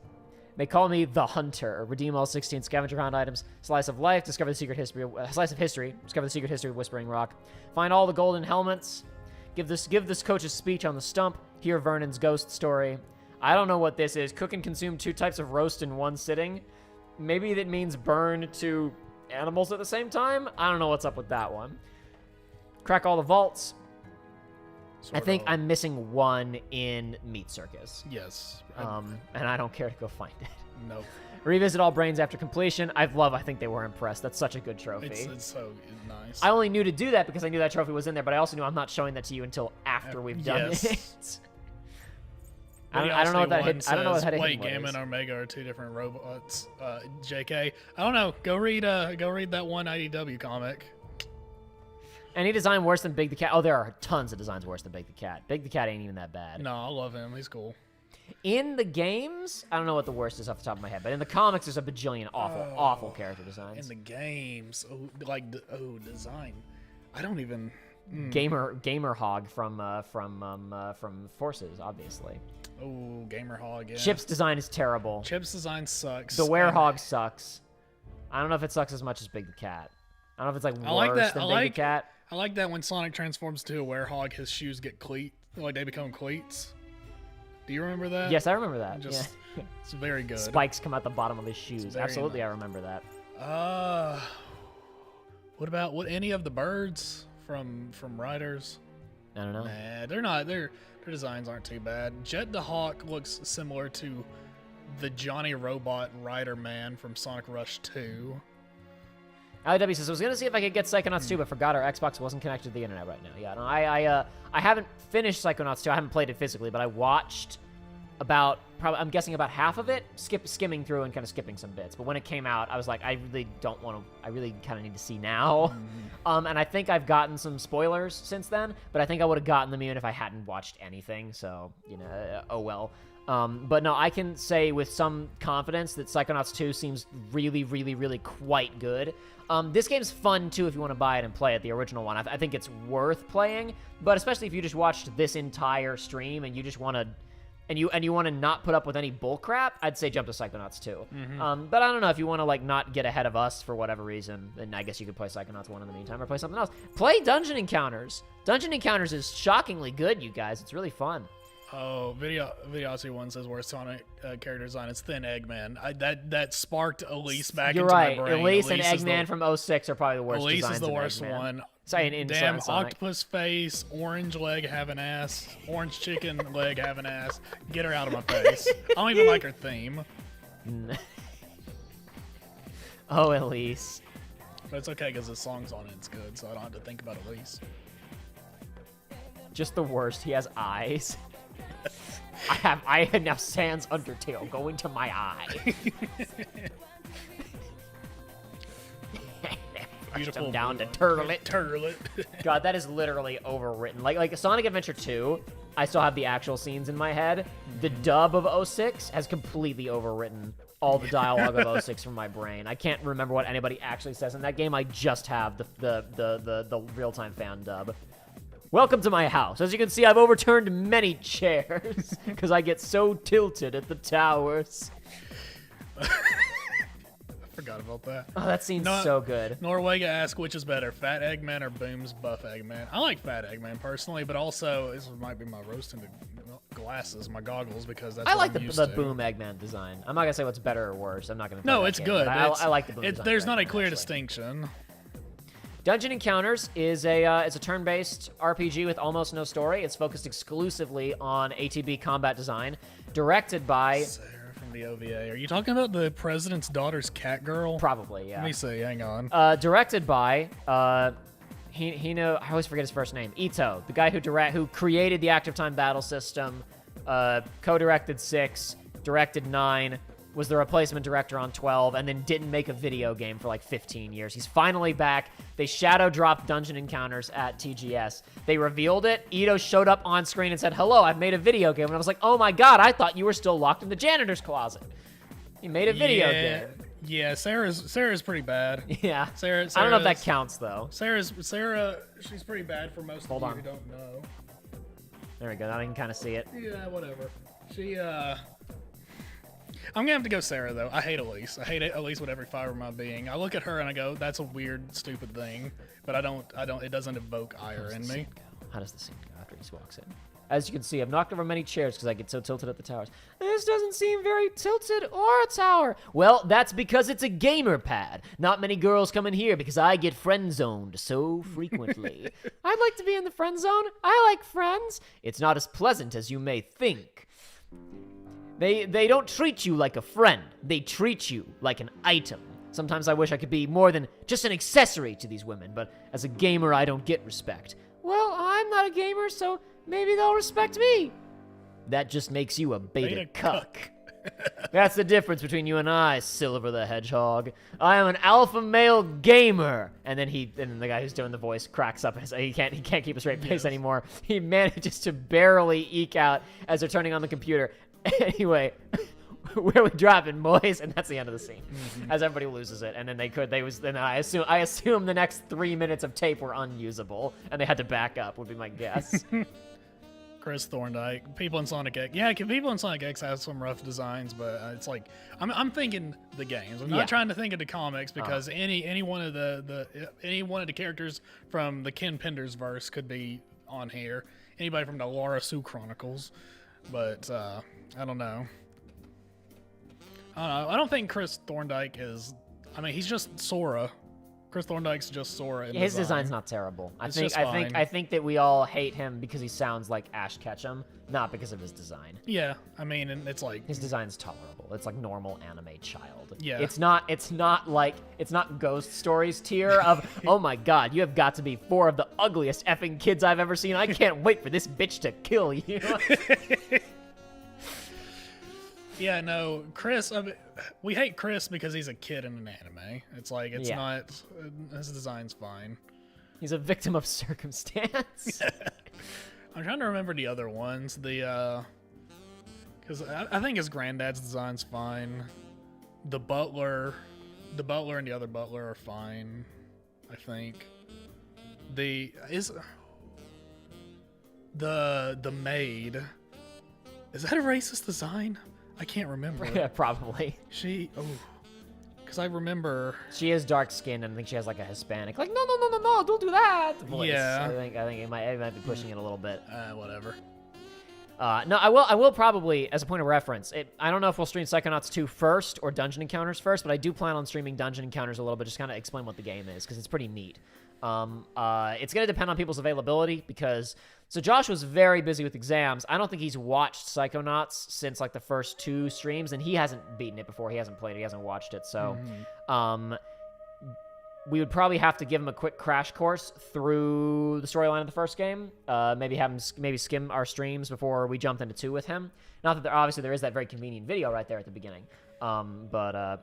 May call me the Hunter. Redeem all 16 scavenger hunt items. Slice of life. Discover the secret history. Slice of history. Discover the secret history of Whispering Rock. Find all the golden helmets. Give this coach a speech on the stump. Hear Vernon's ghost story. I don't know what this is. Cook and consume 2 types of roast in one sitting. Maybe that means burn 2 animals at the same time. I don't know what's up with that one. Crack all the vaults. I think I'm missing one in Meat Circus. Yes. And I don't care to go find it. Nope. Revisit all brains after completion. I think they were impressed. That's such a good trophy. It's so nice. I only knew to do that because I knew that trophy was in there, but I also knew I'm not showing that to you until after we've done it. I don't know what that hit. I don't know what that hit. Wait, Gamma and Omega are 2 different robots. JK. I don't know. Go read that one IDW comic. Any design worse than Big the Cat? Oh, there are tons of designs worse than Big the Cat. Big the Cat ain't even that bad. No, I love him. He's cool. In the games, I don't know what the worst is off the top of my head, but in the comics, there's a bajillion awful character designs. In the games, design. I don't even. Gamer Hog from Forces, obviously. Oh, Gamer Hog. Yeah. Chip's design is terrible. Chip's design sucks. The Werehog sucks. I don't know if it sucks as much as Big the Cat. I don't know if it's like worse than Big the Cat. I like that when Sonic transforms to a werehog, his shoes get they become cleats. Do you remember that? Yes, I remember that. It's very good. Spikes come out the bottom of his shoes. Absolutely, nice. I remember that. What about any of the birds from Riders? I don't know. Nah, they're not. Their designs aren't too bad. Jet the Hawk looks similar to the Johnny Robot Rider Man from Sonic Rush 2. IW says, I was going to see if I could get Psychonauts 2, but forgot our Xbox wasn't connected to the internet right now. Yeah, no, I haven't finished Psychonauts 2. I haven't played it physically, but I watched I'm guessing about half of it, skimming through and kind of skipping some bits. But when it came out, I was like, I really kind of need to see now. And I think I've gotten some spoilers since then, but I think I would have gotten them even if I hadn't watched anything. So, oh well. But no, I can say with some confidence that Psychonauts 2 seems really, really, really quite good. This game's fun, too, if you want to buy it and play it, the original one. I think it's worth playing, but especially if you just watched this entire stream and you just want to... And you want to not put up with any bullcrap, I'd say jump to Psychonauts 2. But I don't know, if you want to not get ahead of us for whatever reason, then I guess you could play Psychonauts 1 in the meantime or play something else. Play Dungeon Encounters. Dungeon Encounters is shockingly good, you guys. It's really fun. Oh, Videosity 1 says worst Sonic character design is Thin Eggman. that sparked Elise back into my brain. You're right. Elise and Eggman from 06 are probably the worst Elise designs. Elise is the worst one. Sorry, damn octopus face, orange leg have an ass, orange chicken leg have an ass. Get her out of my face. I don't even like her theme. Oh, Elise. But it's okay because the song's on it. It's good, so I don't have to think about Elise. Just the worst. He has eyes. I have now Sans Undertale going to my eye. Beautiful down to Turlet. Turlet. God, that is literally overwritten. Like Sonic Adventure 2, I still have the actual scenes in my head. The dub of 06 has completely overwritten all the dialogue of 06 from my brain. I can't remember what anybody actually says in that game. I just have the real-time fan dub. Welcome to my house. As you can see, I've overturned many chairs because I get so tilted at the towers. I forgot about that. Oh, that scene's so good. Norwega asks, which is better, Fat Eggman or Boom's Buff Eggman? I like Fat Eggman personally, but also this might be my rose-tinted glasses, my goggles, because that's I what like I'm used the to. Boom Eggman design. I'm not gonna say what's better or worse. I'm not gonna. No, it's good. I like the Boom design. There's not a clear distinction. Dungeon Encounters is it's a turn-based RPG with almost no story. It's focused exclusively on ATB combat design, directed by Sarah from the OVA. Are you talking about the president's daughter's cat girl? Probably, yeah. Let me see. Hang on. Directed by he know. I always forget his first name. Ito, the guy who created the active time battle system, co-directed 6, directed 9, was the replacement director on 12, and then didn't make a video game for like 15 years. He's finally back. They shadow dropped Dungeon Encounters at TGS. They revealed it. Ito showed up on screen and said, "Hello, I've made a video game." And I was like, "Oh my god, I thought you were still locked in the janitor's closet." He made a video game. Yeah, Sarah's pretty bad. Yeah. Sarah. I don't know if that counts though. Sarah. She's pretty bad for most of you who don't know. There we go. Now I can kind of see it. Yeah, whatever. I'm gonna have to go Sarah though. I hate Elise. I hate Elise with every fiber of my being. I look at her and I go, "That's a weird, stupid thing," but I don't. It doesn't evoke ire in me. How does the scene go after he walks in? As you can see, I've knocked over many chairs because I get so tilted at the towers. This doesn't seem very tilted or a tower. Well, that's because it's a gamer pad. Not many girls come in here because I get friend zoned so frequently. I'd like to be in the friend zone. I like friends. It's not as pleasant as you may think. They don't treat you like a friend. They treat you like an item. Sometimes I wish I could be more than just an accessory to these women, but as a gamer, I don't get respect. Well, I'm not a gamer, so maybe they'll respect me. That just makes you a beta cuck. That's the difference between you and I, Silver the Hedgehog. I am an alpha male gamer. And then the guy who's doing the voice cracks up and he can't keep a straight face anymore. He manages to barely eke out as they're turning on the computer. Anyway, where we dropping, boys? And that's the end of the scene. As everybody loses it, and then I assume the next 3 minutes of tape were unusable, and they had to back up. Would be my guess. Chris Thorndike, people in Sonic X. Yeah, people in Sonic X have some rough designs, but it's like I'm thinking the games. I'm not trying to think of the comics because any one of the characters from the Ken Penders verse could be on here. Anybody from the Laura Sue Chronicles, but I don't know. I don't think Chris Thorndike is. I mean, he's just Sora. Chris Thorndike's just Sora. His design's not terrible. I think that we all hate him because he sounds like Ash Ketchum, not because of his design. Yeah, I mean, and it's like his design's tolerable. It's like normal anime child. Yeah. It's not Ghost Stories tier of oh my god, you have got to be 4 of the ugliest effing kids I've ever seen. I can't wait for this bitch to kill you. Yeah, no, Chris, we hate Chris because he's a kid in an anime. It's like, not, his design's fine. He's a victim of circumstance. I'm trying to remember the other ones. Because I think his granddad's design's fine. The butler and the other butler are fine, I think. The maid, is that a racist design? I can't remember. Yeah, probably. Because I remember she is dark skinned and I think she has like a Hispanic. Like no, don't do that. Voice. Yeah, I think it might be pushing it a little bit. Whatever. No, I will probably, as a point of reference, I don't know if we'll stream Psychonauts 2 first or Dungeon Encounters first, but I do plan on streaming Dungeon Encounters a little bit, just kind of explain what the game is because it's pretty neat. It's going to depend on people's availability because so Josh was very busy with exams. I don't think he's watched Psychonauts since like the first 2 streams, and he hasn't beaten it before. He hasn't played it. He hasn't watched it. So, we would probably have to give him a quick crash course through the storyline of the first game. Maybe have him skim our streams before we jumped into 2 with him. Not that obviously there is that very convenient video right there at the beginning. But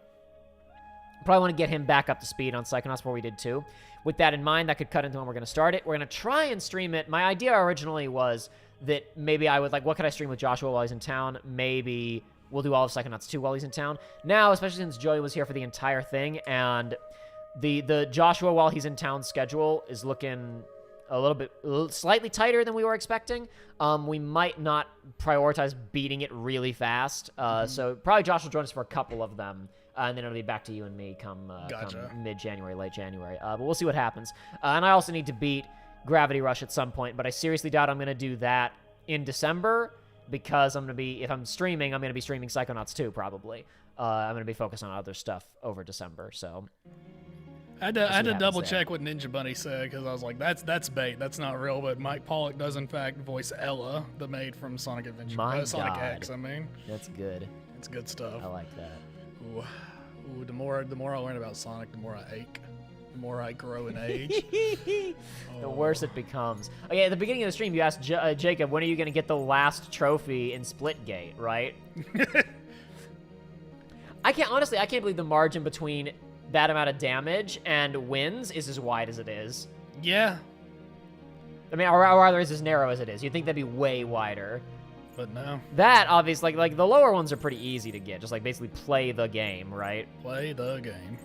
probably want to get him back up to speed on Psychonauts before we did 2. With that in mind, that could cut into when we're going to start it. We're going to try and stream it. My idea originally was that maybe I would what could I stream with Joshua while he's in town? Maybe we'll do all of Psychonauts 2 while he's in town. Now, especially since Joey was here for the entire thing, and the Joshua while he's in town schedule is looking slightly tighter than we were expecting. We might not prioritize beating it really fast. So probably Josh will join us for a couple of them. And then it'll be back to you and me come mid-January, late January. But we'll see what happens. And I also need to beat Gravity Rush at some point, but I seriously doubt I'm going to do that in December because if I'm streaming, I'm going to be streaming Psychonauts 2 probably. I'm going to be focused on other stuff over December, so... I had to double check what Ninja Bunny said because I was like, that's bait. That's not real. But Mike Pollock does in fact voice Ella, the maid from Sonic Adventure. Sonic X, I mean. That's good. It's good stuff. I like that. Ooh, the more I learn about Sonic, the more I ache. the more I grow in age. The worse it becomes. Okay, at the beginning of the stream, you asked Jacob, when are you going to get the last trophy in Splitgate, right? I can't believe the margin between that amount of damage and wins is as wide as it is. Yeah. I mean, or rather, is as narrow as it is. You'd think that'd be way wider. But no. That, obviously, like the lower ones are pretty easy to get. Just, like, basically play the game, right? Play the game.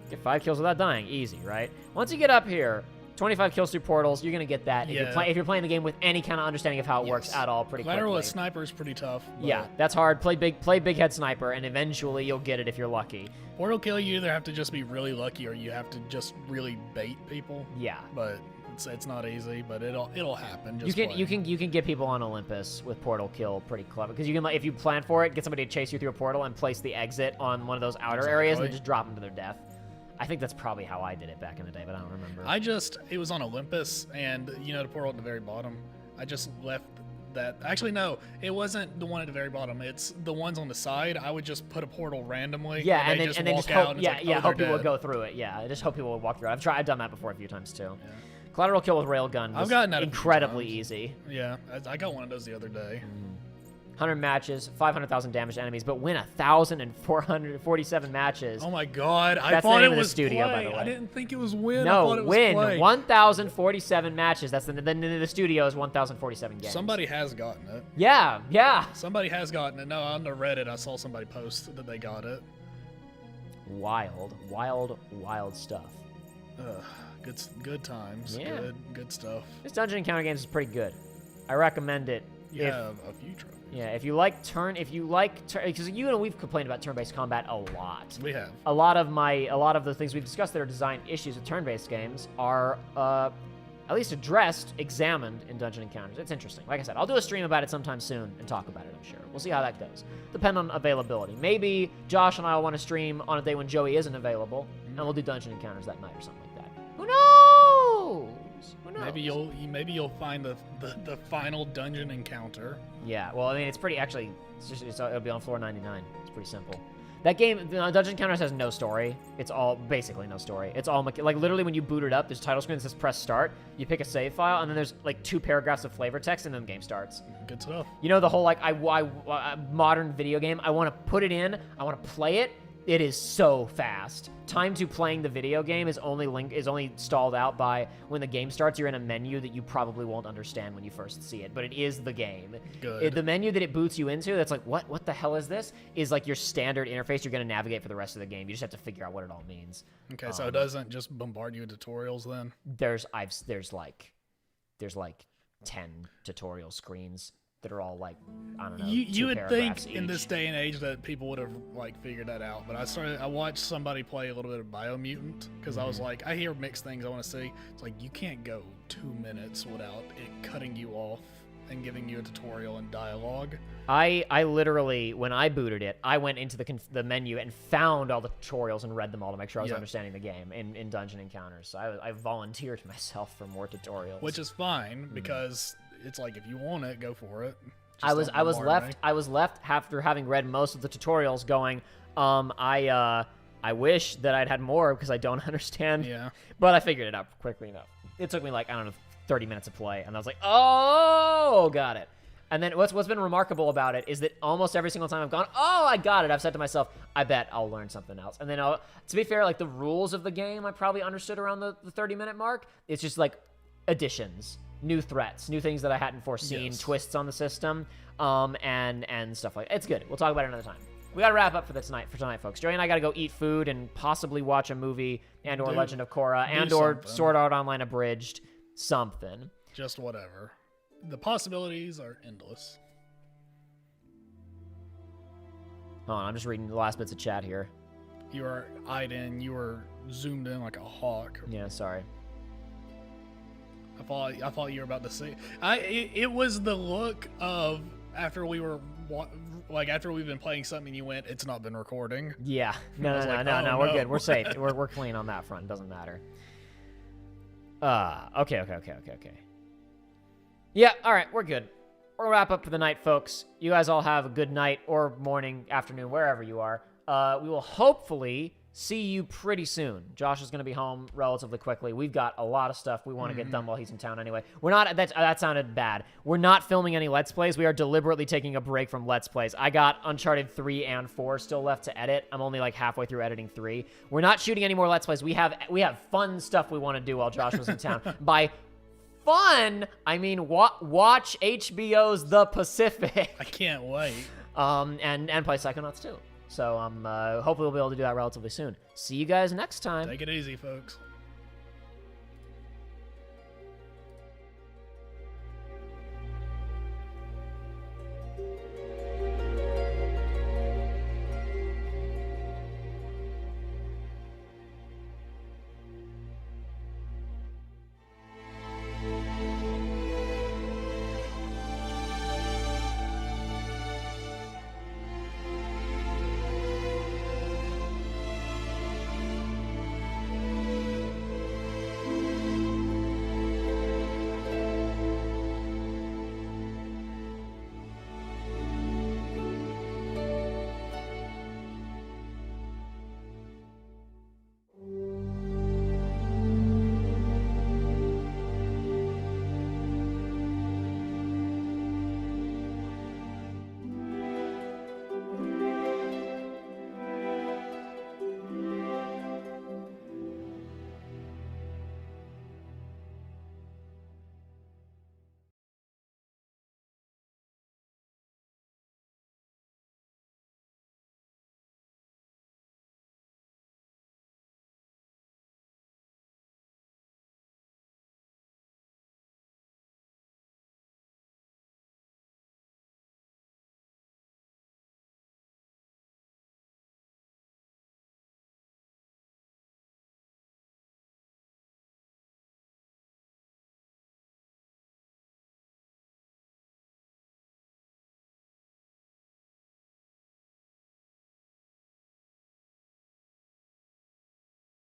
Get 5 kills without dying. Easy, right? Once you get up here, 25 kills through portals, you're going to get that if you're playing the game with any kind of understanding of how it works at all pretty quickly. Collateral with sniper is pretty tough. Yeah, that's hard. Play big head sniper, and eventually you'll get it if you're lucky. Portal kill, you either have to just be really lucky or you have to just really bait people. Yeah. But it's not easy, but it'll happen. Just you can get people on Olympus with portal kill pretty clever, because you can, like, if you plan for it, get somebody to chase you through a portal and place the exit on one of those outer areas and just drop them to their death. I think that's probably how I did it back in the day, but I don't remember. It was on Olympus, and you know the portal at the very bottom. I just left that. Actually, no, it wasn't the one at the very bottom. It's the ones on the side. I would just put a portal randomly. Yeah, and then just hope, hope people would go through it. Yeah, I just hope people would walk through it. I've done that before a few times too. Yeah. Collateral kill with railgun was incredibly easy. Yeah, I got one of those the other day. 100 matches, 500,000 damaged enemies, but win 1,447 matches. Oh my god, I thought it was studio, by the way. I didn't think it was win. No, I thought it was win. play. 1,047 matches. That's the studio is 1,047 games. Somebody has gotten it. Yeah. Somebody has gotten it. No, on the Reddit, I saw somebody post that they got it. Wild stuff. Ugh, good times. Yeah. Good stuff. This dungeon encounter games is pretty good. I recommend it. Yeah, a few trophies. Yeah, if you like because we've complained about turn-based combat a lot. We have. A lot of the things we've discussed that are design issues with turn-based games are at least examined in dungeon encounters. It's interesting. Like I said, I'll do a stream about it sometime soon and talk about it, I'm sure. We'll see how that goes. Depend on availability. Maybe Josh and I will want to stream on a day when Joey isn't available, and we'll do dungeon encounters that night or something like that. Who knows? Maybe you'll find the final dungeon encounter. Yeah, well, I mean, it's pretty, actually, it'll be on floor 99. It's pretty simple. That game, Dungeon Encounters, has no story. It's all, basically no story. It's all, like, literally when you boot it up, there's a title screen that says press start, you pick a save file, and then there's, like, 2 paragraphs of flavor text, and then the game starts. Good stuff. You know, the whole, like, modern video game, I want to put it in, I want to play it. It is so fast. Time to playing the video game is only stalled out by when the game starts. You're in a menu that you probably won't understand when you first see it, but it is the game. Good. The menu that it boots you into, that's like, what the hell is this? Is like your standard interface you're going to navigate for the rest of the game. You just have to figure out what it all means. Okay, so it doesn't just bombard you with tutorials then? There's like 10 tutorial screens that are all, like, I don't know. You would think each. in this day and age that people would have, like, figured that out, but I watched somebody play a little bit of Biomutant because I was like, I hear mixed things I want to see. It's like, you can't go 2 minutes without it cutting you off and giving you a tutorial and dialogue. I literally, when I booted it, I went into the menu and found all the tutorials and read them all to make sure I was understanding the game in Dungeon Encounters. So I volunteered myself for more tutorials, which is fine because it's like, if you want it, go for it. I was left after having read most of the tutorials going, I wish that I'd had more because I don't understand. Yeah. But I figured it out quickly enough. It took me, like, I don't know, 30 minutes of play, and I was like, oh, got it. And then what's been remarkable about it is that almost every single time I've gone, oh, I got it, I've said to myself, I bet I'll learn something else. And then, to be fair, like, the rules of the game I probably understood around the 30-minute mark. It's just, like, additions, new threats, new things that I hadn't foreseen, twists on the system, and stuff like that. It's good. We'll talk about it another time. We got to wrap up for tonight, folks. Joey and I got to go eat food and possibly watch a movie and/or Legend of Korra and/or Sword Art Online Abridged, something. Just whatever. The possibilities are endless. Hold on, I'm just reading the last bits of chat here. You are eyed in. You were zoomed in like a hawk. Yeah, sorry. I thought you were about to see. It was the look of after we've been playing something. You went, it's not been recording. Yeah. No, we're good. We're safe. We're clean on that front. Doesn't matter. Okay. Yeah, all right, we're good. We'll wrap up for the night, folks. You guys all have a good night or morning, afternoon, wherever you are. We will hopefully see you pretty soon. Josh is going to be home relatively quickly. We've got a lot of stuff we want to get done while he's in town anyway. We're not, that sounded bad. We're not filming any Let's Plays. We are deliberately taking a break from Let's Plays. I got Uncharted 3 and 4 still left to edit. I'm only like halfway through editing 3. We're not shooting any more Let's Plays. We have fun stuff we want to do while Josh was in town. By fun, I mean watch HBO's The Pacific. I can't wait. And play Psychonauts too. So hopefully we'll be able to do that relatively soon. See you guys next time. Take it easy, folks.